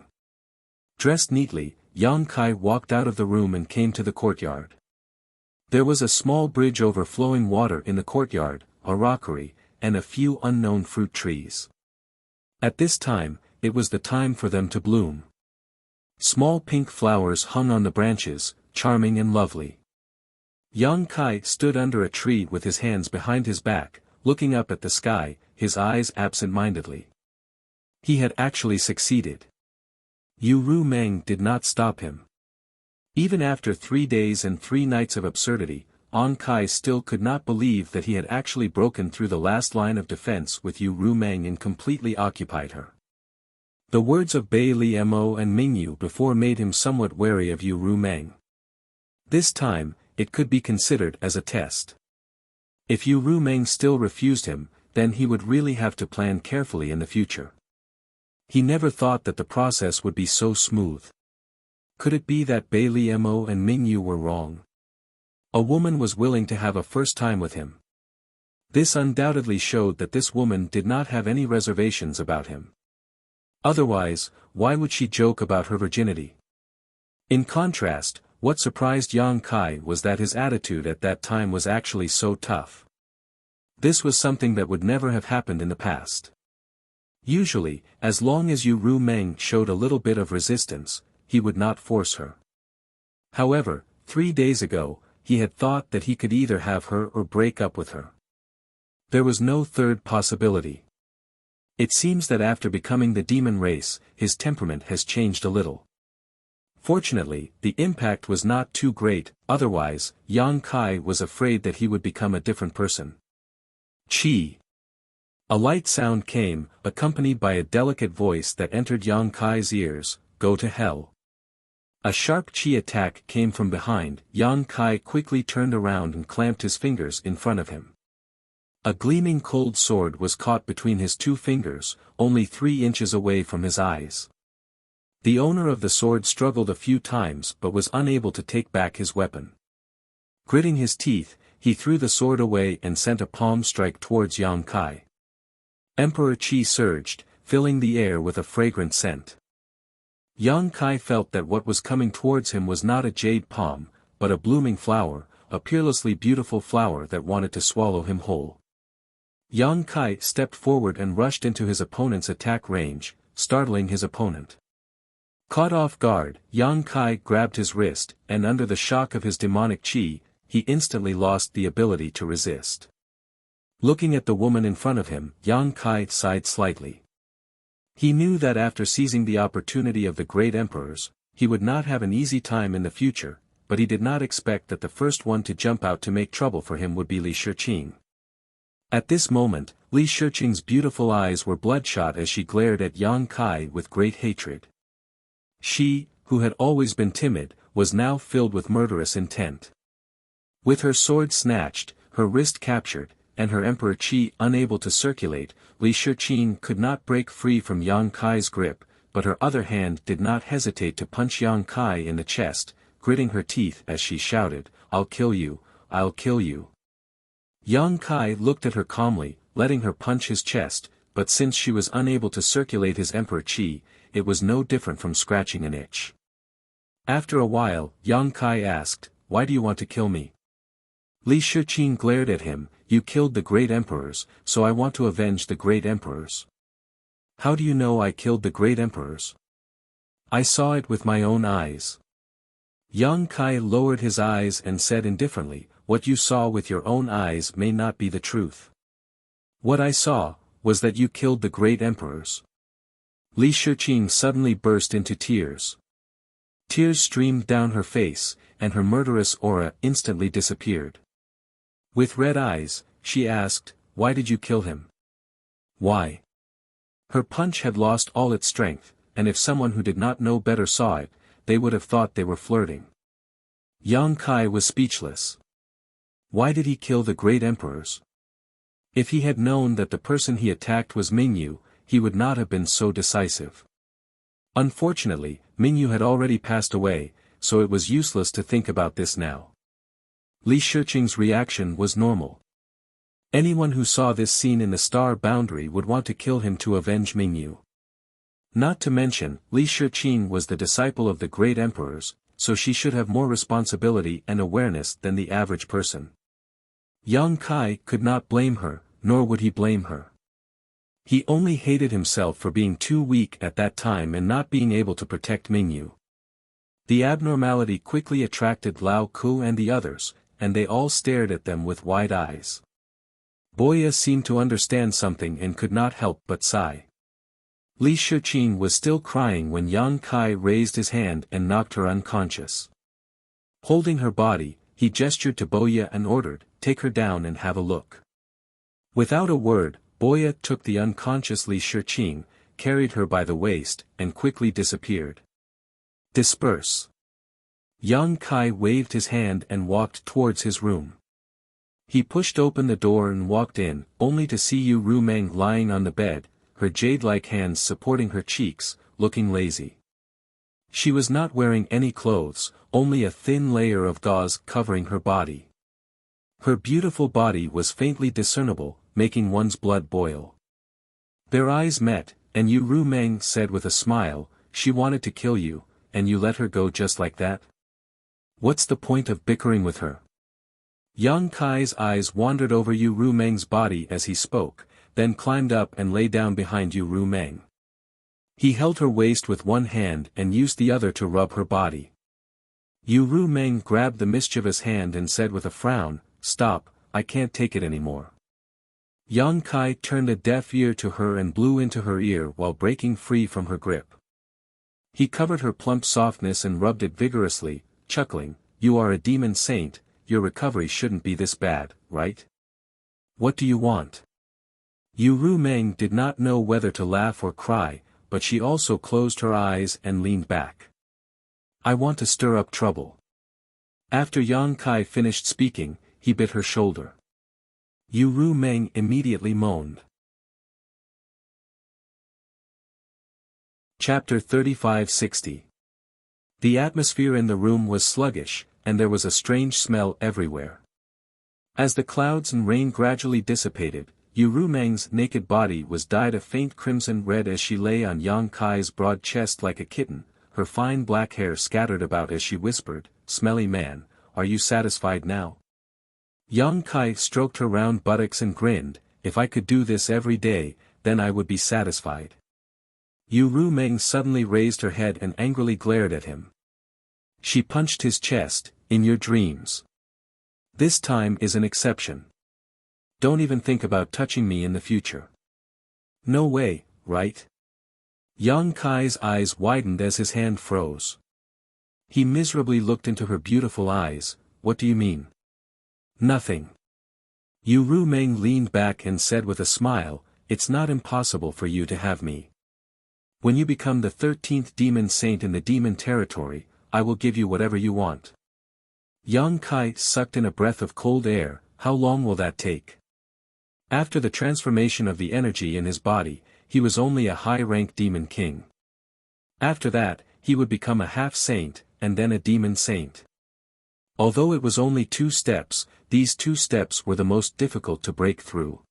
Dressed neatly, Yang Kai walked out of the room and came to the courtyard. There was a small bridge over flowing water in the courtyard, a rockery, and a few unknown fruit trees. At this time, it was the time for them to bloom. Small pink flowers hung on the branches, charming and lovely. Yang Kai stood under a tree with his hands behind his back, looking up at the sky, his eyes absent-mindedly. He had actually succeeded. Yu Rumeng did not stop him. Even after 3 days and 3 nights of absurdity, Yang Kai still could not believe that he had actually broken through the last line of defense with Yu Rumeng and completely occupied her. The words of Bai Li Mo and Mingyu before made him somewhat wary of Yu Rumeng. This time, it could be considered as a test. If Yu Rumeng still refused him, then he would really have to plan carefully in the future. He never thought that the process would be so smooth. Could it be that Bai Li Mo and Mingyu were wrong? A woman was willing to have a first time with him. This undoubtedly showed that this woman did not have any reservations about him. Otherwise, why would she joke about her virginity? In contrast, what surprised Yang Kai was that his attitude at that time was actually so tough. This was something that would never have happened in the past. Usually, as long as Yu Rumeng showed a little bit of resistance, he would not force her. However, 3 days ago, he had thought that he could either have her or break up with her. There was no third possibility. It seems that after becoming the demon race, his temperament has changed a little. Fortunately, the impact was not too great, otherwise, Yang Kai was afraid that he would become a different person. Chi. A light sound came, accompanied by a delicate voice that entered Yang Kai's ears, "Go to hell." A sharp chi attack came from behind. Yang Kai quickly turned around and clamped his fingers in front of him. A gleaming cold sword was caught between his 2 fingers, only 3 inches away from his eyes. The owner of the sword struggled a few times but was unable to take back his weapon. Gritting his teeth, he threw the sword away and sent a palm strike towards Yang Kai. Emperor Qi surged, filling the air with a fragrant scent. Yang Kai felt that what was coming towards him was not a jade palm, but a blooming flower, a peerlessly beautiful flower that wanted to swallow him whole. Yang Kai stepped forward and rushed into his opponent's attack range, startling his opponent. Caught off guard, Yang Kai grabbed his wrist, and under the shock of his demonic chi, he instantly lost the ability to resist. Looking at the woman in front of him, Yang Kai sighed slightly. He knew that after seizing the opportunity of the great emperors, he would not have an easy time in the future, but he did not expect that the first one to jump out to make trouble for him would be Li Shiqing. At this moment, Li Shiqing's beautiful eyes were bloodshot as she glared at Yang Kai with great hatred. She, who had always been timid, was now filled with murderous intent. With her sword snatched, her wrist captured, and her Emperor Qi unable to circulate, Li Shiqing could not break free from Yang Kai's grip, but her other hand did not hesitate to punch Yang Kai in the chest, gritting her teeth as she shouted, "I'll kill you, I'll kill you." Yang Kai looked at her calmly, letting her punch his chest, but since she was unable to circulate his Emperor Qi, it was no different from scratching an itch. After a while, Yang Kai asked, "Why do you want to kill me?" Li Shiqing glared at him, "You killed the great emperors, so I want to avenge the great emperors." "How do you know I killed the great emperors?" "I saw it with my own eyes." Yang Kai lowered his eyes and said indifferently, "What you saw with your own eyes may not be the truth. What I saw, was that you killed the great emperors." Li Shiqing suddenly burst into tears. Tears streamed down her face, and her murderous aura instantly disappeared. With red eyes, she asked, "Why did you kill him?" "Why?" Her punch had lost all its strength, and if someone who did not know better saw it, they would have thought they were flirting. Yang Kai was speechless. Why did he kill the great emperors? If he had known that the person he attacked was Mingyu, he would not have been so decisive. Unfortunately, Mingyu had already passed away, so it was useless to think about this now. Li Shiqing's reaction was normal. Anyone who saw this scene in the star boundary would want to kill him to avenge Mingyu. Not to mention, Li Shiqing was the disciple of the great emperors, so she should have more responsibility and awareness than the average person. Yang Kai could not blame her, nor would he blame her. He only hated himself for being too weak at that time and not being able to protect Mingyu. The abnormality quickly attracted Lao Ku and the others, and they all stared at them with wide eyes. Boya seemed to understand something and could not help but sigh. Li Shiqing was still crying when Yang Kai raised his hand and knocked her unconscious. Holding her body, he gestured to Boya and ordered, "Take her down and have a look." Without a word, Boya took the unconscious Li Shiqing, carried her by the waist, and quickly disappeared. "Disperse." Yang Kai waved his hand and walked towards his room. He pushed open the door and walked in, only to see Yu Rumeng lying on the bed, her jade-like hands supporting her cheeks, looking lazy. She was not wearing any clothes, only a thin layer of gauze covering her body. Her beautiful body was faintly discernible, making one's blood boil. Their eyes met, and Yu Rumeng said with a smile, "She wanted to kill you, and you let her go just like that? What's the point of bickering with her?" Yang Kai's eyes wandered over Yu Rumeng's body as he spoke, then climbed up and lay down behind Yu Rumeng. He held her waist with one hand and used the other to rub her body. Yu Rumeng grabbed the mischievous hand and said with a frown, "Stop, I can't take it anymore." Yang Kai turned a deaf ear to her and blew into her ear while breaking free from her grip. He covered her plump softness and rubbed it vigorously, chuckling, "You are a demon saint, your recovery shouldn't be this bad, right? What do you want?" Yu Rumeng did not know whether to laugh or cry, but she also closed her eyes and leaned back. "I want to stir up trouble." After Yang Kai finished speaking, he bit her shoulder. Yu Rumeng immediately moaned. Chapter 3560. The atmosphere in the room was sluggish, and there was a strange smell everywhere. As the clouds and rain gradually dissipated, Yu Rumeng's naked body was dyed a faint crimson red as she lay on Yang Kai's broad chest like a kitten, her fine black hair scattered about as she whispered, "Smelly man, are you satisfied now?" Yang Kai stroked her round buttocks and grinned, "If I could do this every day, then I would be satisfied." Yu Rumeng suddenly raised her head and angrily glared at him. She punched his chest, "In your dreams. This time is an exception. Don't even think about touching me in the future." "No way, right?" Yang Kai's eyes widened as his hand froze. He miserably looked into her beautiful eyes. What do you mean? Nothing. Yu Rumeng leaned back and said with a smile, it's not impossible for you to have me. When you become the 13th demon saint in the demon territory, I will give you whatever you want. Yang Kai sucked in a breath of cold air. How long will that take? After the transformation of the energy in his body, he was only a high-ranked demon king. After that, he would become a half-saint, and then a demon saint. Although it was only 2 steps, these 2 steps were the most difficult to break through.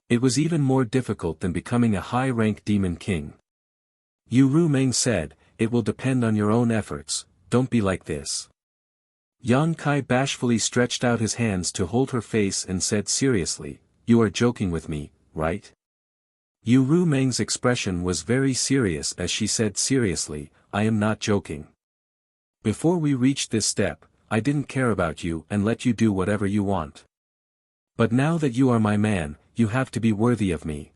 It was even more difficult than becoming a high-ranked demon king. Yu Rumeng said, it will depend on your own efforts, don't be like this. Yang Kai bashfully stretched out his hands to hold her face and said seriously, you are joking with me, right? Yu Rumeng's expression was very serious as she said seriously, I am not joking. Before we reached this step, I didn't care about you and let you do whatever you want. But now that you are my man, you have to be worthy of me.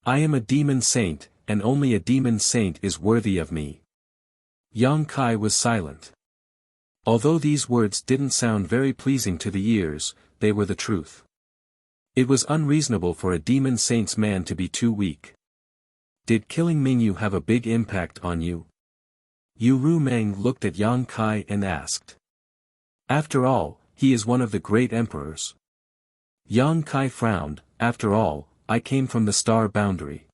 I am a demon saint, and only a demon saint is worthy of me. Yang Kai was silent. Although these words didn't sound very pleasing to the ears, they were the truth. It was unreasonable for a demon saint's man to be too weak. Did killing Mingyu have a big impact on you? Yu Rumeng looked at Yang Kai and asked. After all, he is one of the great emperors. Yang Kai frowned, after all, I came from the star boundary.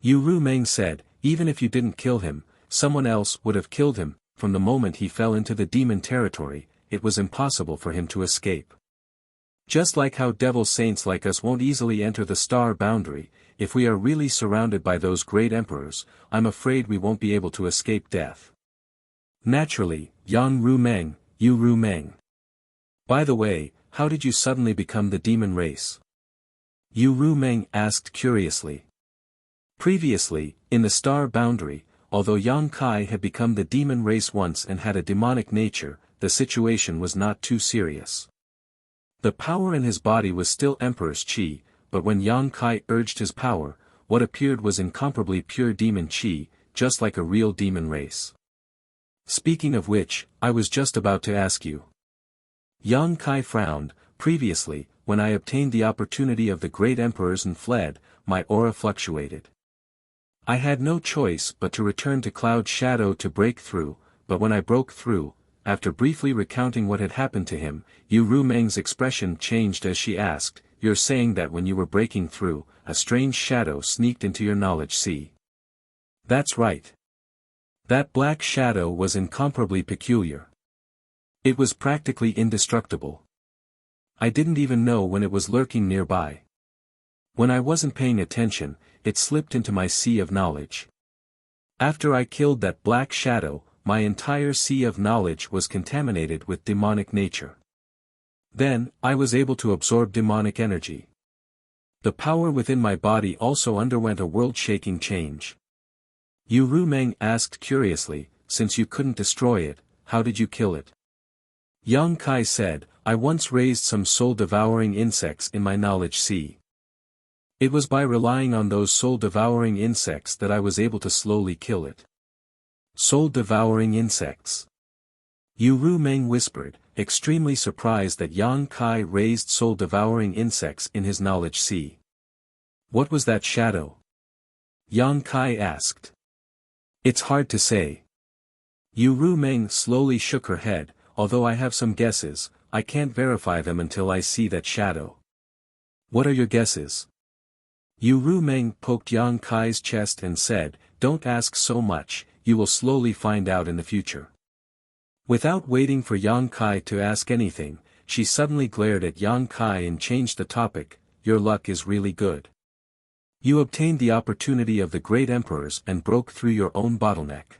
Yu Rumeng said, even if you didn't kill him, someone else would have killed him. From the moment he fell into the demon territory, it was impossible for him to escape. Just like how devil saints like us won't easily enter the star boundary, if we are really surrounded by those great emperors, I'm afraid we won't be able to escape death. Naturally, Yang Rumeng, Yu Rumeng. By the way, how did you suddenly become the demon race? Yu Rumeng asked curiously. Previously, in the star boundary, although Yang Kai had become the demon race once and had a demonic nature, the situation was not too serious. The power in his body was still Emperor's Qi, but when Yang Kai urged his power, what appeared was incomparably pure demon Qi, just like a real demon race. Speaking of which, I was just about to ask you. Yang Kai frowned. Previously, when I obtained the opportunity of the great emperors and fled, my aura fluctuated. I had no choice but to return to Cloud Shadow to break through, but when I broke through, after briefly recounting what had happened to him, Yu Rumeng's expression changed as she asked, you're saying that when you were breaking through, a strange shadow sneaked into your knowledge sea. That's right. That black shadow was incomparably peculiar. It was practically indestructible. I didn't even know when it was lurking nearby. When I wasn't paying attention, it slipped into my sea of knowledge. After I killed that black shadow, my entire sea of knowledge was contaminated with demonic nature. Then, I was able to absorb demonic energy. The power within my body also underwent a world-shaking change. Yu Rumeng asked curiously, since you couldn't destroy it, how did you kill it? Yang Kai said, I once raised some soul-devouring insects in my knowledge sea. It was by relying on those soul-devouring insects that I was able to slowly kill it. Soul-devouring insects. Yu Rumeng whispered, extremely surprised that Yang Kai raised soul-devouring insects in his knowledge sea. What was that shadow? Yang Kai asked. It's hard to say. Yu Rumeng slowly shook her head, although I have some guesses, I can't verify them until I see that shadow. What are your guesses? Yu Rumeng poked Yang Kai's chest and said, don't ask so much, you will slowly find out in the future. Without waiting for Yang Kai to ask anything, she suddenly glared at Yang Kai and changed the topic, your luck is really good. You obtained the opportunity of the great emperors and broke through your own bottleneck.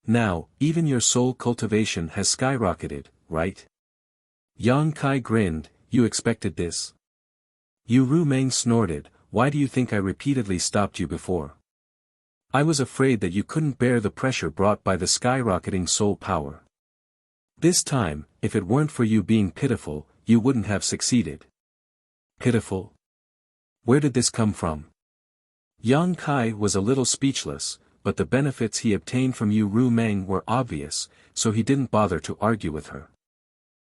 Now, even your soul cultivation has skyrocketed, right? Yang Kai grinned, you expected this? Yu Rumeng snorted, why do you think I repeatedly stopped you before? I was afraid that you couldn't bear the pressure brought by the skyrocketing soul power. This time, if it weren't for you being pitiful, you wouldn't have succeeded. Pitiful? Where did this come from? Yang Kai was a little speechless, but the benefits he obtained from Yu Ru Meng were obvious, so he didn't bother to argue with her.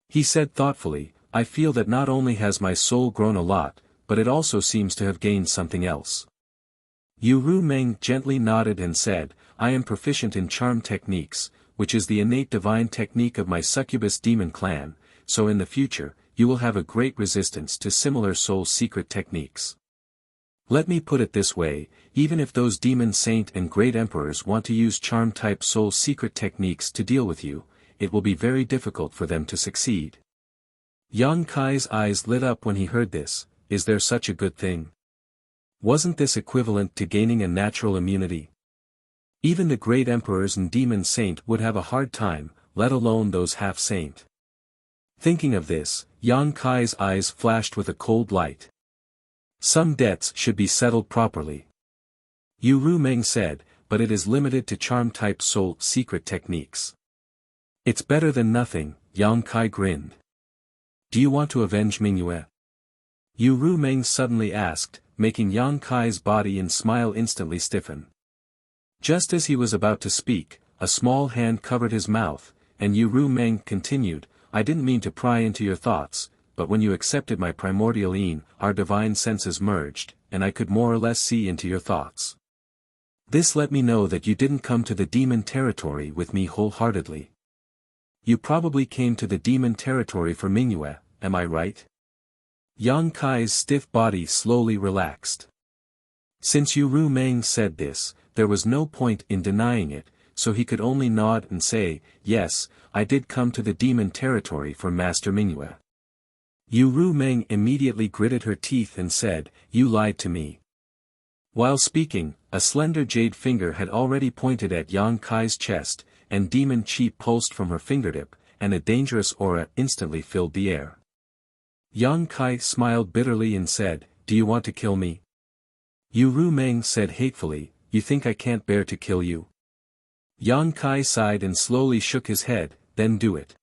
He said thoughtfully, I feel that not only has my soul grown a lot, but it also seems to have gained something else. Yu Ru Meng gently nodded and said, I am proficient in charm techniques, which is the innate divine technique of my succubus demon clan, so in the future, you will have a great resistance to similar soul secret techniques. Let me put it this way, even if those demon saint and great emperors want to use charm-type soul secret techniques to deal with you, it will be very difficult for them to succeed. Yang Kai's eyes lit up when he heard this. Is there such a good thing? Wasn't this equivalent to gaining a natural immunity? Even the great emperors and demon saint would have a hard time, let alone those half-saint. Thinking of this, Yang Kai's eyes flashed with a cold light. Some debts should be settled properly. Yu Ru Meng said, but it is limited to charm-type soul secret techniques. It's better than nothing, Yang Kai grinned. Do you want to avenge Mingyue? Yu Ru Meng suddenly asked, making Yang Kai's body and smile instantly stiffen. Just as he was about to speak, a small hand covered his mouth, and Yu Ru Meng continued, I didn't mean to pry into your thoughts, but when you accepted my primordial yin, our divine senses merged, and I could more or less see into your thoughts. This let me know that you didn't come to the demon territory with me wholeheartedly. You probably came to the demon territory for Mingyue, am I right? Yang Kai's stiff body slowly relaxed. Since Yu Ru Meng said this, there was no point in denying it, so he could only nod and say, yes, I did come to the demon territory for Master Mingyue. Yu Ru Meng immediately gritted her teeth and said, you lied to me. While speaking, a slender jade finger had already pointed at Yang Kai's chest, and demon chi pulsed from her fingertip, and a dangerous aura instantly filled the air. Yang Kai smiled bitterly and said, do you want to kill me? Yu Ru Meng said hatefully, you think I can't bear to kill you? Yang Kai sighed and slowly shook his head, then do it.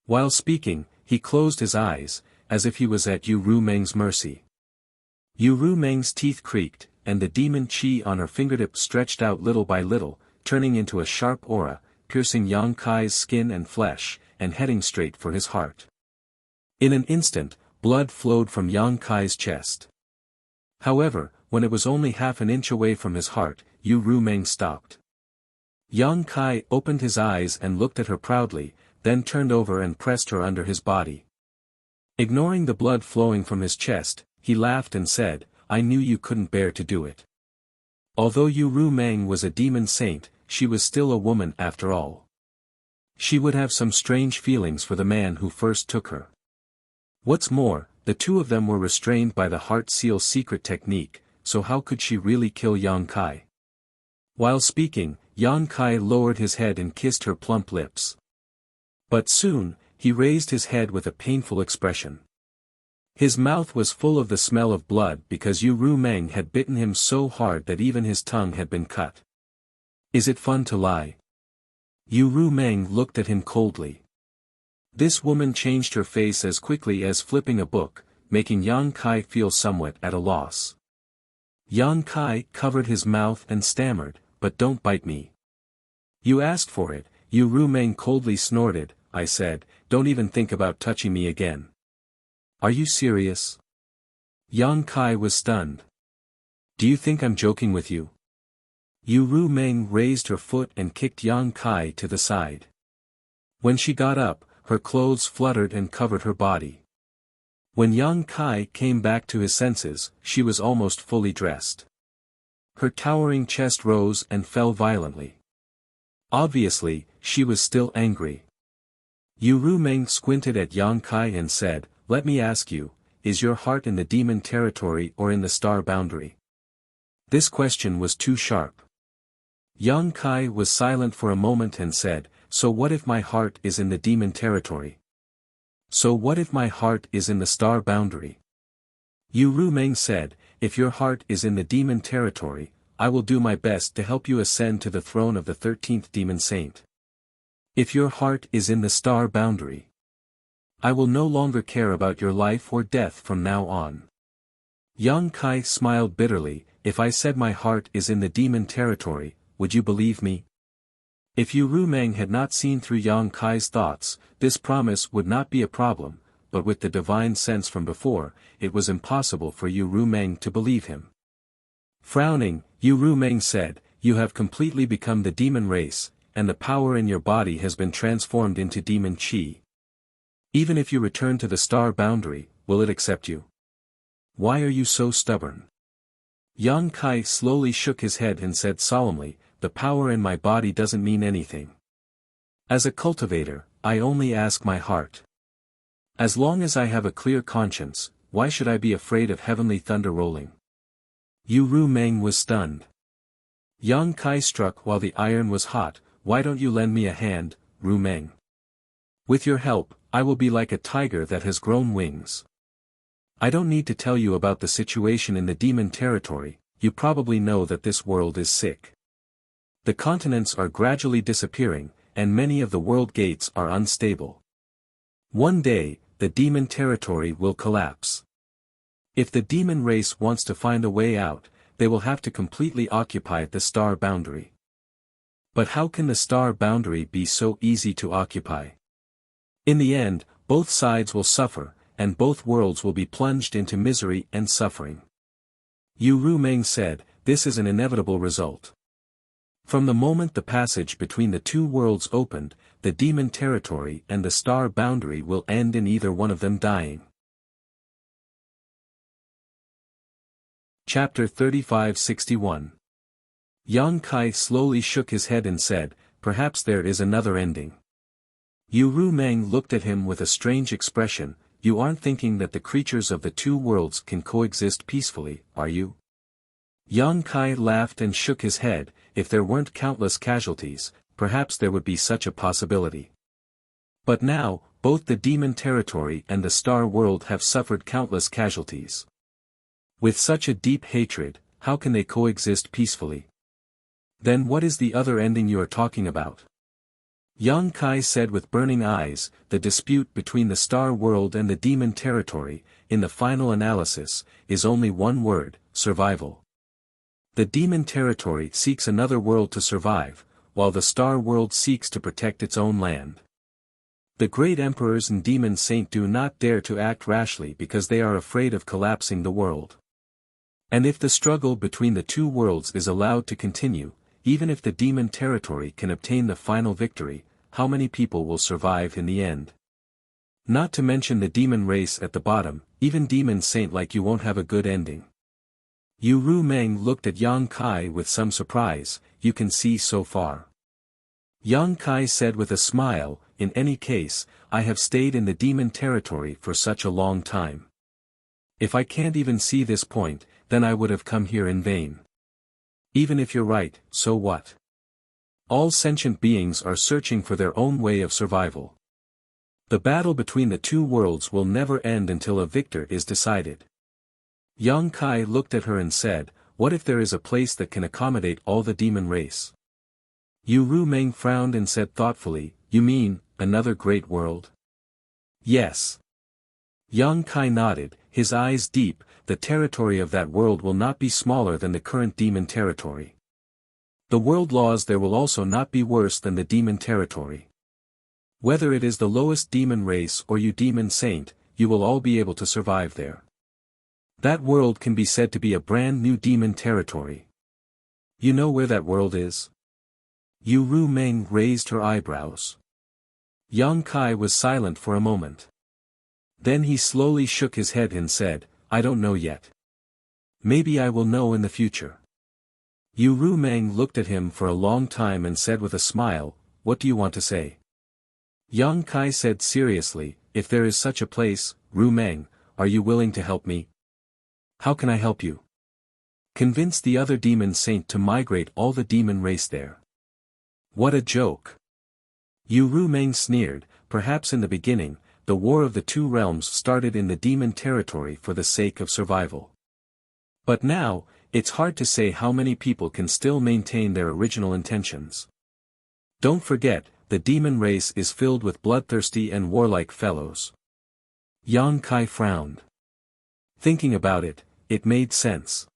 While speaking, he closed his eyes, as if he was at Yu Ru Meng's mercy. Yu Ru Meng's teeth creaked, and the demon chi on her fingertip stretched out little by little, turning into a sharp aura, piercing Yang Kai's skin and flesh, and heading straight for his heart. In an instant, blood flowed from Yang Kai's chest. However, when it was only half an inch away from his heart, Yu Ru Meng stopped. Yang Kai opened his eyes and looked at her proudly, then turned over and pressed her under his body. Ignoring the blood flowing from his chest, he laughed and said, I knew you couldn't bear to do it. Although Yu Ru Meng was a demon saint, she was still a woman after all. She would have some strange feelings for the man who first took her. What's more, the two of them were restrained by the heart seal secret technique, so how could she really kill Yang Kai? While speaking, Yang Kai lowered his head and kissed her plump lips. But soon, he raised his head with a painful expression. His mouth was full of the smell of blood because Yu Ru Meng had bitten him so hard that even his tongue had been cut. Is it fun to lie? Yu Ru Meng looked at him coldly. This woman changed her face as quickly as flipping a book, making Yang Kai feel somewhat at a loss. Yang Kai covered his mouth and stammered, but don't bite me. You asked for it, Yu Ru Meng coldly snorted, I said, don't even think about touching me again. Are you serious? Yang Kai was stunned. Do you think I'm joking with you? Yu Ru Meng raised her foot and kicked Yang Kai to the side. When she got up, her clothes fluttered and covered her body. When Yang Kai came back to his senses, she was almost fully dressed. Her towering chest rose and fell violently. Obviously, she was still angry. Yu Ru Meng squinted at Yang Kai and said, let me ask you, is your heart in the demon territory or in the star boundary? This question was too sharp. Yang Kai was silent for a moment and said, so what if my heart is in the demon territory? So what if my heart is in the star boundary? Yu Ru Meng said, if your heart is in the demon territory, I will do my best to help you ascend to the throne of the 13th demon saint. If your heart is in the star boundary, I will no longer care about your life or death from now on. Yang Kai smiled bitterly. If I said my heart is in the demon territory, would you believe me? If Yu Rumeng had not seen through Yang Kai's thoughts, this promise would not be a problem, but with the divine sense from before, it was impossible for Yu Rumeng to believe him. Frowning, Yu Rumeng said, "You have completely become the demon race, and the power in your body has been transformed into demon chi. Even if you return to the star boundary, will it accept you? Why are you so stubborn?" Yang Kai slowly shook his head and said solemnly, "The power in my body doesn't mean anything. As a cultivator, I only ask my heart. As long as I have a clear conscience, why should I be afraid of heavenly thunder rolling?" Yu Rumeng was stunned. Yang Kai struck while the iron was hot. "Why don't you lend me a hand, Rumeng? With your help, I will be like a tiger that has grown wings. I don't need to tell you about the situation in the demon territory, you probably know that this world is sick. The continents are gradually disappearing, and many of the world gates are unstable. One day, the demon territory will collapse. If the demon race wants to find a way out, they will have to completely occupy the star boundary. But how can the star boundary be so easy to occupy? In the end, both sides will suffer, and both worlds will be plunged into misery and suffering." Yu Rumeng said, "This is an inevitable result. From the moment the passage between the two worlds opened, the demon territory and the star boundary will end in either one of them dying." Chapter 35-61. Yang Kai slowly shook his head and said, "Perhaps there is another ending." Yu Rumeng looked at him with a strange expression. "You aren't thinking that the creatures of the two worlds can coexist peacefully, are you?" Yang Kai laughed and shook his head. "If there weren't countless casualties, perhaps there would be such a possibility. But now, both the demon territory and the star world have suffered countless casualties. With such a deep hatred, how can they coexist peacefully? Then what is the other ending you are talking about?" Yang Kai said with burning eyes, "The dispute between the star world and the demon territory, in the final analysis, is only one word: survival. The demon territory seeks another world to survive, while the star world seeks to protect its own land. The great emperors and demon saint do not dare to act rashly because they are afraid of collapsing the world. And if the struggle between the two worlds is allowed to continue, even if the demon territory can obtain the final victory, how many people will survive in the end? Not to mention the demon race at the bottom, even demon saint like you won't have a good ending." Yu Rumeng looked at Yang Kai with some surprise. "You can see so far." Yang Kai said with a smile, "In any case, I have stayed in the demon territory for such a long time. If I can't even see this point, then I would have come here in vain. Even if you're right, so what? All sentient beings are searching for their own way of survival. The battle between the two worlds will never end until a victor is decided." Yang Kai looked at her and said, "What if there is a place that can accommodate all the demon race?" Yu Rumeng frowned and said thoughtfully, "You mean, another great world?" "Yes." Yang Kai nodded, his eyes deep. "The territory of that world will not be smaller than the current demon territory. The world laws there will also not be worse than the demon territory. Whether it is the lowest demon race or you demon saint, you will all be able to survive there. That world can be said to be a brand new demon territory. You know where that world is?" Yu Rumeng raised her eyebrows. Yang Kai was silent for a moment. Then he slowly shook his head and said, "I don't know yet. Maybe I will know in the future." Yu Rumeng looked at him for a long time and said with a smile, "What do you want to say?" Yang Kai said seriously, "If there is such a place, Rumeng, are you willing to help me?" "How can I help you?" "Convince the other demon saint to migrate all the demon race there." "What a joke." Yu Rumeng sneered. "Perhaps in the beginning, the war of the two realms started in the demon territory for the sake of survival. But now, it's hard to say how many people can still maintain their original intentions. Don't forget, the demon race is filled with bloodthirsty and warlike fellows." Yang Kai frowned. Thinking about it, it made sense.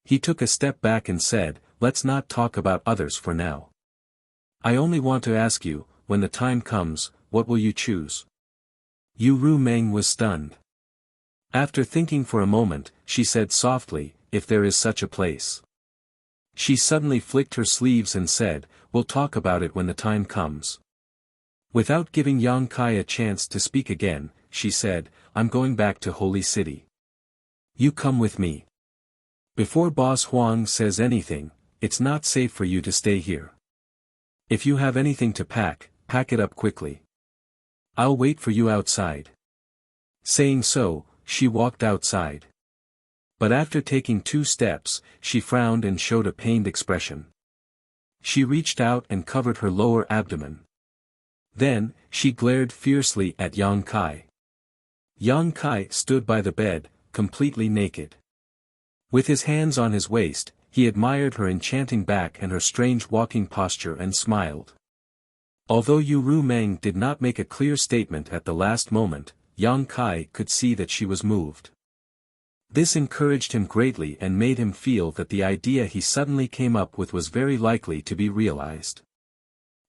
He took a step back and said, "Let's not talk about others for now. I only want to ask you, when the time comes, what will you choose?" Yu Meng was stunned. After thinking for a moment, she said softly, "If there is such a place." She suddenly flicked her sleeves and said, "We'll talk about it when the time comes." Without giving Yang Kai a chance to speak again, she said, "I'm going back to Holy City. You come with me. Before Boss Huang says anything, it's not safe for you to stay here. If you have anything to pack, pack it up quickly. I'll wait for you outside." Saying so, she walked outside. But after taking 2 steps, she frowned and showed a pained expression. She reached out and covered her lower abdomen. Then, she glared fiercely at Yang Kai. Yang Kai stood by the bed, completely naked. With his hands on his waist, he admired her enchanting back and her strange walking posture and smiled. Although Yu Meng did not make a clear statement at the last moment, Yang Kai could see that she was moved. This encouraged him greatly and made him feel that the idea he suddenly came up with was very likely to be realized.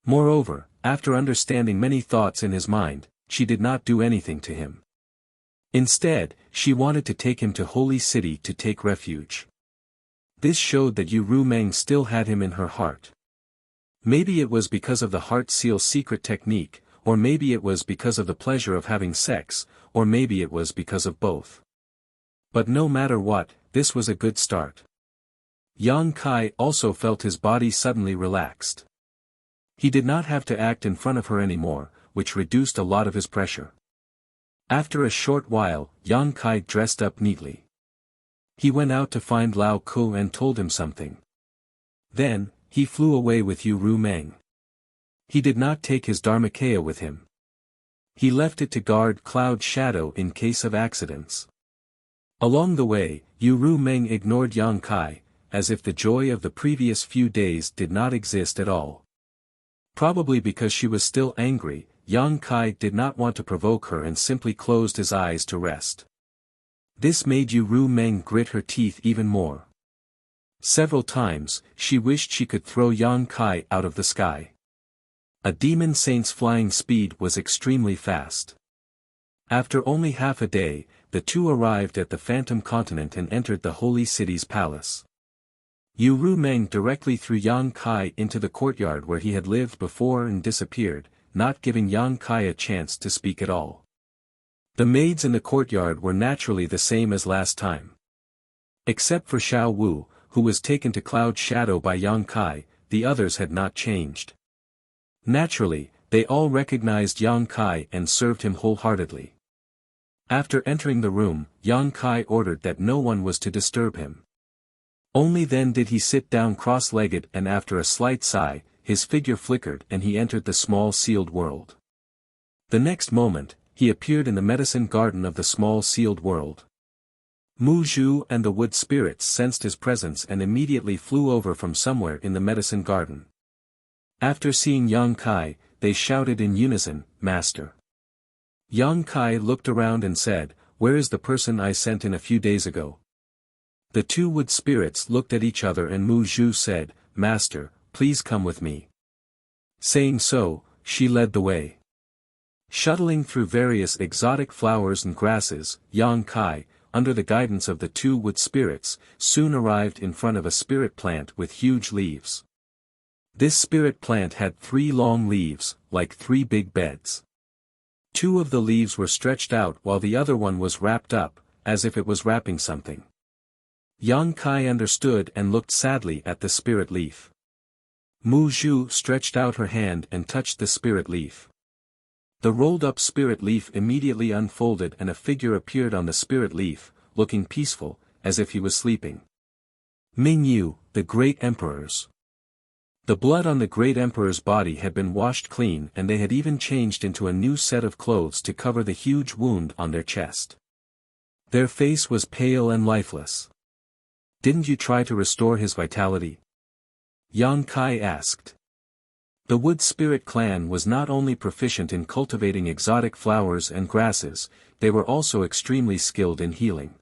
Moreover, after understanding many thoughts in his mind, she did not do anything to him. Instead, she wanted to take him to Holy City to take refuge. This showed that Yu Meng still had him in her heart. Maybe it was because of the heart seal secret technique, or maybe it was because of the pleasure of having sex, or maybe it was because of both. But no matter what, this was a good start. Yang Kai also felt his body suddenly relaxed. He did not have to act in front of her anymore, which reduced a lot of his pressure. After a short while, Yang Kai dressed up neatly. He went out to find Lao Ku and told him something. Then, he flew away with Yu Meng. He did not take his Dharmakaya with him. He left it to guard Cloud Shadow in case of accidents. Along the way, Yu Meng ignored Yang Kai, as if the joy of the previous few days did not exist at all. Probably because she was still angry, Yang Kai did not want to provoke her and simply closed his eyes to rest. This made Yu Meng grit her teeth even more. Several times, she wished she could throw Yang Kai out of the sky. A demon saint's flying speed was extremely fast. After only half a day, the two arrived at the Phantom Continent and entered the Holy City's palace. Yu Meng directly threw Yang Kai into the courtyard where he had lived before and disappeared, not giving Yang Kai a chance to speak at all. The maids in the courtyard were naturally the same as last time. Except for Xiao Wu, who was taken to Cloud Shadow by Yang Kai, the others had not changed. Naturally, they all recognized Yang Kai and served him wholeheartedly. After entering the room, Yang Kai ordered that no one was to disturb him. Only then did he sit down cross-legged, and after a slight sigh, his figure flickered and he entered the small sealed world. The next moment, he appeared in the medicine garden of the small sealed world. Mu Zhu and the wood spirits sensed his presence and immediately flew over from somewhere in the medicine garden. After seeing Yang Kai, they shouted in unison, "Master." Yang Kai looked around and said, "Where is the person I sent in a few days ago?" The two wood spirits looked at each other and Mu Zhu said, "Master, please come with me." Saying so, she led the way. Shuttling through various exotic flowers and grasses, Yang Kai, under the guidance of the two wood spirits, soon arrived in front of a spirit plant with huge leaves. This spirit plant had 3 long leaves, like 3 big beds. 2 of the leaves were stretched out while the other one was wrapped up, as if it was wrapping something. Yang Kai understood and looked sadly at the spirit leaf. Mu Zhu stretched out her hand and touched the spirit leaf. The rolled-up spirit leaf immediately unfolded and a figure appeared on the spirit leaf, looking peaceful, as if he was sleeping. Ming Yu, the Great Emperor's. The blood on the Great Emperor's body had been washed clean and they had even changed into a new set of clothes to cover the huge wound on their chest. Their face was pale and lifeless. "Didn't you try to restore his vitality?" Yang Kai asked. The Wood Spirit clan was not only proficient in cultivating exotic flowers and grasses, they were also extremely skilled in healing.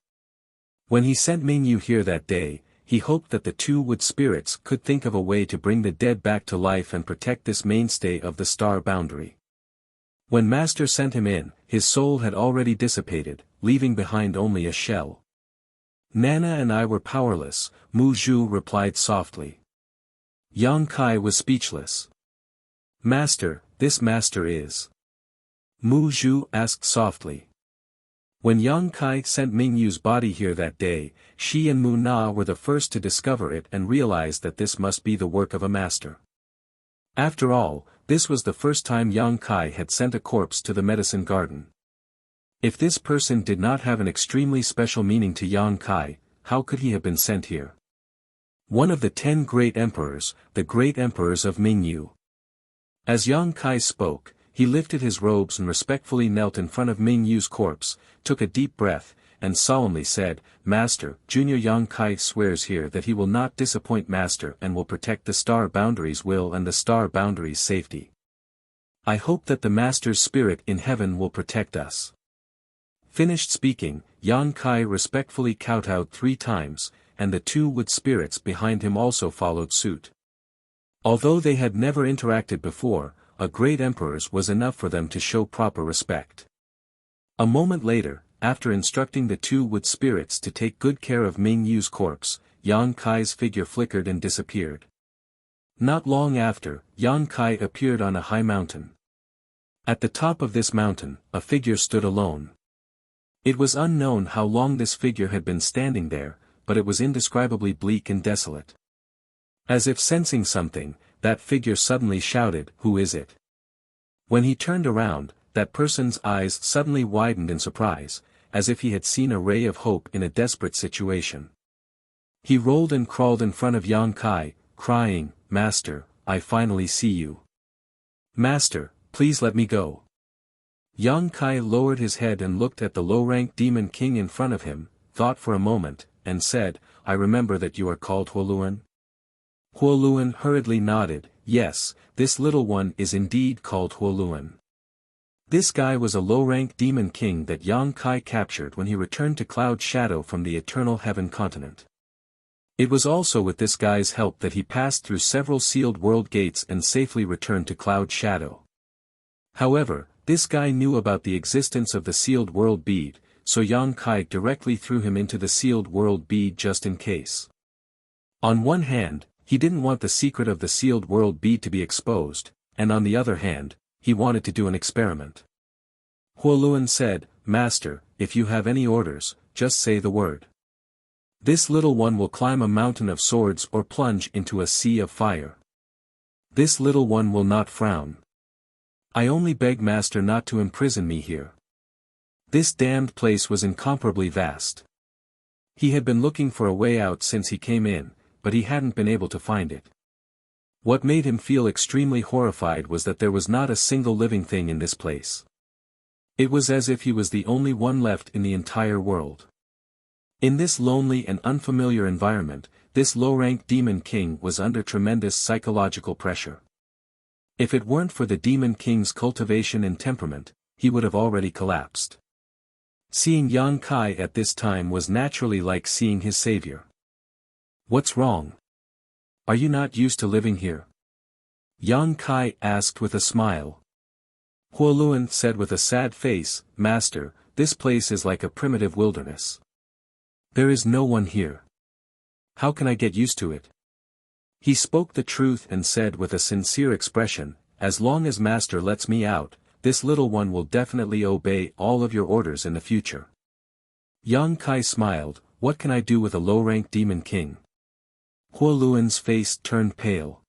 When he sent Mingyu here that day, he hoped that the two wood spirits could think of a way to bring the dead back to life and protect this mainstay of the star boundary. When Master sent him in, his soul had already dissipated, leaving behind only a shell. Nana and I were powerless, Mu Zhu replied softly. Yang Kai was speechless. Master, this master is. Mu Zhu asked softly. When Yang Kai sent Mingyu's body here that day, she and Mu Na were the first to discover it and realize that this must be the work of a master. After all, this was the first time Yang Kai had sent a corpse to the medicine garden. If this person did not have an extremely special meaning to Yang Kai, how could he have been sent here? One of the 10 great emperors, the great emperors of Mingyu. As Yang Kai spoke, he lifted his robes and respectfully knelt in front of Mingyu's corpse, took a deep breath, and solemnly said, Master, Junior Yang Kai swears here that he will not disappoint Master and will protect the star boundary's will and the star boundary's safety. I hope that the Master's spirit in heaven will protect us. Finished speaking, Yang Kai respectfully kowtowed 3 times, and the 2 wood spirits behind him also followed suit. Although they had never interacted before, a great emperor's was enough for them to show proper respect. A moment later, after instructing the 2 wood spirits to take good care of Mingyu's corpse, Yang Kai's figure flickered and disappeared. Not long after, Yang Kai appeared on a high mountain. At the top of this mountain, a figure stood alone. It was unknown how long this figure had been standing there, but it was indescribably bleak and desolate. As if sensing something, that figure suddenly shouted, "Who is it?" When he turned around, that person's eyes suddenly widened in surprise, as if he had seen a ray of hope in a desperate situation. He rolled and crawled in front of Yang Kai, crying, "Master, I finally see you. Master, please let me go." Yang Kai lowered his head and looked at the low-ranked demon king in front of him, thought for a moment, and said, "I remember that you are called Huoluan." Huoluan hurriedly nodded, "Yes, this little one is indeed called Huoluan." This guy was a low-ranked demon king that Yang Kai captured when he returned to Cloud Shadow from the Eternal Heaven continent. It was also with this guy's help that he passed through several sealed world gates and safely returned to Cloud Shadow. However, this guy knew about the existence of the sealed world bead, so Yang Kai directly threw him into the sealed world bead just in case. On one hand, he didn't want the secret of the sealed world bead to be exposed, and on the other hand, he wanted to do an experiment. Huoluan said, "Master, if you have any orders, just say the word. This little one will climb a mountain of swords or plunge into a sea of fire. This little one will not frown. I only beg Master not to imprison me here." This damned place was incomparably vast. He had been looking for a way out since he came in, but he hadn't been able to find it. What made him feel extremely horrified was that there was not a single living thing in this place. It was as if he was the only one left in the entire world. In this lonely and unfamiliar environment, this low-ranked demon king was under tremendous psychological pressure. If it weren't for the demon king's cultivation and temperament, he would have already collapsed. Seeing Yang Kai at this time was naturally like seeing his savior. "What's wrong? Are you not used to living here?" Yang Kai asked with a smile. Huoluan said with a sad face, "Master, this place is like a primitive wilderness. There is no one here. How can I get used to it?" He spoke the truth and said with a sincere expression, "As long as Master lets me out, this little one will definitely obey all of your orders in the future." Yang Kai smiled, "What can I do with a low-ranked demon king?" Huoluan's face turned pale.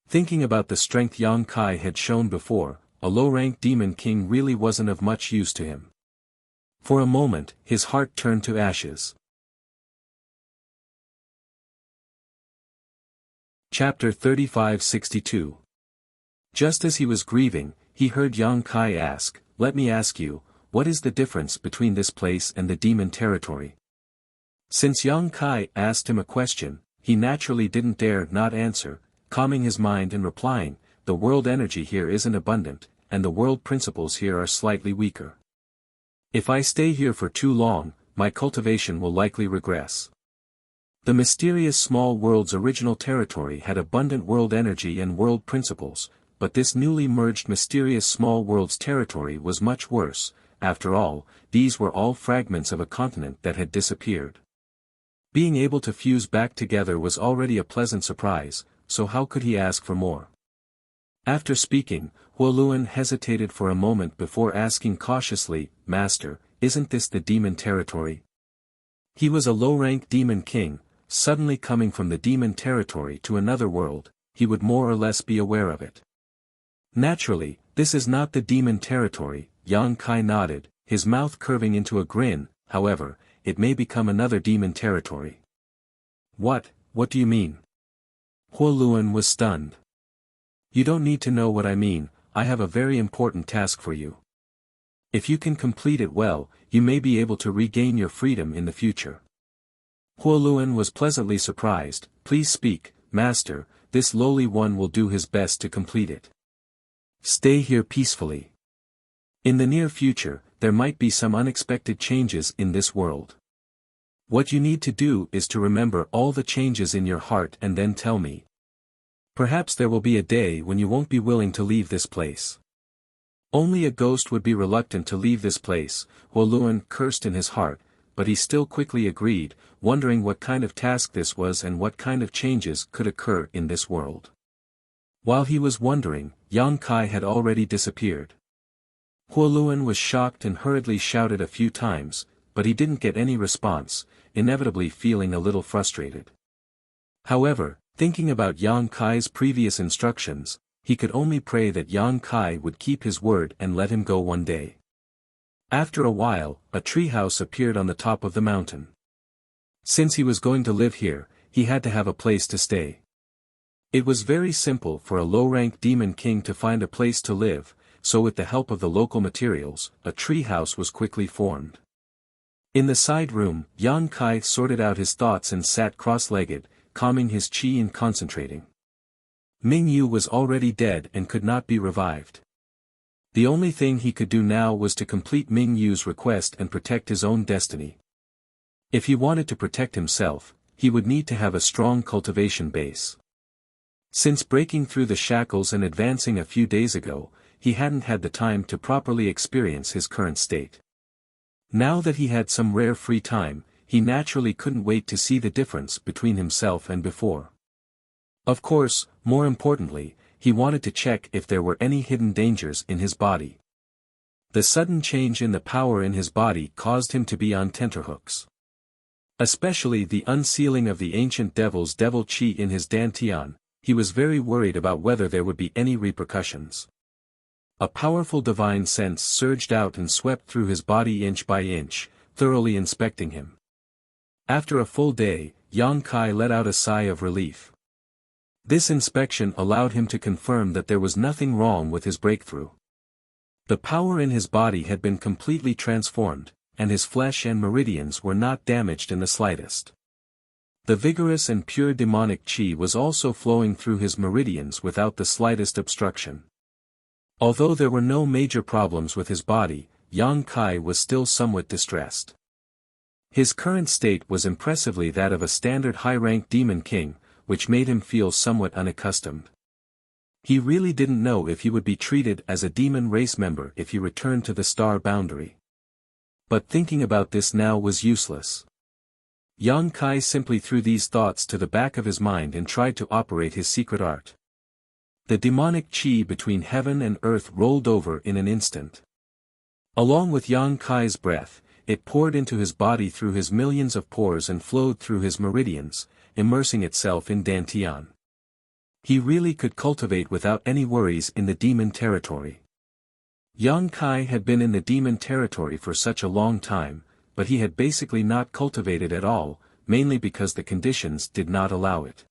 Thinking about the strength Yang Kai had shown before, a low-ranked demon king really wasn't of much use to him. For a moment, his heart turned to ashes. Chapter 3562. Just as he was grieving, he heard Yang Kai ask, "Let me ask you, what is the difference between this place and the demon territory?" Since Yang Kai asked him a question, he naturally didn't dare not answer, calming his mind and replying, "The world energy here isn't abundant, and the world principles here are slightly weaker. If I stay here for too long, my cultivation will likely regress. The mysterious small world's original territory had abundant world energy and world principles, but this newly merged mysterious small world's territory was much worse. After all, these were all fragments of a continent that had disappeared. Being able to fuse back together was already a pleasant surprise, so how could he ask for more? After speaking, Huoluan hesitated for a moment before asking cautiously, "Master, isn't this the demon territory?" He was a low-rank demon king, suddenly coming from the demon territory to another world, he would more or less be aware of it. "Naturally, this is not the demon territory," Yang Kai nodded, his mouth curving into a grin. "However, it may become another demon territory." What do you mean?" Huoluan was stunned. "You don't need to know what I mean, I have a very important task for you. If you can complete it well, you may be able to regain your freedom in the future." Huoluan was pleasantly surprised. "Please speak, Master, this lowly one will do his best to complete it. Stay here peacefully. In the near future, there might be some unexpected changes in this world. What you need to do is to remember all the changes in your heart and then tell me. Perhaps there will be a day when you won't be willing to leave this place." Only a ghost would be reluctant to leave this place, Huoluan cursed in his heart, but he still quickly agreed, wondering what kind of task this was and what kind of changes could occur in this world. While he was wondering, Yang Kai had already disappeared. Huoluan was shocked and hurriedly shouted a few times, but he didn't get any response, inevitably feeling a little frustrated. However, thinking about Yang Kai's previous instructions, he could only pray that Yang Kai would keep his word and let him go one day. After a while, a treehouse appeared on the top of the mountain. Since he was going to live here, he had to have a place to stay. It was very simple for a low-rank demon king to find a place to live, so with the help of the local materials, a treehouse was quickly formed. In the side room, Yang Kai sorted out his thoughts and sat cross-legged, calming his qi and concentrating. Ming Yu was already dead and could not be revived. The only thing he could do now was to complete Ming Yu's request and protect his own destiny. If he wanted to protect himself, he would need to have a strong cultivation base. Since breaking through the shackles and advancing a few days ago, he hadn't had the time to properly experience his current state. Now that he had some rare free time, he naturally couldn't wait to see the difference between himself and before. Of course, more importantly, he wanted to check if there were any hidden dangers in his body. The sudden change in the power in his body caused him to be on tenterhooks. Especially the unsealing of the ancient devil's devil qi in his dantian, he was very worried about whether there would be any repercussions. A powerful divine sense surged out and swept through his body inch by inch, thoroughly inspecting him. After a full day, Yang Kai let out a sigh of relief. This inspection allowed him to confirm that there was nothing wrong with his breakthrough. The power in his body had been completely transformed, and his flesh and meridians were not damaged in the slightest. The vigorous and pure demonic qi was also flowing through his meridians without the slightest obstruction. Although there were no major problems with his body, Yang Kai was still somewhat distressed. His current state was impressively that of a standard high-rank demon king, which made him feel somewhat unaccustomed. He really didn't know if he would be treated as a demon race member if he returned to the star boundary. But thinking about this now was useless. Yang Kai simply threw these thoughts to the back of his mind and tried to operate his secret art. The demonic qi between heaven and earth rolled over in an instant. Along with Yang Kai's breath, it poured into his body through his millions of pores and flowed through his meridians, immersing itself in dantian. He really could cultivate without any worries in the demon territory. Yang Kai had been in the demon territory for such a long time, but he had basically not cultivated at all, mainly because the conditions did not allow it.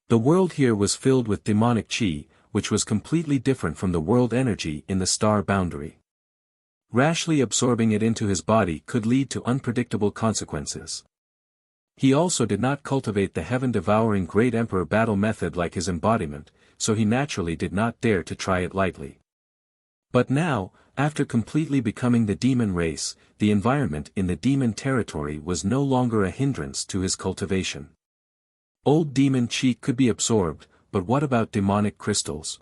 The world here was filled with demonic qi, which was completely different from the world energy in the star boundary. Rashly absorbing it into his body could lead to unpredictable consequences. He also did not cultivate the heaven-devouring Great Emperor battle method like his embodiment, so he naturally did not dare to try it lightly. But now, After completely becoming the demon race, the environment in the demon territory was no longer a hindrance to his cultivation. Old demon chi could be absorbed, but what about demonic crystals?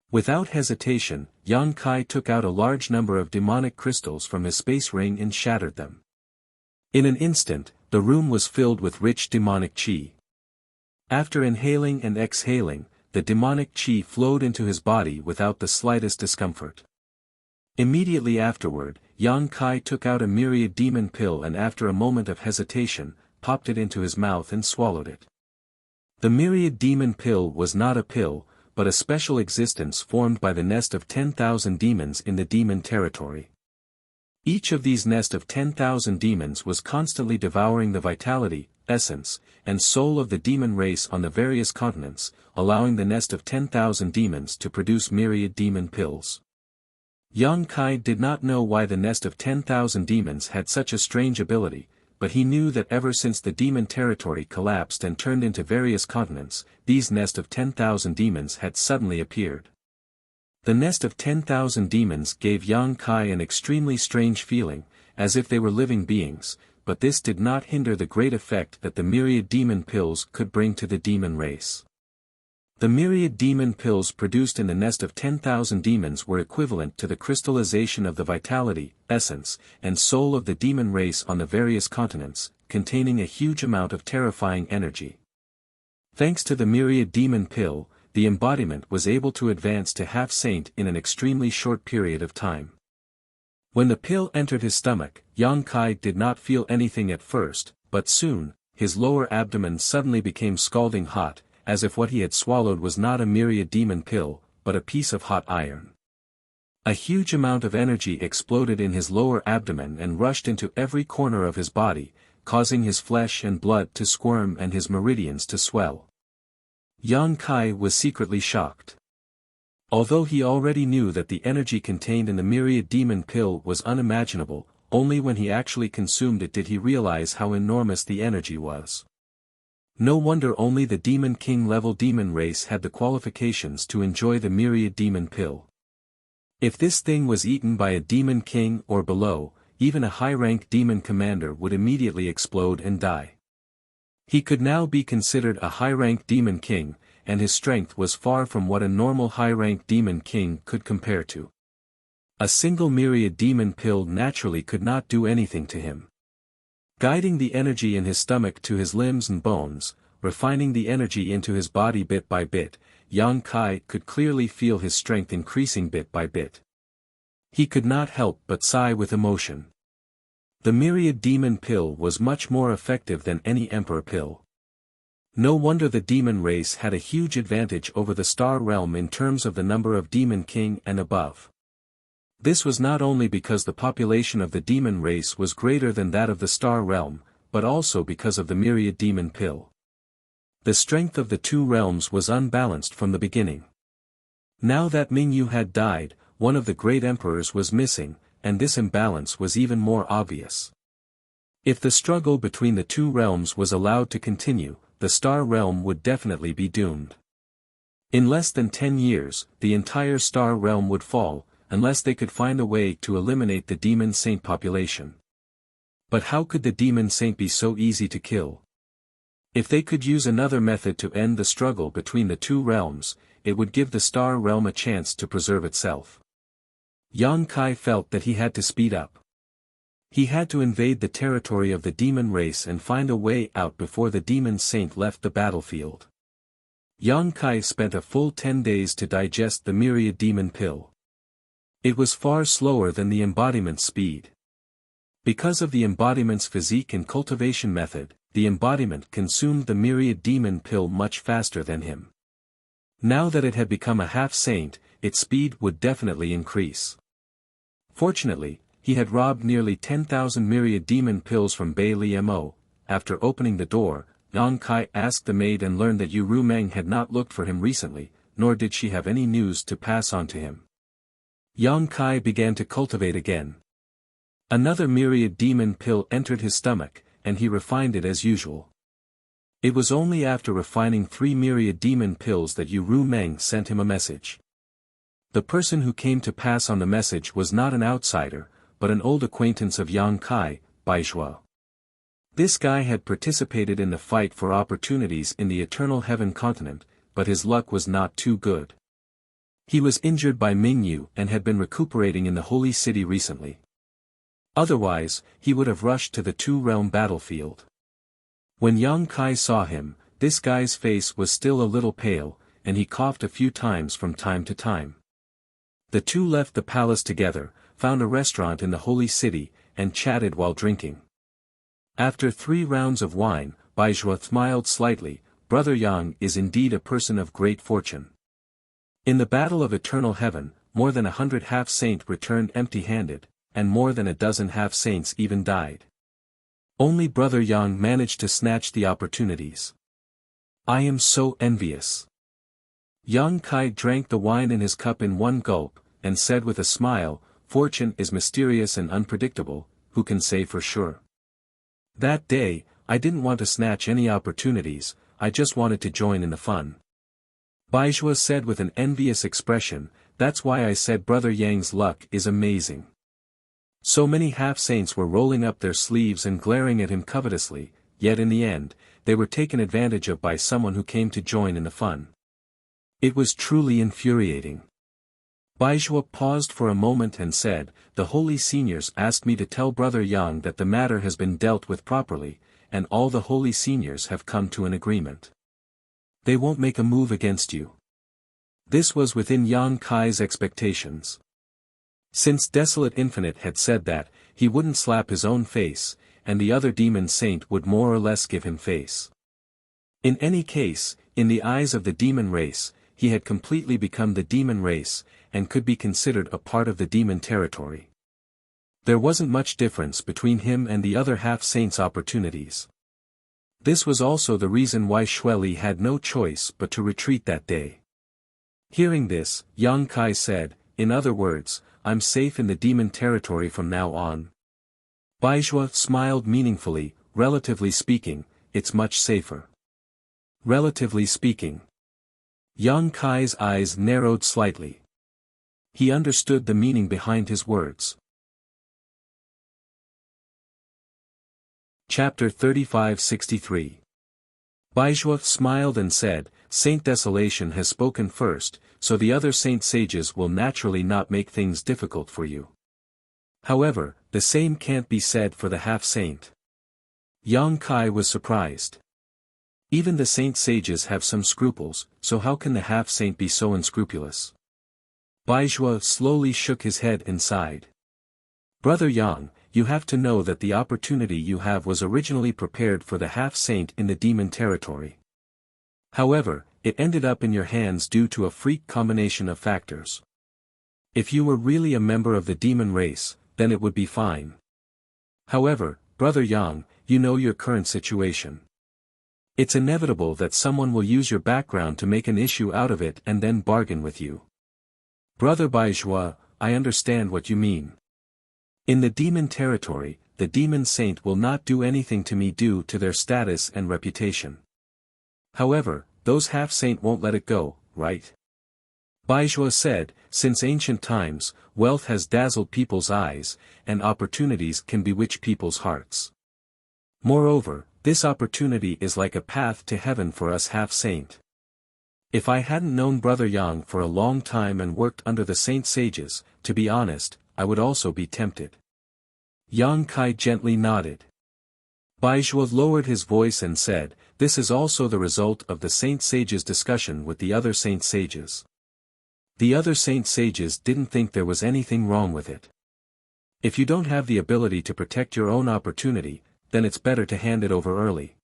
Without hesitation, Yang Kai took out a large number of demonic crystals from his space ring and shattered them. In an instant, the room was filled with rich demonic chi. After inhaling and exhaling, the demonic chi flowed into his body without the slightest discomfort. Immediately afterward, Yang Kai took out a myriad demon pill and after a moment of hesitation, popped it into his mouth and swallowed it. The myriad demon pill was not a pill, but a special existence formed by the nest of 10,000 demons in the demon territory. Each of these nest of 10,000 demons was constantly devouring the vitality, essence, and soul of the demon race on the various continents, allowing the nest of 10,000 demons to produce myriad demon pills. Yang Kai did not know why the nest of 10,000 demons had such a strange ability, but he knew that ever since the demon territory collapsed and turned into various continents, these nest of 10,000 demons had suddenly appeared. The nest of 10,000 demons gave Yang Kai an extremely strange feeling, as if they were living beings, but this did not hinder the great effect that the myriad demon pills could bring to the demon race. The myriad demon pills produced in the nest of 10,000 demons were equivalent to the crystallization of the vitality, essence, and soul of the demon race on the various continents, containing a huge amount of terrifying energy. Thanks to the myriad demon pill, the embodiment was able to advance to half-saint in an extremely short period of time. When the pill entered his stomach, Yang Kai did not feel anything at first, but soon, his lower abdomen suddenly became scalding hot, as if what he had swallowed was not a myriad demon pill, but a piece of hot iron. A huge amount of energy exploded in his lower abdomen and rushed into every corner of his body, causing his flesh and blood to squirm and his meridians to swell. Yang Kai was secretly shocked. Although he already knew that the energy contained in the myriad demon pill was unimaginable, only when he actually consumed it did he realize how enormous the energy was. No wonder only the Demon King level demon race had the qualifications to enjoy the myriad demon pill. If this thing was eaten by a Demon King or below, even a high-rank demon commander would immediately explode and die. He could now be considered a high-rank Demon King, and his strength was far from what a normal high-rank Demon King could compare to. A single myriad demon pill naturally could not do anything to him. Guiding the energy in his stomach to his limbs and bones, refining the energy into his body bit by bit, Yang Kai could clearly feel his strength increasing bit by bit. He could not help but sigh with emotion. The myriad demon pill was much more effective than any emperor pill. No wonder the demon race had a huge advantage over the star realm in terms of the number of Demon King and above. This was not only because the population of the demon race was greater than that of the star realm, but also because of the myriad demon pill. The strength of the two realms was unbalanced from the beginning. Now that Mingyu had died, one of the great emperors was missing, and this imbalance was even more obvious. If the struggle between the two realms was allowed to continue, the star realm would definitely be doomed. In less than 10 years, the entire star realm would fall, unless they could find a way to eliminate the demon saint population. But how could the demon saint be so easy to kill? If they could use another method to end the struggle between the two realms, it would give the star realm a chance to preserve itself. Yang Kai felt that he had to speed up. He had to invade the territory of the demon race and find a way out before the demon saint left the battlefield. Yang Kai spent a full 10 days to digest the myriad demon pill. It was far slower than the embodiment's speed. Because of the embodiment's physique and cultivation method, the embodiment consumed the myriad demon pill much faster than him. Now that it had become a half-saint, its speed would definitely increase. Fortunately, he had robbed nearly 10,000 myriad demon pills from Bai Liemo. After opening the door, Yang Kai asked the maid and learned that Yu Rumeng had not looked for him recently, nor did she have any news to pass on to him. Yang Kai began to cultivate again. Another myriad demon pill entered his stomach, and he refined it as usual. It was only after refining 3 myriad demon pills that Yu Rumeng sent him a message. The person who came to pass on the message was not an outsider, but an old acquaintance of Yang Kai, Baizhuo. This guy had participated in the fight for opportunities in the Eternal Heaven continent, but his luck was not too good. He was injured by Mingyu and had been recuperating in the Holy City recently. Otherwise, he would have rushed to the two-realm battlefield. When Yang Kai saw him, this guy's face was still a little pale, and he coughed a few times from time to time. The two left the palace together, found a restaurant in the Holy City, and chatted while drinking. After 3 rounds of wine, Baizhuo smiled slightly. Brother Yang is indeed a person of great fortune. In the Battle of Eternal Heaven, more than 100 half-saint returned empty-handed, and more than a dozen half-saints even died. Only Brother Yang managed to snatch the opportunities. I am so envious. Yang Kai drank the wine in his cup in one gulp, and said with a smile, fortune is mysterious and unpredictable, who can say for sure? That day, I didn't want to snatch any opportunities, I just wanted to join in the fun. Baizhuo said with an envious expression, that's why I said Brother Yang's luck is amazing. So many half-saints were rolling up their sleeves and glaring at him covetously, yet in the end, they were taken advantage of by someone who came to join in the fun. It was truly infuriating. Baizhuo paused for a moment and said, the holy seniors asked me to tell Brother Yang that the matter has been dealt with properly, and all the holy seniors have come to an agreement. They won't make a move against you. This was within Yang Kai's expectations. Since Desolate Infinite had said that, he wouldn't slap his own face, and the other demon saint would more or less give him face. In any case, in the eyes of the demon race, he had completely become the demon race, and could be considered a part of the demon territory. There wasn't much difference between him and the other half-saints' opportunities. This was also the reason why Xueli had no choice but to retreat that day. Hearing this, Yang Kai said, in other words, I'm safe in the demon territory from now on. Baizhuo smiled meaningfully, relatively speaking, it's much safer. Relatively speaking. Yang Kai's eyes narrowed slightly. He understood the meaning behind his words. Chapter 3563. Baizhuo smiled and said, Saint Desolation has spoken first, so the other saint sages will naturally not make things difficult for you. However, the same can't be said for the half-saint. Yang Kai was surprised. Even the saint sages have some scruples, so how can the half-saint be so unscrupulous? Baizhuo slowly shook his head and sighed. Brother Yang, you have to know that the opportunity you have was originally prepared for the half-saint in the demon territory. However, it ended up in your hands due to a freak combination of factors. If you were really a member of the demon race, then it would be fine. However, Brother Yang, you know your current situation. It's inevitable that someone will use your background to make an issue out of it and then bargain with you. Brother Baizhuo, I understand what you mean. In the demon territory, the demon saint will not do anything to me due to their status and reputation. However, those half-saint won't let it go, right? Baizhuo said, since ancient times, wealth has dazzled people's eyes, and opportunities can bewitch people's hearts. Moreover, this opportunity is like a path to heaven for us half-saint. If I hadn't known Brother Yang for a long time and worked under the saint sages, to be honest, I would also be tempted. Yang Kai gently nodded. Baizhuo lowered his voice and said, this is also the result of the saint sages' discussion with the other saint sages. The other saint sages didn't think there was anything wrong with it. If you don't have the ability to protect your own opportunity, then it's better to hand it over early.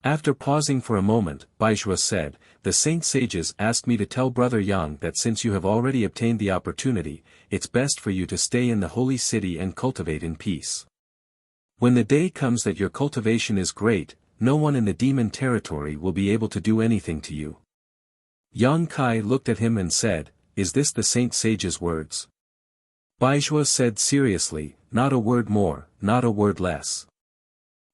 After pausing for a moment, Baizhuo said, the saint sages asked me to tell Brother Yang that since you have already obtained the opportunity, it's best for you to stay in the holy city and cultivate in peace. When the day comes that your cultivation is great, no one in the demon territory will be able to do anything to you. Yang Kai looked at him and said, is this the saint sage's words? Baizhuo said seriously, not a word more, not a word less.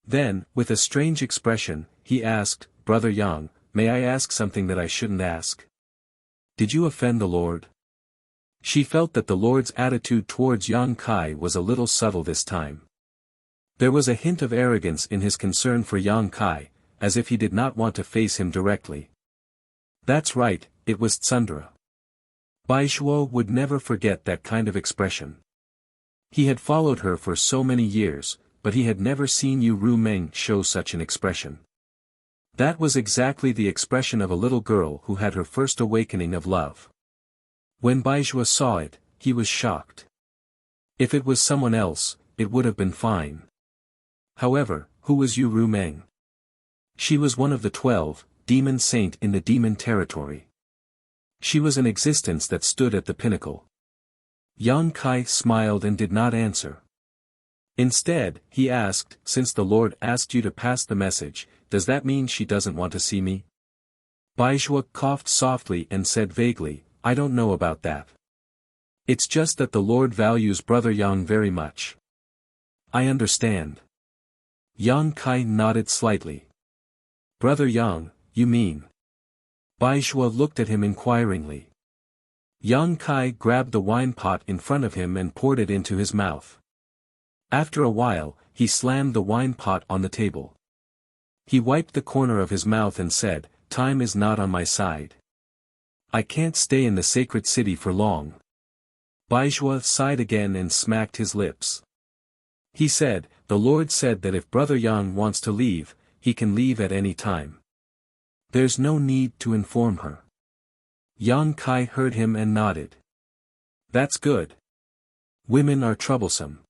Then, with a strange expression, he asked, Brother Yang, may I ask something that I shouldn't ask? Did you offend the Lord? She felt that the Lord's attitude towards Yang Kai was a little subtle this time. There was a hint of arrogance in his concern for Yang Kai, as if he did not want to face him directly. That's right, it was Tsundere. Bai Shuo would never forget that kind of expression. He had followed her for so many years, but he had never seen Yu Rumeng show such an expression. That was exactly the expression of a little girl who had her first awakening of love. When Bai Shuo saw it, he was shocked. If it was someone else, it would have been fine. However, who was Yu Rumeng? She was one of the 12, demon saint in the demon territory. She was an existence that stood at the pinnacle. Yang Kai smiled and did not answer. Instead, he asked, since the Lord asked you to pass the message, does that mean she doesn't want to see me? Bai Shuo coughed softly and said vaguely, I don't know about that. It's just that the Lord values Brother Yang very much. I understand. Yang Kai nodded slightly. Brother Yang, you mean? Bai Shuo looked at him inquiringly. Yang Kai grabbed the wine pot in front of him and poured it into his mouth. After a while, he slammed the wine pot on the table. He wiped the corner of his mouth and said, time is not on my side. I can't stay in the sacred city for long. Bai Shuo sighed again and smacked his lips. He said, the Lord said that if Brother Yang wants to leave, he can leave at any time. There's no need to inform her. Yang Kai heard him and nodded. That's good. Women are troublesome.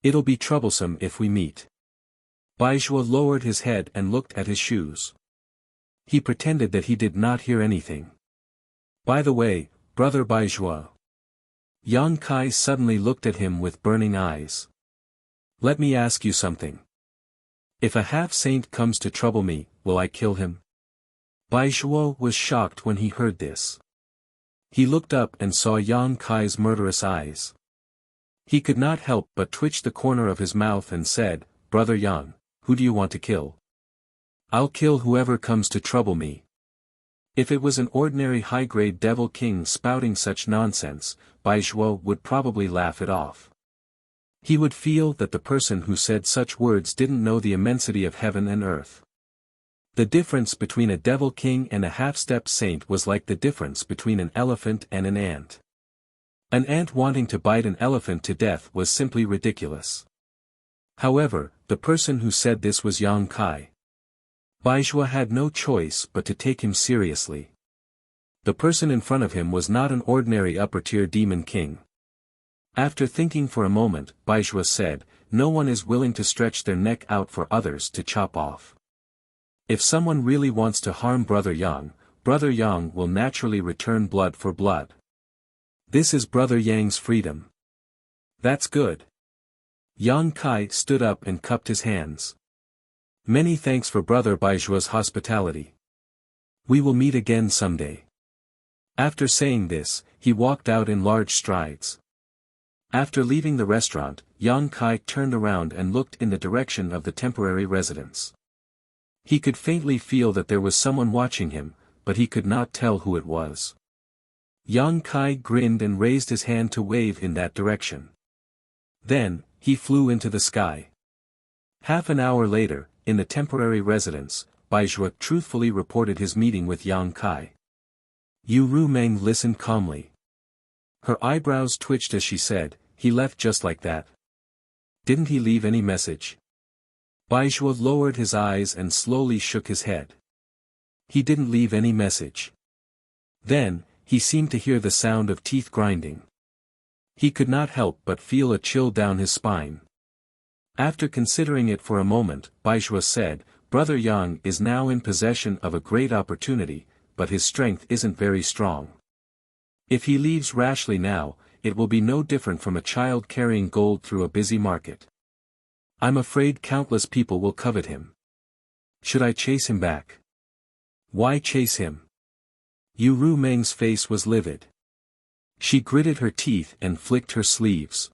It'll be troublesome if we meet. Bai Shuo lowered his head and looked at his shoes. He pretended that he did not hear anything. By the way, Brother Bai Shuo. Yang Kai suddenly looked at him with burning eyes. Let me ask you something. If a half-saint comes to trouble me, will I kill him? Bai Shuo was shocked when he heard this. He looked up and saw Yang Kai's murderous eyes. He could not help but twitch the corner of his mouth and said, Brother Yang, who do you want to kill? I'll kill whoever comes to trouble me. If it was an ordinary high-grade devil king spouting such nonsense, Bai Shuo would probably laugh it off. He would feel that the person who said such words didn't know the immensity of heaven and earth. The difference between a devil king and a half-step saint was like the difference between an elephant and an ant. An ant wanting to bite an elephant to death was simply ridiculous. However, the person who said this was Yang Kai. Bai Shuo had no choice but to take him seriously. The person in front of him was not an ordinary upper-tier demon king. After thinking for a moment, Bai Shuo said, no one is willing to stretch their neck out for others to chop off. If someone really wants to harm Brother Yang will naturally return blood for blood. This is Brother Yang's freedom. That's good. Yang Kai stood up and cupped his hands. Many thanks for Brother Bai Shuo's hospitality. We will meet again someday. After saying this, he walked out in large strides. After leaving the restaurant, Yang Kai turned around and looked in the direction of the temporary residence. He could faintly feel that there was someone watching him, but he could not tell who it was. Yang Kai grinned and raised his hand to wave in that direction. Then, he flew into the sky. Half an hour later, in the temporary residence, Bai Shuo truthfully reported his meeting with Yang Kai. Yu Rumeng listened calmly. Her eyebrows twitched as she said, he left just like that. Didn't he leave any message? Bai Shuo lowered his eyes and slowly shook his head. He didn't leave any message. Then, he seemed to hear the sound of teeth grinding. He could not help but feel a chill down his spine. After considering it for a moment, Bai Shuo said, Brother Yang is now in possession of a great opportunity, but his strength isn't very strong. If he leaves rashly now, it will be no different from a child carrying gold through a busy market. I'm afraid countless people will covet him. Should I chase him back? Why chase him? Yu Rumeng's face was livid. She gritted her teeth and flicked her sleeves.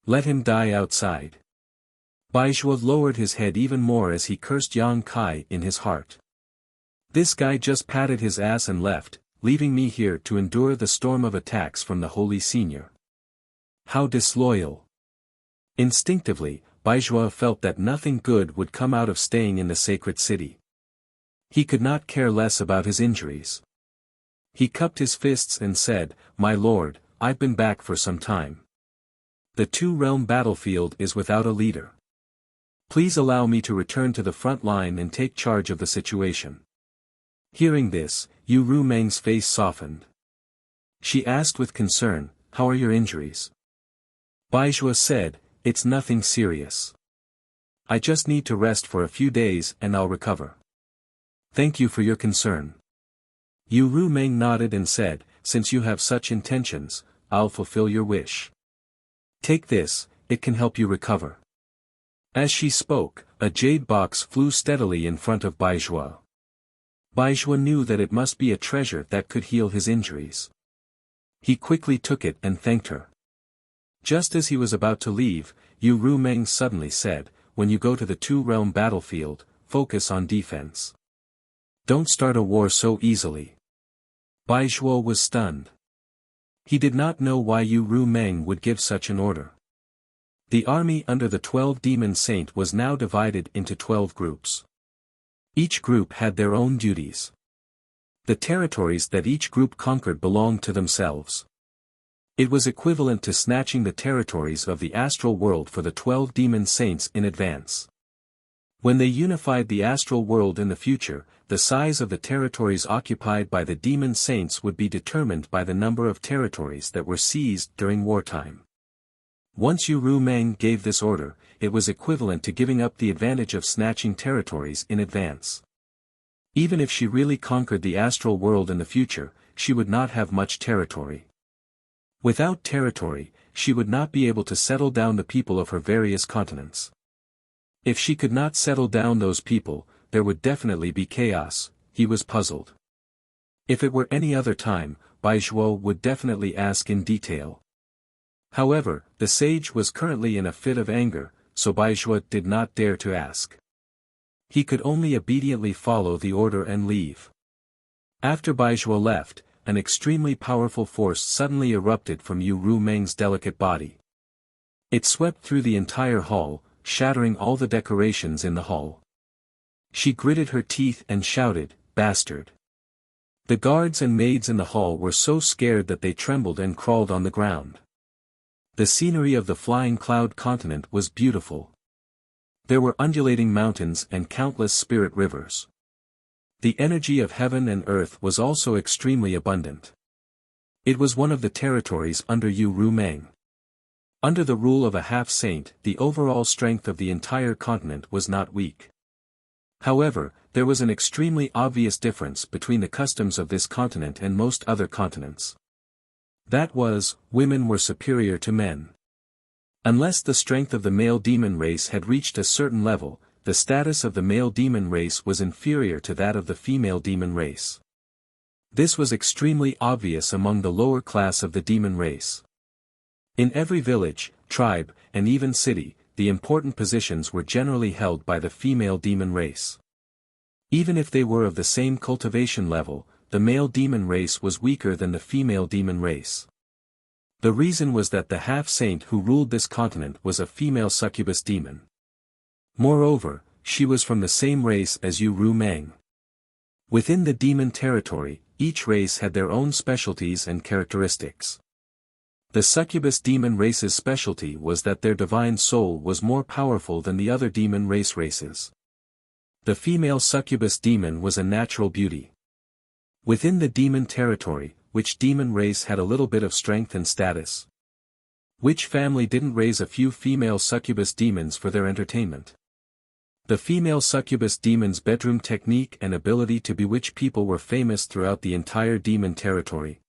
Let him die outside. Bai Shuo lowered his head even more as he cursed Yang Kai in his heart. This guy just patted his ass and left, leaving me here to endure the storm of attacks from the Holy Senior. How disloyal! Instinctively, Baizhua felt that nothing good would come out of staying in the sacred city. He could not care less about his injuries. He cupped his fists and said, "My lord, I've been back for some time. The two-realm battlefield is without a leader. Please allow me to return to the front line and take charge of the situation." Hearing this, Yu Rumeng's face softened. She asked with concern, "How are your injuries?" Baizhua said, "It's nothing serious. I just need to rest for a few days and I'll recover." "Thank you for your concern." Yu Rumeng nodded and said, "Since you have such intentions, I'll fulfill your wish. Take this, it can help you recover." As she spoke, a jade box flew steadily in front of Baizhua. Baizhua knew that it must be a treasure that could heal his injuries. He quickly took it and thanked her. Just as he was about to leave, Yu Rumeng suddenly said, "When you go to the two-realm battlefield, focus on defense. Don't start a war so easily." Baizhua was stunned. He did not know why Yu Rumeng would give such an order. The army under the 12 Demon Saint was now divided into 12 groups. Each group had their own duties. The territories that each group conquered belonged to themselves. It was equivalent to snatching the territories of the astral world for the 12 Demon Saints in advance. When they unified the astral world in the future, the size of the territories occupied by the Demon Saints would be determined by the number of territories that were seized during wartime. Once Yu Rumeng gave this order, it was equivalent to giving up the advantage of snatching territories in advance. Even if she really conquered the astral world in the future, she would not have much territory. Without territory, she would not be able to settle down the people of her various continents. If she could not settle down those people, there would definitely be chaos. He was puzzled. If it were any other time, Baizhua would definitely ask in detail. However, the sage was currently in a fit of anger, so Baizhua did not dare to ask. He could only obediently follow the order and leave. After Baizhua left, an extremely powerful force suddenly erupted from Yu Rumeng's delicate body. It swept through the entire hall, shattering all the decorations in the hall. She gritted her teeth and shouted, "Bastard!" The guards and maids in the hall were so scared that they trembled and crawled on the ground. The scenery of the flying cloud continent was beautiful. There were undulating mountains and countless spirit rivers. The energy of heaven and earth was also extremely abundant. It was one of the territories under Yu Rumeng. Under the rule of a half-saint, the overall strength of the entire continent was not weak. However, there was an extremely obvious difference between the customs of this continent and most other continents. That was, women were superior to men. Unless the strength of the male demon race had reached a certain level, the status of the male demon race was inferior to that of the female demon race. This was extremely obvious among the lower class of the demon race. In every village, tribe, and even city, the important positions were generally held by the female demon race. Even if they were of the same cultivation level, the male demon race was weaker than the female demon race. The reason was that the half-saint who ruled this continent was a female succubus demon. Moreover, she was from the same race as Yu Rumeng. Within the demon territory, each race had their own specialties and characteristics. The succubus demon race's specialty was that their divine soul was more powerful than the other demon races. The female succubus demon was a natural beauty. Within the demon territory, which demon race had a little bit of strength and status? Which family didn't raise a few female succubus demons for their entertainment? The female succubus demon's bedroom technique and ability to bewitch people were famous throughout the entire demon territory.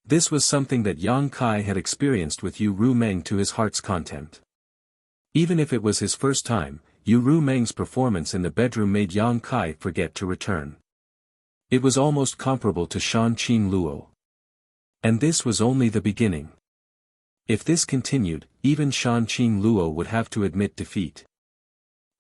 This was something that Yang Kai had experienced with Yu Rumeng to his heart's content. Even if it was his first time, Yu Rumeng's performance in the bedroom made Yang Kai forget to return. It was almost comparable to Shan Qing Luo. And this was only the beginning. If this continued, even Shan Qing Luo would have to admit defeat.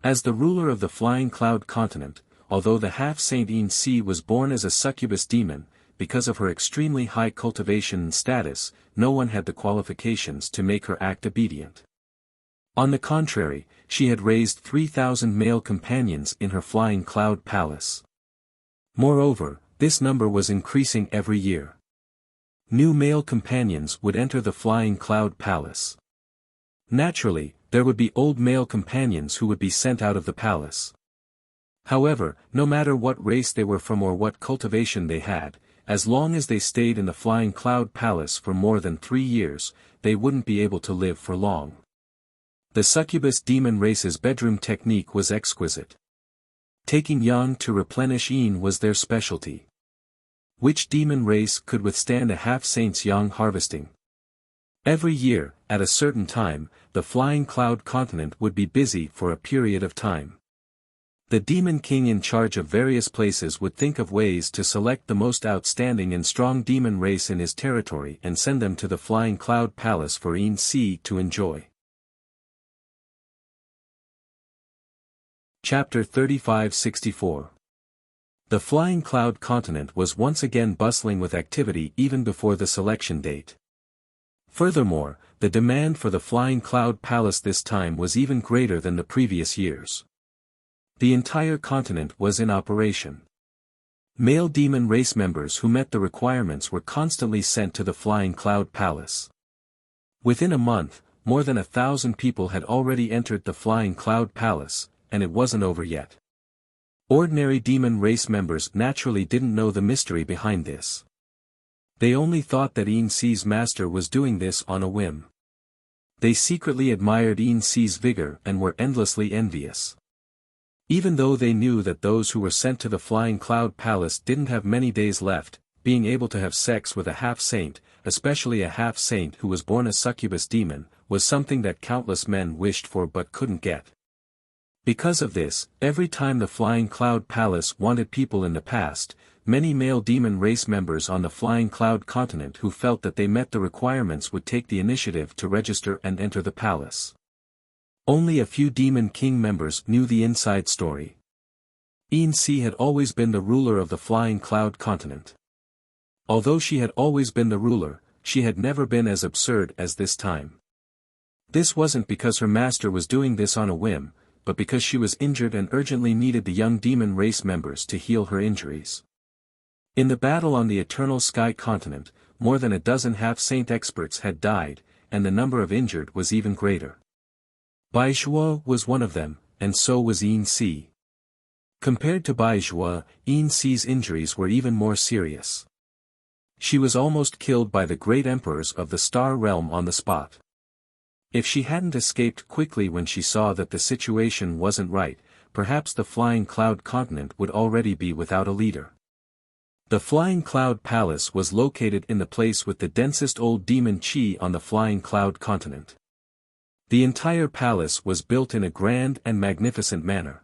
As the ruler of the flying cloud continent, although the half-saint Yin Si was born as a succubus demon, because of her extremely high cultivation status, no one had the qualifications to make her act obedient. On the contrary, she had raised 3,000 male companions in her flying cloud palace. Moreover, this number was increasing every year. New male companions would enter the flying cloud palace. Naturally, there would be old male companions who would be sent out of the palace. However, no matter what race they were from or what cultivation they had, as long as they stayed in the flying cloud palace for more than 3 years, they wouldn't be able to live for long. The succubus demon race's bedroom technique was exquisite. Taking yang to replenish yin was their specialty. Which demon race could withstand a half-saint's yang harvesting? Every year, at a certain time, the flying cloud continent would be busy for a period of time. The demon king in charge of various places would think of ways to select the most outstanding and strong demon race in his territory and send them to the flying cloud palace for Yin Si to enjoy. Chapter 3564. The flying cloud continent was once again bustling with activity even before the selection date. Furthermore, the demand for the flying cloud palace this time was even greater than the previous years. The entire continent was in operation. Male demon race members who met the requirements were constantly sent to the flying cloud palace. Within a month, more than 1,000 people had already entered the flying cloud palace, and it wasn't over yet. Ordinary demon race members naturally didn't know the mystery behind this. They only thought that Yin Si's master was doing this on a whim. They secretly admired Yin Si's vigor and were endlessly envious. Even though they knew that those who were sent to the flying cloud palace didn't have many days left, being able to have sex with a half-saint, especially a half-saint who was born a succubus demon, was something that countless men wished for but couldn't get. Because of this, every time the flying cloud palace wanted people in the past, many male demon race members on the flying cloud continent who felt that they met the requirements would take the initiative to register and enter the palace. Only a few demon king members knew the inside story. Yin Si had always been the ruler of the flying cloud continent. Although she had always been the ruler, she had never been as absurd as this time. This wasn't because her master was doing this on a whim, but because she was injured and urgently needed the young demon race members to heal her injuries. In the battle on the Eternal Sky continent, more than a dozen half-saint experts had died, and the number of injured was even greater. Bai Zhuo was one of them, and so was Yin Si. Compared to Bai Zhuo, Yin Si's injuries were even more serious. She was almost killed by the great emperors of the Star Realm on the spot. If she hadn't escaped quickly when she saw that the situation wasn't right, perhaps the flying cloud continent would already be without a leader. The flying cloud palace was located in the place with the densest old demon chi on the flying cloud continent. The entire palace was built in a grand and magnificent manner.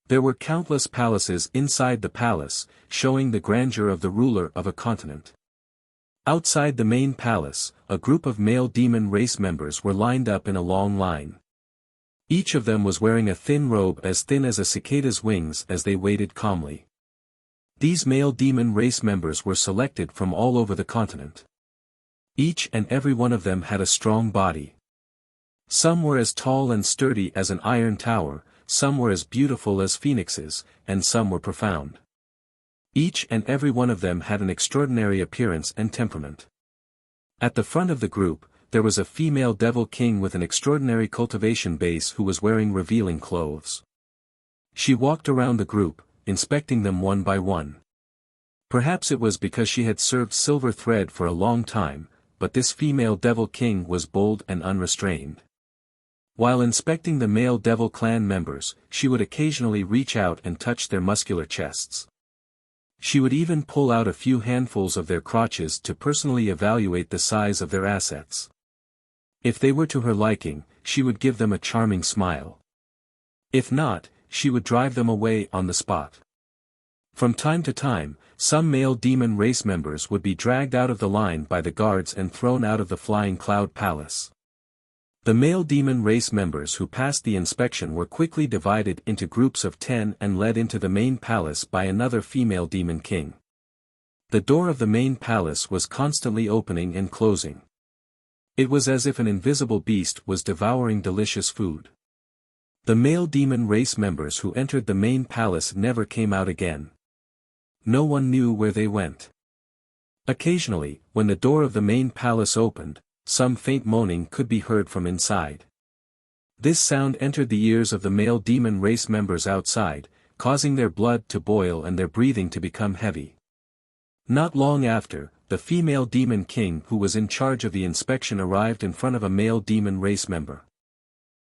There were countless palaces inside the palace, showing the grandeur of the ruler of a continent. Outside the main palace, a group of male demon race members were lined up in a long line. Each of them was wearing a thin robe as thin as a cicada's wings as they waited calmly. These male demon race members were selected from all over the continent. Each and every one of them had a strong body. Some were as tall and sturdy as an iron tower, some were as beautiful as phoenixes, and some were profound. Each and every one of them had an extraordinary appearance and temperament. At the front of the group, there was a female devil king with an extraordinary cultivation base who was wearing revealing clothes. She walked around the group, inspecting them one by one. Perhaps it was because she had served silver thread for a long time, but this female devil king was bold and unrestrained. While inspecting the male devil clan members, she would occasionally reach out and touch their muscular chests. She would even pull out a few handfuls of their crotches to personally evaluate the size of their assets. If they were to her liking, she would give them a charming smile. If not, she would drive them away on the spot. From time to time, some male demon race members would be dragged out of the line by the guards and thrown out of the flying cloud palace. The male demon race members who passed the inspection were quickly divided into groups of 10 and led into the main palace by another female demon king. The door of the main palace was constantly opening and closing. It was as if an invisible beast was devouring delicious food. The male demon race members who entered the main palace never came out again. No one knew where they went. Occasionally, when the door of the main palace opened, some faint moaning could be heard from inside. This sound entered the ears of the male demon race members outside, causing their blood to boil and their breathing to become heavy. Not long after, the female demon king who was in charge of the inspection arrived in front of a male demon race member.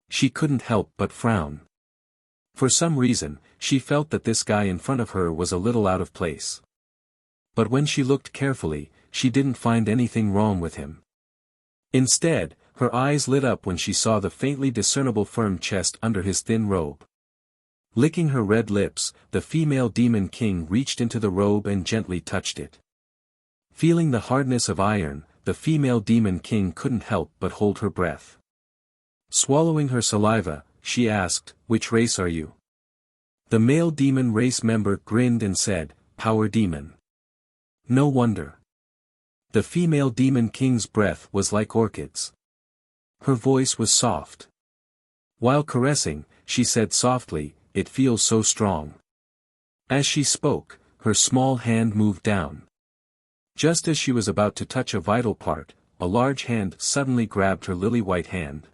She couldn't help but frown. For some reason, she felt that this guy in front of her was a little out of place. But when she looked carefully, she didn't find anything wrong with him. Instead, her eyes lit up when she saw the faintly discernible firm chest under his thin robe. Licking her red lips, the female demon king reached into the robe and gently touched it. Feeling the hardness of iron, the female demon king couldn't help but hold her breath. Swallowing her saliva, she asked, "Which race are you?" The male demon race member grinned and said, "Power demon." No wonder. The female demon king's breath was like orchids. Her voice was soft. While caressing, she said softly, "It feels so strong." As she spoke, her small hand moved down. Just as she was about to touch a vital part, a large hand suddenly grabbed her lily-white hand.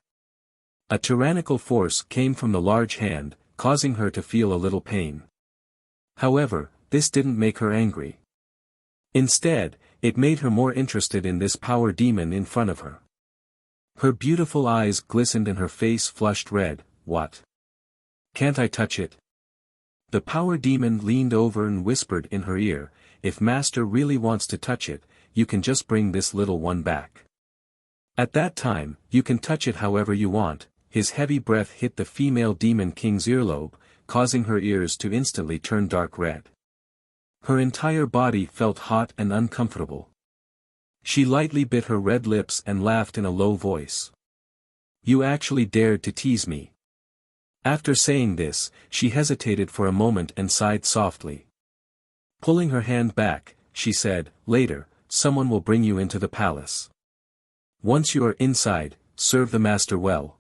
A tyrannical force came from the large hand, causing her to feel a little pain. However, this didn't make her angry. Instead, it made her more interested in this power demon in front of her. Her beautiful eyes glistened and her face flushed red. "What? Can't I touch it?" The power demon leaned over and whispered in her ear, "If Master really wants to touch it, you can just bring this little one back. At that time, you can touch it however you want." His heavy breath hit the female demon king's earlobe, causing her ears to instantly turn dark red. Her entire body felt hot and uncomfortable. She lightly bit her red lips and laughed in a low voice. "You actually dared to tease me." After saying this, she hesitated for a moment and sighed softly. Pulling her hand back, she said, "Later, someone will bring you into the palace. Once you are inside, serve the master well."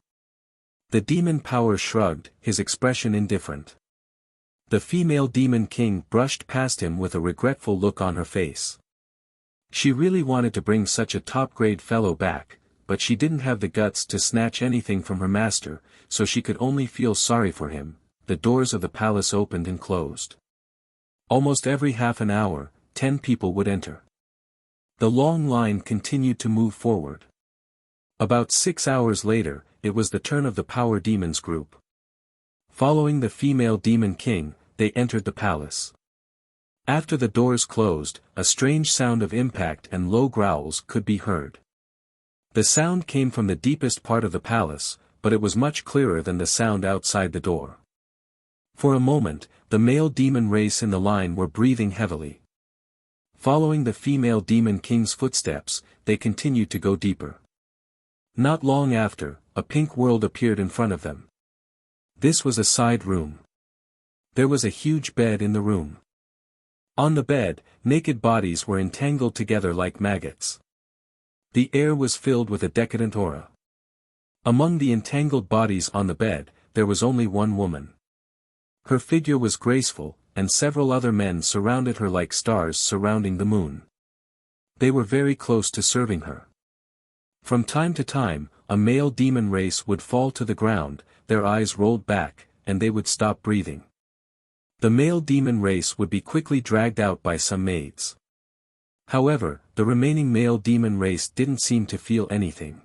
The demon power shrugged, his expression indifferent. The female demon king brushed past him with a regretful look on her face. She really wanted to bring such a top-grade fellow back, but she didn't have the guts to snatch anything from her master, so she could only feel sorry for him. The doors of the palace opened and closed. Almost every half an hour, 10 people would enter. The long line continued to move forward. About 6 hours later, it was the turn of the power demons group. Following the female demon king, they entered the palace. After the doors closed, a strange sound of impact and low growls could be heard. The sound came from the deepest part of the palace, but it was much clearer than the sound outside the door. For a moment, the male demon race in the line were breathing heavily. Following the female demon king's footsteps, they continued to go deeper. Not long after, a pink world appeared in front of them. This was a side room. There was a huge bed in the room. On the bed, naked bodies were entangled together like maggots. The air was filled with a decadent aura. Among the entangled bodies on the bed, there was only one woman. Her figure was graceful, and several other men surrounded her like stars surrounding the moon. They were very close to serving her. From time to time, a male demon race would fall to the ground, their eyes rolled back, and they would stop breathing. The male demon race would be quickly dragged out by some maids. However, the remaining male demon race didn't seem to feel anything.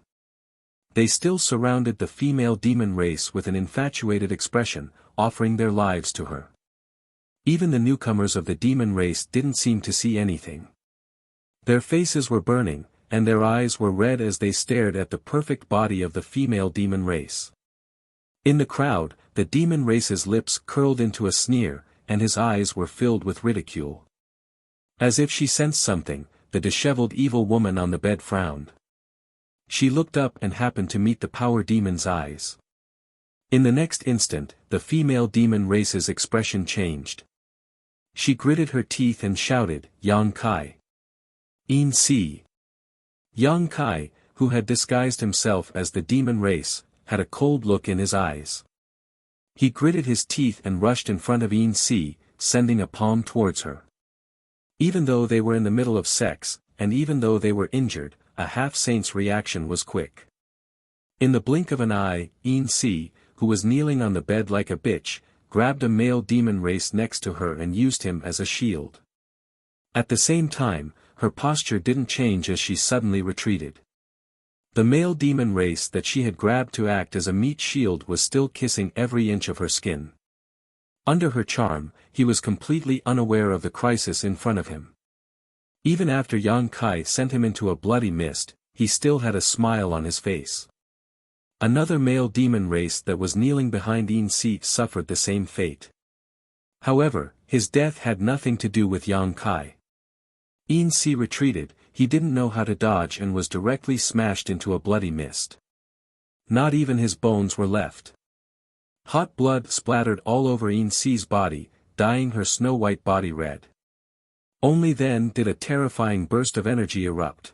They still surrounded the female demon race with an infatuated expression, offering their lives to her. Even the newcomers of the demon race didn't seem to see anything. Their faces were burning, and their eyes were red as they stared at the perfect body of the female demon race. In the crowd, the demon race's lips curled into a sneer, and his eyes were filled with ridicule. As if she sensed something, the disheveled evil woman on the bed frowned. She looked up and happened to meet the power demon's eyes. In the next instant, the female demon race's expression changed. She gritted her teeth and shouted, "Yang Kai! Yin Si!" Yang Kai, who had disguised himself as the demon race, had a cold look in his eyes. He gritted his teeth and rushed in front of Yin Si, sending a palm towards her. Even though they were in the middle of sex, and even though they were injured, a half-saint's reaction was quick. In the blink of an eye, Yin Si, who was kneeling on the bed like a bitch, grabbed a male demon race next to her and used him as a shield. At the same time, her posture didn't change as she suddenly retreated. The male demon race that she had grabbed to act as a meat shield was still kissing every inch of her skin. Under her charm, he was completely unaware of the crisis in front of him. Even after Yang Kai sent him into a bloody mist, he still had a smile on his face. Another male demon race that was kneeling behind Yin Si suffered the same fate. However, his death had nothing to do with Yang Kai. Yin Si retreated, he didn't know how to dodge and was directly smashed into a bloody mist. Not even his bones were left. Hot blood splattered all over Yin Si's body, dyeing her snow-white body red. Only then did a terrifying burst of energy erupt.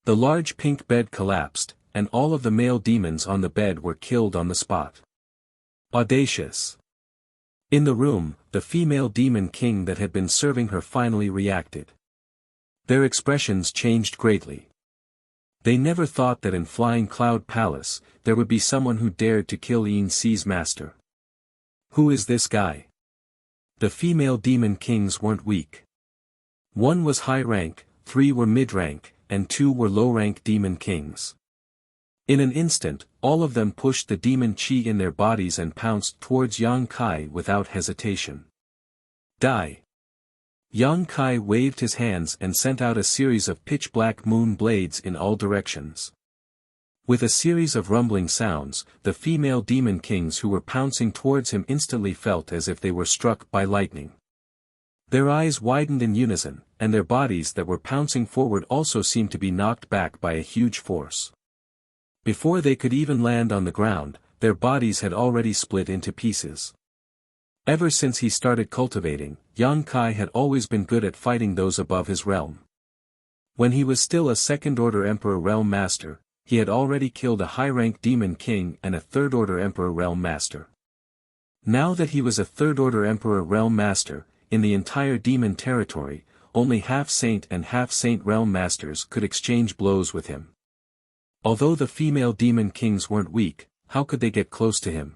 The large pink bed collapsed, and all of the male demons on the bed were killed on the spot. Audacious. In the room, the female demon king that had been serving her finally reacted. Their expressions changed greatly. They never thought that in Flying Cloud Palace, there would be someone who dared to kill Yin Si's master. Who is this guy? The female demon kings weren't weak. One was high rank, 3 were mid-rank, and 2 were low-rank demon kings. In an instant, all of them pushed the demon chi in their bodies and pounced towards Yang Kai without hesitation. Die! Yang Kai waved his hands and sent out a series of pitch-black moon blades in all directions. With a series of rumbling sounds, the female demon kings who were pouncing towards him instantly felt as if they were struck by lightning. Their eyes widened in unison, and their bodies that were pouncing forward also seemed to be knocked back by a huge force. Before they could even land on the ground, their bodies had already split into pieces. Ever since he started cultivating, Yang Kai had always been good at fighting those above his realm. When he was still a second-order Emperor Realm Master, he had already killed a high-rank Demon King and a third-order Emperor Realm Master. Now that he was a third-order Emperor Realm Master, in the entire Demon territory, only half-saint and half-saint Realm Masters could exchange blows with him. Although the female Demon Kings weren't weak, how could they get close to him?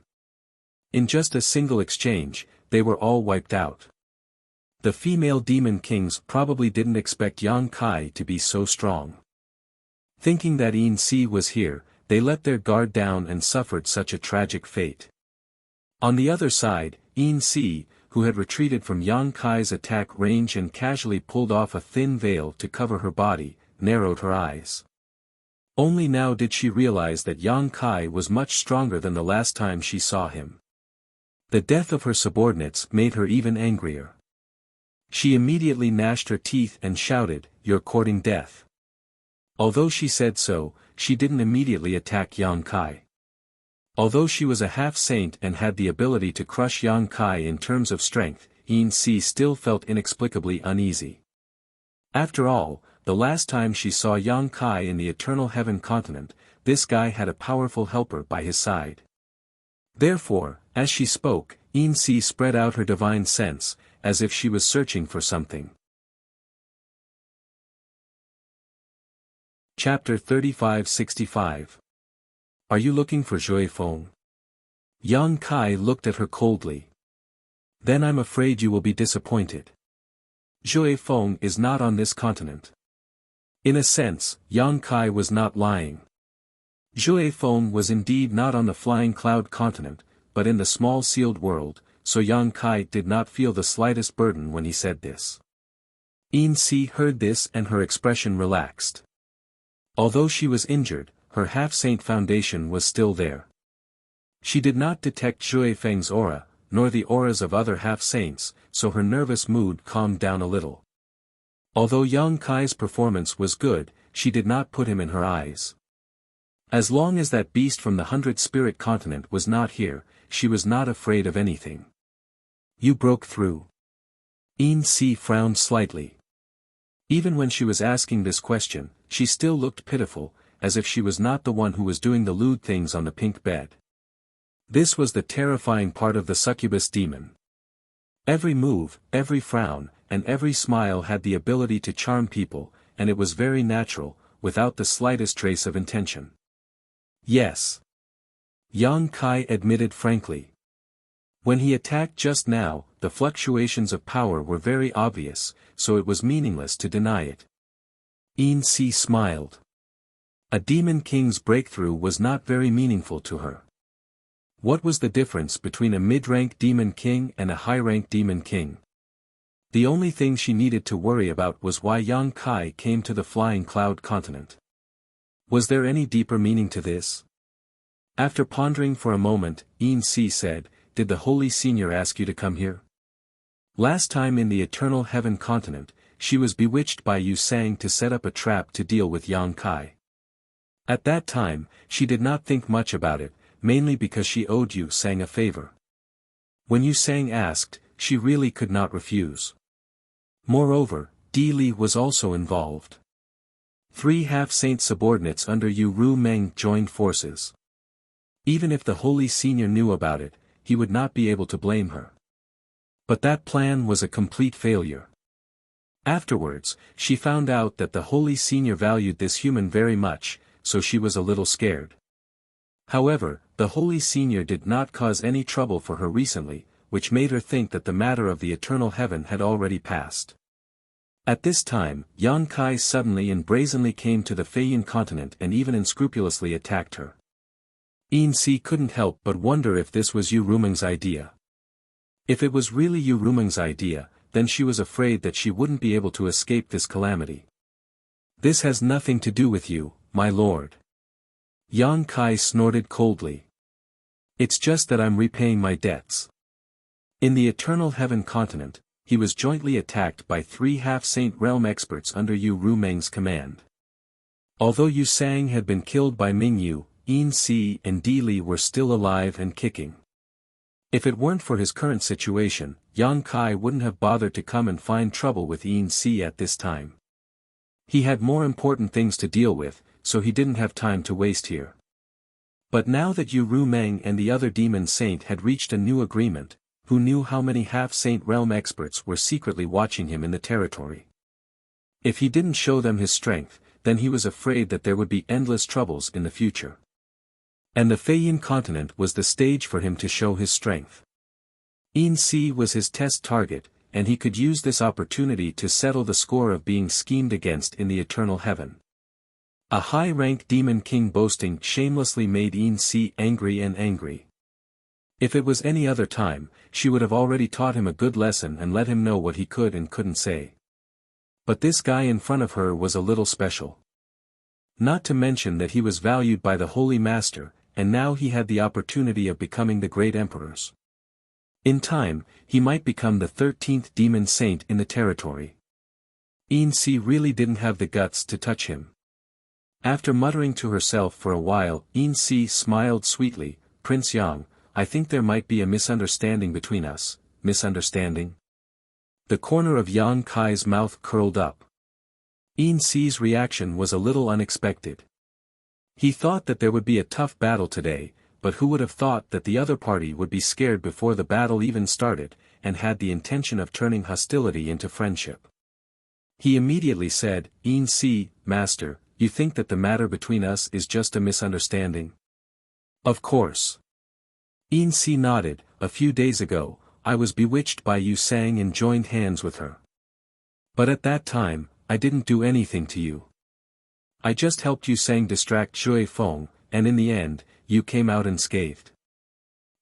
In just a single exchange, they were all wiped out. The female Demon Kings probably didn't expect Yang Kai to be so strong. Thinking that Yin Si was here, they let their guard down and suffered such a tragic fate. On the other side, Yin Si, who had retreated from Yang Kai's attack range and casually pulled off a thin veil to cover her body, narrowed her eyes. Only now did she realize that Yang Kai was much stronger than the last time she saw him. The death of her subordinates made her even angrier. She immediately gnashed her teeth and shouted, "You're courting death." Although she said so, she didn't immediately attack Yang Kai. Although she was a half-saint and had the ability to crush Yang Kai in terms of strength, Yin Si still felt inexplicably uneasy. After all, the last time she saw Yang Kai in the Eternal Heaven continent, this guy had a powerful helper by his side. Therefore, as she spoke, Yin Si spread out her divine sense, as if she was searching for something. Chapter 3565. Are you looking for Zhui Feng? Yang Kai looked at her coldly. Then I'm afraid you will be disappointed. Zhui Feng is not on this continent. In a sense, Yang Kai was not lying. Zhui Feng was indeed not on the Flying Cloud continent, but in the small sealed world, so Yang Kai did not feel the slightest burden when he said this. Yin Si heard this and her expression relaxed. Although she was injured, her half-saint foundation was still there. She did not detect Zhui Feng's aura, nor the auras of other half-saints, so her nervous mood calmed down a little. Although Yang Kai's performance was good, she did not put him in her eyes. As long as that beast from the 100 Spirit continent was not here, she was not afraid of anything. You broke through. Yin Si frowned slightly. Even when she was asking this question, she still looked pitiful, as if she was not the one who was doing the lewd things on the pink bed. This was the terrifying part of the succubus demon. Every move, every frown, and every smile had the ability to charm people, and it was very natural, without the slightest trace of intention. Yes. Yang Kai admitted frankly. When he attacked just now, the fluctuations of power were very obvious, so it was meaningless to deny it. Yin Si smiled. A demon king's breakthrough was not very meaningful to her. What was the difference between a mid-rank demon king and a high-rank demon king? The only thing she needed to worry about was why Yang Kai came to the Flying Cloud continent. Was there any deeper meaning to this? After pondering for a moment, Yin Si said, "Did the Holy Senior ask you to come here?" Last time in the Eternal Heaven continent, she was bewitched by Yu Sang to set up a trap to deal with Yang Kai. At that time, she did not think much about it, mainly because she owed Yu Sang a favor. When Yu Sang asked, she really could not refuse. Moreover, Di Li was also involved. 3 half-saint subordinates under Yu Ru Meng joined forces. Even if the Holy Senior knew about it, he would not be able to blame her. But that plan was a complete failure. Afterwards, she found out that the Holy Senior valued this human very much, so she was a little scared. However, the Holy Senior did not cause any trouble for her recently, which made her think that the matter of the Eternal Heaven had already passed. At this time, Yang Kai suddenly and brazenly came to the Feiyin continent and even unscrupulously attacked her. Yin Si couldn't help but wonder if this was Yu Rumeng's idea. If it was really Yu Rumeng's idea, then she was afraid that she wouldn't be able to escape this calamity. "This has nothing to do with you, my lord." Yang Kai snorted coldly. "It's just that I'm repaying my debts." In the Eternal Heaven continent, he was jointly attacked by 3 half-saint realm experts under Yu Ru Meng's command. Although Yu Sang had been killed by Ming Yu, Yin Si and Di Li were still alive and kicking. If it weren't for his current situation, Yang Kai wouldn't have bothered to come and find trouble with Yin Si at this time. He had more important things to deal with, so he didn't have time to waste here. But now that Yu Ru Meng and the other demon saint had reached a new agreement, who knew how many half-saint realm experts were secretly watching him in the territory? If he didn't show them his strength, then he was afraid that there would be endless troubles in the future. And the Feiyin continent was the stage for him to show his strength. Yin Si was his test target, and he could use this opportunity to settle the score of being schemed against in the Eternal Heaven. A high-rank demon king boasting shamelessly made Yin Si angry and angry. If it was any other time, she would have already taught him a good lesson and let him know what he could and couldn't say. But this guy in front of her was a little special. Not to mention that he was valued by the Holy Master, and now he had the opportunity of becoming the great emperors. In time, he might become the 13th demon saint in the territory. Yin Si really didn't have the guts to touch him. After muttering to herself for a while, Yin Si smiled sweetly, "Prince Yang, I think there might be a misunderstanding between us." "Misunderstanding?" The corner of Yang Kai's mouth curled up. Yin Si's reaction was a little unexpected. He thought that there would be a tough battle today, but who would have thought that the other party would be scared before the battle even started, and had the intention of turning hostility into friendship. He immediately said, "Yin Si, Master, you think that the matter between us is just a misunderstanding?" "Of course." Yin Si nodded. "A few days ago, I was bewitched by Yu Sang and joined hands with her. But at that time, I didn't do anything to you. I just helped Yu Sang distract Shui Feng, and in the end, you came out unscathed.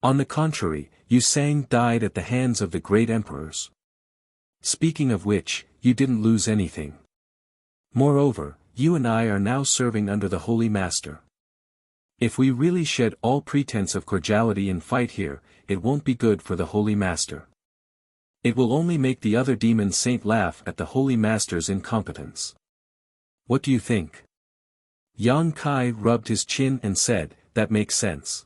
On the contrary, Yu Sang died at the hands of the great emperors. Speaking of which, you didn't lose anything. Moreover, you and I are now serving under the Holy Master. If we really shed all pretense of cordiality and fight here, it won't be good for the Holy Master. It will only make the other demon saint laugh at the Holy Master's incompetence. What do you think?" Yang Kai rubbed his chin and said, "That makes sense."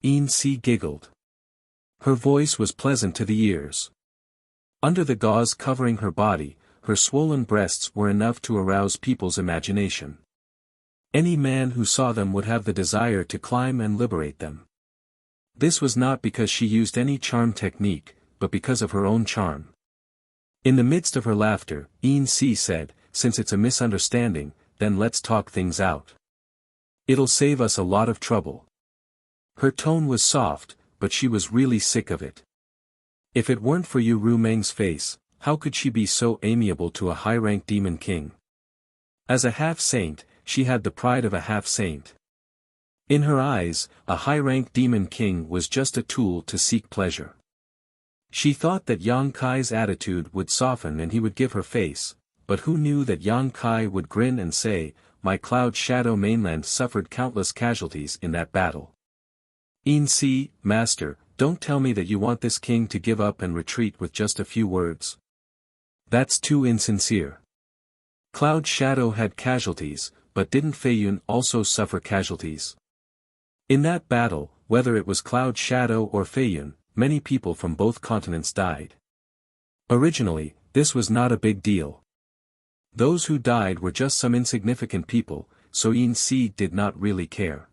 Yin Si giggled. Her voice was pleasant to the ears. Under the gauze covering her body, her swollen breasts were enough to arouse people's imagination. Any man who saw them would have the desire to climb and liberate them. This was not because she used any charm technique, but because of her own charm. In the midst of her laughter, Yin-Si said, "Since it's a misunderstanding, then let's talk things out. It'll save us a lot of trouble." Her tone was soft, but she was really sick of it. If it weren't for Yu Rumeng's face, how could she be so amiable to a high-ranked demon king? As a half-saint, she had the pride of a half-saint. In her eyes, a high-ranked demon king was just a tool to seek pleasure. She thought that Yang Kai's attitude would soften and he would give her face, but who knew that Yang Kai would grin and say, "My Cloud Shadow mainland suffered countless casualties in that battle." Yin-Si, master, don't tell me that you want this king to give up and retreat with just a few words. That's too insincere. Cloud Shadow had casualties, but didn't Feiyun also suffer casualties? In that battle, whether it was Cloud Shadow or Feiyun, many people from both continents died. Originally, this was not a big deal. Those who died were just some insignificant people, so Yin-Si did not really care.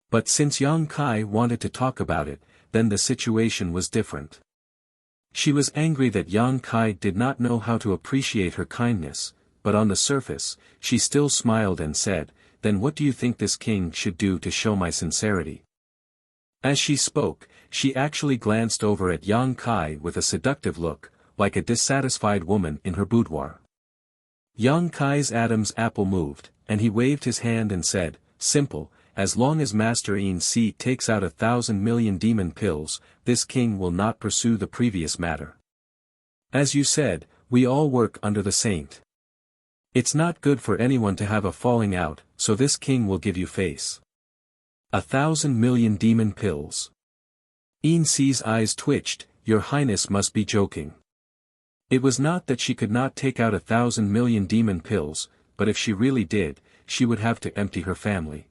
But since Yang Kai wanted to talk about it, then the situation was different. She was angry that Yang Kai did not know how to appreciate her kindness, but on the surface, she still smiled and said, "Then what do you think this king should do to show my sincerity?" As she spoke, she actually glanced over at Yang Kai with a seductive look, like a dissatisfied woman in her boudoir. Yang Kai's Adam's apple moved, and he waved his hand and said, "Simple, as long as Master Yin-Si takes out 1,000,000,000 demon pills, this king will not pursue the previous matter. As you said, we all work under the saint. It's not good for anyone to have a falling out, so this king will give you face. 1,000,000,000 demon pills." Yin-Si's eyes twitched. "Your Highness must be joking." It was not that she could not take out 1,000,000,000 demon pills, but if she really did, she would have to empty her family.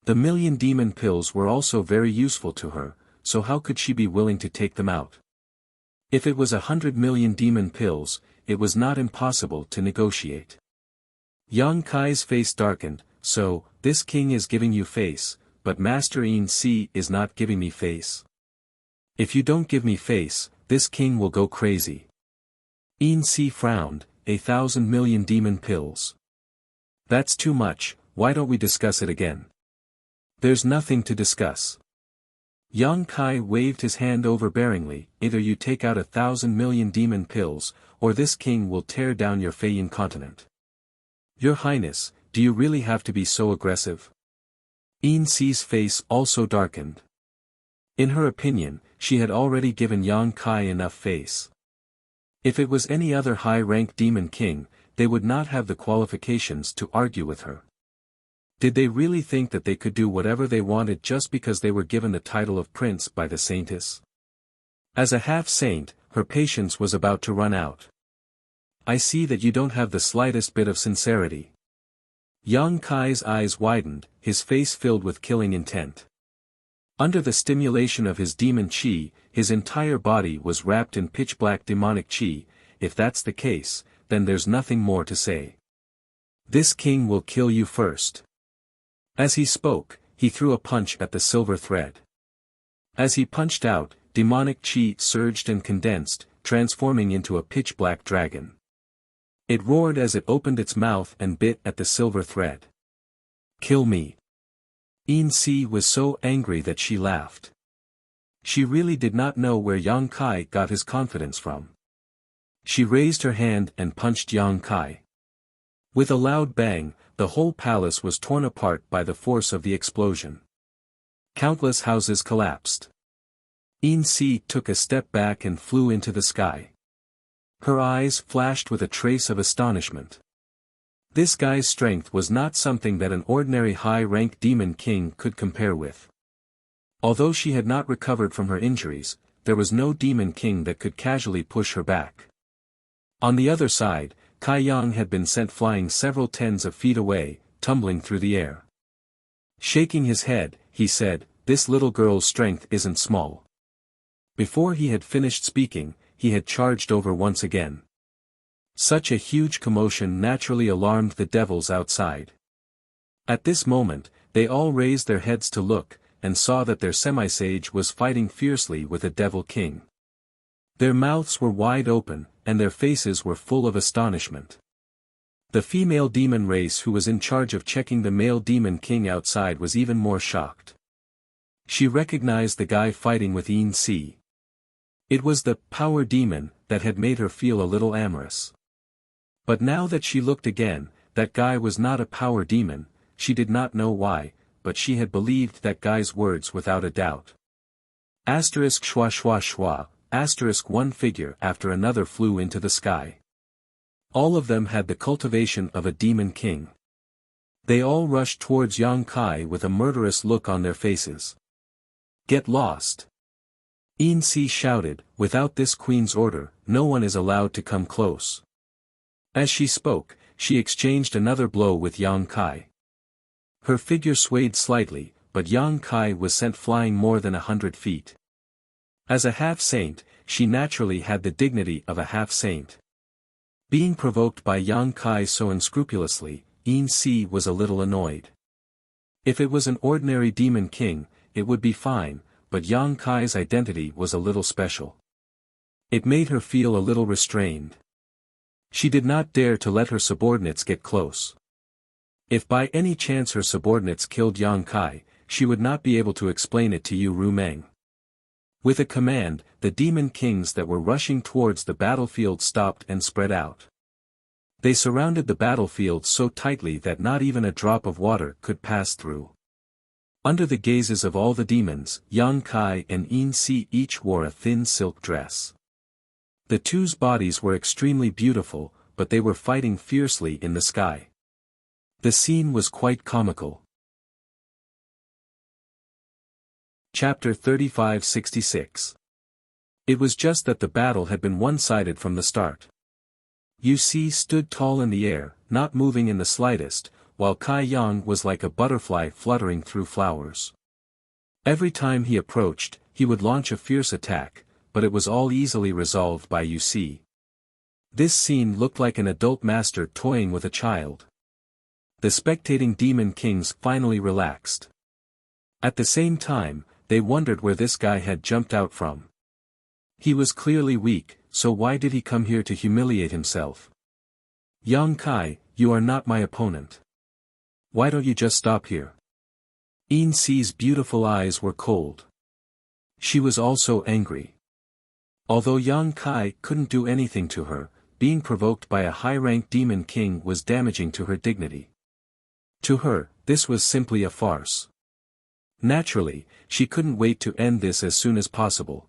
The million demon pills were also very useful to her, so how could she be willing to take them out? If it was 100,000,000 demon pills, it was not impossible to negotiate. Yang Kai's face darkened. "So, this king is giving you face, but Master Yin-Si is not giving me face. If you don't give me face, this king will go crazy." Yin-Si frowned. 1,000,000,000 demon pills. That's too much, why don't we discuss it again? There's nothing to discuss. Yang Kai waved his hand overbearingly. "Either you take out 1,000,000,000 demon pills, or this king will tear down your Feiyun continent." "Your Highness, do you really have to be so aggressive?" Yin-Si's face also darkened. In her opinion, she had already given Yang Kai enough face. If it was any other high-ranked demon king, they would not have the qualifications to argue with her. Did they really think that they could do whatever they wanted just because they were given the title of prince by the saintess? As a half-saint, her patience was about to run out. "I see that you don't have the slightest bit of sincerity." Yang Kai's eyes widened, his face filled with killing intent. Under the stimulation of his demon chi, his entire body was wrapped in pitch-black demonic chi. If that's the case, then there's nothing more to say. "This king will kill you first." As he spoke, he threw a punch at the silver thread. As he punched out, demonic chi surged and condensed, transforming into a pitch-black dragon. It roared as it opened its mouth and bit at the silver thread. "Kill me." Yin-Si was so angry that she laughed. She really did not know where Yang Kai got his confidence from. She raised her hand and punched Yang Kai. With a loud bang, the whole palace was torn apart by the force of the explosion. Countless houses collapsed. Yin-Si took a step back and flew into the sky. Her eyes flashed with a trace of astonishment. This guy's strength was not something that an ordinary high-ranked demon king could compare with. Although she had not recovered from her injuries, there was no demon king that could casually push her back. On the other side, Kai Yang had been sent flying several tens of feet away, tumbling through the air. Shaking his head, he said, "This little girl's strength isn't small." Before he had finished speaking, he had charged over once again. Such a huge commotion naturally alarmed the devils outside. At this moment, they all raised their heads to look, and saw that their semisage was fighting fiercely with a devil king. Their mouths were wide open, and their faces were full of astonishment. The female demon race who was in charge of checking the male demon king outside was even more shocked. She recognized the guy fighting with Yin Si. It was the power demon that had made her feel a little amorous. But now that she looked again, that guy was not a power demon. She did not know why, but she had believed that guy's words without a doubt. Asterisk schwa schwa schwa, asterisk one figure after another flew into the sky. All of them had the cultivation of a demon king. They all rushed towards Yang Kai with a murderous look on their faces. Get lost! Yin Si shouted, without this queen's order, no one is allowed to come close. As she spoke, she exchanged another blow with Yang Kai. Her figure swayed slightly, but Yang Kai was sent flying more than 100 feet. As a half-saint, she naturally had the dignity of a half-saint. Being provoked by Yang Kai so unscrupulously, Yin Si was a little annoyed. If it was an ordinary demon king, it would be fine, but Yang Kai's identity was a little special. It made her feel a little restrained. She did not dare to let her subordinates get close. If by any chance her subordinates killed Yang Kai, she would not be able to explain it to Yu Rumeng. With a command, the demon kings that were rushing towards the battlefield stopped and spread out. They surrounded the battlefield so tightly that not even a drop of water could pass through. Under the gazes of all the demons, Yang Kai and Yin Si each wore a thin silk dress. The two's bodies were extremely beautiful, but they were fighting fiercely in the sky. The scene was quite comical. Chapter 35-66. It was just that the battle had been one-sided from the start. Yu Si stood tall in the air, not moving in the slightest, while Kai Yang was like a butterfly fluttering through flowers. Every time he approached, he would launch a fierce attack, but it was all easily resolved by Yu Si. This scene looked like an adult master toying with a child. The spectating demon kings finally relaxed. At the same time, they wondered where this guy had jumped out from. He was clearly weak, so why did he come here to humiliate himself? Yang Kai, you are not my opponent. Why don't you just stop here? Yin Si's beautiful eyes were cold. She was also angry. Although Yang Kai couldn't do anything to her, being provoked by a high-ranked demon king was damaging to her dignity. To her, this was simply a farce. Naturally, she couldn't wait to end this as soon as possible.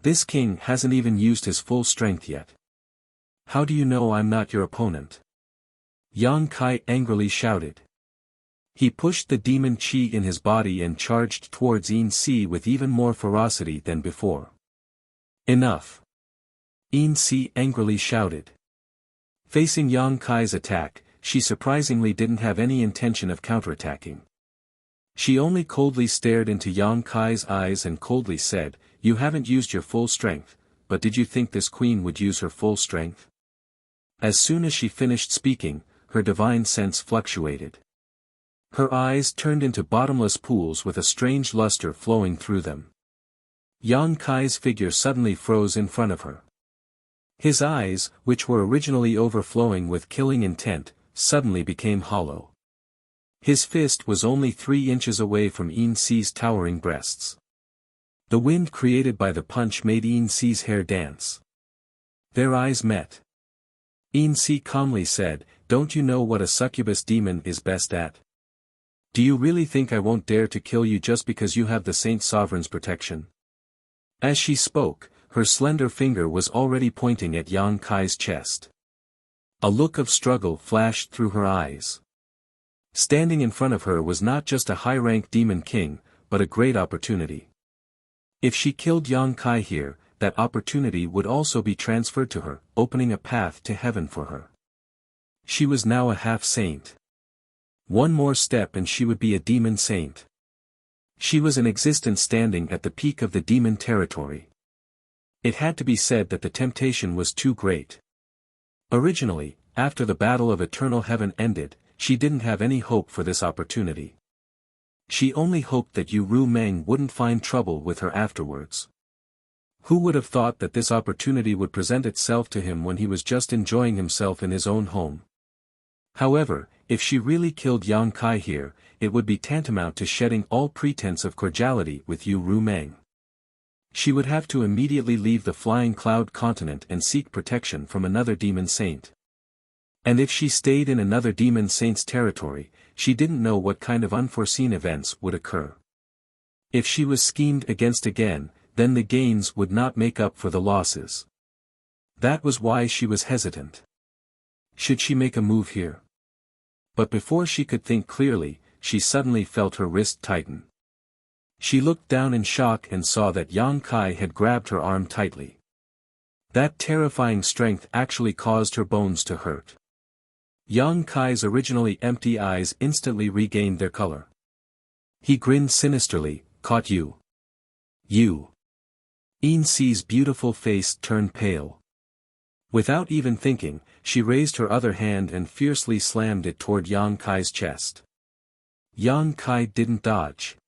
This king hasn't even used his full strength yet. How do you know I'm not your opponent? Yang Kai angrily shouted. He pushed the demon chi in his body and charged towards Yin Si with even more ferocity than before. Enough! Yin Si angrily shouted. Facing Yang Kai's attack, she surprisingly didn't have any intention of counterattacking. She only coldly stared into Yang Kai's eyes and coldly said, "You haven't used your full strength, but did you think this queen would use her full strength?" As soon as she finished speaking, her divine sense fluctuated. Her eyes turned into bottomless pools with a strange luster flowing through them. Yang Kai's figure suddenly froze in front of her. His eyes, which were originally overflowing with killing intent, suddenly became hollow. His fist was only 3 inches away from Yin Si's towering breasts. The wind created by the punch made Yin Si's hair dance. Their eyes met. Yin Si calmly said, "Don't you know what a succubus demon is best at? Do you really think I won't dare to kill you just because you have the Saint Sovereign's protection?" As she spoke, her slender finger was already pointing at Yang Kai's chest. A look of struggle flashed through her eyes. Standing in front of her was not just a high-ranked demon king, but a great opportunity. If she killed Yang Kai here, that opportunity would also be transferred to her, opening a path to heaven for her. She was now a half-saint. One more step and she would be a demon saint. She was an existence standing at the peak of the demon territory. It had to be said that the temptation was too great. Originally, after the Battle of Eternal Heaven ended, she didn't have any hope for this opportunity. She only hoped that Yu Meng wouldn't find trouble with her afterwards. Who would have thought that this opportunity would present itself to him when he was just enjoying himself in his own home? However, if she really killed Yang Kai here, it would be tantamount to shedding all pretense of cordiality with Yu Meng. She would have to immediately leave the Flying Cloud continent and seek protection from another demon saint. And if she stayed in another demon saint's territory, she didn't know what kind of unforeseen events would occur. If she was schemed against again, then the gains would not make up for the losses. That was why she was hesitant. Should she make a move here? But before she could think clearly, she suddenly felt her wrist tighten. She looked down in shock and saw that Yang Kai had grabbed her arm tightly. That terrifying strength actually caused her bones to hurt. Yang Kai's originally empty eyes instantly regained their color. He grinned sinisterly, "Caught you." "You." Yin Si's beautiful face turned pale. Without even thinking, she raised her other hand and fiercely slammed it toward Yang Kai's chest. Yang Kai didn't dodge.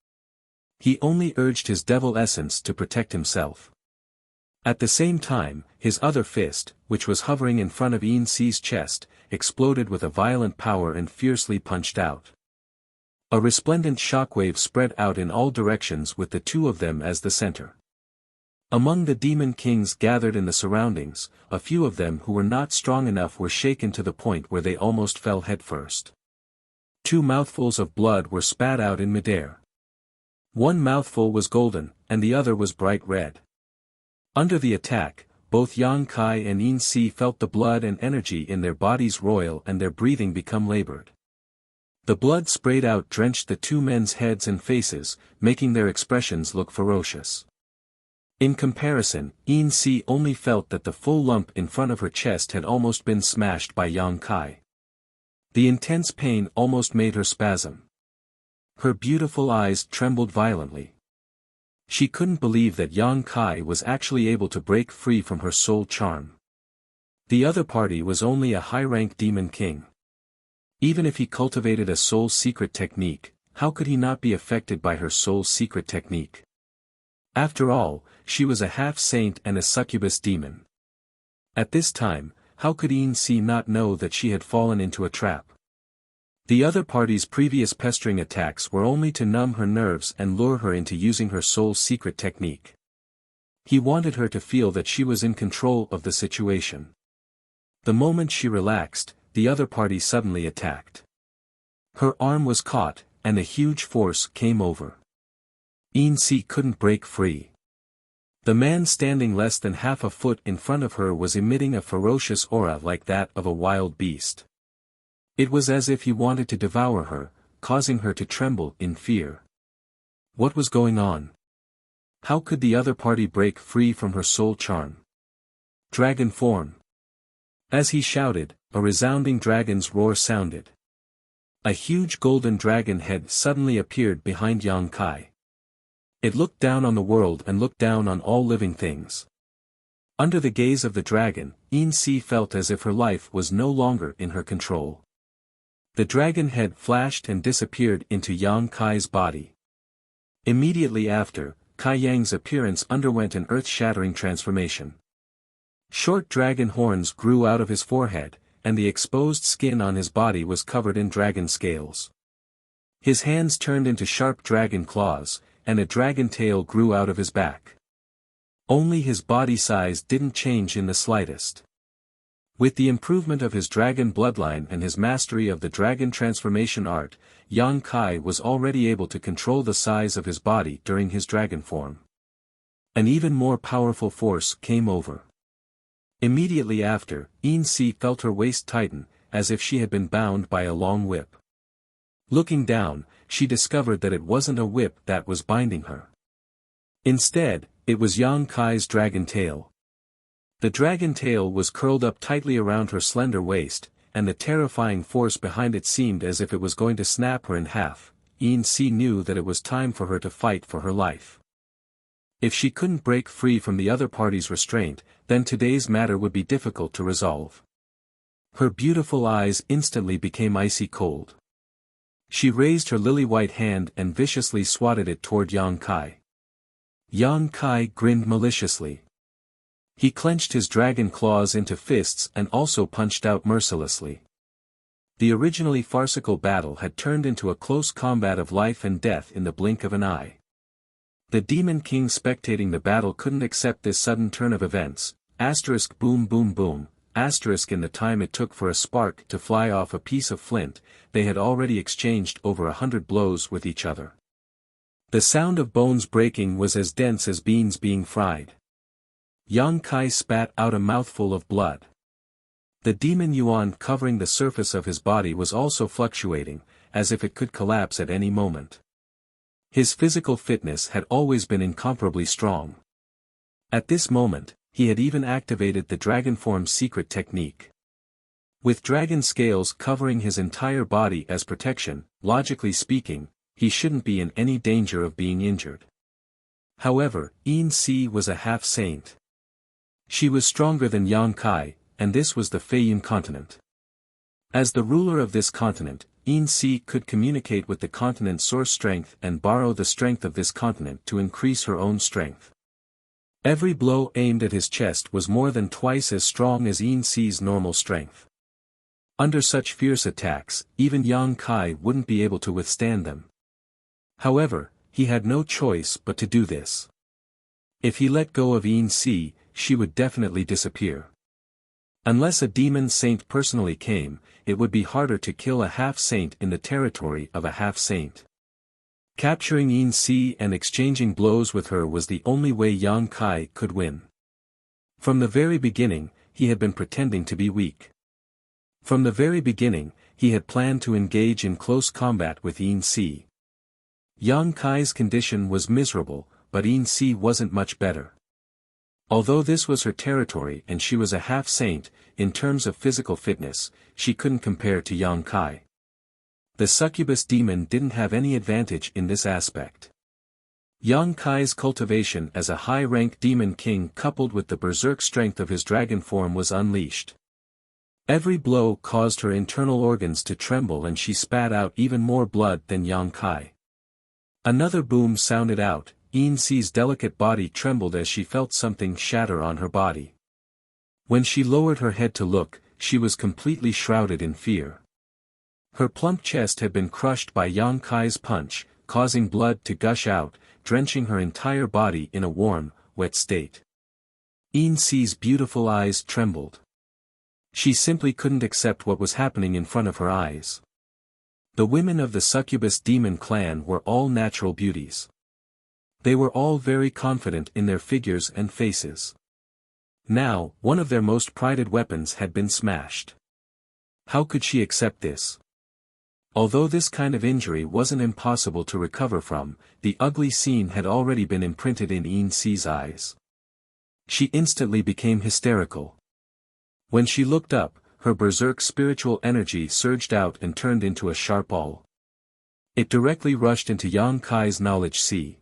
He only urged his devil essence to protect himself. At the same time, his other fist, which was hovering in front of Yin Si's chest, exploded with a violent power and fiercely punched out. A resplendent shockwave spread out in all directions with the two of them as the center. Among the demon kings gathered in the surroundings, a few of them who were not strong enough were shaken to the point where they almost fell headfirst. 2 mouthfuls of blood were spat out in midair. One mouthful was golden, and the other was bright red. Under the attack, both Yang Kai and Yin Si felt the blood and energy in their bodies roil and their breathing become labored. The blood sprayed out drenched the two men's heads and faces, making their expressions look ferocious. In comparison, Yin Si only felt that the full lump in front of her chest had almost been smashed by Yang Kai. The intense pain almost made her spasm. Her beautiful eyes trembled violently. She couldn't believe that Yang Kai was actually able to break free from her soul charm. The other party was only a high-rank demon king. Even if he cultivated a soul secret technique, how could he not be affected by her soul secret technique? After all, she was a half-saint and a succubus demon. At this time, how could Yin Si not know that she had fallen into a trap? The other party's previous pestering attacks were only to numb her nerves and lure her into using her soul's secret technique. He wanted her to feel that she was in control of the situation. The moment she relaxed, the other party suddenly attacked. Her arm was caught, and a huge force came over. Yin Si couldn't break free. The man standing less than half a foot in front of her was emitting a ferocious aura like that of a wild beast. It was as if he wanted to devour her, causing her to tremble in fear. What was going on? How could the other party break free from her soul charm? Dragon form. As he shouted, a resounding dragon's roar sounded. A huge golden dragon head suddenly appeared behind Yang Kai. It looked down on the world and looked down on all living things. Under the gaze of the dragon, Yin Si felt as if her life was no longer in her control. The dragon head flashed and disappeared into Yang Kai's body. Immediately after, Kai Yang's appearance underwent an earth-shattering transformation. Short dragon horns grew out of his forehead, and the exposed skin on his body was covered in dragon scales. His hands turned into sharp dragon claws, and a dragon tail grew out of his back. Only his body size didn't change in the slightest. With the improvement of his dragon bloodline and his mastery of the dragon transformation art, Yang Kai was already able to control the size of his body during his dragon form. An even more powerful force came over. Immediately after, Yin Si felt her waist tighten, as if she had been bound by a long whip. Looking down, she discovered that it wasn't a whip that was binding her. Instead, it was Yang Kai's dragon tail. The dragon tail was curled up tightly around her slender waist, and the terrifying force behind it seemed as if it was going to snap her in half. Yin Si knew that it was time for her to fight for her life. If she couldn't break free from the other party's restraint, then today's matter would be difficult to resolve. Her beautiful eyes instantly became icy cold. She raised her lily-white hand and viciously swatted it toward Yang Kai. Yang Kai grinned maliciously. He clenched his dragon claws into fists and also punched out mercilessly. The originally farcical battle had turned into a close combat of life and death in the blink of an eye. The Demon King spectating the battle couldn't accept this sudden turn of events, boom boom boom, in the time it took for a spark to fly off a piece of flint, they had already exchanged over 100 blows with each other. The sound of bones breaking was as dense as beans being fried. Yang Kai spat out a mouthful of blood. The demon yuan covering the surface of his body was also fluctuating, as if it could collapse at any moment. His physical fitness had always been incomparably strong. At this moment, he had even activated the dragon form's secret technique. With dragon scales covering his entire body as protection, logically speaking, he shouldn't be in any danger of being injured. However, Yin Si was a half-saint. She was stronger than Yang Kai, and this was the Feiyun continent. As the ruler of this continent, Yin Si could communicate with the continent's source strength and borrow the strength of this continent to increase her own strength. Every blow aimed at his chest was more than twice as strong as Yin Si's normal strength. Under such fierce attacks, even Yang Kai wouldn't be able to withstand them. However, he had no choice but to do this. If he let go of Yin Si, she would definitely disappear. Unless a demon saint personally came, it would be harder to kill a half-saint in the territory of a half-saint. Capturing Yin Si and exchanging blows with her was the only way Yang Kai could win. From the very beginning, he had been pretending to be weak. From the very beginning, he had planned to engage in close combat with Yin Si. Yang Kai's condition was miserable, but Yin Si wasn't much better. Although this was her territory and she was a half-saint, in terms of physical fitness, she couldn't compare to Yang Kai. The succubus demon didn't have any advantage in this aspect. Yang Kai's cultivation as a high-rank demon king coupled with the berserk strength of his dragon form was unleashed. Every blow caused her internal organs to tremble and she spat out even more blood than Yang Kai. Another boom sounded out, Yin Si's delicate body trembled as she felt something shatter on her body. When she lowered her head to look, she was completely shrouded in fear. Her plump chest had been crushed by Yang Kai's punch, causing blood to gush out, drenching her entire body in a warm, wet state. Yin Si's beautiful eyes trembled. She simply couldn't accept what was happening in front of her eyes. The women of the succubus demon clan were all natural beauties. They were all very confident in their figures and faces. Now, one of their most prided weapons had been smashed. How could she accept this? Although this kind of injury wasn't impossible to recover from, the ugly scene had already been imprinted in Yin Si's eyes. She instantly became hysterical. When she looked up, her berserk spiritual energy surged out and turned into a sharp awl. It directly rushed into Yang Kai's knowledge sea.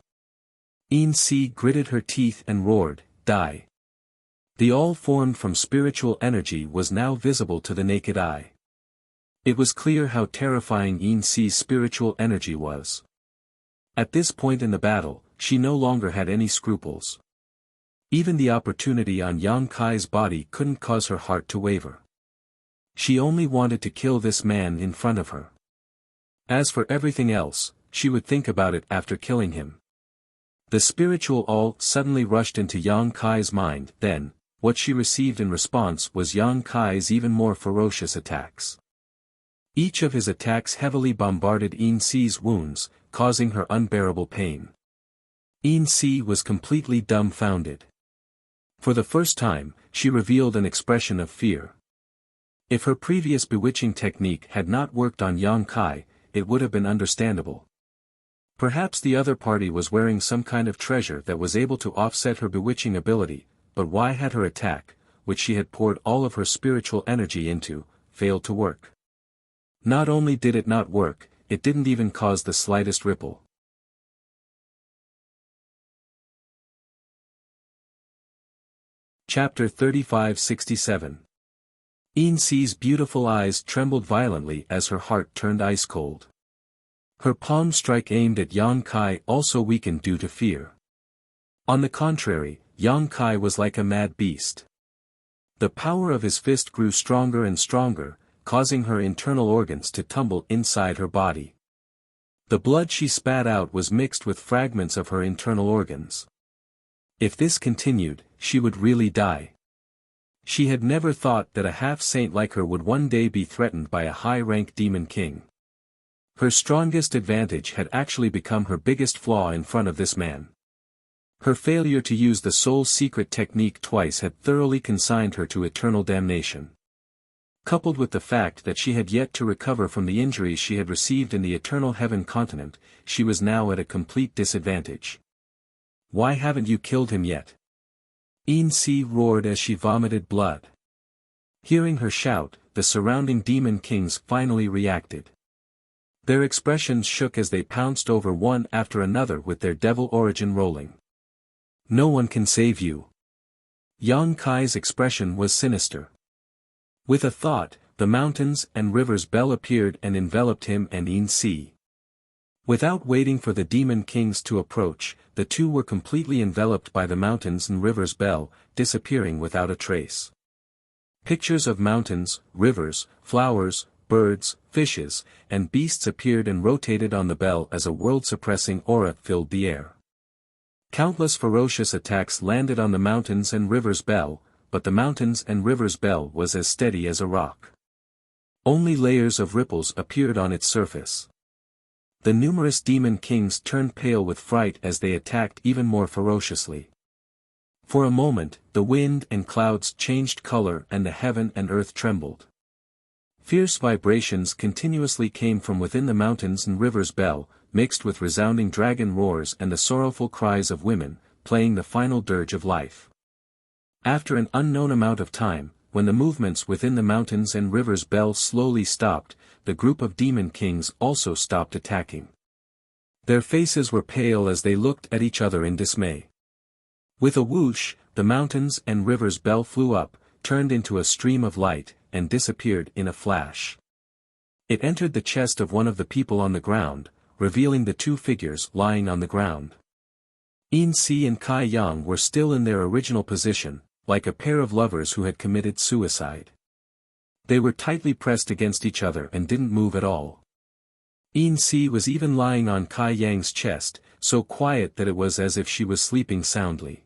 Yin Si gritted her teeth and roared, "Die!" The awl formed from spiritual energy was now visible to the naked eye. It was clear how terrifying Yin Si's spiritual energy was. At this point in the battle, she no longer had any scruples. Even the opportunity on Yang Kai's body couldn't cause her heart to waver. She only wanted to kill this man in front of her. As for everything else, she would think about it after killing him. The spiritual awl suddenly rushed into Yang Kai's mind, then, what she received in response was Yang Kai's even more ferocious attacks. Each of his attacks heavily bombarded Yin Si's wounds, causing her unbearable pain. Yin Si was completely dumbfounded. For the first time, she revealed an expression of fear. If her previous bewitching technique had not worked on Yang Kai, it would have been understandable. Perhaps the other party was wearing some kind of treasure that was able to offset her bewitching ability, but why had her attack, which she had poured all of her spiritual energy into, failed to work? Not only did it not work, it didn't even cause the slightest ripple. Chapter 35-67. Yin-Si's beautiful eyes trembled violently as her heart turned ice-cold. Her palm strike aimed at Yang Kai also weakened due to fear. On the contrary, Yang Kai was like a mad beast. The power of his fist grew stronger and stronger, causing her internal organs to tumble inside her body. The blood she spat out was mixed with fragments of her internal organs. If this continued, she would really die. She had never thought that a half-saint like her would one day be threatened by a high-rank demon king. Her strongest advantage had actually become her biggest flaw in front of this man. Her failure to use the soul secret technique twice had thoroughly consigned her to eternal damnation. Coupled with the fact that she had yet to recover from the injuries she had received in the Eternal Heaven continent, she was now at a complete disadvantage. "Why haven't you killed him yet?" Yin-Si roared as she vomited blood. Hearing her shout, the surrounding demon kings finally reacted. Their expressions shook as they pounced over one after another with their devil origin rolling. "No one can save you." Yang Kai's expression was sinister. With a thought, the mountains and rivers bell appeared and enveloped him and Yin-Si. Without waiting for the demon kings to approach, the two were completely enveloped by the mountains and rivers bell, disappearing without a trace. Pictures of mountains, rivers, flowers, birds, fishes, and beasts appeared and rotated on the bell as a world-suppressing aura filled the air. Countless ferocious attacks landed on the mountains and rivers bell, but the mountains and rivers bell was as steady as a rock. Only layers of ripples appeared on its surface. The numerous demon kings turned pale with fright as they attacked even more ferociously. For a moment, the wind and clouds changed color and the heaven and earth trembled. Fierce vibrations continuously came from within the mountains and rivers bell, mixed with resounding dragon roars and the sorrowful cries of women, playing the final dirge of life. After an unknown amount of time, when the movements within the mountains and rivers bell slowly stopped, the group of demon kings also stopped attacking. Their faces were pale as they looked at each other in dismay. With a whoosh, the mountains and rivers bell flew up, turned into a stream of light, and disappeared in a flash. It entered the chest of one of the people on the ground, revealing the two figures lying on the ground. Yin-Si and Kai Yang were still in their original position, like a pair of lovers who had committed suicide. They were tightly pressed against each other and didn't move at all. Yin-Si was even lying on Kai Yang's chest, so quiet that it was as if she was sleeping soundly.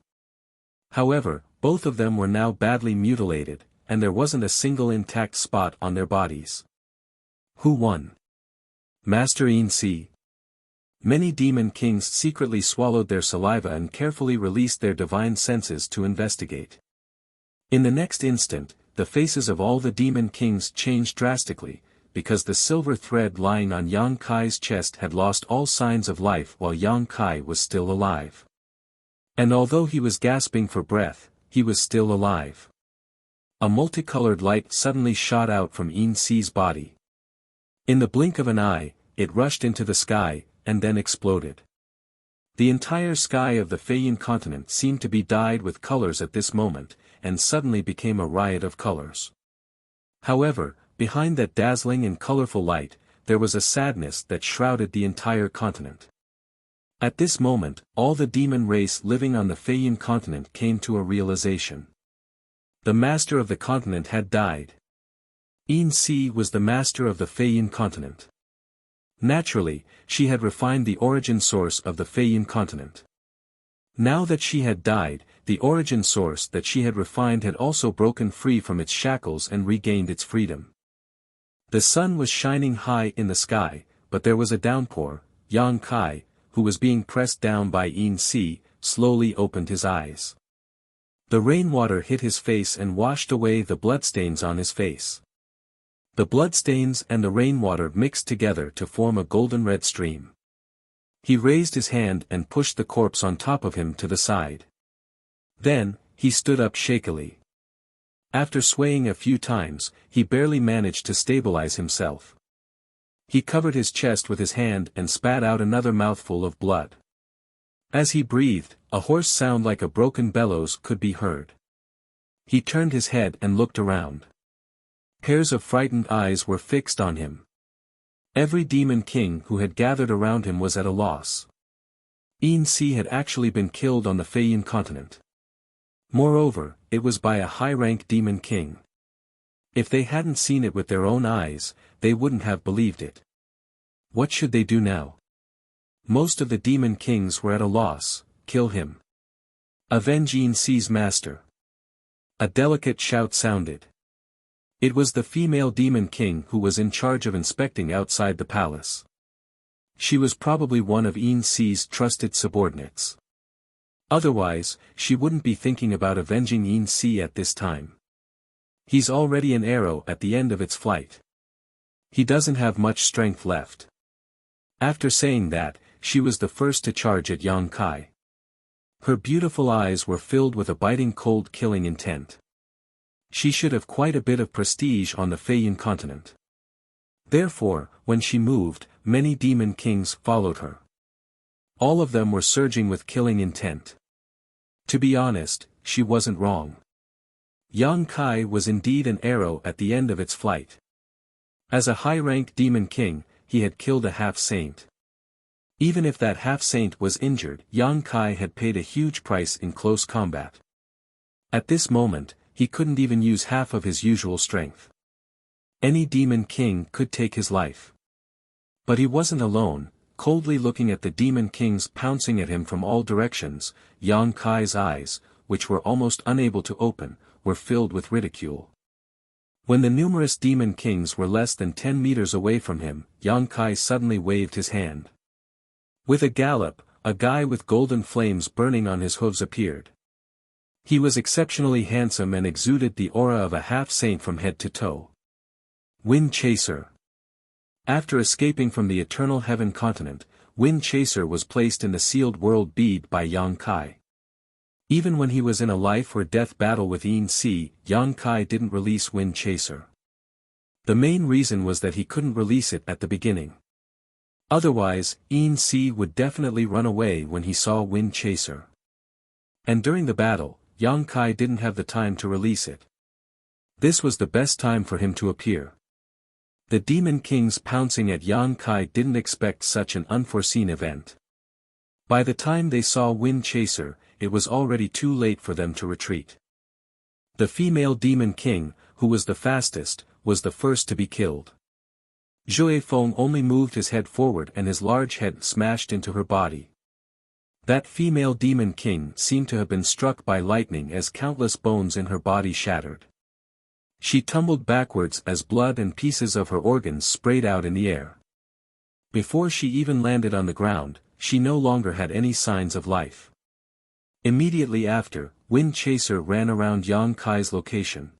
However, both of them were now badly mutilated, and there wasn't a single intact spot on their bodies. Who won? Master Yin-Si. Many demon kings secretly swallowed their saliva and carefully released their divine senses to investigate. In the next instant, the faces of all the demon kings changed drastically, because the silver thread lying on Yang Kai's chest had lost all signs of life while Yang Kai was still alive. And although he was gasping for breath, he was still alive. A multicolored light suddenly shot out from Yin-Si's body. In the blink of an eye, it rushed into the sky, and then exploded. The entire sky of the Feiyin continent seemed to be dyed with colors at this moment, and suddenly became a riot of colors. However, behind that dazzling and colorful light, there was a sadness that shrouded the entire continent. At this moment, all the demon race living on the Feiyin continent came to a realization. The master of the continent had died. Yin-Si was the master of the Feiyin continent. Naturally, she had refined the origin source of the Feiyin continent. Now that she had died, the origin source that she had refined had also broken free from its shackles and regained its freedom. The sun was shining high in the sky, but there was a downpour. Yang Kai, who was being pressed down by Yin-Si, slowly opened his eyes. The rainwater hit his face and washed away the bloodstains on his face. The bloodstains and the rainwater mixed together to form a golden-red stream. He raised his hand and pushed the corpse on top of him to the side. Then, he stood up shakily. After swaying a few times, he barely managed to stabilize himself. He covered his chest with his hand and spat out another mouthful of blood. As he breathed, a hoarse sound like a broken bellows could be heard. He turned his head and looked around. Pairs of frightened eyes were fixed on him. Every demon king who had gathered around him was at a loss. Yin Si had actually been killed on the Feiyin continent. Moreover, it was by a high-rank demon king. If they hadn't seen it with their own eyes, they wouldn't have believed it. What should they do now? Most of the demon kings were at a loss. Kill him. Avenge Yin Si's master. A delicate shout sounded. It was the female demon king who was in charge of inspecting outside the palace. She was probably one of Yin Si's trusted subordinates. Otherwise, she wouldn't be thinking about avenging Yin Si at this time. He's already an arrow at the end of its flight. He doesn't have much strength left. After saying that, she was the first to charge at Yang Kai. Her beautiful eyes were filled with a biting cold killing intent. She should have quite a bit of prestige on the Feiyin continent. Therefore, when she moved, many demon kings followed her. All of them were surging with killing intent. To be honest, she wasn't wrong. Yang Kai was indeed an arrow at the end of its flight. As a high-ranked demon king, he had killed a half-saint. Even if that half-saint was injured, Yang Kai had paid a huge price in close combat. At this moment, he couldn't even use half of his usual strength. Any demon king could take his life. But he wasn't alone. Coldly looking at the demon kings pouncing at him from all directions, Yang Kai's eyes, which were almost unable to open, were filled with ridicule. When the numerous demon kings were less than 10 meters away from him, Yang Kai suddenly waved his hand. With a gallop, a guy with golden flames burning on his hooves appeared. He was exceptionally handsome and exuded the aura of a half-saint from head to toe. Wind Chaser. After escaping from the Eternal Heaven continent, Wind Chaser was placed in the sealed world bead by Yang Kai. Even when he was in a life-or-death battle with Yin Si, Yang Kai didn't release Wind Chaser. The main reason was that he couldn't release it at the beginning. Otherwise, Yin Si would definitely run away when he saw Wind Chaser. And during the battle, Yang Kai didn't have the time to release it. This was the best time for him to appear. The demon kings pouncing at Yang Kai didn't expect such an unforeseen event. By the time they saw Wind Chaser, it was already too late for them to retreat. The female demon king, who was the fastest, was the first to be killed. Zhui Feng only moved his head forward and his large head smashed into her body. That female demon king seemed to have been struck by lightning as countless bones in her body shattered. She tumbled backwards as blood and pieces of her organs sprayed out in the air. Before she even landed on the ground, she no longer had any signs of life. Immediately after, Wind Chaser ran around Yang Kai's location.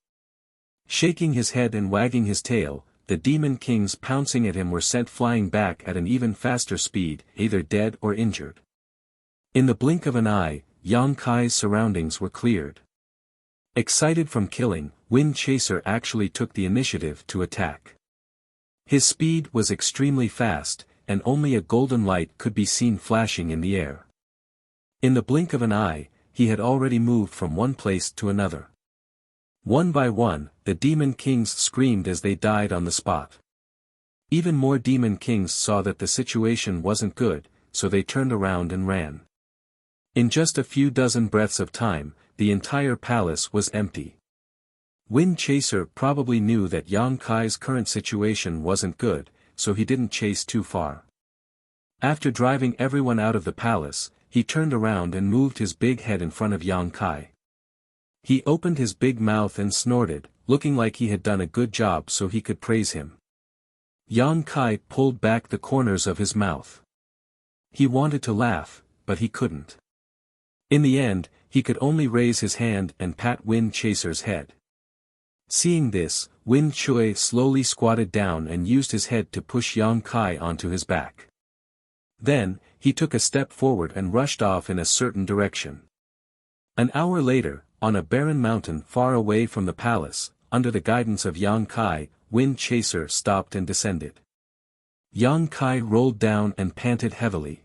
Shaking his head and wagging his tail, the demon kings pouncing at him were sent flying back at an even faster speed, either dead or injured. In the blink of an eye, Yang Kai's surroundings were cleared. Excited from killing, Wind Chaser actually took the initiative to attack. His speed was extremely fast, and only a golden light could be seen flashing in the air. In the blink of an eye, he had already moved from one place to another. One by one, the demon kings screamed as they died on the spot. Even more demon kings saw that the situation wasn't good, so they turned around and ran. In just a few dozen breaths of time, the entire palace was empty. Wind Chaser probably knew that Yang Kai's current situation wasn't good, so he didn't chase too far. After driving everyone out of the palace, he turned around and moved his big head in front of Yang Kai. He opened his big mouth and snorted, looking like he had done a good job so he could praise him. Yang Kai pulled back the corners of his mouth. He wanted to laugh, but he couldn't. In the end, he could only raise his hand and pat Wind Chaser's head. Seeing this, Wind Chui slowly squatted down and used his head to push Yang Kai onto his back. Then, he took a step forward and rushed off in a certain direction. An hour later, on a barren mountain far away from the palace, under the guidance of Yang Kai, Wind Chaser stopped and descended. Yang Kai rolled down and panted heavily.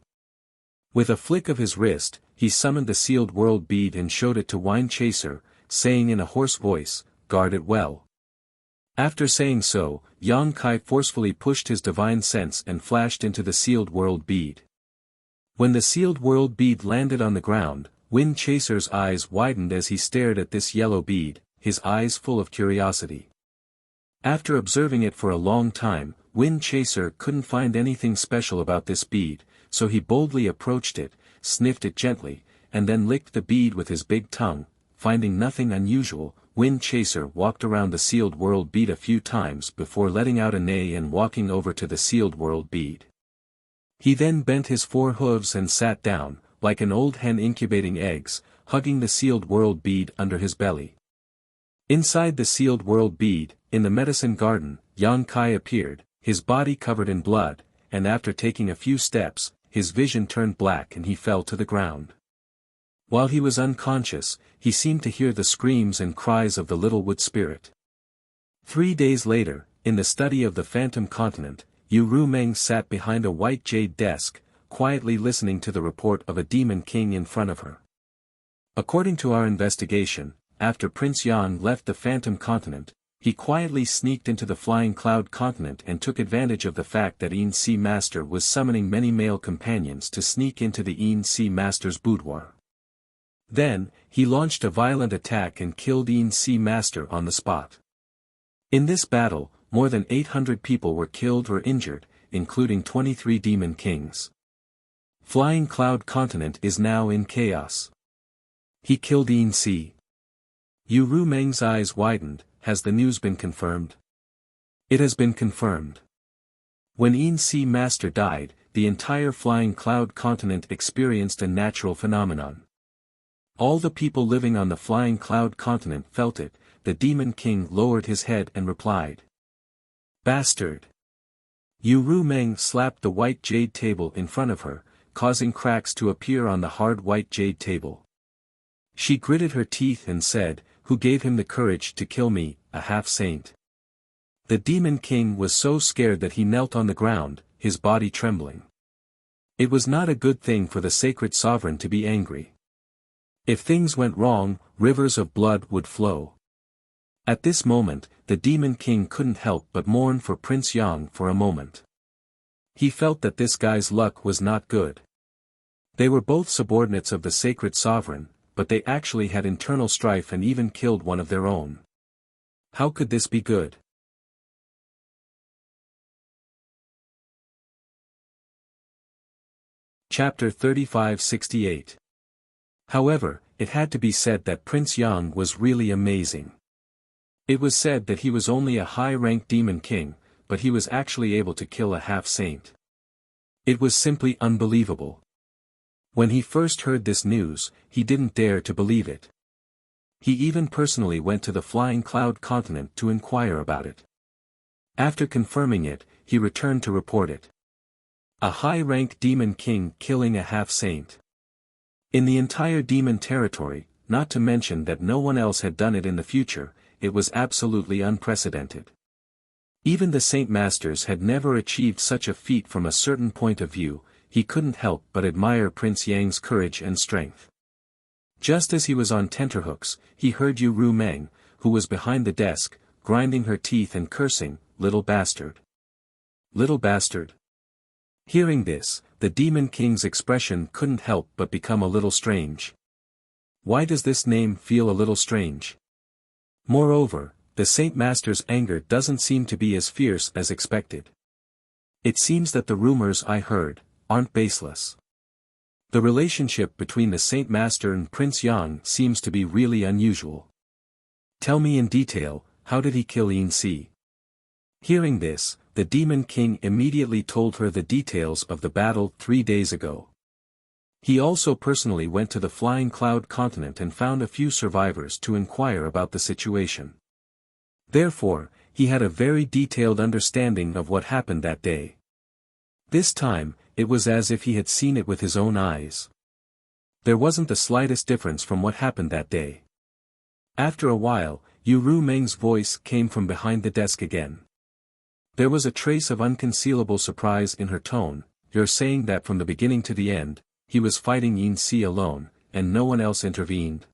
With a flick of his wrist, he summoned the sealed world bead and showed it to Wind Chaser, saying in a hoarse voice, "Guard it well." After saying so, Yang Kai forcefully pushed his divine sense and flashed into the sealed world bead. When the sealed world bead landed on the ground, Wind Chaser's eyes widened as he stared at this yellow bead, his eyes full of curiosity. After observing it for a long time, Wind Chaser couldn't find anything special about this bead, so he boldly approached it, sniffed it gently, and then licked the bead with his big tongue. Finding nothing unusual, Wind Chaser walked around the sealed world bead a few times before letting out a neigh and walking over to the sealed world bead. He then bent his 4 hooves and sat down, like an old hen incubating eggs, hugging the sealed world bead under his belly. Inside the sealed world bead, in the medicine garden, Yang Kai appeared, his body covered in blood, and after taking a few steps, his vision turned black and he fell to the ground. While he was unconscious, he seemed to hear the screams and cries of the little wood spirit. 3 days later, in the study of the Phantom Continent, Yu Rumeng sat behind a white jade desk, quietly listening to the report of a demon king in front of her. According to our investigation, after Prince Yang left the Phantom Continent, he quietly sneaked into the Flying Cloud Continent and took advantage of the fact that Yin Si Master was summoning many male companions to sneak into the Yin Si Master's boudoir. Then, he launched a violent attack and killed Yin Si Master on the spot. In this battle, more than 800 people were killed or injured, including 23 demon kings. Flying Cloud Continent is now in chaos. He killed Yin Si. Yu Rumeng's eyes widened. Has the news been confirmed? It has been confirmed. When Yin Si Master died, the entire Flying Cloud Continent experienced a natural phenomenon. All the people living on the Flying Cloud Continent felt it. The Demon King lowered his head and replied, "Bastard!" Yu Rumeng slapped the white jade table in front of her, causing cracks to appear on the hard white jade table. She gritted her teeth and said, "Who gave him the courage to kill me, a half-saint?" The Demon King was so scared that he knelt on the ground, his body trembling. It was not a good thing for the sacred sovereign to be angry. If things went wrong, rivers of blood would flow. At this moment, the Demon King couldn't help but mourn for Prince Yang for a moment. He felt that this guy's luck was not good. They were both subordinates of the sacred sovereign, but they actually had internal strife and even killed one of their own. How could this be good? Chapter 3568. However, it had to be said that Prince Yang was really amazing. It was said that he was only a high-ranked demon king, but he was actually able to kill a half-saint. It was simply unbelievable. When he first heard this news, he didn't dare to believe it. He even personally went to the Flying Cloud Continent to inquire about it. After confirming it, he returned to report it. A high-ranked demon king killing a half-saint. In the entire demon territory, not to mention that no one else had done it in the future, it was absolutely unprecedented. Even the Saint Masters had never achieved such a feat. From a certain point of view, he couldn't help but admire Prince Yang's courage and strength. Just as he was on tenterhooks, he heard Yu Rumeng, who was behind the desk, grinding her teeth and cursing, "Little bastard! Little bastard!" Hearing this, the Demon King's expression couldn't help but become a little strange. Why does this name feel a little strange? Moreover, the Saint Master's anger doesn't seem to be as fierce as expected. It seems that the rumors I heard aren't baseless. The relationship between the Saint Master and Prince Yang seems to be really unusual. Tell me in detail, how did he kill Yin Si? Hearing this, the Demon King immediately told her the details of the battle 3 days ago. He also personally went to the Flying Cloud Continent and found a few survivors to inquire about the situation. Therefore, he had a very detailed understanding of what happened that day. This time, it was as if he had seen it with his own eyes. There wasn't the slightest difference from what happened that day. After a while, Yu Rumeng's voice came from behind the desk again. There was a trace of unconcealable surprise in her tone. "You're saying that from the beginning to the end, he was fighting Yin Si alone, and no one else intervened?"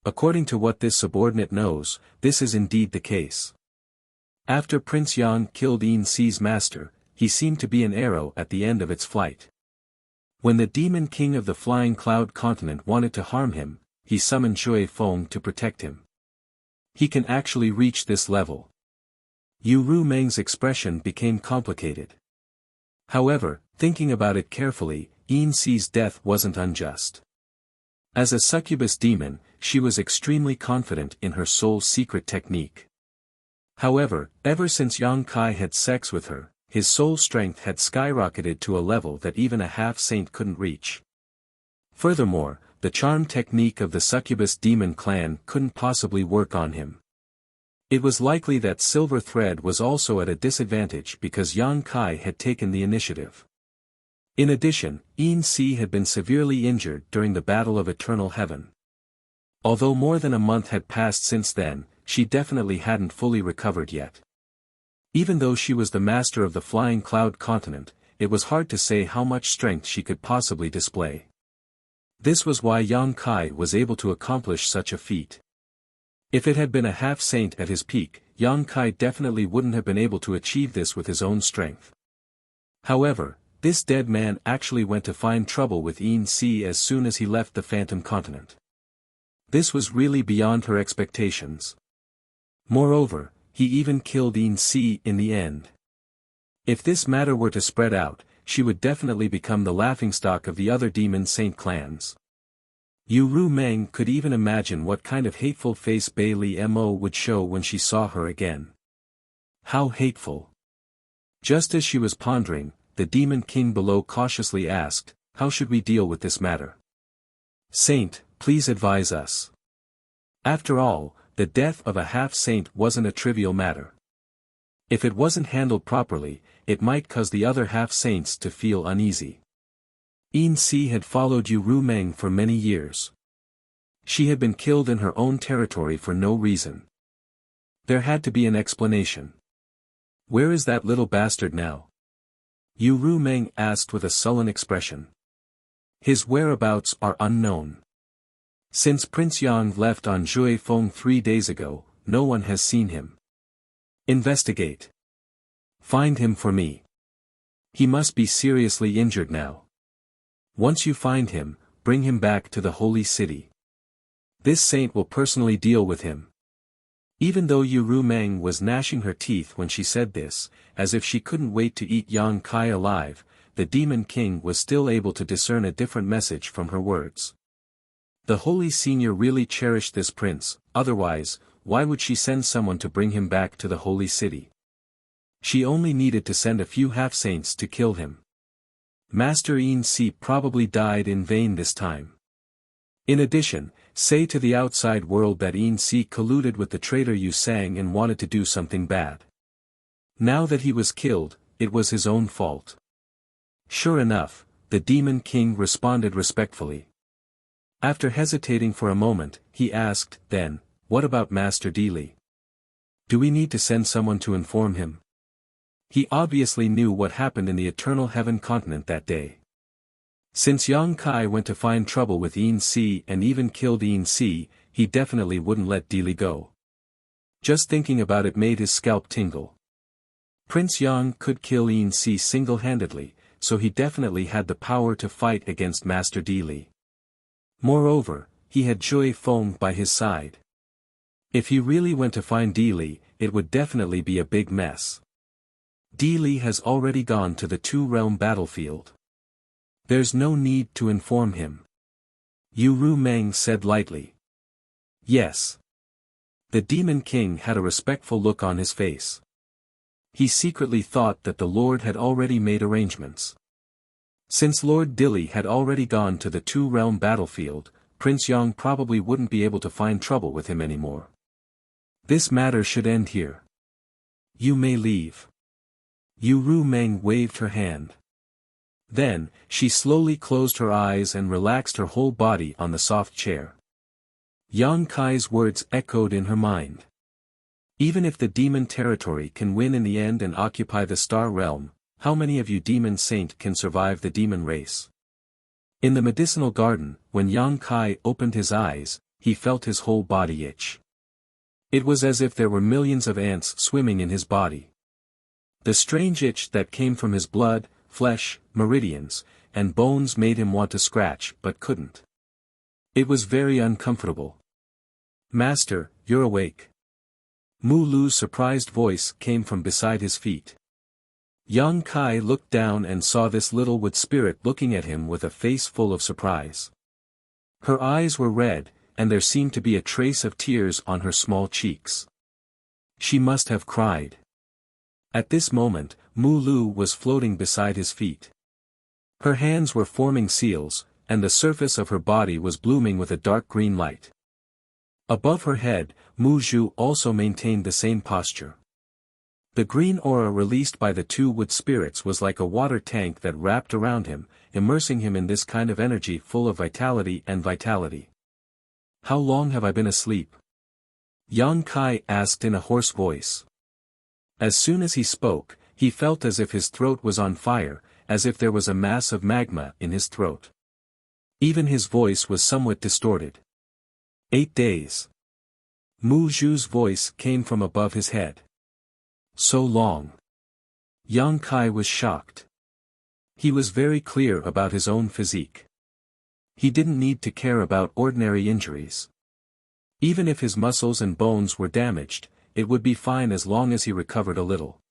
According to what this subordinate knows, this is indeed the case. After Prince Yang killed Yin Si's master, he seemed to be an arrow at the end of its flight. When the demon king of the flying cloud continent wanted to harm him, he summoned Shui Feng to protect him. He can actually reach this level. Yu Ru Meng's expression became complicated. However, thinking about it carefully, Yin Si's death wasn't unjust. As a succubus demon, she was extremely confident in her soul's secret technique. However, ever since Yang Kai had sex with her, his soul strength had skyrocketed to a level that even a half-saint couldn't reach. Furthermore, the charm technique of the succubus demon clan couldn't possibly work on him. It was likely that Silver Thread was also at a disadvantage because Yang Kai had taken the initiative. In addition, Yin Si had been severely injured during the Battle of Eternal Heaven. Although more than a month had passed since then, she definitely hadn't fully recovered yet. Even though she was the master of the flying cloud continent, it was hard to say how much strength she could possibly display. This was why Yang Kai was able to accomplish such a feat. If it had been a half-saint at his peak, Yang Kai definitely wouldn't have been able to achieve this with his own strength. However, this dead man actually went to find trouble with Yin Si as soon as he left the Phantom Continent. This was really beyond her expectations. Moreover, he even killed Yin Si in the end. If this matter were to spread out, she would definitely become the laughingstock of the other demon saint clans. Yu Ru Meng could even imagine what kind of hateful face Bai Li Mo would show when she saw her again. How hateful. Just as she was pondering, the demon king below cautiously asked, "How should we deal with this matter? Saint, please advise us." After all, the death of a half-saint wasn't a trivial matter. If it wasn't handled properly, it might cause the other half-saints to feel uneasy. Yin Si had followed Yu Ru Meng for many years. She had been killed in her own territory for no reason. There had to be an explanation. "Where is that little bastard now?" Yu Ru Meng asked with a sullen expression. "His whereabouts are unknown. Since Prince Yang left on Shui Feng 3 days ago, no one has seen him. Investigate. Find him for me. He must be seriously injured now. Once you find him, bring him back to the holy city. This saint will personally deal with him." Even though Yu Ru Meng was gnashing her teeth when she said this, as if she couldn't wait to eat Yang Kai alive, the demon king was still able to discern a different message from her words. The holy senior really cherished this prince, otherwise, why would she send someone to bring him back to the holy city? She only needed to send a few half-saints to kill him. Master Yin Si probably died in vain this time. In addition, say to the outside world that Yin Si colluded with the traitor Yu Sang and wanted to do something bad. Now that he was killed, it was his own fault. Sure enough, the demon king responded respectfully. After hesitating for a moment, he asked, "Then, what about Master Li? Do we need to send someone to inform him?" He obviously knew what happened in the Eternal Heaven continent that day. Since Yang Kai went to find trouble with Yin Si and even killed Yin Si, he definitely wouldn't let Li go. Just thinking about it made his scalp tingle. Prince Yang could kill Yin Si single-handedly, so he definitely had the power to fight against Master Li. Moreover, he had Shui Feng by his side. If he really went to find Li, it would definitely be a big mess. Li has already gone to the two-realm battlefield. There's no need to inform him. Yu Ru Meng said lightly. Yes. The Demon King had a respectful look on his face. He secretly thought that the Lord had already made arrangements. Since Lord Dilly had already gone to the two-realm battlefield, Prince Yang probably wouldn't be able to find trouble with him anymore. This matter should end here. You may leave. Yu Ru Meng waved her hand. Then, she slowly closed her eyes and relaxed her whole body on the soft chair. Yang Kai's words echoed in her mind. Even if the demon territory can win in the end and occupy the star realm, how many of you demon saint can survive the demon race? In the medicinal garden, when Yang Kai opened his eyes, he felt his whole body itch. It was as if there were millions of ants swimming in his body. The strange itch that came from his blood, flesh, meridians, and bones made him want to scratch but couldn't. It was very uncomfortable. "Master, you're awake." Mu Lu's surprised voice came from beside his feet. Yang Kai looked down and saw this little wood spirit looking at him with a face full of surprise. Her eyes were red, and there seemed to be a trace of tears on her small cheeks. She must have cried. At this moment, Mu Lu was floating beside his feet. Her hands were forming seals, and the surface of her body was blooming with a dark green light. Above her head, Mu Zhu also maintained the same posture. The green aura released by the two wood spirits was like a water tank that wrapped around him, immersing him in this kind of energy full of vitality and vitality. "How long have I been asleep?" Yang Kai asked in a hoarse voice. As soon as he spoke, he felt as if his throat was on fire, as if there was a mass of magma in his throat. Even his voice was somewhat distorted. 8 days. Mu Zhu's voice came from above his head. So long. Yang Kai was shocked. He was very clear about his own physique. He didn't need to care about ordinary injuries. Even if his muscles and bones were damaged, it would be fine as long as he recovered a little.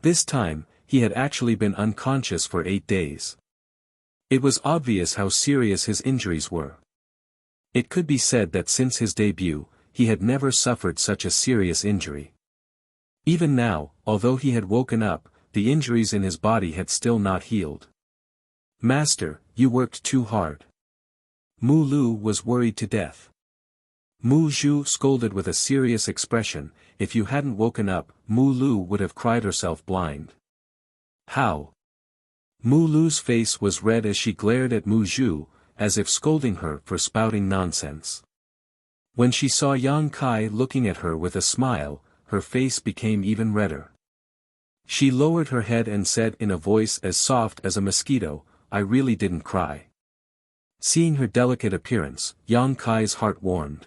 This time, he had actually been unconscious for 8 days. It was obvious how serious his injuries were. It could be said that since his debut, he had never suffered such a serious injury. Even now, although he had woken up, the injuries in his body had still not healed. "Master, you worked too hard." Mu Lu was worried to death. Mu Zhu scolded with a serious expression. If you hadn't woken up, Mu Lu would have cried herself blind. "How?" Mu Lu's face was red as she glared at Mu Zhu, as if scolding her for spouting nonsense. When she saw Yang Kai looking at her with a smile, her face became even redder. She lowered her head and said in a voice as soft as a mosquito, "I really didn't cry." Seeing her delicate appearance, Yang Kai's heart warmed.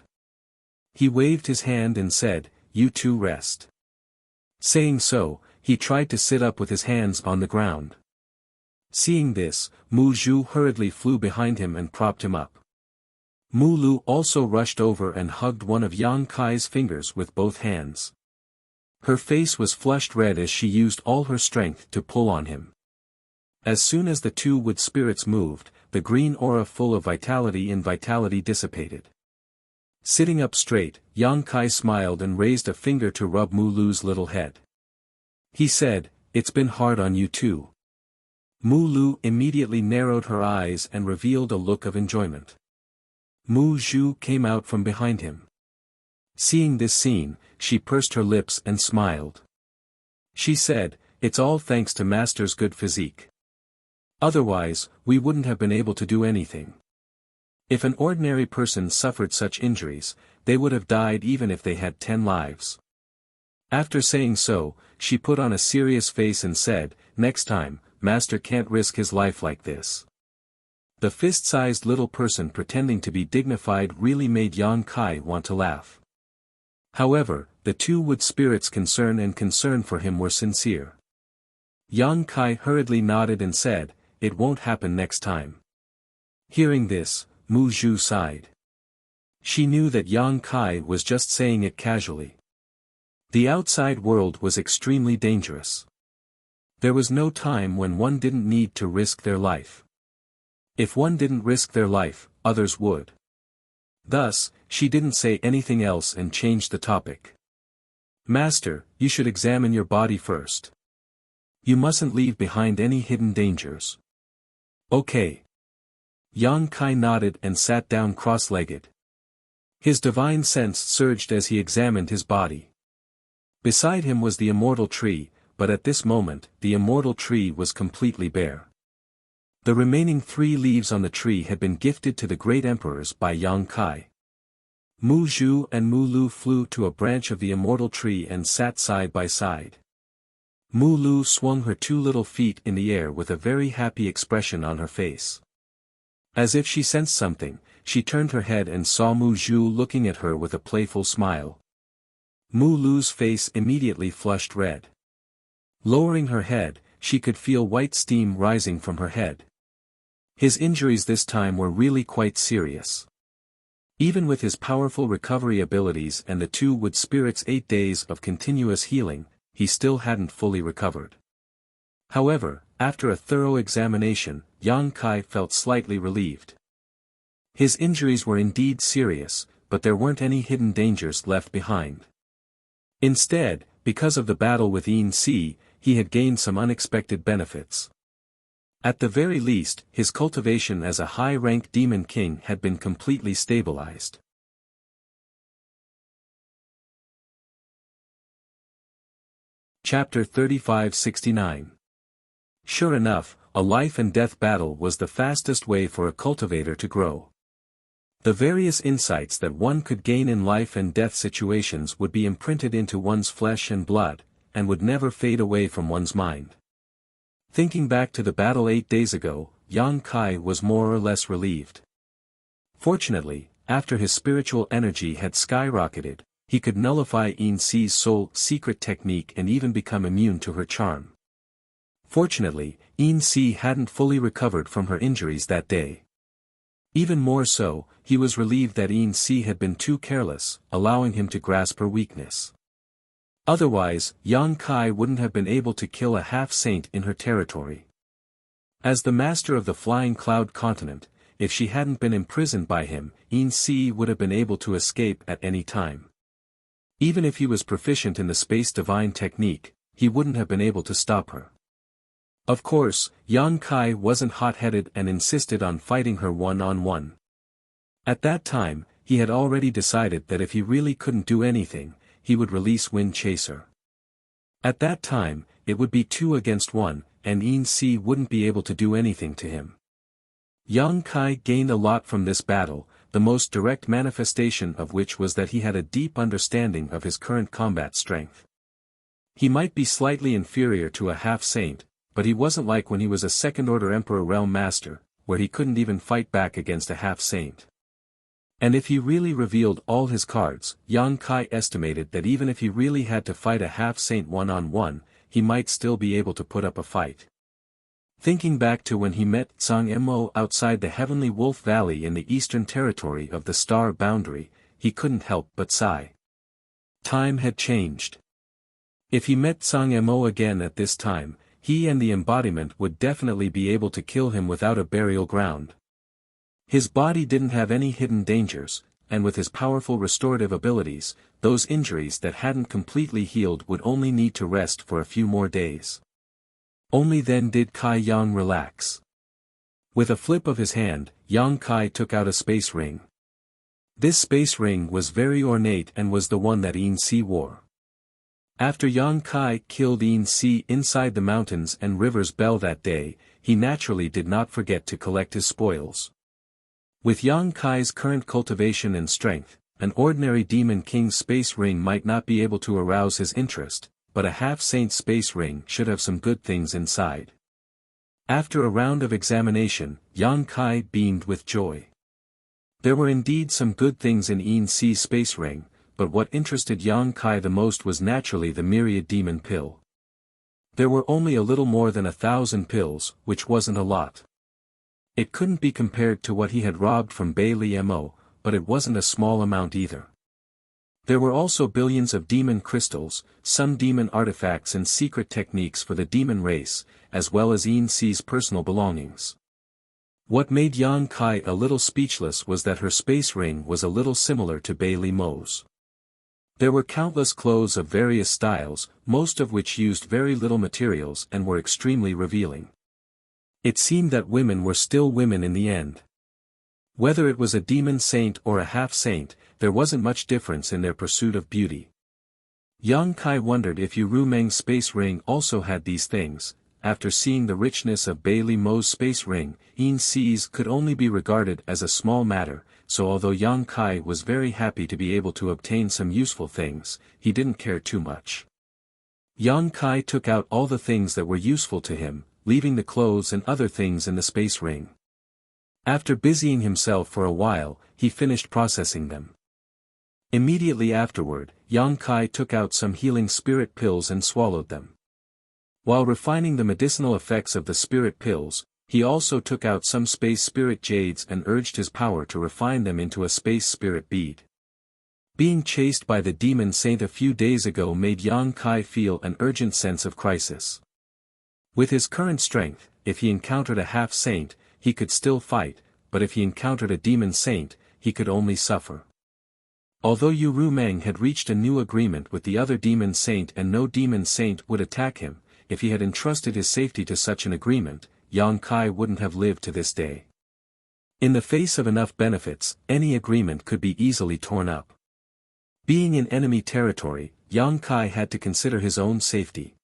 He waved his hand and said, "You two rest." Saying so, he tried to sit up with his hands on the ground. Seeing this, Mu Zhu hurriedly flew behind him and propped him up. Mu Lu also rushed over and hugged one of Yang Kai's fingers with both hands. Her face was flushed red as she used all her strength to pull on him. As soon as the two wood spirits moved, the green aura full of vitality dissipated. Sitting up straight, Yang Kai smiled and raised a finger to rub Mu Lu's little head. He said, "It's been hard on you too." Mu Lu immediately narrowed her eyes and revealed a look of enjoyment. Mu Zhu came out from behind him. Seeing this scene, she pursed her lips and smiled. She said, "It's all thanks to Master's good physique. Otherwise, we wouldn't have been able to do anything. If an ordinary person suffered such injuries, they would have died even if they had 10 lives." After saying so, she put on a serious face and said, "Next time, Master can't risk his life like this." The fist-sized little person pretending to be dignified really made Yang Kai want to laugh. However, the two wood spirits' concern for him were sincere. Yang Kai hurriedly nodded and said, "It won't happen next time." Hearing this, Mu Zhu sighed. She knew that Yang Kai was just saying it casually. The outside world was extremely dangerous. There was no time when one didn't need to risk their life. If one didn't risk their life, others would. Thus, she didn't say anything else and changed the topic. "Master, you should examine your body first. You mustn't leave behind any hidden dangers." "Okay." Yang Kai nodded and sat down cross-legged. His divine sense surged as he examined his body. Beside him was the immortal tree, but at this moment, the immortal tree was completely bare. The remaining 3 leaves on the tree had been gifted to the great emperors by Yang Kai. Mu Zhu and Mu Lu flew to a branch of the immortal tree and sat side by side. Mu Lu swung her 2 little feet in the air with a very happy expression on her face. As if she sensed something, she turned her head and saw Mu Zhu looking at her with a playful smile. Mu Lu's face immediately flushed red. Lowering her head, she could feel white steam rising from her head. His injuries this time were really quite serious. Even with his powerful recovery abilities and the 2 wood spirits' 8 days of continuous healing, he still hadn't fully recovered. However, after a thorough examination, Yang Kai felt slightly relieved. His injuries were indeed serious, but there weren't any hidden dangers left behind. Instead, because of the battle with Yin Si, he had gained some unexpected benefits. At the very least, his cultivation as a high-rank demon king had been completely stabilized. Chapter 3569. Sure enough, a life-and-death battle was the fastest way for a cultivator to grow. The various insights that one could gain in life-and-death situations would be imprinted into one's flesh and blood, and would never fade away from one's mind. Thinking back to the battle 8 days ago, Yang Kai was more or less relieved. Fortunately, after his spiritual energy had skyrocketed, he could nullify Yin Si's soul secret technique and even become immune to her charm. Fortunately, Yin Si hadn't fully recovered from her injuries that day. Even more so, he was relieved that Yin Si had been too careless, allowing him to grasp her weakness. Otherwise, Yang Kai wouldn't have been able to kill a half-saint in her territory. As the master of the Flying Cloud continent, if she hadn't been imprisoned by him, Yin Si would have been able to escape at any time. Even if he was proficient in the Space Divine technique, he wouldn't have been able to stop her. Of course, Yang Kai wasn't hot-headed and insisted on fighting her one-on-one. At that time, he had already decided that if he really couldn't do anything, he would release Wind Chaser. At that time, it would be 2 against 1, and Yin Si wouldn't be able to do anything to him. Yang Kai gained a lot from this battle, the most direct manifestation of which was that he had a deep understanding of his current combat strength. He might be slightly inferior to a half-saint, but he wasn't like when he was a second-order Emperor Realm Master, where he couldn't even fight back against a half-saint. And if he really revealed all his cards, Yang Kai estimated that even if he really had to fight a half-saint one-on-one, he might still be able to put up a fight. Thinking back to when he met Zhang Mo outside the Heavenly Wolf Valley in the eastern territory of the Star Boundary, he couldn't help but sigh. Time had changed. If he met Zhang Mo again at this time, he and the embodiment would definitely be able to kill him without a burial ground. His body didn't have any hidden dangers, and with his powerful restorative abilities, those injuries that hadn't completely healed would only need to rest for a few more days. Only then did Kai Yang relax. With a flip of his hand, Yang Kai took out a space ring. This space ring was very ornate and was the one that Yin Si wore. After Yang Kai killed Yin Si inside the mountains and rivers Bell that day, he naturally did not forget to collect his spoils. With Yang Kai's current cultivation and strength, an ordinary Demon King's space ring might not be able to arouse his interest, but a half-saint space ring should have some good things inside. After a round of examination, Yang Kai beamed with joy. There were indeed some good things in Yin Si's space ring, but what interested Yang Kai the most was naturally the myriad demon pill. There were only a little more than 1,000 pills, which wasn't a lot. It couldn't be compared to what he had robbed from Bailey Mo, but it wasn't a small amount either. There were also billions of demon crystals, some demon artifacts and secret techniques for the demon race, as well as Yin Si's personal belongings. What made Yang Kai a little speechless was that her space ring was a little similar to Bailey Mo's. There were countless clothes of various styles, most of which used very little materials and were extremely revealing. It seemed that women were still women in the end. Whether it was a demon saint or a half-saint, there wasn't much difference in their pursuit of beauty. Yang Kai wondered if Yu Meng's space ring also had these things. After seeing the richness of Bailey Mo's space ring, Yin Si's could only be regarded as a small matter, so although Yang Kai was very happy to be able to obtain some useful things, he didn't care too much. Yang Kai took out all the things that were useful to him, leaving the clothes and other things in the space ring. After busying himself for a while, he finished processing them. Immediately afterward, Yang Kai took out some healing spirit pills and swallowed them. While refining the medicinal effects of the spirit pills, he also took out some space spirit jades and urged his power to refine them into a space spirit bead. Being chased by the demon saint a few days ago made Yang Kai feel an urgent sense of crisis. With his current strength, if he encountered a half-saint, he could still fight, but if he encountered a demon saint, he could only suffer. Although Yu Rumeng had reached a new agreement with the other demon saint and no demon saint would attack him, if he had entrusted his safety to such an agreement, Yang Kai wouldn't have lived to this day. In the face of enough benefits, any agreement could be easily torn up. Being in enemy territory, Yang Kai had to consider his own safety.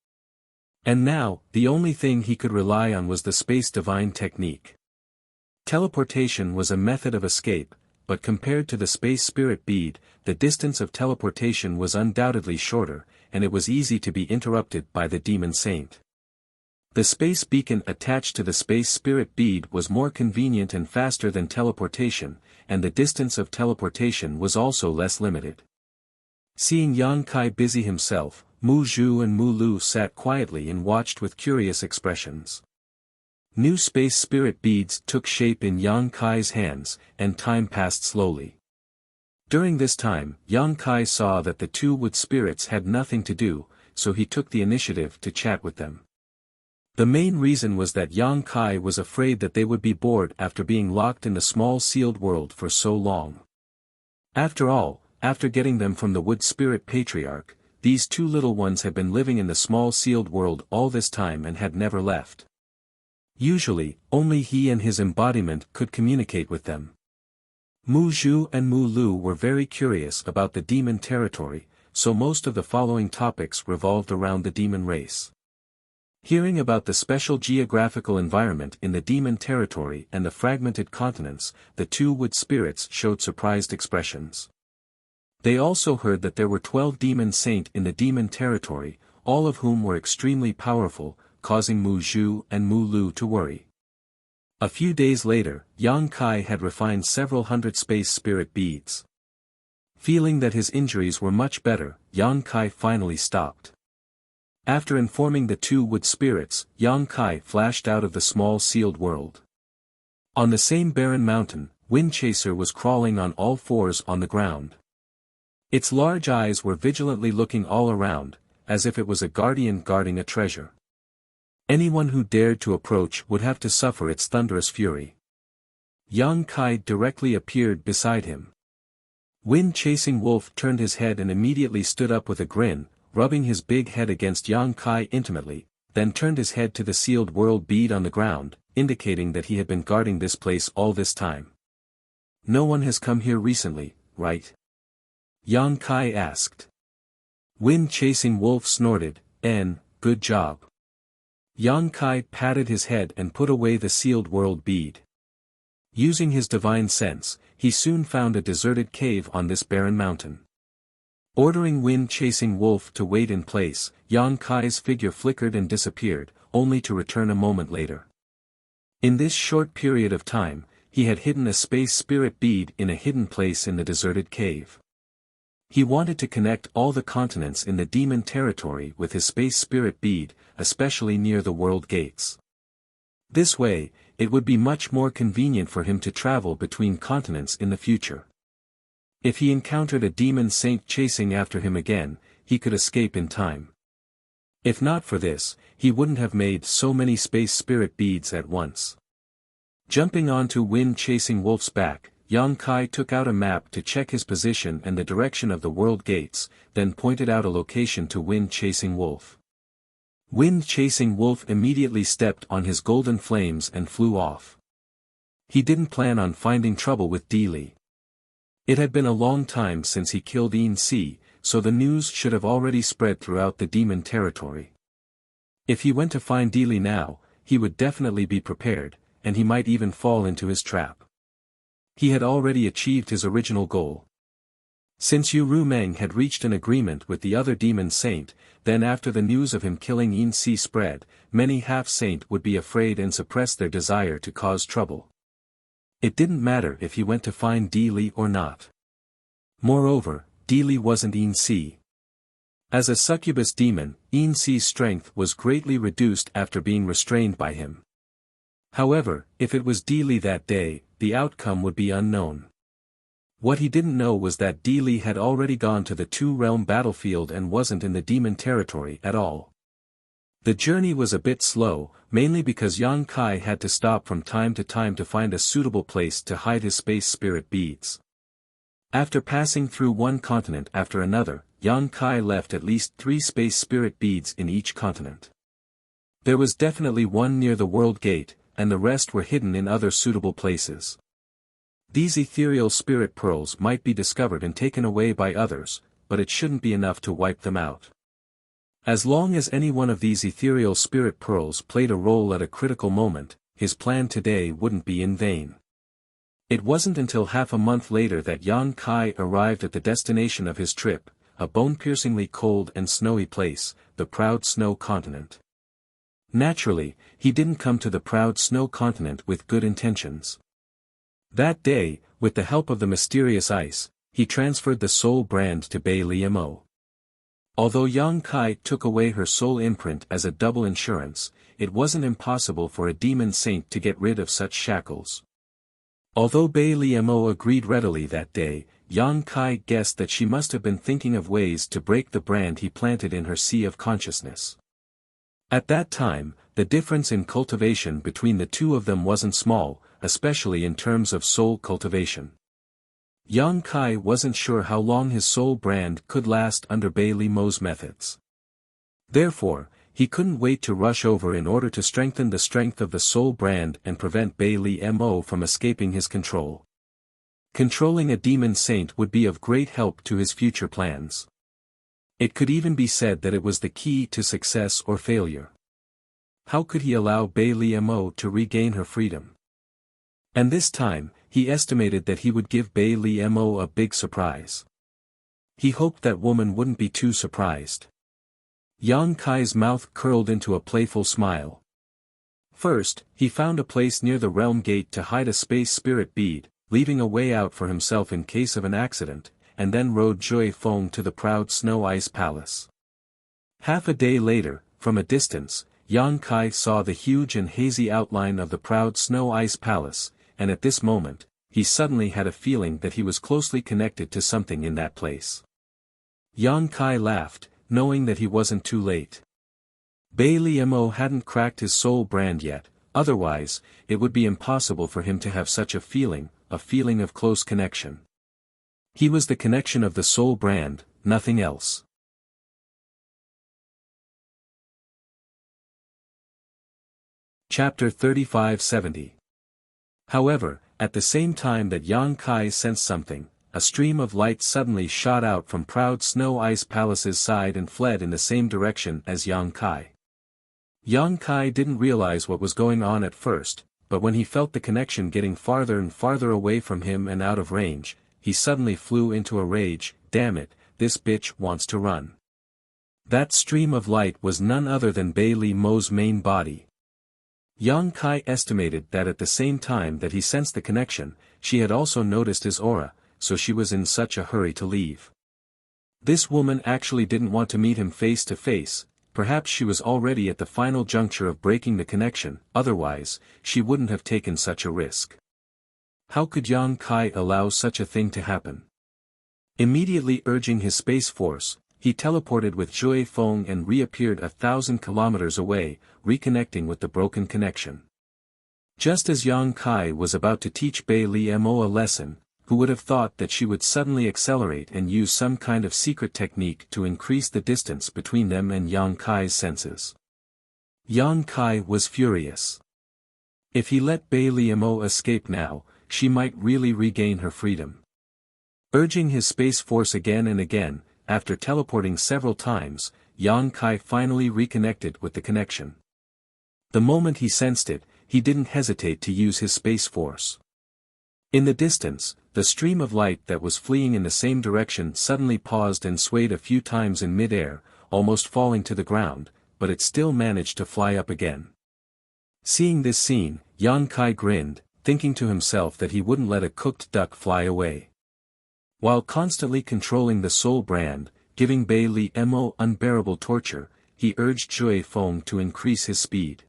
And now, the only thing he could rely on was the space divine technique. Teleportation was a method of escape, but compared to the space spirit bead, the distance of teleportation was undoubtedly shorter, and it was easy to be interrupted by the demon saint. The space beacon attached to the space spirit bead was more convenient and faster than teleportation, and the distance of teleportation was also less limited. Seeing Yang Kai busy himself, Mu Zhu and Mu Lu sat quietly and watched with curious expressions. New space spirit beads took shape in Yang Kai's hands, and time passed slowly. During this time, Yang Kai saw that the two wood spirits had nothing to do, so he took the initiative to chat with them. The main reason was that Yang Kai was afraid that they would be bored after being locked in the small sealed world for so long. After all, after getting them from the wood spirit patriarch, these two little ones had been living in the small sealed world all this time and had never left. Usually, only he and his embodiment could communicate with them. Mu Zhu and Mu Lu were very curious about the demon territory, so most of the following topics revolved around the demon race. Hearing about the special geographical environment in the demon territory and the fragmented continents, the two wood spirits showed surprised expressions. They also heard that there were 12 demon saint in the demon territory, all of whom were extremely powerful, causing Mu Zhu and Mu Lu to worry. A few days later, Yang Kai had refined several hundred space spirit beads. Feeling that his injuries were much better, Yang Kai finally stopped. After informing the two wood spirits, Yang Kai flashed out of the small sealed world. On the same barren mountain, Wind Chaser was crawling on all fours on the ground. Its large eyes were vigilantly looking all around, as if it was a guardian guarding a treasure. Anyone who dared to approach would have to suffer its thunderous fury. Yang Kai directly appeared beside him. Wind-chasing wolf turned his head and immediately stood up with a grin, rubbing his big head against Yang Kai intimately, then turned his head to the sealed world bead on the ground, indicating that he had been guarding this place all this time. No one has come here recently, right? Yang Kai asked. Wind-chasing wolf snorted, good job. Yang Kai patted his head and put away the sealed world bead. Using his divine sense, he soon found a deserted cave on this barren mountain. Ordering Wind-chasing wolf to wait in place, Yang Kai's figure flickered and disappeared, only to return a moment later. In this short period of time, he had hidden a space spirit bead in a hidden place in the deserted cave. He wanted to connect all the continents in the demon territory with his space spirit bead, especially near the world gates. This way, it would be much more convenient for him to travel between continents in the future. If he encountered a demon saint chasing after him again, he could escape in time. If not for this, he wouldn't have made so many space spirit beads at once. Jumping onto Wind-chasing wolf's back, Yang Kai took out a map to check his position and the direction of the world gates, then pointed out a location to Wind-chasing wolf. Wind-chasing wolf immediately stepped on his golden flames and flew off. He didn't plan on finding trouble with Di Li. It had been a long time since he killed Yin Si, so the news should have already spread throughout the demon territory. If he went to find Di Li now, he would definitely be prepared, and he might even fall into his trap. He had already achieved his original goal. Since Yu Rumeng had reached an agreement with the other demon saint, then after the news of him killing Yin Si spread, many half-saint would be afraid and suppress their desire to cause trouble. It didn't matter if he went to find Li or not. Moreover, Li wasn't Yin-Si. As a succubus demon, Yin-Si's strength was greatly reduced after being restrained by him. However, if it was Li that day, the outcome would be unknown. What he didn't know was that Li had already gone to the two-realm battlefield and wasn't in the demon territory at all. The journey was a bit slow, mainly because Yang Kai had to stop from time to find a suitable place to hide his space spirit beads. After passing through one continent after another, Yang Kai left at least 3 space spirit beads in each continent. There was definitely one near the World Gate, and the rest were hidden in other suitable places. These ethereal spirit pearls might be discovered and taken away by others, but it shouldn't be enough to wipe them out. As long as any one of these ethereal spirit pearls played a role at a critical moment, his plan today wouldn't be in vain. It wasn't until half a month later that Yang Kai arrived at the destination of his trip, a bone-piercingly cold and snowy place, the Proud Snow Continent. Naturally, he didn't come to the Proud Snow Continent with good intentions. That day, with the help of the mysterious ice, he transferred the soul brand to Bei Liemo. Although Yang Kai took away her soul imprint as a double insurance, it wasn't impossible for a demon saint to get rid of such shackles. Although Bei Liemo agreed readily that day, Yang Kai guessed that she must have been thinking of ways to break the brand he planted in her sea of consciousness. At that time, the difference in cultivation between the two of them wasn't small, especially in terms of soul cultivation. Yang Kai wasn't sure how long his soul brand could last under Bei Liemo's methods. Therefore, he couldn't wait to rush over in order to strengthen the strength of the soul brand and prevent Bei Liemo from escaping his control. Controlling a demon saint would be of great help to his future plans. It could even be said that it was the key to success or failure. How could he allow Bei Liemo to regain her freedom? And this time, he estimated that he would give Bei Liemo a big surprise. He hoped that woman wouldn't be too surprised. Yang Kai's mouth curled into a playful smile. First, he found a place near the realm gate to hide a space spirit bead, leaving a way out for himself in case of an accident, and then rode Jui Feng to the Proud Snow Ice Palace. Half a day later, from a distance, Yang Kai saw the huge and hazy outline of the Proud Snow Ice Palace, and at this moment, he suddenly had a feeling that he was closely connected to something in that place. Yang Kai laughed, knowing that he wasn't too late. Bei Liemo hadn't cracked his soul brand yet, otherwise, it would be impossible for him to have such a feeling of close connection. He was the connection of the soul brand, nothing else. Chapter 3570. However, at the same time that Yang Kai sensed something, a stream of light suddenly shot out from Proud Snow Ice Palace's side and fled in the same direction as Yang Kai. Yang Kai didn't realize what was going on at first, but when he felt the connection getting farther and farther away from him and out of range, he suddenly flew into a rage. Damn it, this bitch wants to run. That stream of light was none other than Bei Liemo's main body. Yang Kai estimated that at the same time that he sensed the connection, she had also noticed his aura, so she was in such a hurry to leave. This woman actually didn't want to meet him face to face, perhaps she was already at the final juncture of breaking the connection, otherwise, she wouldn't have taken such a risk. How could Yang Kai allow such a thing to happen? Immediately urging his space force, he teleported with Jui Feng and reappeared 1,000 kilometers away, reconnecting with the broken connection. Just as Yang Kai was about to teach Bei Liemo a lesson, who would have thought that she would suddenly accelerate and use some kind of secret technique to increase the distance between them and Yang Kai's senses. Yang Kai was furious. If he let Bei Liemo escape now, she might really regain her freedom. Urging his space force again and again, after teleporting several times, Yang Kai finally reconnected with the connection. The moment he sensed it, he didn't hesitate to use his space force. In the distance, the stream of light that was fleeing in the same direction suddenly paused and swayed a few times in mid-air, almost falling to the ground, but it still managed to fly up again. Seeing this scene, Yang Kai grinned, thinking to himself that he wouldn't let a cooked duck fly away. While constantly controlling the soul brand, giving Bai Li Mo unbearable torture, he urged Zhui Feng to increase his speed.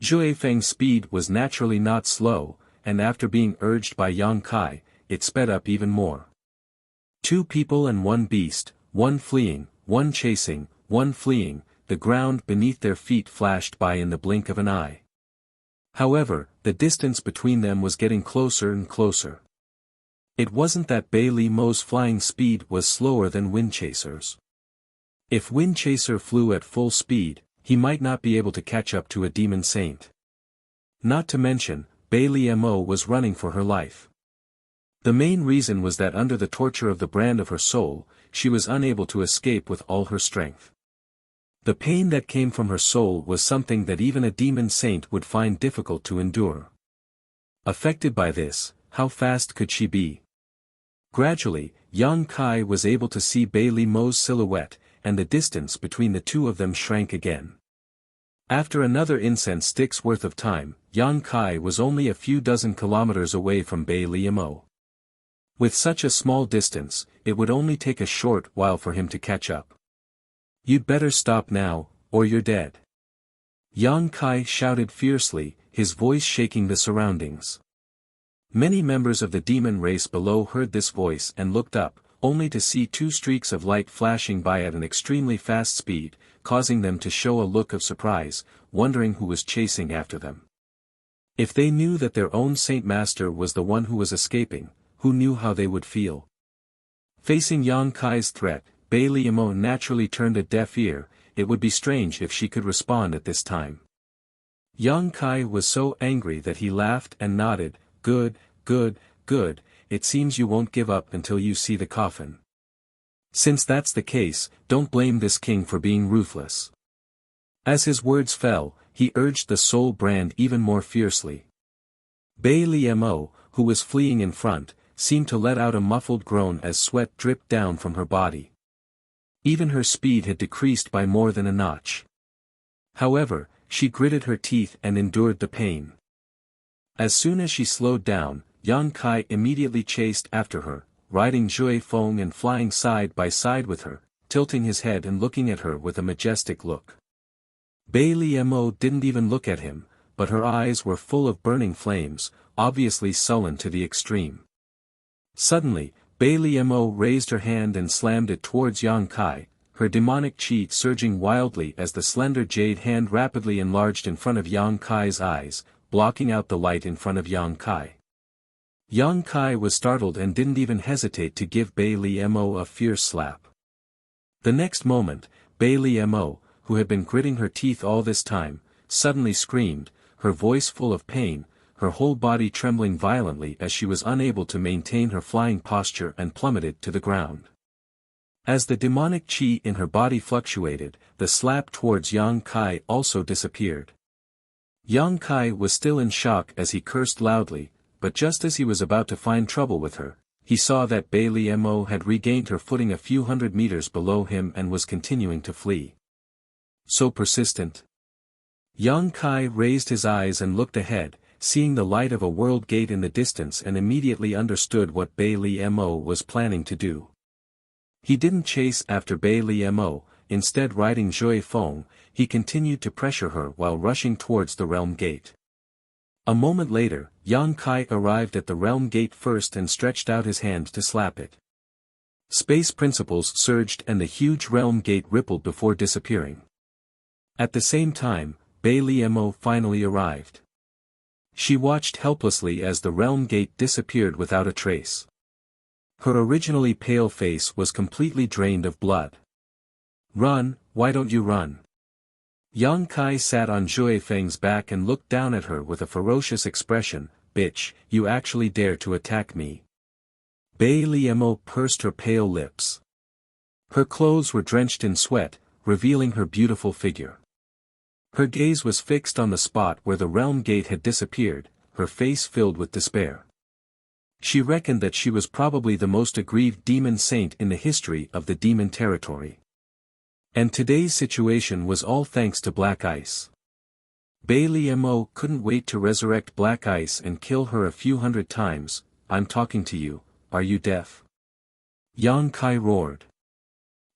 Zhui Feng's speed was naturally not slow, and after being urged by Yang Kai, it sped up even more. 2 people and 1 beast, 1 fleeing, 1 chasing, 1 fleeing, the ground beneath their feet flashed by in the blink of an eye. However, the distance between them was getting closer and closer. It wasn't that Bai Li Mo's flying speed was slower than Wind Chaser's. If Wind Chaser flew at full speed, he might not be able to catch up to a demon saint. Not to mention, Bai Li Mo was running for her life. The main reason was that under the torture of the brand of her soul, she was unable to escape with all her strength. The pain that came from her soul was something that even a demon saint would find difficult to endure. Affected by this, how fast could she be? Gradually, Yang Kai was able to see Bai Li Mo's silhouette, and the distance between the two of them shrank again. After another incense stick's worth of time, Yang Kai was only a few dozen kilometers away from Bai Li Mo. With such a small distance, it would only take a short while for him to catch up. "You'd better stop now, or you're dead." Yang Kai shouted fiercely, his voice shaking the surroundings. Many members of the demon race below heard this voice and looked up, only to see 2 streaks of light flashing by at an extremely fast speed, causing them to show a look of surprise, wondering who was chasing after them. If they knew that their own Saint Master was the one who was escaping, who knew how they would feel? Facing Yang Kai's threat, Bai Li Mo naturally turned a deaf ear. It would be strange if she could respond at this time. Yang Kai was so angry that he laughed and nodded. "Good, good, good, it seems you won't give up until you see the coffin. Since that's the case, don't blame this king for being ruthless." As his words fell, he urged the soul brand even more fiercely. Bai Li Mo, who was fleeing in front, seemed to let out a muffled groan as sweat dripped down from her body. Even her speed had decreased by more than a notch. However, she gritted her teeth and endured the pain. As soon as she slowed down, Yang Kai immediately chased after her, riding Zhui Feng and flying side by side with her, tilting his head and looking at her with a majestic look. Bai Li Mo didn't even look at him, but her eyes were full of burning flames, obviously sullen to the extreme. Suddenly, Bai Li Mo raised her hand and slammed it towards Yang Kai, her demonic chi surging wildly as the slender jade hand rapidly enlarged in front of Yang Kai's eyes, blocking out the light in front of Yang Kai. Yang Kai was startled and didn't even hesitate to give Bai Li Mo a fierce slap. The next moment, Bai Li Mo, who had been gritting her teeth all this time, suddenly screamed, her voice full of pain, her whole body trembling violently as she was unable to maintain her flying posture and plummeted to the ground. As the demonic chi in her body fluctuated, the slap towards Yang Kai also disappeared. Yang Kai was still in shock as he cursed loudly, but just as he was about to find trouble with her, he saw that Bai Li Mo had regained her footing a few hundred meters below him and was continuing to flee. So persistent. Yang Kai raised his eyes and looked ahead, seeing the light of a world gate in the distance, and immediately understood what Bai Li Mo was planning to do. He didn't chase after Bai Li Mo, instead riding Zhui Feng, he continued to pressure her while rushing towards the realm gate. A moment later, Yang Kai arrived at the realm gate first and stretched out his hand to slap it. Space principles surged and the huge realm gate rippled before disappearing. At the same time, Bai Li Mo finally arrived. She watched helplessly as the realm gate disappeared without a trace. Her originally pale face was completely drained of blood. "Run, why don't you run?" Yang Kai sat on Zhui Feng's back and looked down at her with a ferocious expression. "Bitch, you actually dare to attack me." Bai Li Mo pursed her pale lips. Her clothes were drenched in sweat, revealing her beautiful figure. Her gaze was fixed on the spot where the realm gate had disappeared, her face filled with despair. She reckoned that she was probably the most aggrieved demon saint in the history of the demon territory. And today's situation was all thanks to Black Ice. Bailey Mo couldn't wait to resurrect Black Ice and kill her a few hundred times. I'm talking to you, are you deaf? Yang Kai roared.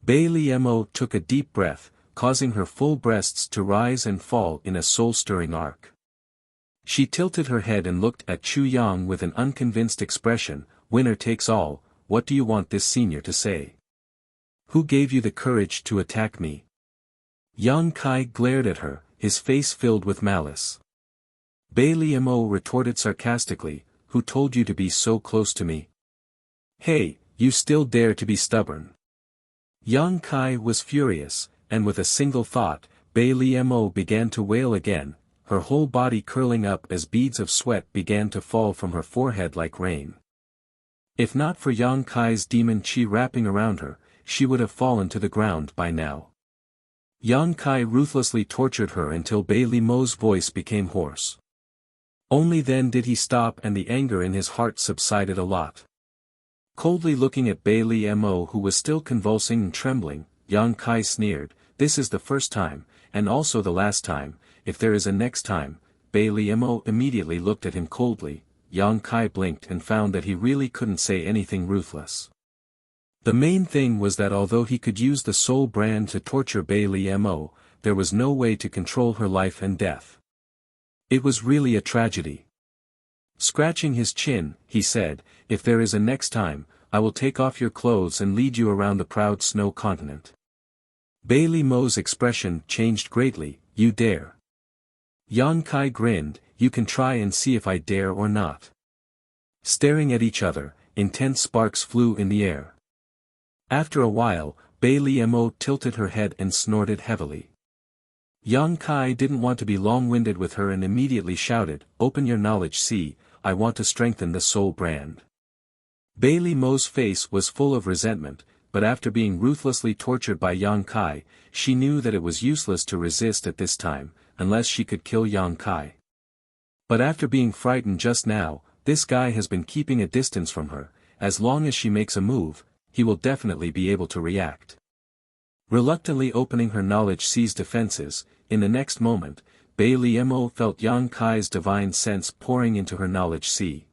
Bailey Mo took a deep breath, causing her full breasts to rise and fall in a soul-stirring arc. She tilted her head and looked at Chu Yang with an unconvinced expression. Winner takes all, what do you want this senior to say? Who gave you the courage to attack me? Yang Kai glared at her, his face filled with malice. Bailey Mo retorted sarcastically, who told you to be so close to me? Hey, you still dare to be stubborn. Yang Kai was furious, and with a single thought, Bailey Mo began to wail again, her whole body curling up as beads of sweat began to fall from her forehead like rain. If not for Yang Kai's demon chi wrapping around her, she would have fallen to the ground by now. Yang Kai ruthlessly tortured her until Bailey Mo's voice became hoarse. Only then did he stop and the anger in his heart subsided a lot. Coldly looking at Bailey Mo who was still convulsing and trembling, Yang Kai sneered, this is the first time, and also the last time, if there is a next time. Bailey Mo immediately looked at him coldly. Yang Kai blinked and found that he really couldn't say anything ruthless. The main thing was that although he could use the soul brand to torture Bailey Mo, there was no way to control her life and death. It was really a tragedy. Scratching his chin, he said, if there is a next time, I will take off your clothes and lead you around the proud snow continent. Bailey Mo's expression changed greatly, you dare. Yang Kai grinned, you can try and see if I dare or not. Staring at each other, intense sparks flew in the air. After a while, Bailey Mo tilted her head and snorted heavily. Yang Kai didn't want to be long-winded with her and immediately shouted, open your knowledge see, I want to strengthen the soul brand. Bailey Mo's face was full of resentment, but after being ruthlessly tortured by Yang Kai, she knew that it was useless to resist at this time, unless she could kill Yang Kai. But after being frightened just now, this guy has been keeping a distance from her, as long as she makes a move, he will definitely be able to react. Reluctantly opening her knowledge see's defenses, in the next moment, Bailey Mo felt Yang Kai's divine sense pouring into her knowledge sea.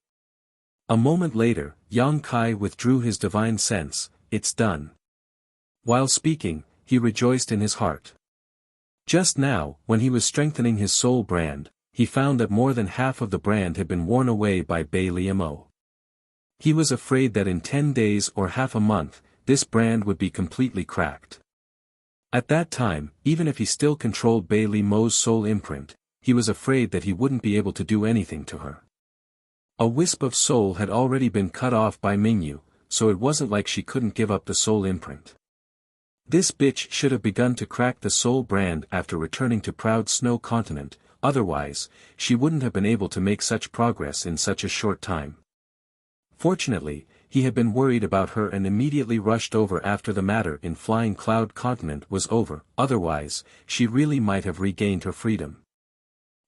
A moment later, Yang Kai withdrew his divine sense, it's done. While speaking, he rejoiced in his heart. Just now, when he was strengthening his soul brand, he found that more than half of the brand had been worn away by Bailey Mo. He was afraid that in 10 days or half a month, this brand would be completely cracked. At that time, even if he still controlled Bailey Mo's soul imprint, he was afraid that he wouldn't be able to do anything to her. A wisp of soul had already been cut off by Mingyu, so it wasn't like she couldn't give up the soul imprint. This bitch should have begun to crack the soul brand after returning to Proud Snow Continent, otherwise, she wouldn't have been able to make such progress in such a short time. Fortunately, he had been worried about her and immediately rushed over after the matter in Flying Cloud Continent was over, otherwise, she really might have regained her freedom.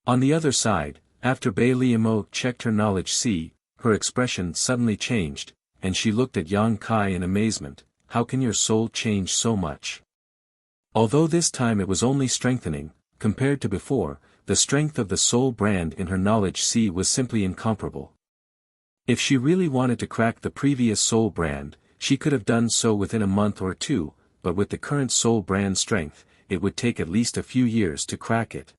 On the other side, after Bailey Mo checked her knowledge sea, her expression suddenly changed, and she looked at Yang Kai in amazement, how can your soul change so much? Although this time it was only strengthening, compared to before, the strength of the soul brand in her knowledge sea was simply incomparable. If she really wanted to crack the previous soul brand, she could have done so within a month or two, but with the current soul brand strength, it would take at least a few years to crack it.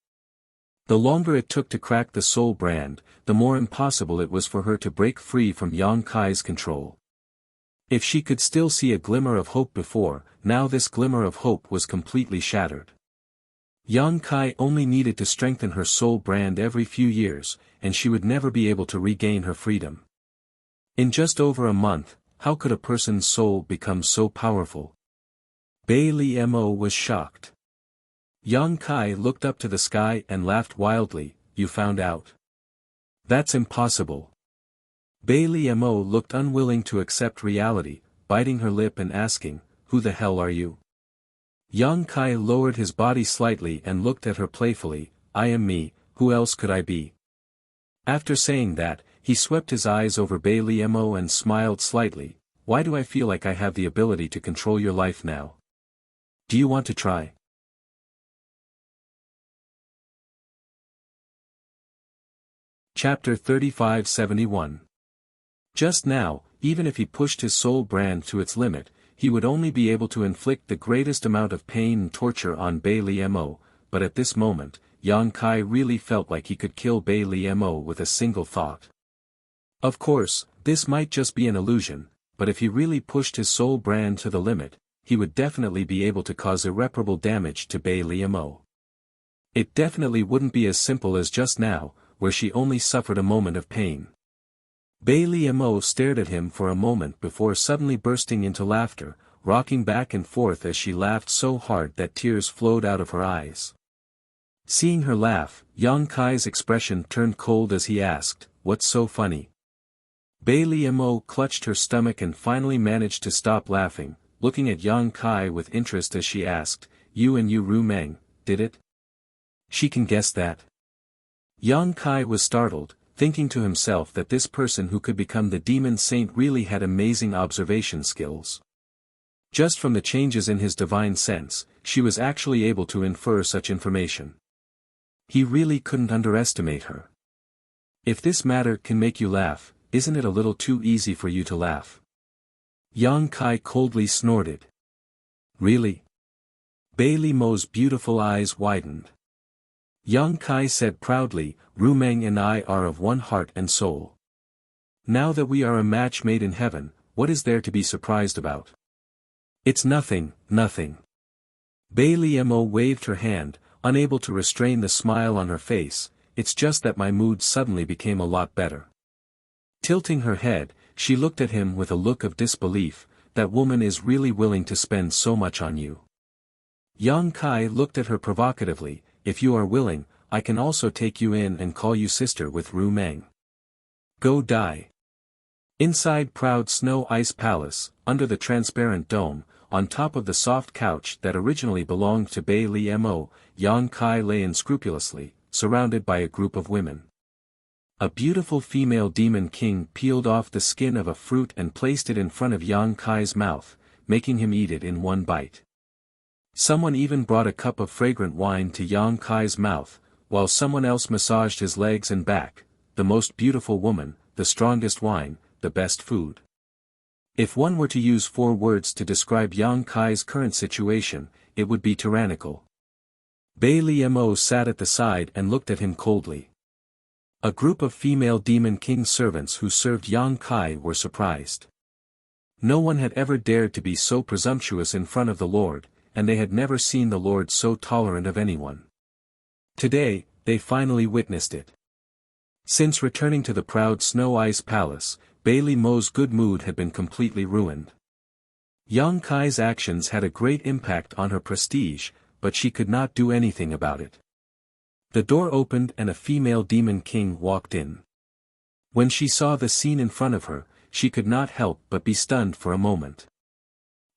The longer it took to crack the soul brand, the more impossible it was for her to break free from Yang Kai's control. If she could still see a glimmer of hope before, now this glimmer of hope was completely shattered. Yang Kai only needed to strengthen her soul brand every few years, and she would never be able to regain her freedom. In just over a month, how could a person's soul become so powerful? Bailey Mo was shocked. Yang Kai looked up to the sky and laughed wildly, you found out. That's impossible. Bailey Mo looked unwilling to accept reality, biting her lip and asking, who the hell are you? Yang Kai lowered his body slightly and looked at her playfully, I am me, who else could I be? After saying that, he swept his eyes over Bailey Mo and smiled slightly, why do I feel like I have the ability to control your life now? Do you want to try? Chapter 3571. Just now, even if he pushed his soul brand to its limit, he would only be able to inflict the greatest amount of pain and torture on Bai Liemo, but at this moment, Yang Kai really felt like he could kill Bai Liemo with a single thought. Of course, this might just be an illusion, but if he really pushed his soul brand to the limit, he would definitely be able to cause irreparable damage to Bai Liemo. It definitely wouldn't be as simple as just now, where she only suffered a moment of pain. Bai Liemo stared at him for a moment before suddenly bursting into laughter, rocking back and forth as she laughed so hard that tears flowed out of her eyes. Seeing her laugh, Yang Kai's expression turned cold as he asked, "What's so funny?" Bai Liemo clutched her stomach and finally managed to stop laughing, looking at Yang Kai with interest as she asked, "You and Ru Meng, did it?" "She can guess that." Yang Kai was startled, thinking to himself that this person who could become the demon saint really had amazing observation skills. Just from the changes in his divine sense, she was actually able to infer such information. He really couldn't underestimate her. "If this matter can make you laugh, isn't it a little too easy for you to laugh?" Yang Kai coldly snorted. "Really?" Bai Liemo's beautiful eyes widened. Yang Kai said proudly, "Ru Meng and I are of one heart and soul. Now that we are a match made in heaven, what is there to be surprised about?" "It's nothing, nothing." Bai Liemo waved her hand, unable to restrain the smile on her face. "It's just that my mood suddenly became a lot better." Tilting her head, she looked at him with a look of disbelief. "That woman is really willing to spend so much on you." Yang Kai looked at her provocatively. "If you are willing, I can also take you in and call you sister with Ru Meng. Go die." Inside Proud Snow Ice Palace, under the transparent dome, on top of the soft couch that originally belonged to Bai Liemo, Yang Kai lay unscrupulously, surrounded by a group of women. A beautiful female demon king peeled off the skin of a fruit and placed it in front of Yang Kai's mouth, making him eat it in one bite. Someone even brought a cup of fragrant wine to Yang Kai's mouth, while someone else massaged his legs and back. The most beautiful woman, the strongest wine, the best food. If one were to use 4 words to describe Yang Kai's current situation, it would be tyrannical. Bai Liemo sat at the side and looked at him coldly. A group of female demon king servants who served Yang Kai were surprised. No one had ever dared to be so presumptuous in front of the Lord, and they had never seen the Lord so tolerant of anyone. Today, they finally witnessed it. Since returning to the Proud Snow Ice Palace, Bai Liemo's good mood had been completely ruined. Yang Kai's actions had a great impact on her prestige, but she could not do anything about it. The door opened and a female demon king walked in. When she saw the scene in front of her, she could not help but be stunned for a moment.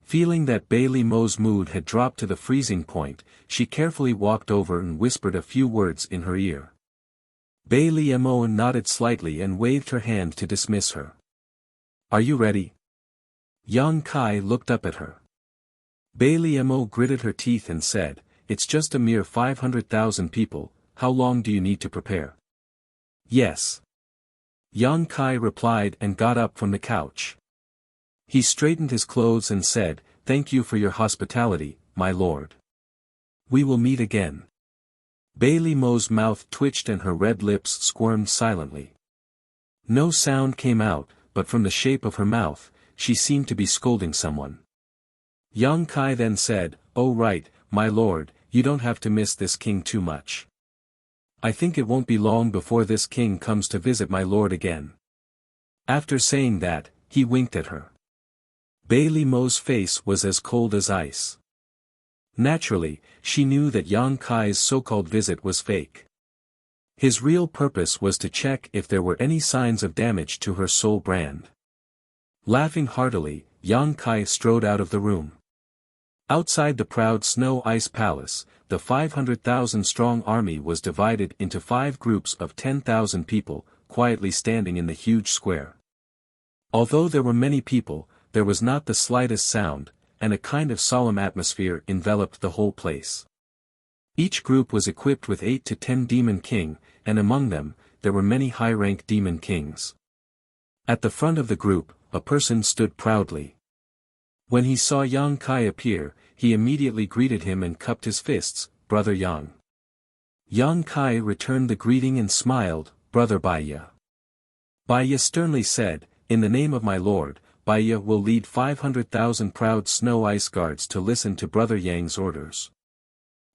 Feeling that Bai Liemo's mood had dropped to the freezing point, she carefully walked over and whispered a few words in her ear. Bai Liemo nodded slightly and waved her hand to dismiss her. "Are you ready?" Yang Kai looked up at her. Bai Liemo gritted her teeth and said, "It's just a mere 500,000 people, how long do you need to prepare?" "Yes." Yang Kai replied and got up from the couch. He straightened his clothes and said, "Thank you for your hospitality, my lord. We will meet again." Bai Liemo's mouth twitched and her red lips squirmed silently. No sound came out, but from the shape of her mouth, she seemed to be scolding someone. Yang Kai then said, "Oh right, my lord, you don't have to miss this king too much. I think it won't be long before this king comes to visit my lord again." After saying that, he winked at her. Bai Liemo's face was as cold as ice. Naturally, she knew that Yang Kai's so-called visit was fake. His real purpose was to check if there were any signs of damage to her soul brand. Laughing heartily, Yang Kai strode out of the room. Outside the Proud Snow Ice Palace, the 500,000-strong army was divided into 5 groups of 10,000 people, quietly standing in the huge square. Although there were many people, there was not the slightest sound, and a kind of solemn atmosphere enveloped the whole place. Each group was equipped with 8 to 10 demon king, and among them, there were many high-rank demon kings. At the front of the group, a person stood proudly. When he saw Yang Kai appear, he immediately greeted him and cupped his fists, "Brother Yang." Yang Kai returned the greeting and smiled, "Brother Baiya." Baiya sternly said, "In the name of my lord, Baiya will lead 500,000 proud snow ice guards to listen to Brother Yang's orders."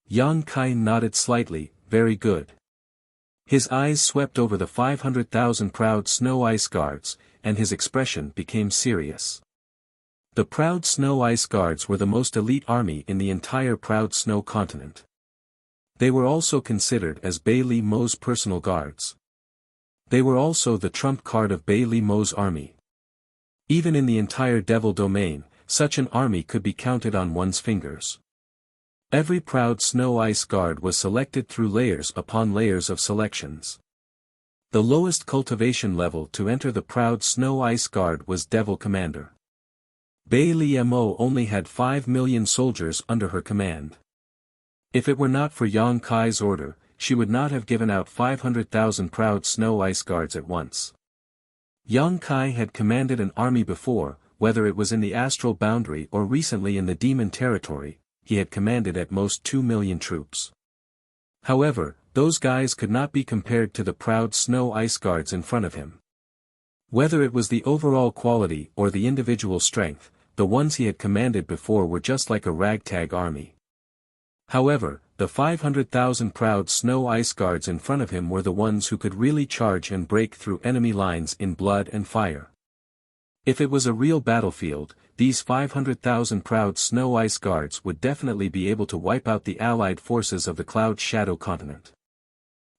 Yang Kai nodded slightly, "Very good." His eyes swept over the 500,000 proud snow ice guards, and his expression became serious. The proud snow ice guards were the most elite army in the entire proud snow continent. They were also considered as Bai Li Mo's personal guards. They were also the trump card of Bai Li Mo's army. Even in the entire Devil Domain, such an army could be counted on one's fingers. Every proud snow ice guard was selected through layers upon layers of selections. The lowest cultivation level to enter the proud snow ice guard was Devil Commander. Bai Li Mo only had 5 million soldiers under her command. If it were not for Yang Kai's order, she would not have given out 500,000 proud snow ice guards at once. Yang Kai had commanded an army before, whether it was in the astral boundary or recently in the demon territory, he had commanded at most 2 million troops. However, those guys could not be compared to the proud snow ice guards in front of him. Whether it was the overall quality or the individual strength, the ones he had commanded before were just like a ragtag army. However, the 500,000 proud snow ice guards in front of him were the ones who could really charge and break through enemy lines in blood and fire. If it was a real battlefield, these 500,000 proud snow ice guards would definitely be able to wipe out the allied forces of the Cloud Shadow continent.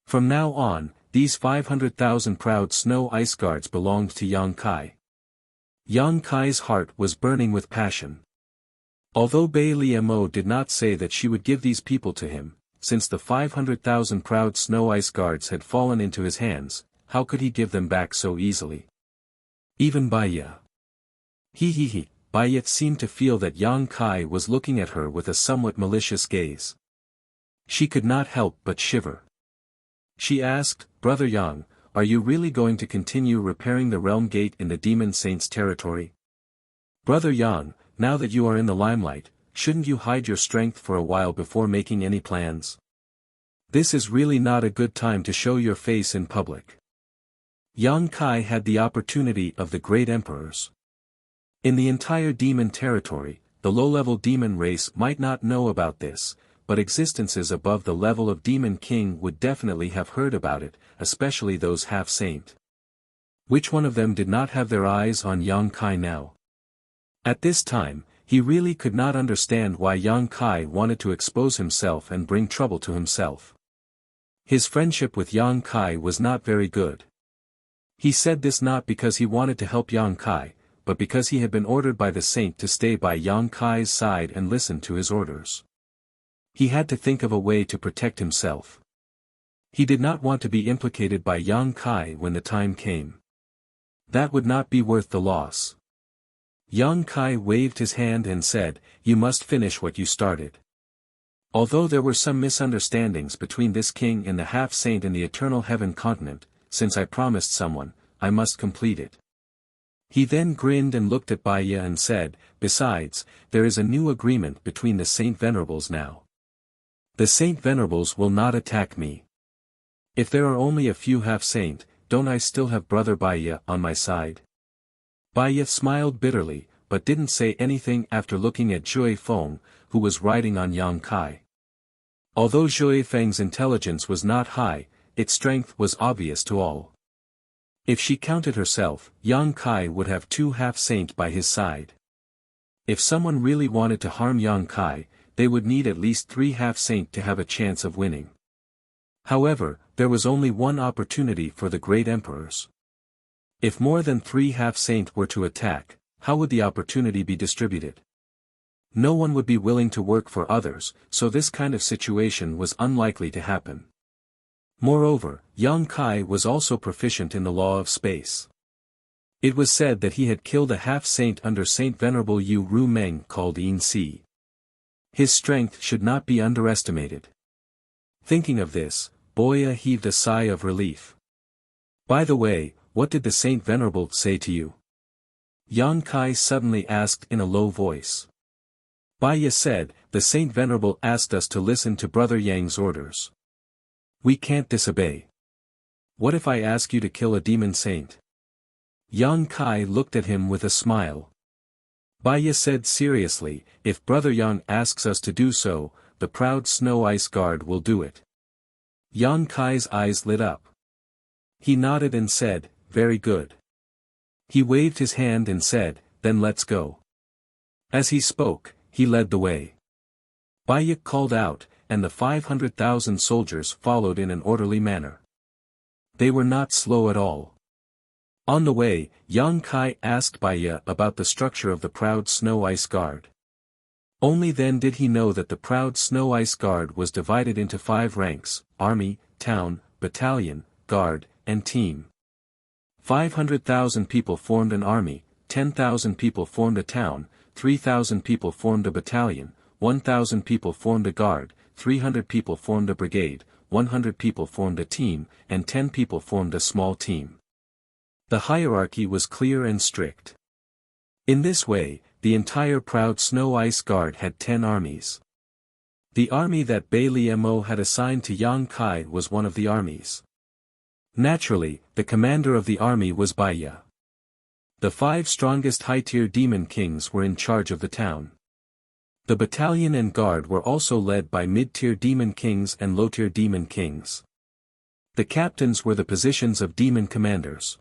From now on, these 500,000 proud snow ice guards belonged to Yang Kai. Yang Kai's heart was burning with passion. Although Bai Li Mo did not say that she would give these people to him, since the 500,000 proud snow ice guards had fallen into his hands, how could he give them back so easily? Even Baiya. Baiya seemed to feel that Yang Kai was looking at her with a somewhat malicious gaze. She could not help but shiver. She asked, "Brother Yang, are you really going to continue repairing the realm gate in the Demon Saint's territory? Brother Yang, now that you are in the limelight, shouldn't you hide your strength for a while before making any plans? This is really not a good time to show your face in public." Yang Kai had the opportunity of the great emperors. In the entire demon territory, the low-level demon race might not know about this, but existences above the level of Demon King would definitely have heard about it, especially those half-saint. Which one of them did not have their eyes on Yang Kai now? At this time, he really could not understand why Yang Kai wanted to expose himself and bring trouble to himself. His friendship with Yang Kai was not very good. He said this not because he wanted to help Yang Kai, but because he had been ordered by the saint to stay by Yang Kai's side and listen to his orders. He had to think of a way to protect himself. He did not want to be implicated by Yang Kai when the time came. That would not be worth the loss. Yang Kai waved his hand and said, "You must finish what you started." Although there were some misunderstandings between this king and the half-saint in the Eternal Heaven continent, since I promised someone, I must complete it. He then grinned and looked at Baiya and said, "Besides, there is a new agreement between the Saint Venerables now. The Saint Venerables will not attack me. If there are only a few half-saint, don't I still have Brother Baiya on my side?" Baiya smiled bitterly, but didn't say anything after looking at Zhui Feng, who was riding on Yang Kai. Although Zhui Feng's intelligence was not high, its strength was obvious to all. If she counted herself, Yang Kai would have 2 half-saint by his side. If someone really wanted to harm Yang Kai, they would need at least 3 half-saint to have a chance of winning. However, there was only one opportunity for the great emperors. If more than 3 half-saint were to attack, how would the opportunity be distributed? No one would be willing to work for others, so this kind of situation was unlikely to happen. Moreover, Yang Kai was also proficient in the law of space. It was said that he had killed a half-saint under Saint Venerable Yu Ru Meng called Yin Si. His strength should not be underestimated. Thinking of this, Baiya heaved a sigh of relief. By the way, what did the Saint Venerable say to you? Yang Kai suddenly asked in a low voice. Baiya said, the Saint Venerable asked us to listen to Brother Yang's orders. We can't disobey. What if I ask you to kill a demon saint? Yang Kai looked at him with a smile. Baiya said seriously, if Brother Yang asks us to do so, the proud Snow Ice Guard will do it. Yang Kai's eyes lit up. He nodded and said, very good. He waved his hand and said, then let's go. As he spoke, he led the way. Baiya called out, and the 500,000 soldiers followed in an orderly manner. They were not slow at all. On the way, Yang Kai asked Baiya about the structure of the proud Snow Ice Guard. Only then did he know that the proud Snow Ice Guard was divided into 5 ranks: army, town, battalion, guard, and team. 500,000 people formed an army, 10,000 people formed a town, 3,000 people formed a battalion, 1,000 people formed a guard, 300 people formed a brigade, 100 people formed a team, and 10 people formed a small team. The hierarchy was clear and strict. In this way, the entire proud Snow Ice Guard had 10 armies. The army that Bai Liemo had assigned to Yang Kai was one of the armies. Naturally, the commander of the army was Baiya. The 5 strongest high-tier demon kings were in charge of the town. The battalion and guard were also led by mid-tier demon kings and low-tier demon kings. The captains were the positions of demon commanders.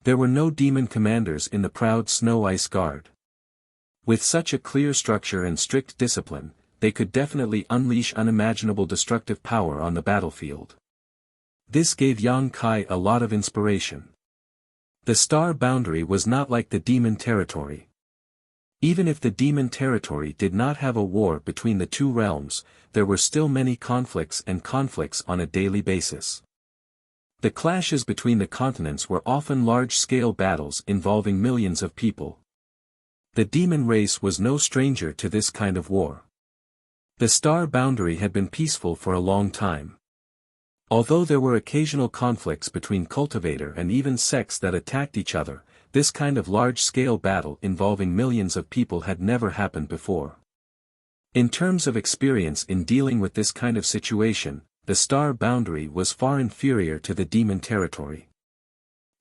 There were no demon commanders in the proud Snow Ice Guard. With such a clear structure and strict discipline, they could definitely unleash unimaginable destructive power on the battlefield. This gave Yang Kai a lot of inspiration. The star boundary was not like the demon territory. Even if the demon territory did not have a war between the two realms, there were still many conflicts on a daily basis. The clashes between the continents were often large-scale battles involving millions of people. The demon race was no stranger to this kind of war. The star boundary had been peaceful for a long time. Although there were occasional conflicts between cultivator and even sects that attacked each other, this kind of large-scale battle involving millions of people had never happened before. In terms of experience in dealing with this kind of situation, the star boundary was far inferior to the demon territory.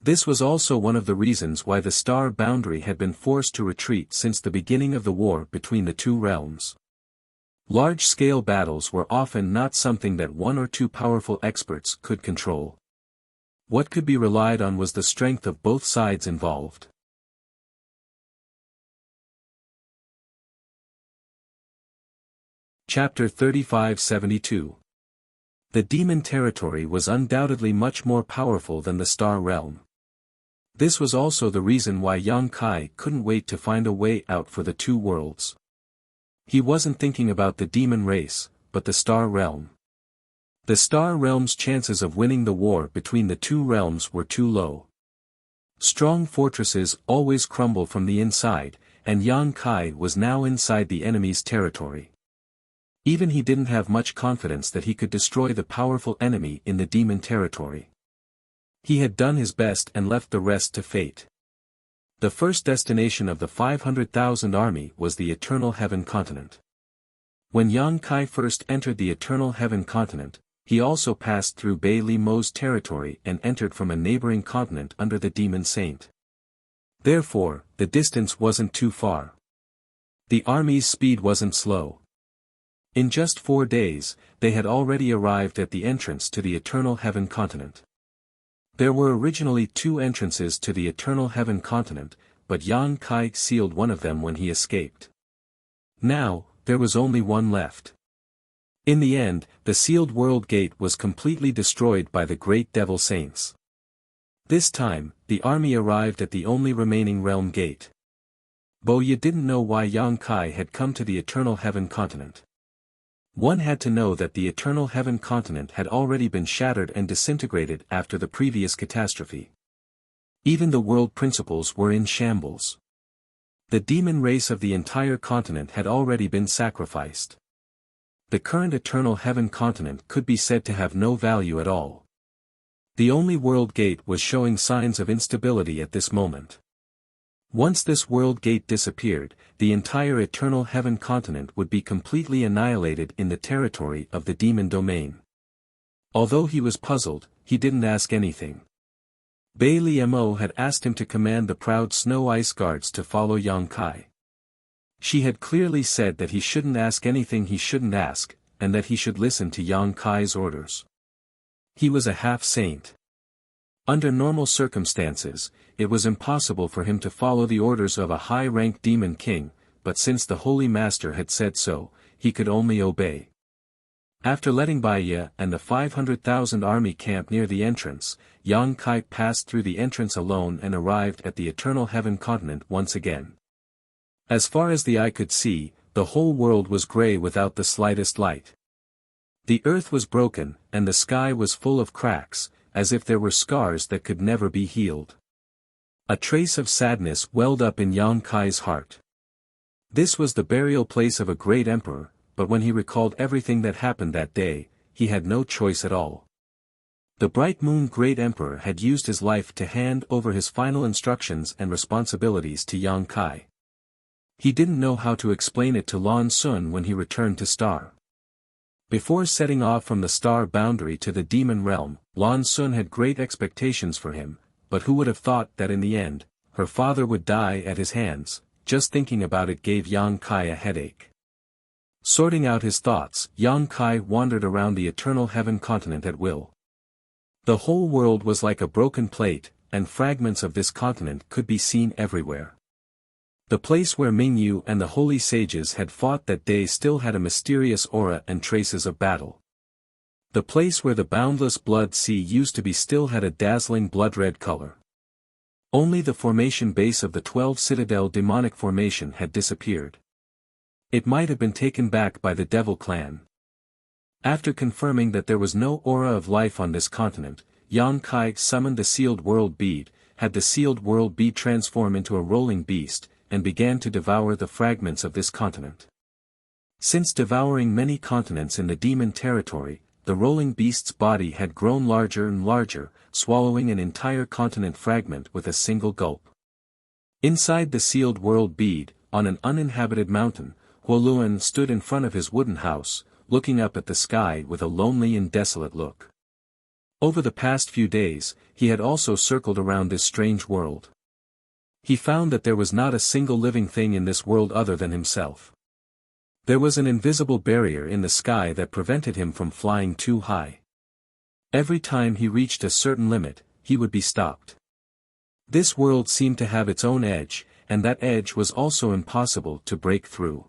This was also one of the reasons why the star boundary had been forced to retreat since the beginning of the war between the two realms. Large-scale battles were often not something that 1 or 2 powerful experts could control. What could be relied on was the strength of both sides involved. Chapter 3572. The demon territory was undoubtedly much more powerful than the star realm. This was also the reason why Yang Kai couldn't wait to find a way out for the two worlds. He wasn't thinking about the demon race, but the star realm. The star realm's chances of winning the war between the two realms were too low. Strong fortresses always crumble from the inside, and Yang Kai was now inside the enemy's territory. Even he didn't have much confidence that he could destroy the powerful enemy in the demon territory. He had done his best and left the rest to fate. The first destination of the 500,000 army was the Eternal Heaven continent. When Yang Kai first entered the Eternal Heaven continent, he also passed through Bai Liemo's territory and entered from a neighboring continent under the demon saint. Therefore, the distance wasn't too far. The army's speed wasn't slow. In just 4 days, they had already arrived at the entrance to the Eternal Heaven continent. There were originally 2 entrances to the Eternal Heaven continent, but Yang Kai sealed one of them when he escaped. Now, there was only one left. In the end, the sealed world gate was completely destroyed by the great devil saints. This time, the army arrived at the only remaining realm gate. Baiya didn't know why Yang Kai had come to the Eternal Heaven continent. One had to know that the Eternal Heaven continent had already been shattered and disintegrated after the previous catastrophe. Even the world principles were in shambles. The demon race of the entire continent had already been sacrificed. The current Eternal Heaven continent could be said to have no value at all. The only world gate was showing signs of instability at this moment. Once this world gate disappeared, the entire eternal heaven continent would be completely annihilated in the territory of the demon domain. Although he was puzzled, he didn't ask anything. Bai Liemo had asked him to command the proud snow ice guards to follow Yang Kai. She had clearly said that he shouldn't ask anything he shouldn't ask, and that he should listen to Yang Kai's orders. He was a half-saint. Under normal circumstances, it was impossible for him to follow the orders of a high-ranked demon king, but since the Holy Master had said so, he could only obey. After letting Baiya and the 500,000 army camp near the entrance, Yang Kai passed through the entrance alone and arrived at the eternal heaven continent once again. As far as the eye could see, the whole world was grey without the slightest light. The earth was broken, and the sky was full of cracks, as if there were scars that could never be healed. A trace of sadness welled up in Yang Kai's heart. This was the burial place of a great emperor, but when he recalled everything that happened that day, he had no choice at all. The bright moon great emperor had used his life to hand over his final instructions and responsibilities to Yang Kai. He didn't know how to explain it to Lan Sun when he returned to Star. Before setting off from the star boundary to the demon realm, Lan Sun had great expectations for him, but who would have thought that in the end, her father would die at his hands? Just thinking about it gave Yang Kai a headache. Sorting out his thoughts, Yang Kai wandered around the eternal heaven continent at will. The whole world was like a broken plate, and fragments of this continent could be seen everywhere. The place where Mingyu and the holy sages had fought that day still had a mysterious aura and traces of battle. The place where the boundless blood sea used to be still had a dazzling blood-red color. Only the formation base of the 12 Citadel demonic formation had disappeared. It might have been taken back by the Devil Clan. After confirming that there was no aura of life on this continent, Yang Kai summoned the sealed world bead, had the sealed world bead transform into a rolling beast, and began to devour the fragments of this continent. Since devouring many continents in the demon territory, the rolling beast's body had grown larger and larger, swallowing an entire continent fragment with a single gulp. Inside the sealed world bead, on an uninhabited mountain, Huoluan stood in front of his wooden house, looking up at the sky with a lonely and desolate look. Over the past few days, he had also circled around this strange world. He found that there was not a single living thing in this world other than himself. There was an invisible barrier in the sky that prevented him from flying too high. Every time he reached a certain limit, he would be stopped. This world seemed to have its own edge, and that edge was also impossible to break through.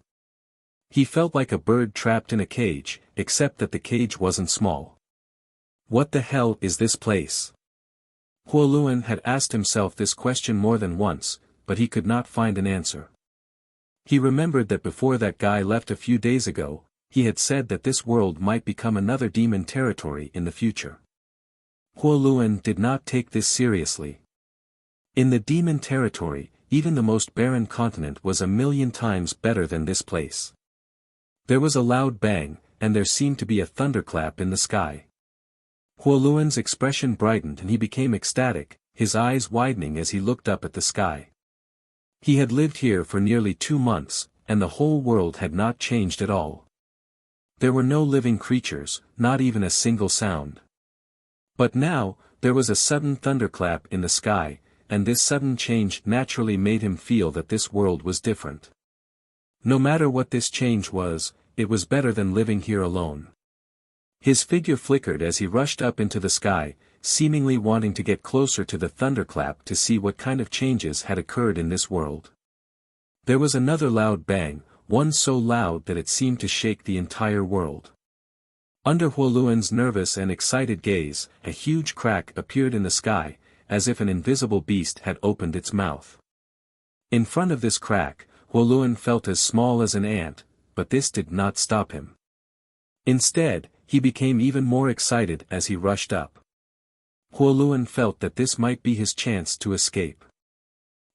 He felt like a bird trapped in a cage, except that the cage wasn't small. What the hell is this place? Huoluan had asked himself this question more than once, but he could not find an answer. He remembered that before that guy left a few days ago, he had said that this world might become another demon territory in the future. Huoluan did not take this seriously. In the demon territory, even the most barren continent was 1,000,000 times better than this place. There was a loud bang, and there seemed to be a thunderclap in the sky. Huoluan's expression brightened and he became ecstatic, his eyes widening as he looked up at the sky. He had lived here for nearly 2 months, and the whole world had not changed at all. There were no living creatures, not even a single sound. But now, there was a sudden thunderclap in the sky, and this sudden change naturally made him feel that this world was different. No matter what this change was, it was better than living here alone. His figure flickered as he rushed up into the sky, seemingly wanting to get closer to the thunderclap to see what kind of changes had occurred in this world. There was another loud bang, one so loud that it seemed to shake the entire world. Under Huoluan's nervous and excited gaze, a huge crack appeared in the sky, as if an invisible beast had opened its mouth. In front of this crack, Huoluan felt as small as an ant, but this did not stop him. Instead, he became even more excited as he rushed up. Huoluan felt that this might be his chance to escape.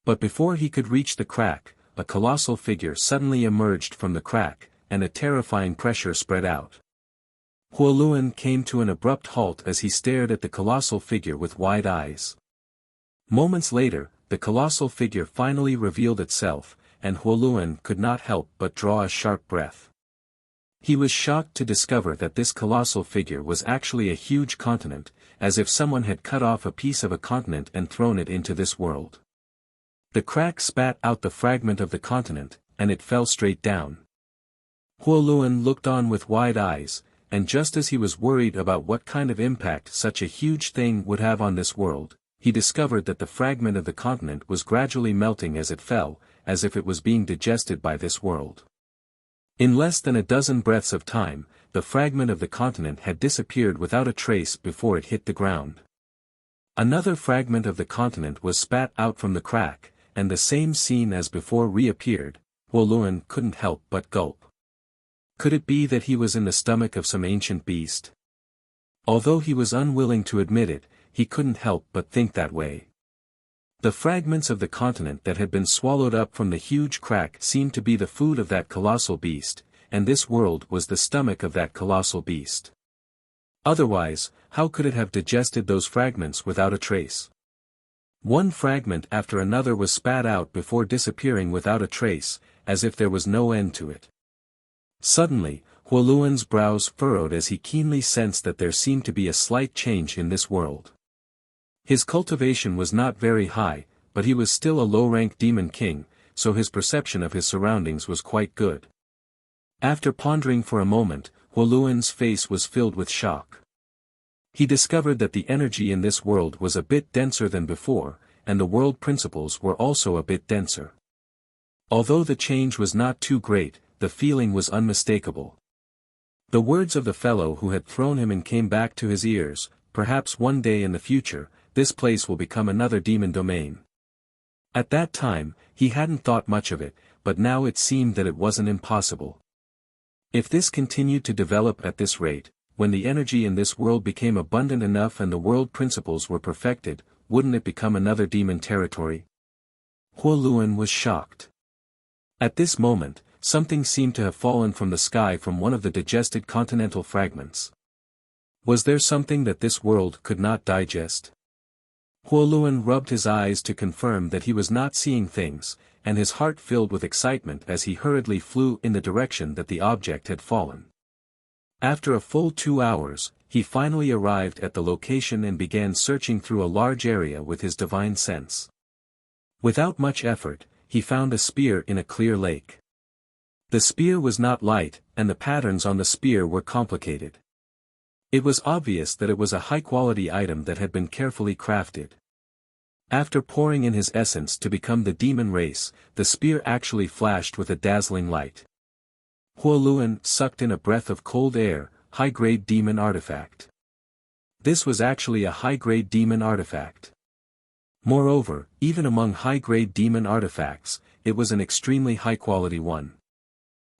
But before he could reach the crack, a colossal figure suddenly emerged from the crack, and a terrifying pressure spread out. Huoluan came to an abrupt halt as he stared at the colossal figure with wide eyes. Moments later, the colossal figure finally revealed itself, and Huoluan could not help but draw a sharp breath. He was shocked to discover that this colossal figure was actually a huge continent, as if someone had cut off a piece of a continent and thrown it into this world. The crack spat out the fragment of the continent, and it fell straight down. Huoluan looked on with wide eyes, and just as he was worried about what kind of impact such a huge thing would have on this world, he discovered that the fragment of the continent was gradually melting as it fell, as if it was being digested by this world. In less than a dozen breaths of time, the fragment of the continent had disappeared without a trace before it hit the ground. Another fragment of the continent was spat out from the crack, and the same scene as before reappeared. Huoluan couldn't help but gulp. Could it be that he was in the stomach of some ancient beast? Although he was unwilling to admit it, he couldn't help but think that way. The fragments of the continent that had been swallowed up from the huge crack seemed to be the food of that colossal beast, and this world was the stomach of that colossal beast. Otherwise, how could it have digested those fragments without a trace? One fragment after another was spat out before disappearing without a trace, as if there was no end to it. Suddenly, Huoluan's brows furrowed as he keenly sensed that there seemed to be a slight change in this world. His cultivation was not very high, but he was still a low-ranked demon king, so his perception of his surroundings was quite good. After pondering for a moment, Huoluan's face was filled with shock. He discovered that the energy in this world was a bit denser than before, and the world principles were also a bit denser. Although the change was not too great, the feeling was unmistakable. The words of the fellow who had thrown him in came back to his ears: perhaps one day in the future, this place will become another demon domain. At that time, he hadn't thought much of it, but now it seemed that it wasn't impossible. If this continued to develop at this rate, when the energy in this world became abundant enough and the world principles were perfected, wouldn't it become another demon territory? Huoluan was shocked. At this moment, something seemed to have fallen from the sky from one of the digested continental fragments. Was there something that this world could not digest? Huoluan rubbed his eyes to confirm that he was not seeing things, and his heart filled with excitement as he hurriedly flew in the direction that the object had fallen. After a full 2 hours, he finally arrived at the location and began searching through a large area with his divine sense. Without much effort, he found a spear in a clear lake. The spear was not light, and the patterns on the spear were complicated. It was obvious that it was a high-quality item that had been carefully crafted. After pouring in his essence to become the demon race, the spear actually flashed with a dazzling light. Huoluan sucked in a breath of cold air. High-grade demon artifact. This was actually a high-grade demon artifact. Moreover, even among high-grade demon artifacts, it was an extremely high-quality one.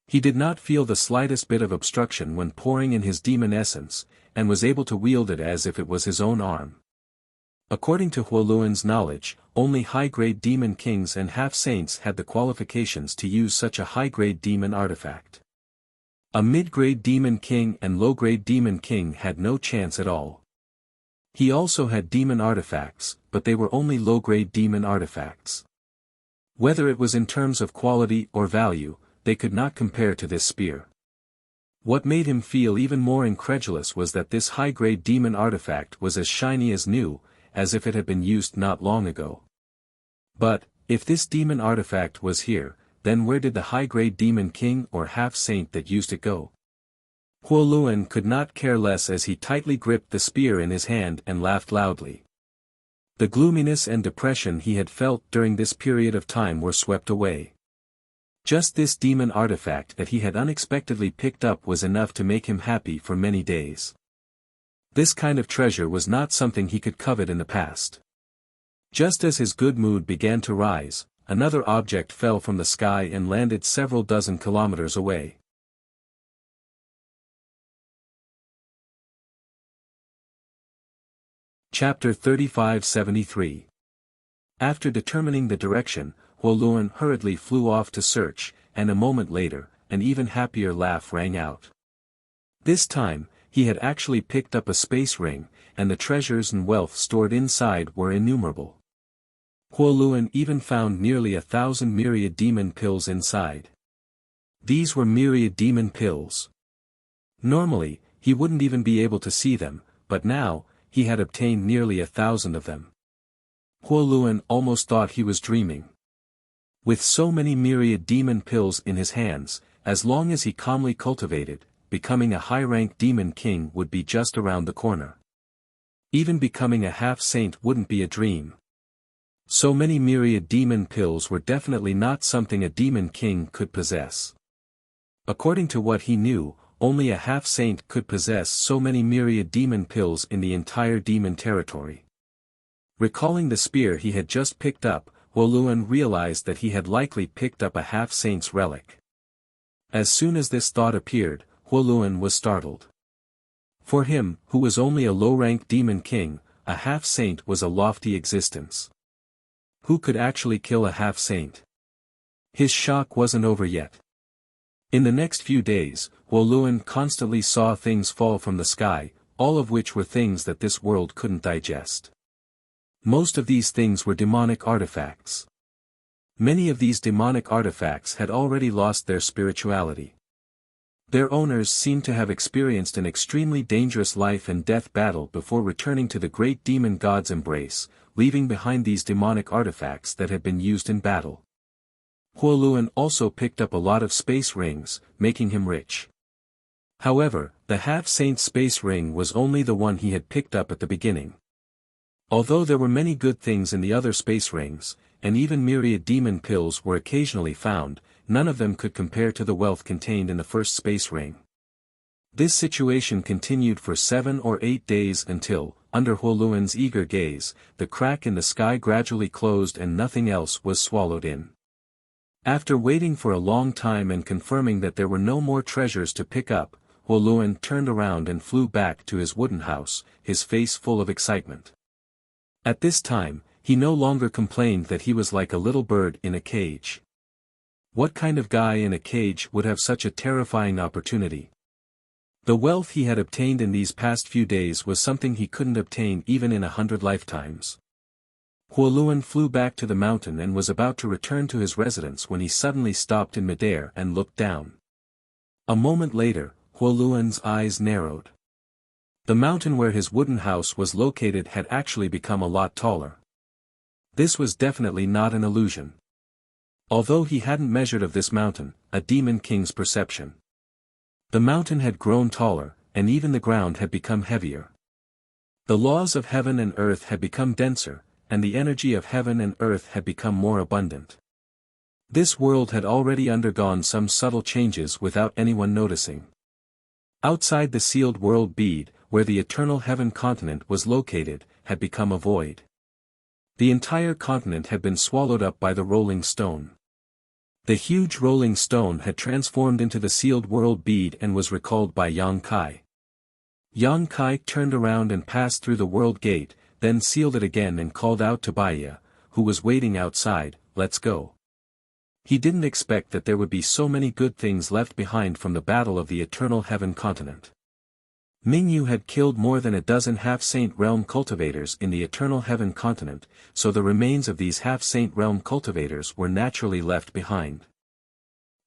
He did not feel the slightest bit of obstruction when pouring in his demon essence, and was able to wield it as if it was his own arm. According to Huoluan's knowledge, only high-grade demon kings and half-saints had the qualifications to use such a high-grade demon artifact. A mid-grade demon king and low-grade demon king had no chance at all. He also had demon artifacts, but they were only low-grade demon artifacts. Whether it was in terms of quality or value, they could not compare to this spear. What made him feel even more incredulous was that this high-grade demon artifact was as shiny as new, as if it had been used not long ago. But, if this demon artifact was here, then where did the high-grade demon king or half-saint that used it go? Huoluan could not care less as he tightly gripped the spear in his hand and laughed loudly. The gloominess and depression he had felt during this period of time were swept away. Just this demon artifact that he had unexpectedly picked up was enough to make him happy for many days. This kind of treasure was not something he could covet in the past. Just as his good mood began to rise, another object fell from the sky and landed several dozen kilometers away. Chapter 3573. After determining the direction, Huoluan hurriedly flew off to search, and a moment later, an even happier laugh rang out. This time, he had actually picked up a space ring, and the treasures and wealth stored inside were innumerable. Huoluan even found nearly 1,000 myriad demon pills inside. These were myriad demon pills. Normally, he wouldn't even be able to see them, but now, he had obtained nearly 1,000 of them. Huoluan almost thought he was dreaming. With so many myriad demon pills in his hands, as long as he calmly cultivated, becoming a high-ranked demon king would be just around the corner. Even becoming a half-saint wouldn't be a dream. So many myriad demon pills were definitely not something a demon king could possess. According to what he knew, only a half-saint could possess so many myriad demon pills in the entire demon territory. Recalling the spear he had just picked up, Huoluan realized that he had likely picked up a half-saint's relic. As soon as this thought appeared, Huoluan was startled. For him, who was only a low-ranked demon king, a half-saint was a lofty existence. Who could actually kill a half-saint? His shock wasn't over yet. In the next few days, Huoluan constantly saw things fall from the sky, all of which were things that this world couldn't digest. Most of these things were demonic artifacts. Many of these demonic artifacts had already lost their spirituality. Their owners seemed to have experienced an extremely dangerous life and death battle before returning to the great demon god's embrace, leaving behind these demonic artifacts that had been used in battle. Huoluan also picked up a lot of space rings, making him rich. However, the half-saint space ring was only the one he had picked up at the beginning. Although there were many good things in the other space rings, and even myriad demon pills were occasionally found, none of them could compare to the wealth contained in the first space ring. This situation continued for 7 or 8 days until, under Huoluan's eager gaze, the crack in the sky gradually closed and nothing else was swallowed in. After waiting for a long time and confirming that there were no more treasures to pick up, Huoluan turned around and flew back to his wooden house, his face full of excitement. At this time, he no longer complained that he was like a little bird in a cage. What kind of guy in a cage would have such a terrifying opportunity? The wealth he had obtained in these past few days was something he couldn't obtain even in 100 lifetimes. Huoluan flew back to the mountain and was about to return to his residence when he suddenly stopped in midair and looked down. A moment later, Huoluan's eyes narrowed. The mountain where his wooden house was located had actually become a lot taller. This was definitely not an illusion. Although he hadn't measured of this mountain, a demon king's perception. The mountain had grown taller, and even the ground had become heavier. The laws of heaven and earth had become denser, and the energy of heaven and earth had become more abundant. This world had already undergone some subtle changes without anyone noticing. Outside the sealed world bead, where the eternal heaven continent was located, had become a void. The entire continent had been swallowed up by the rolling stone. The huge rolling stone had transformed into the sealed world bead and was recalled by Yang Kai. Yang Kai turned around and passed through the world gate, then sealed it again and called out to Baiya, who was waiting outside, "Let's go." He didn't expect that there would be so many good things left behind from the battle of the eternal heaven continent. Mingyu had killed more than a dozen half-saint realm cultivators in the eternal heaven continent, so the remains of these half-saint realm cultivators were naturally left behind.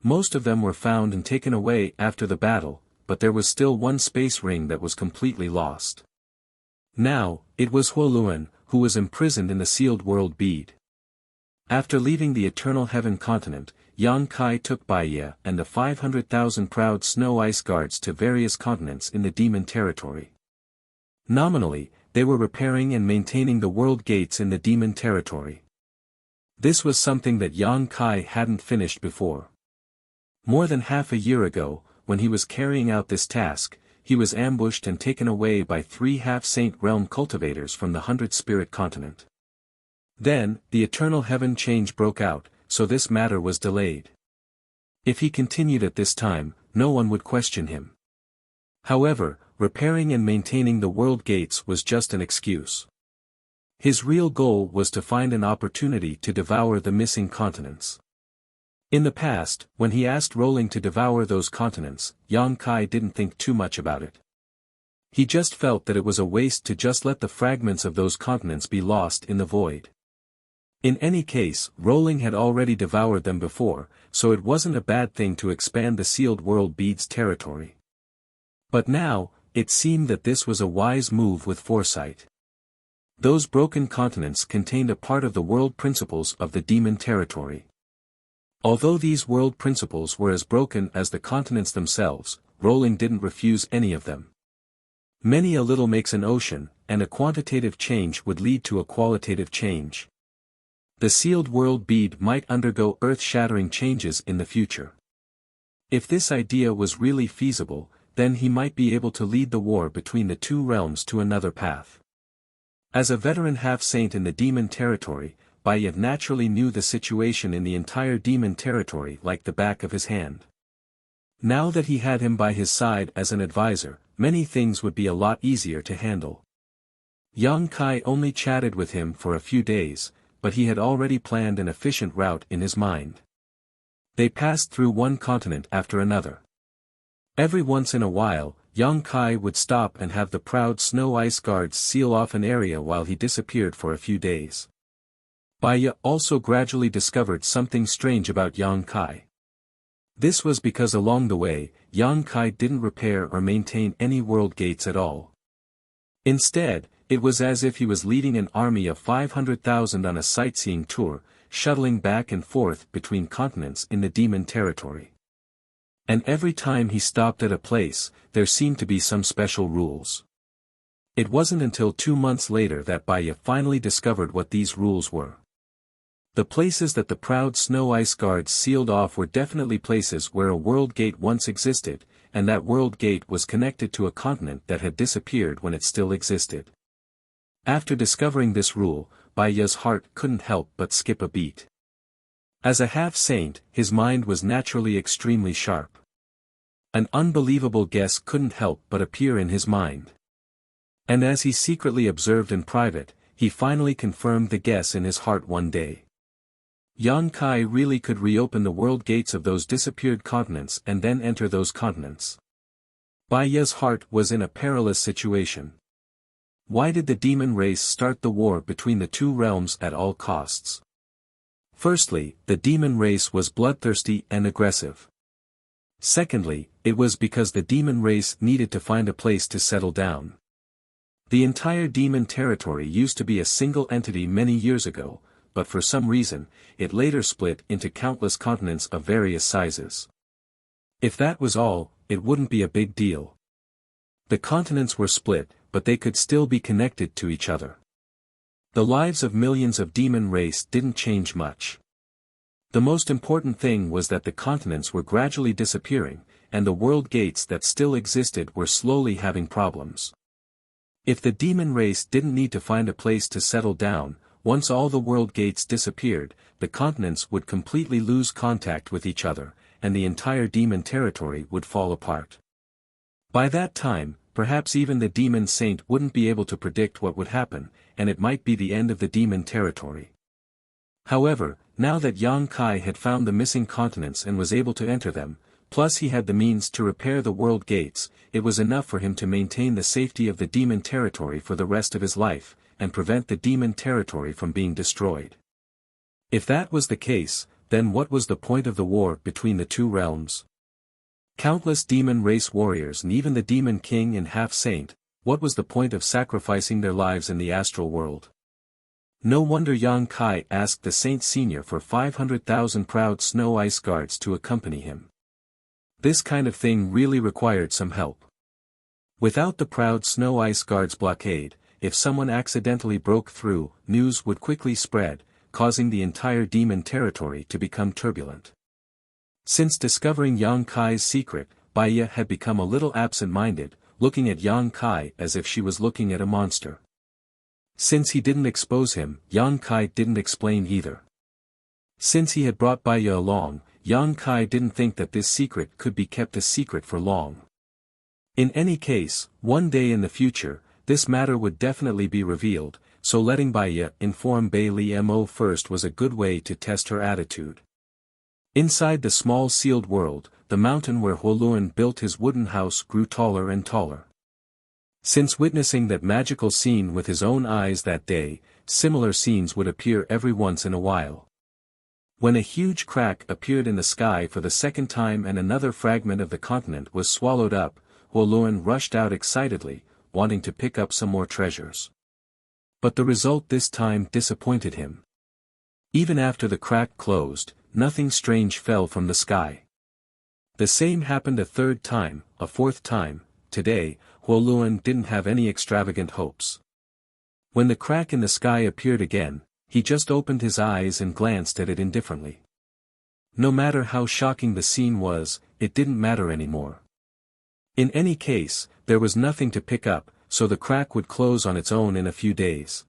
Most of them were found and taken away after the battle, but there was still one space ring that was completely lost. Now, it was Huoluan, who was imprisoned in the sealed world bead. After leaving the eternal heaven continent, Yang Kai took Baiya and the 500,000 proud snow ice guards to various continents in the demon territory. Nominally, they were repairing and maintaining the world gates in the demon territory. This was something that Yang Kai hadn't finished before. More than half a year ago, when he was carrying out this task, he was ambushed and taken away by 3 half-saint realm cultivators from the 100-spirit continent. Then, the eternal heaven change broke out, so this matter was delayed. If he continued at this time, no one would question him. However, repairing and maintaining the world gates was just an excuse. His real goal was to find an opportunity to devour the missing continents. In the past, when he asked Rolling to devour those continents, Yang Kai didn't think too much about it. He just felt that it was a waste to just let the fragments of those continents be lost in the void. In any case, Rolling had already devoured them before, so it wasn't a bad thing to expand the sealed world bead's territory. But now, it seemed that this was a wise move with foresight. Those broken continents contained a part of the world principles of the demon territory. Although these world principles were as broken as the continents themselves, Rolling didn't refuse any of them. Many a little makes an ocean, and a quantitative change would lead to a qualitative change. The sealed world bead might undergo earth-shattering changes in the future. If this idea was really feasible, then he might be able to lead the war between the two realms to another path. As a veteran half-saint in the demon territory, Bayev naturally knew the situation in the entire demon territory like the back of his hand. Now that he had him by his side as an advisor, many things would be a lot easier to handle. Yang Kai only chatted with him for a few days, but he had already planned an efficient route in his mind. They passed through one continent after another. Every once in a while, Yang Kai would stop and have the proud snow ice guards seal off an area while he disappeared for a few days. Baya also gradually discovered something strange about Yang Kai. This was because along the way, Yang Kai didn't repair or maintain any world gates at all. Instead, it was as if he was leading an army of 500,000 on a sightseeing tour, shuttling back and forth between continents in the demon territory. And every time he stopped at a place, there seemed to be some special rules. It wasn't until 2 months later that Baya finally discovered what these rules were. The places that the proud snow ice guards sealed off were definitely places where a world gate once existed, and that world gate was connected to a continent that had disappeared when it still existed. After discovering this rule, Baya's heart couldn't help but skip a beat. As a half-saint, his mind was naturally extremely sharp. An unbelievable guess couldn't help but appear in his mind. And as he secretly observed in private, he finally confirmed the guess in his heart one day. Yang Kai really could reopen the world gates of those disappeared continents and then enter those continents. Baya's heart was in a perilous situation. Why did the demon race start the war between the two realms at all costs? Firstly, the demon race was bloodthirsty and aggressive. Secondly, it was because the demon race needed to find a place to settle down. The entire demon territory used to be a single entity many years ago, but for some reason, it later split into countless continents of various sizes. If that was all, it wouldn't be a big deal. The continents were split, but they could still be connected to each other. The lives of millions of demon race didn't change much. The most important thing was that the continents were gradually disappearing, and the world gates that still existed were slowly having problems. If the demon race didn't need to find a place to settle down, once all the world gates disappeared, the continents would completely lose contact with each other, and the entire demon territory would fall apart. By that time, perhaps even the demon saint wouldn't be able to predict what would happen, and it might be the end of the demon territory. However, now that Yang Kai had found the missing continents and was able to enter them, plus he had the means to repair the world gates, it was enough for him to maintain the safety of the demon territory for the rest of his life, and prevent the demon territory from being destroyed. If that was the case, then what was the point of the war between the two realms? Countless demon race warriors and even the demon king and half-saint, what was the point of sacrificing their lives in the astral world? No wonder Yang Kai asked the Saint Senior for 500,000 proud snow ice guards to accompany him. This kind of thing really required some help. Without the proud snow ice guards blockade, if someone accidentally broke through, news would quickly spread, causing the entire demon territory to become turbulent. Since discovering Yang Kai's secret, Baya had become a little absent-minded, looking at Yang Kai as if she was looking at a monster. Since he didn't expose him, Yang Kai didn't explain either. Since he had brought Baya along, Yang Kai didn't think that this secret could be kept a secret for long. In any case, one day in the future, this matter would definitely be revealed, so letting Baya inform Bai Li Mo first was a good way to test her attitude. Inside the small sealed world, the mountain where Huoluan built his wooden house grew taller and taller. Since witnessing that magical scene with his own eyes that day, similar scenes would appear every once in a while. When a huge crack appeared in the sky for the second time and another fragment of the continent was swallowed up, Huoluan rushed out excitedly, wanting to pick up some more treasures. But the result this time disappointed him. Even after the crack closed, nothing strange fell from the sky. The same happened a third time, a fourth time. Today, Huoluan didn't have any extravagant hopes. When the crack in the sky appeared again, he just opened his eyes and glanced at it indifferently. No matter how shocking the scene was, it didn't matter anymore. In any case, there was nothing to pick up, so the crack would close on its own in a few days.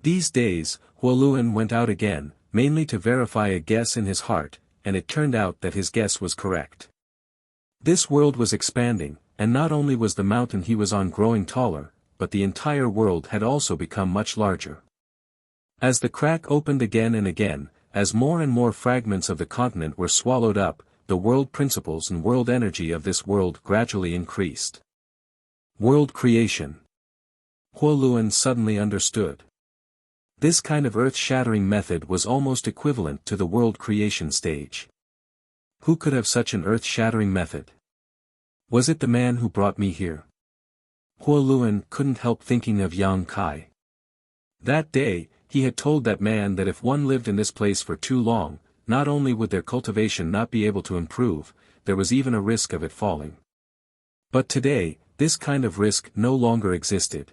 These days, Huoluan went out again, mainly to verify a guess in his heart, and it turned out that his guess was correct. This world was expanding, and not only was the mountain he was on growing taller, but the entire world had also become much larger. As the crack opened again and again, as more and more fragments of the continent were swallowed up, the world principles and world energy of this world gradually increased. World creation. Huoluan suddenly understood. This kind of earth-shattering method was almost equivalent to the world creation stage. Who could have such an earth-shattering method? Was it the man who brought me here? Huoluan couldn't help thinking of Yang Kai. That day, he had told that man that if one lived in this place for too long, not only would their cultivation not be able to improve, there was even a risk of it falling. But today, this kind of risk no longer existed.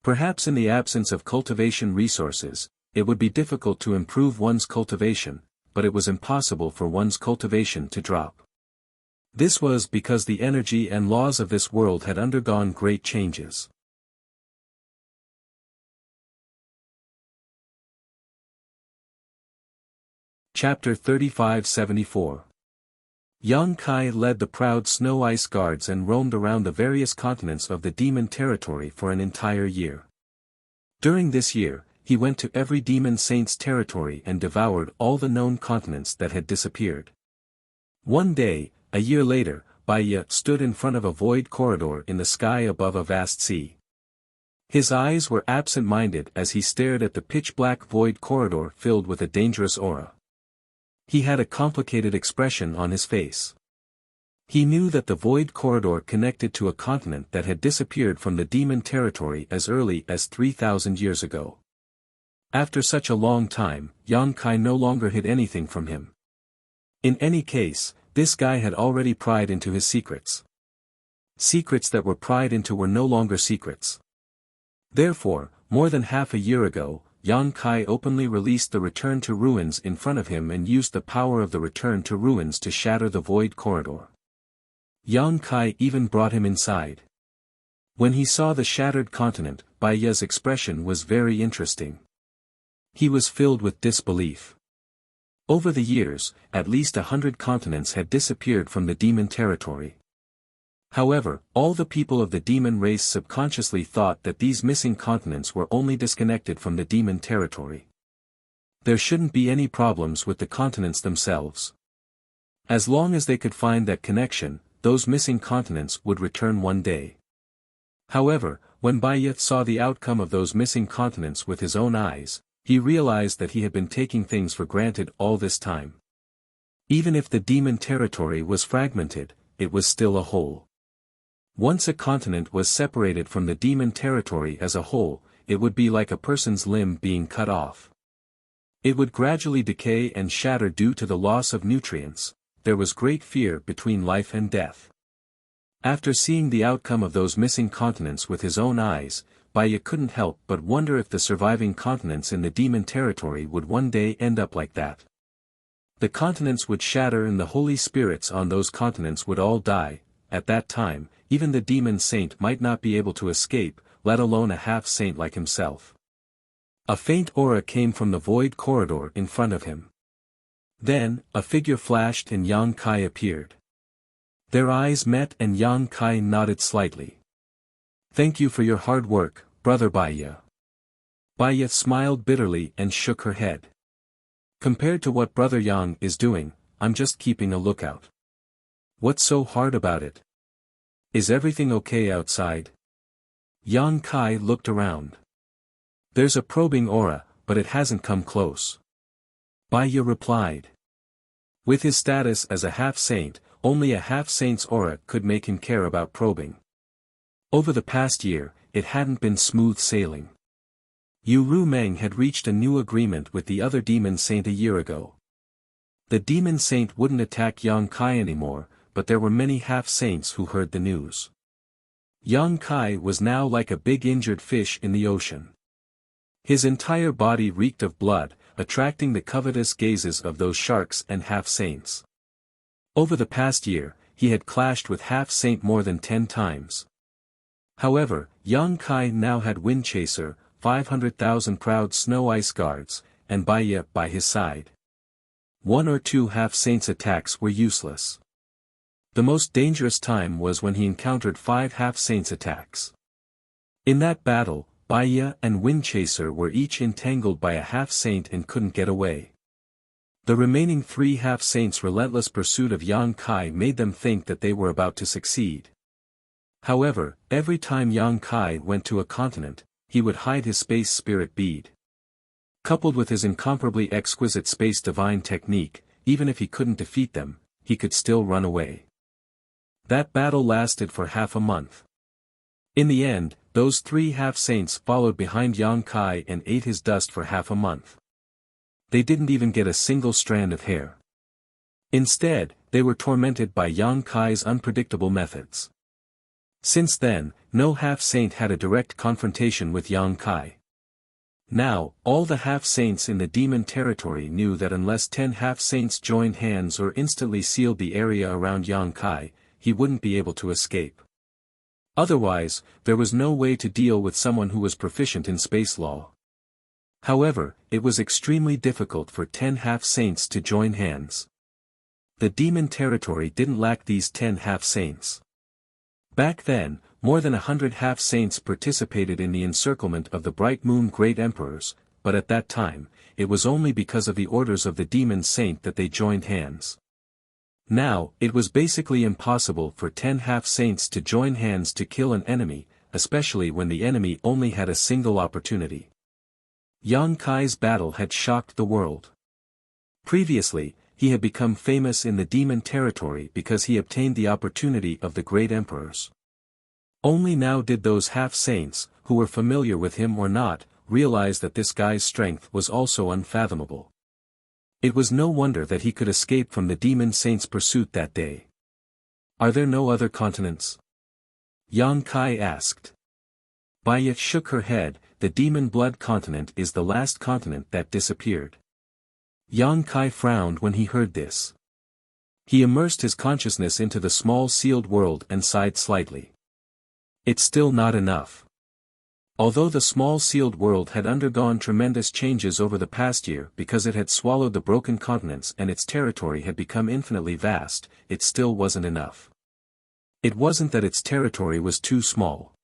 Perhaps in the absence of cultivation resources, it would be difficult to improve one's cultivation, but it was impossible for one's cultivation to drop. This was because the energy and laws of this world had undergone great changes. Chapter 3574. Yang Kai led the proud Snow Ice Guards and roamed around the various continents of the demon territory for an entire year. During this year, he went to every demon saint's territory and devoured all the known continents that had disappeared. One day, a year later, Baiya stood in front of a void corridor in the sky above a vast sea. His eyes were absent-minded as he stared at the pitch-black void corridor filled with a dangerous aura. He had a complicated expression on his face. He knew that the void corridor connected to a continent that had disappeared from the demon territory as early as 3,000 years ago. After such a long time, Yang Kai no longer hid anything from him. In any case, this guy had already pried into his secrets. Secrets that were pried into were no longer secrets. Therefore, more than half a year ago, Yang Kai openly released the Return to Ruins in front of him and used the power of the Return to Ruins to shatter the void corridor. Yang Kai even brought him inside. When he saw the shattered continent, Baiya's expression was very interesting. He was filled with disbelief. Over the years, at least 100 continents had disappeared from the demon territory. However, all the people of the demon race subconsciously thought that these missing continents were only disconnected from the demon territory. There shouldn't be any problems with the continents themselves. As long as they could find that connection, those missing continents would return one day. However, when Baiya saw the outcome of those missing continents with his own eyes, he realized that he had been taking things for granted all this time. Even if the demon territory was fragmented, it was still a whole. Once a continent was separated from the demon territory as a whole, it would be like a person's limb being cut off. It would gradually decay and shatter due to the loss of nutrients. There was great fear between life and death. After seeing the outcome of those missing continents with his own eyes, Baiya couldn't help but wonder if the surviving continents in the demon territory would one day end up like that. The continents would shatter and the holy spirits on those continents would all die. At that time, even the demon saint might not be able to escape, let alone a half-saint like himself. A faint aura came from the void corridor in front of him. Then, a figure flashed and Yang Kai appeared. Their eyes met and Yang Kai nodded slightly. "Thank you for your hard work, Brother Baiya." Baiya smiled bitterly and shook her head. "Compared to what Brother Yang is doing, I'm just keeping a lookout." "What's so hard about it? Is everything okay outside?" Yang Kai looked around. There's a probing aura, but it hasn't come close. Baiya replied. With his status as a half-saint, only a half-saint's aura could make him care about probing. Over the past year, it hadn't been smooth sailing. Yu Rumeng had reached a new agreement with the other demon saint a year ago. The demon saint wouldn't attack Yang Kai anymore, but there were many half-saints who heard the news. Yang Kai was now like a big injured fish in the ocean. His entire body reeked of blood, attracting the covetous gazes of those sharks and half-saints. Over the past year, he had clashed with half-saint more than 10 times. However, Yang Kai now had Windchaser, 500,000 proud snow ice guards, and Baiya by his side. 1 or 2 half-saints' attacks were useless. The most dangerous time was when he encountered 5 half-saints' attacks. In that battle, Baiya and Windchaser were each entangled by a half-saint and couldn't get away. The remaining 3 half-saints' relentless pursuit of Yang Kai made them think that they were about to succeed. However, every time Yang Kai went to a continent, he would hide his space spirit bead. Coupled with his incomparably exquisite space divine technique, even if he couldn't defeat them, he could still run away. That battle lasted for half a month. In the end, those 3 half-saints followed behind Yang Kai and ate his dust for half a month. They didn't even get a single strand of hair. Instead, they were tormented by Yang Kai's unpredictable methods. Since then, no half-saint had a direct confrontation with Yang Kai. Now, all the half-saints in the demon territory knew that unless 10 half-saints joined hands or instantly sealed the area around Yang Kai, he wouldn't be able to escape. Otherwise, there was no way to deal with someone who was proficient in space law. However, it was extremely difficult for 10 half-saints to join hands. The demon territory didn't lack these 10 half-saints. Back then, more than 100 half-saints participated in the encirclement of the Bright Moon Great Emperors, but at that time, it was only because of the orders of the demon saint that they joined hands. Now, it was basically impossible for 10 half-saints to join hands to kill an enemy, especially when the enemy only had a single opportunity. Yang Kai's battle had shocked the world. Previously, he had become famous in the demon territory because he obtained the opportunity of the great emperors. Only now did those half-saints, who were familiar with him or not, realize that this guy's strength was also unfathomable. It was no wonder that he could escape from the demon saint's pursuit that day. Are there no other continents? Yang Kai asked. Baiya shook her head. The demon blood continent is the last continent that disappeared. Yang Kai frowned when he heard this. He immersed his consciousness into the small sealed world and sighed slightly. It's still not enough. Although the small sealed world had undergone tremendous changes over the past year because it had swallowed the broken continents and its territory had become infinitely vast, it still wasn't enough. It wasn't that its territory was too small.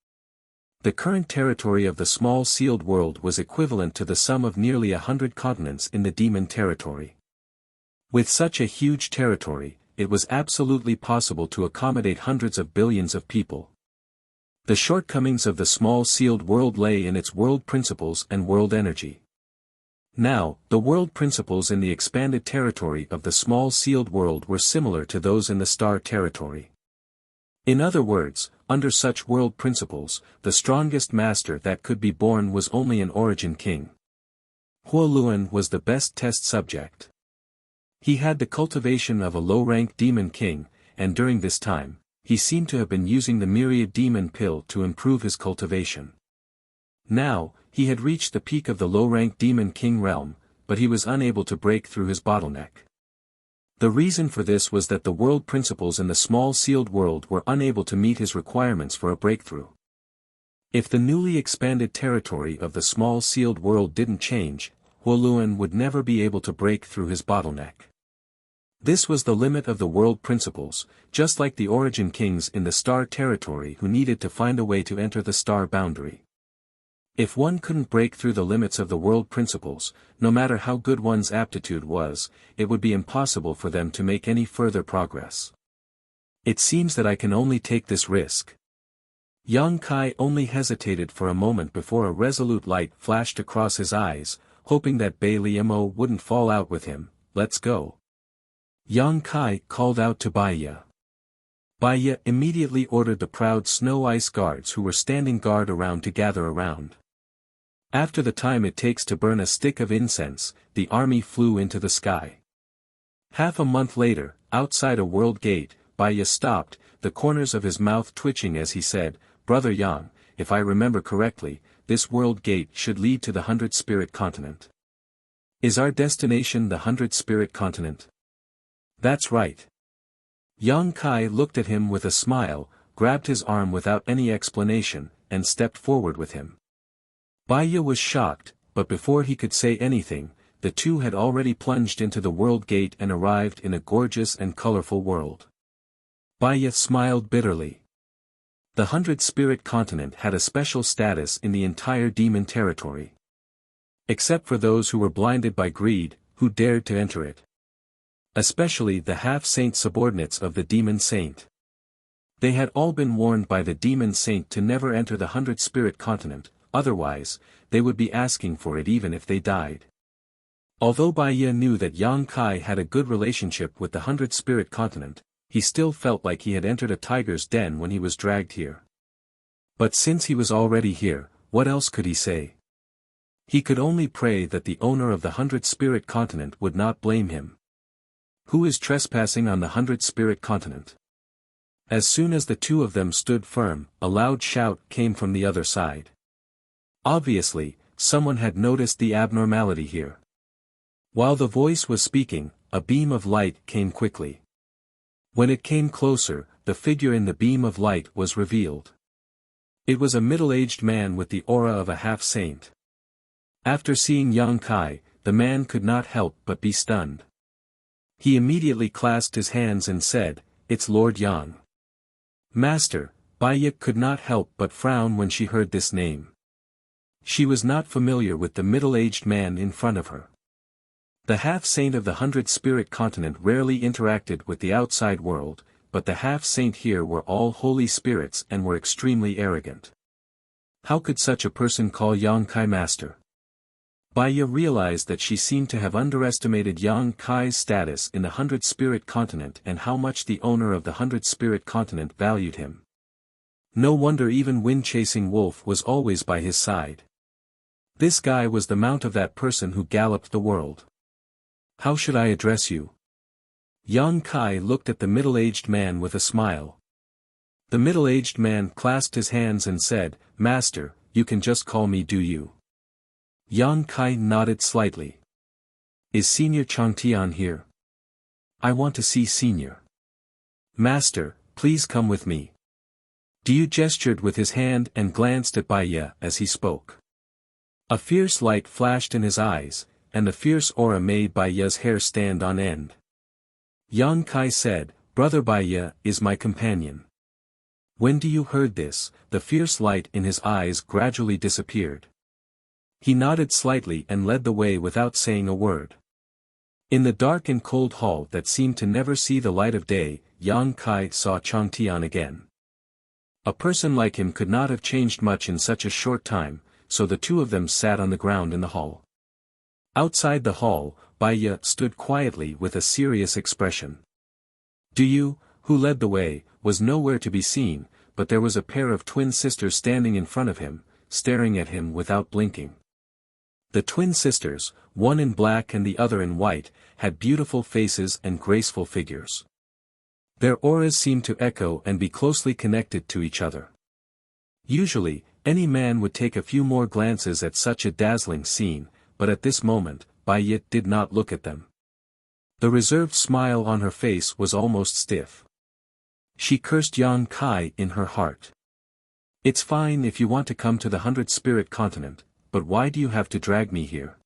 The current territory of the small sealed world was equivalent to the sum of nearly 100 continents in the demon territory. With such a huge territory, it was absolutely possible to accommodate hundreds of billions of people. The shortcomings of the small sealed world lay in its world principles and world energy. Now, the world principles in the expanded territory of the small sealed world were similar to those in the star territory. In other words, under such world principles, the strongest master that could be born was only an origin king. Huoluan was the best test subject. He had the cultivation of a low-rank demon king, and during this time, he seemed to have been using the myriad demon pill to improve his cultivation. Now, he had reached the peak of the low-rank demon king realm, but he was unable to break through his bottleneck. The reason for this was that the world principles in the small sealed world were unable to meet his requirements for a breakthrough. If the newly expanded territory of the small sealed world didn't change, Huoluan would never be able to break through his bottleneck. This was the limit of the world principles, just like the origin kings in the star territory who needed to find a way to enter the star boundary. If one couldn't break through the limits of the world principles, no matter how good one's aptitude was, it would be impossible for them to make any further progress. It seems that I can only take this risk. Yang Kai only hesitated for a moment before a resolute light flashed across his eyes, hoping that Bai Liamo wouldn't fall out with him. Let's go. Yang Kai called out to Baiya. Baiya immediately ordered the proud snow ice guards who were standing guard around to gather around. After the time it takes to burn a stick of incense, the army flew into the sky. Half a month later, outside a world gate, Baiya stopped, the corners of his mouth twitching as he said, "Brother Yang, if I remember correctly, this world gate should lead to the 100 Spirit Continent. Is our destination the 100 Spirit Continent?" "That's right." Yang Kai looked at him with a smile, grabbed his arm without any explanation, and stepped forward with him. Baiya was shocked, but before he could say anything, the two had already plunged into the world gate and arrived in a gorgeous and colorful world. Baiya smiled bitterly. The 100 Spirit Continent had a special status in the entire demon territory. Except for those who were blinded by greed, who dared to enter it. Especially the half-saint subordinates of the demon saint. They had all been warned by the demon saint to never enter the 100 Spirit Continent, otherwise, they would be asking for it even if they died. Although Baiya knew that Yang Kai had a good relationship with the 100 Spirit Continent, he still felt like he had entered a tiger's den when he was dragged here. But since he was already here, what else could he say? He could only pray that the owner of the 100 Spirit Continent would not blame him. Who is trespassing on the 100 Spirit Continent? As soon as the two of them stood firm, a loud shout came from the other side. Obviously, someone had noticed the abnormality here. While the voice was speaking, a beam of light came quickly. When it came closer, the figure in the beam of light was revealed. It was a middle-aged man with the aura of a half-saint. After seeing Yang Kai, the man could not help but be stunned. He immediately clasped his hands and said, "It's Lord Yang." "Master," Baiya could not help but frown when she heard this name. She was not familiar with the middle-aged man in front of her. The half-saint of the 100 Spirit Continent rarely interacted with the outside world, but the half-saint here were all holy spirits and were extremely arrogant. How could such a person call Yang Kai master? Baiya realized that she seemed to have underestimated Yang Kai's status in the 100 Spirit Continent and how much the owner of the 100 Spirit Continent valued him. No wonder even Wind-Chasing Wolf was always by his side. This guy was the mount of that person who galloped the world. "How should I address you?" Yang Kai looked at the middle-aged man with a smile. The middle-aged man clasped his hands and said, "Master, you can just call me Do You." Yang Kai nodded slightly. "Is Senior Changtian here?" "I want to see Senior." "Master, please come with me." Do You gestured with his hand and glanced at Baiya as he spoke. A fierce light flashed in his eyes, and the fierce aura made Baiya's hair stand on end. Yang Kai said, "Brother Baiya is my companion." When Do You heard this, the fierce light in his eyes gradually disappeared. He nodded slightly and led the way without saying a word. In the dark and cold hall that seemed to never see the light of day, Yang Kai saw Changtian again. A person like him could not have changed much in such a short time, so the two of them sat on the ground in the hall. Outside the hall, Baiya stood quietly with a serious expression. Do You, who led the way, was nowhere to be seen, but there was a pair of twin sisters standing in front of him, staring at him without blinking. The twin sisters, one in black and the other in white, had beautiful faces and graceful figures. Their auras seemed to echo and be closely connected to each other. Usually, any man would take a few more glances at such a dazzling scene, but at this moment, Baiya did not look at them. The reserved smile on her face was almost stiff. She cursed Yang Kai in her heart. "It's fine if you want to come to the 100 Spirit Continent, but why do you have to drag me here?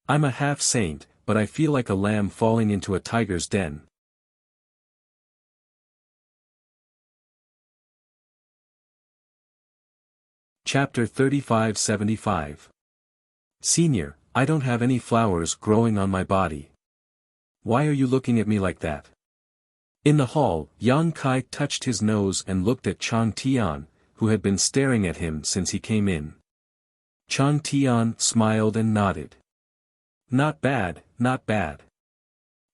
I'm a half-saint, but I feel like a lamb falling into a tiger's den." Chapter 3575. Senior, I don't have any flowers growing on my body. Why are you looking at me like that? In the hall, Yang Kai touched his nose and looked at Changtian, who had been staring at him since he came in. Chang Tian smiled and nodded. Not bad, not bad.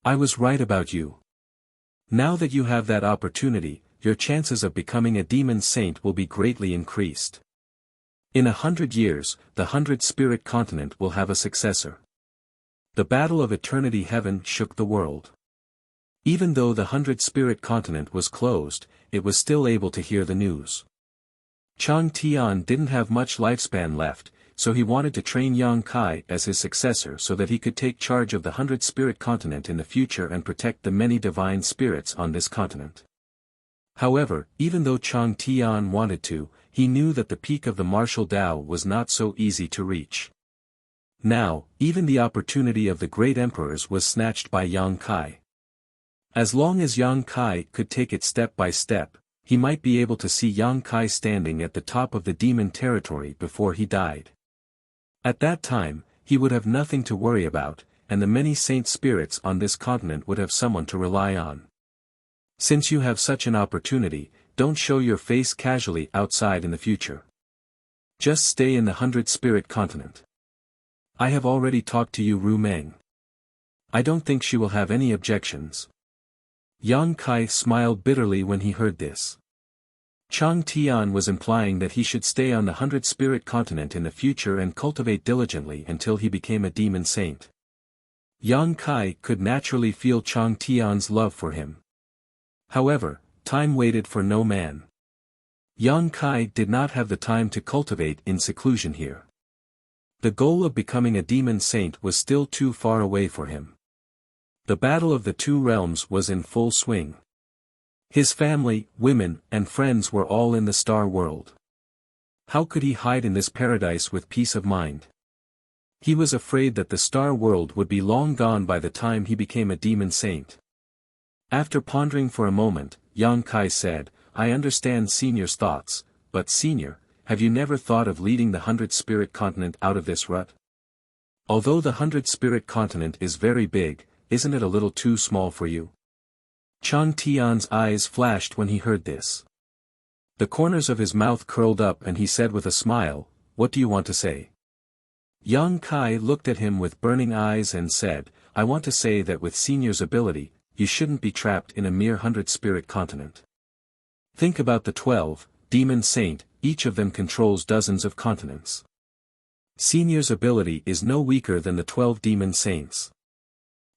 I was right about you. Now that you have that opportunity, your chances of becoming a demon saint will be greatly increased. In 100 years, the 100-spirit continent will have a successor. The battle of eternity heaven shook the world. Even though the 100-spirit continent was closed, it was still able to hear the news. Chang Tian didn't have much lifespan left, so he wanted to train Yang Kai as his successor so that he could take charge of the 100-spirit continent in the future and protect the many divine spirits on this continent. However, even though Chang Tian wanted to, he knew that the peak of the martial Dao was not so easy to reach. Now, even the opportunity of the great emperors was snatched by Yang Kai. As long as Yang Kai could take it step by step, he might be able to see Yang Kai standing at the top of the demon territory before he died. At that time, he would have nothing to worry about, and the many saint spirits on this continent would have someone to rely on. Since you have such an opportunity, don't show your face casually outside in the future. Just stay in the 100-spirit continent. I have already talked to you, Ru Meng. I don't think she will have any objections. Yang Kai smiled bitterly when he heard this. Chang Tian was implying that he should stay on the 100-spirit continent in the future and cultivate diligently until he became a demon saint. Yang Kai could naturally feel Chang Tian's love for him. However, time waited for no man. Yang Kai did not have the time to cultivate in seclusion here. The goal of becoming a demon saint was still too far away for him. The battle of the two realms was in full swing. His family, women, and friends were all in the star world. How could he hide in this paradise with peace of mind? He was afraid that the star world would be long gone by the time he became a demon saint. After pondering for a moment, Yang Kai said, I understand Senior's thoughts, but Senior, have you never thought of leading the 100-spirit continent out of this rut? Although the 100-spirit continent is very big, isn't it a little too small for you? Chang Tian's eyes flashed when he heard this. The corners of his mouth curled up and he said with a smile, what do you want to say? Yang Kai looked at him with burning eyes and said, I want to say that with Senior's ability, you shouldn't be trapped in a mere 100-spirit continent. Think about the 12, demon saint, each of them controls dozens of continents. Senior's ability is no weaker than the 12 demon saints.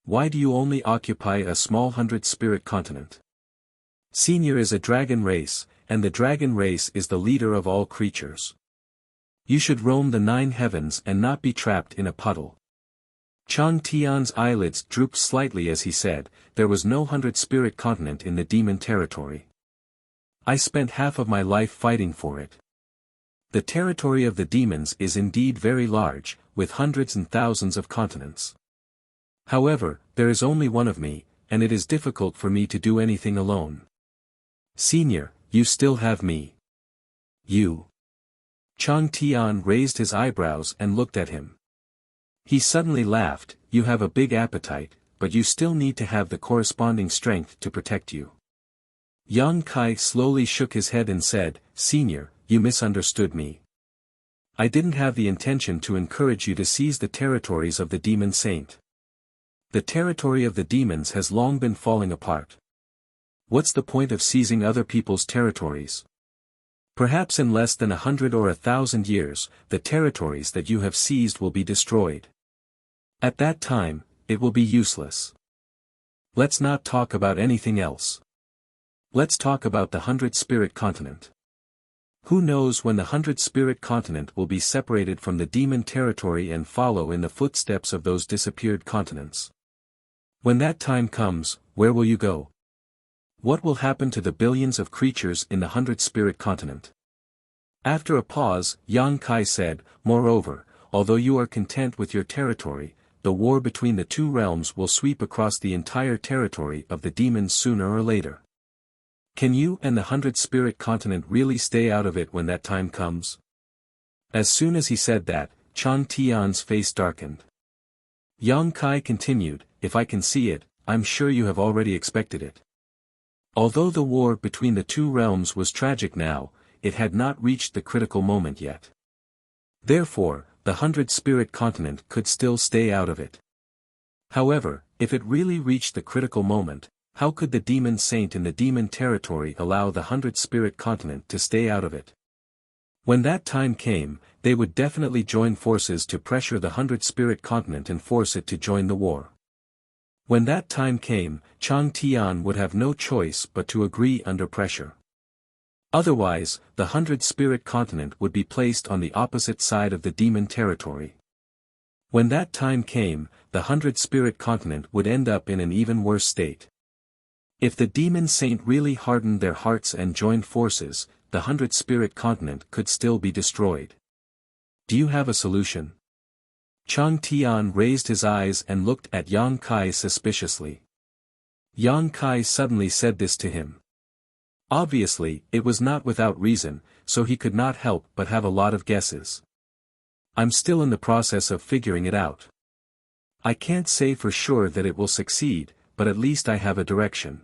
Why do you only occupy a small 100-spirit continent? Senior is a dragon race, and the dragon race is the leader of all creatures. You should roam the 9 heavens and not be trapped in a puddle. Chang Tian's eyelids drooped slightly as he said, there was no 100-spirit continent in the demon territory. I spent half of my life fighting for it. The territory of the demons is indeed very large, with hundreds and thousands of continents. However, there is only one of me, and it is difficult for me to do anything alone. Senior, you still have me. You. Chang Tian raised his eyebrows and looked at him. He suddenly laughed, you have a big appetite, but you still need to have the corresponding strength to protect you. Yang Kai slowly shook his head and said, Senior, you misunderstood me. I didn't have the intention to encourage you to seize the territories of the demon saint. The territory of the demons has long been falling apart. What's the point of seizing other people's territories? Perhaps in less than 100 or 1,000 years, the territories that you have seized will be destroyed. At that time, it will be useless. Let's not talk about anything else. Let's talk about the 100-spirit continent. Who knows when the 100-spirit continent will be separated from the demon territory and follow in the footsteps of those disappeared continents. When that time comes, where will you go? What will happen to the billions of creatures in the 100-spirit continent? After a pause, Yang Kai said, moreover, although you are content with your territory, the war between the two realms will sweep across the entire territory of the demons sooner or later. Can you and the 100-spirit continent really stay out of it when that time comes? As soon as he said that, Chang Tian's face darkened. Yang Kai continued, if I can see it, I'm sure you have already expected it. Although the war between the two realms was tragic now, it had not reached the critical moment yet. Therefore, the 100-spirit continent could still stay out of it. However, if it really reached the critical moment, how could the demon saint in the demon territory allow the 100-spirit continent to stay out of it? When that time came, they would definitely join forces to pressure the 100-spirit continent and force it to join the war. When that time came, Chang Tian would have no choice but to agree under pressure. Otherwise, the 100-spirit continent would be placed on the opposite side of the demon territory. When that time came, the 100-spirit continent would end up in an even worse state. If the demon saint really hardened their hearts and joined forces, the 100-spirit continent could still be destroyed. Do you have a solution? Chang Tian raised his eyes and looked at Yang Kai suspiciously. Yang Kai suddenly said this to him. Obviously, it was not without reason, so he could not help but have a lot of guesses. I'm still in the process of figuring it out. I can't say for sure that it will succeed, but at least I have a direction.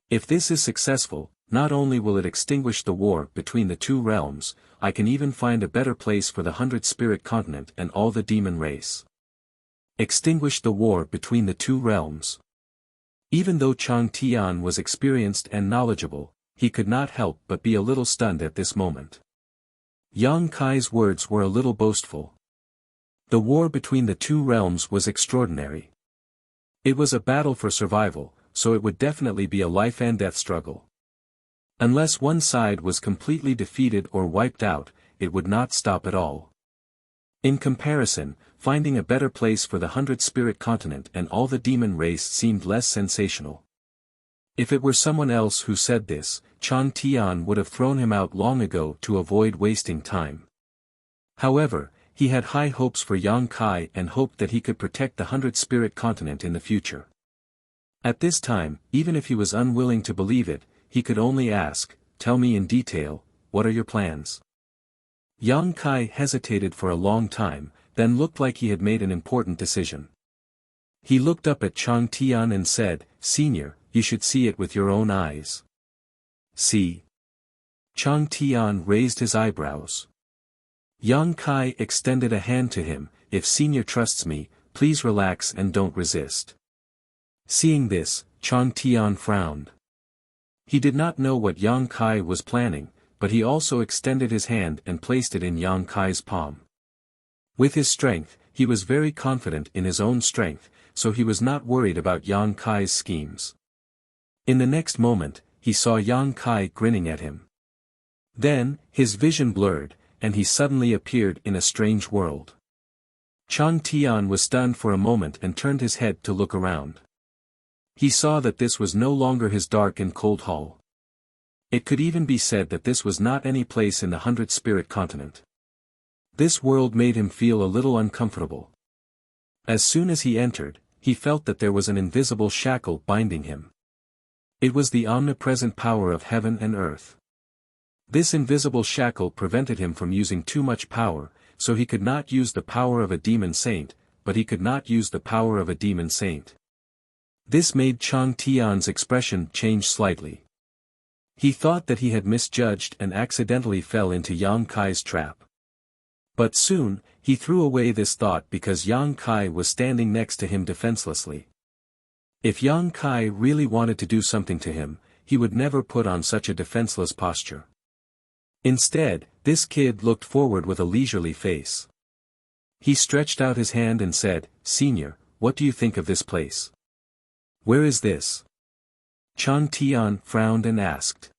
If this is successful, not only will it extinguish the war between the two realms, I can even find a better place for the 100-spirit continent and all the demon race. Extinguish the war between the two realms. Even though Chang Tian was experienced and knowledgeable, he could not help but be a little stunned at this moment. Yang Kai's words were a little boastful. The war between the two realms was extraordinary. It was a battle for survival, so it would definitely be a life-and-death struggle. Unless one side was completely defeated or wiped out, it would not stop at all. In comparison, finding a better place for the 100-spirit continent and all the demon race seemed less sensational. If it were someone else who said this, Chang Tian would have thrown him out long ago to avoid wasting time. However, he had high hopes for Yang Kai and hoped that he could protect the 100-spirit continent in the future. At this time, even if he was unwilling to believe it, he could only ask, "Tell me in detail, what are your plans?" Yang Kai hesitated for a long time, then looked like he had made an important decision. He looked up at Chang Tian and said, "Senior, you should see it with your own eyes." "See?" Chang Tian raised his eyebrows. Yang Kai extended a hand to him. "If Senior trusts me, please relax and don't resist." Seeing this, Chang Tian frowned. He did not know what Yang Kai was planning, but he also extended his hand and placed it in Yang Kai's palm. With his strength, he was very confident in his own strength, so he was not worried about Yang Kai's schemes. In the next moment, he saw Yang Kai grinning at him. Then, his vision blurred, and he suddenly appeared in a strange world. Chang Tian was stunned for a moment and turned his head to look around. He saw that this was no longer his dark and cold hall. It could even be said that this was not any place in the 100-spirit continent. This world made him feel a little uncomfortable. As soon as he entered, he felt that there was an invisible shackle binding him. It was the omnipresent power of heaven and earth. This invisible shackle prevented him from using too much power, so he could not use the power of a demon saint, but he could not use the power of a demon saint. This made Chang Tian's expression change slightly. He thought that he had misjudged and accidentally fell into Yang Kai's trap. But soon, he threw away this thought because Yang Kai was standing next to him defenselessly. If Yang Kai really wanted to do something to him, he would never put on such a defenseless posture. Instead, this kid looked forward with a leisurely face. He stretched out his hand and said, "Senior, what do you think of this place? Where is this?" Chang Tian frowned and asked.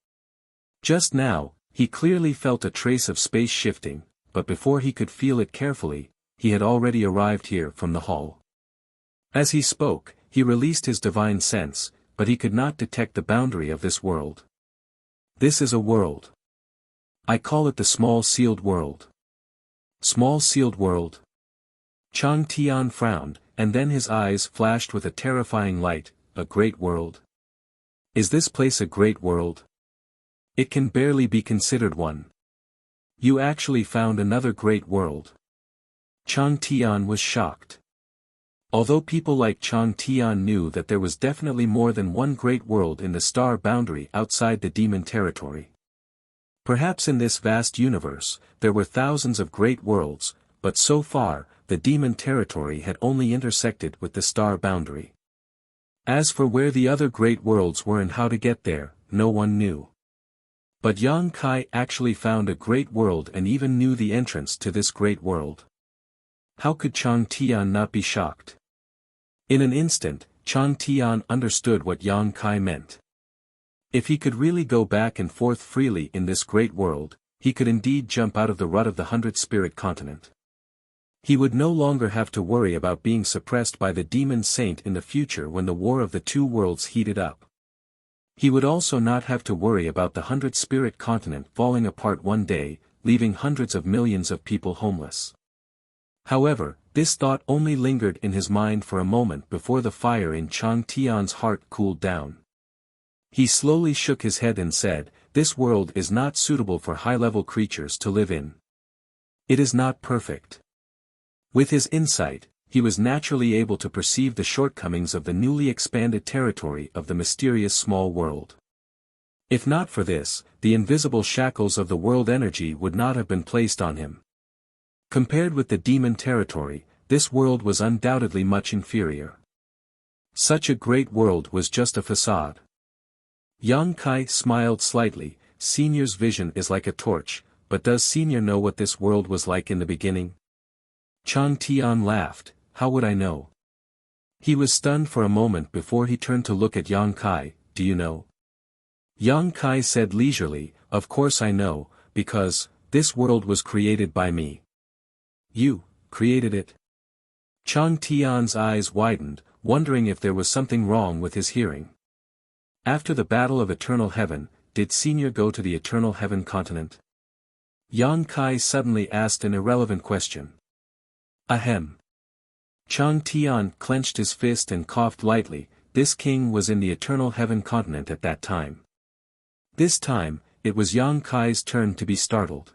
Just now, he clearly felt a trace of space shifting, but before he could feel it carefully, he had already arrived here from the hall. As he spoke, he released his divine sense, but he could not detect the boundary of this world. This is a world. I call it the small sealed world. Small sealed world? Chang Tian frowned, and then his eyes flashed with a terrifying light. A great world? Is this place a great world? It can barely be considered one. You actually found another great world. Chang Tian was shocked. Although people like Chang Tian knew that there was definitely more than one great world in the star boundary outside the demon territory. Perhaps in this vast universe, there were thousands of great worlds, but so far, the demon territory had only intersected with the star boundary. As for where the other great worlds were and how to get there, no one knew. But Yang Kai actually found a great world and even knew the entrance to this great world. How could Chang Tian not be shocked? In an instant, Chang Tian understood what Yang Kai meant. If he could really go back and forth freely in this great world, he could indeed jump out of the rut of the 100-spirit continent. He would no longer have to worry about being suppressed by the demon saint in the future when the war of the two worlds heated up. He would also not have to worry about the 100-spirit continent falling apart one day, leaving hundreds of millions of people homeless. However, this thought only lingered in his mind for a moment before the fire in Chang Tian's heart cooled down. He slowly shook his head and said, "This world is not suitable for high-level creatures to live in. It is not perfect." With his insight, he was naturally able to perceive the shortcomings of the newly expanded territory of the mysterious small world. If not for this, the invisible shackles of the world energy would not have been placed on him. Compared with the demon territory, this world was undoubtedly much inferior. Such a great world was just a facade. Yang Kai smiled slightly. Senior's vision is like a torch, but does Senior know what this world was like in the beginning? Chang Tian laughed. How would I know? He was stunned for a moment before he turned to look at Yang Kai. Do you know? Yang Kai said leisurely, "Of course I know, because this world was created by me." "You created it?" Chang Tian's eyes widened, wondering if there was something wrong with his hearing. After the Battle of Eternal Heaven, did Senior go to the Eternal Heaven continent? Yang Kai suddenly asked an irrelevant question. Ahem. Chang Tian clenched his fist and coughed lightly. This king was in the Eternal Heaven continent at that time. This time, it was Yang Kai's turn to be startled.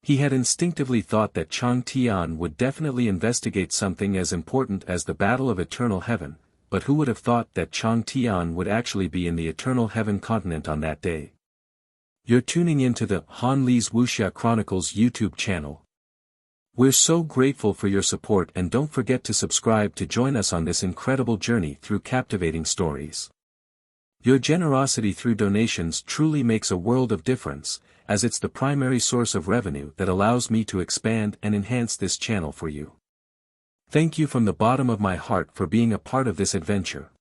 He had instinctively thought that Chang Tian would definitely investigate something as important as the Battle of Eternal Heaven, but who would have thought that Chang Tian would actually be in the Eternal Heaven continent on that day? You're tuning into the Han Li's Wuxia Chronicles YouTube channel. We're so grateful for your support, and don't forget to subscribe to join us on this incredible journey through captivating stories. Your generosity through donations truly makes a world of difference, as it's the primary source of revenue that allows me to expand and enhance this channel for you. Thank you from the bottom of my heart for being a part of this adventure.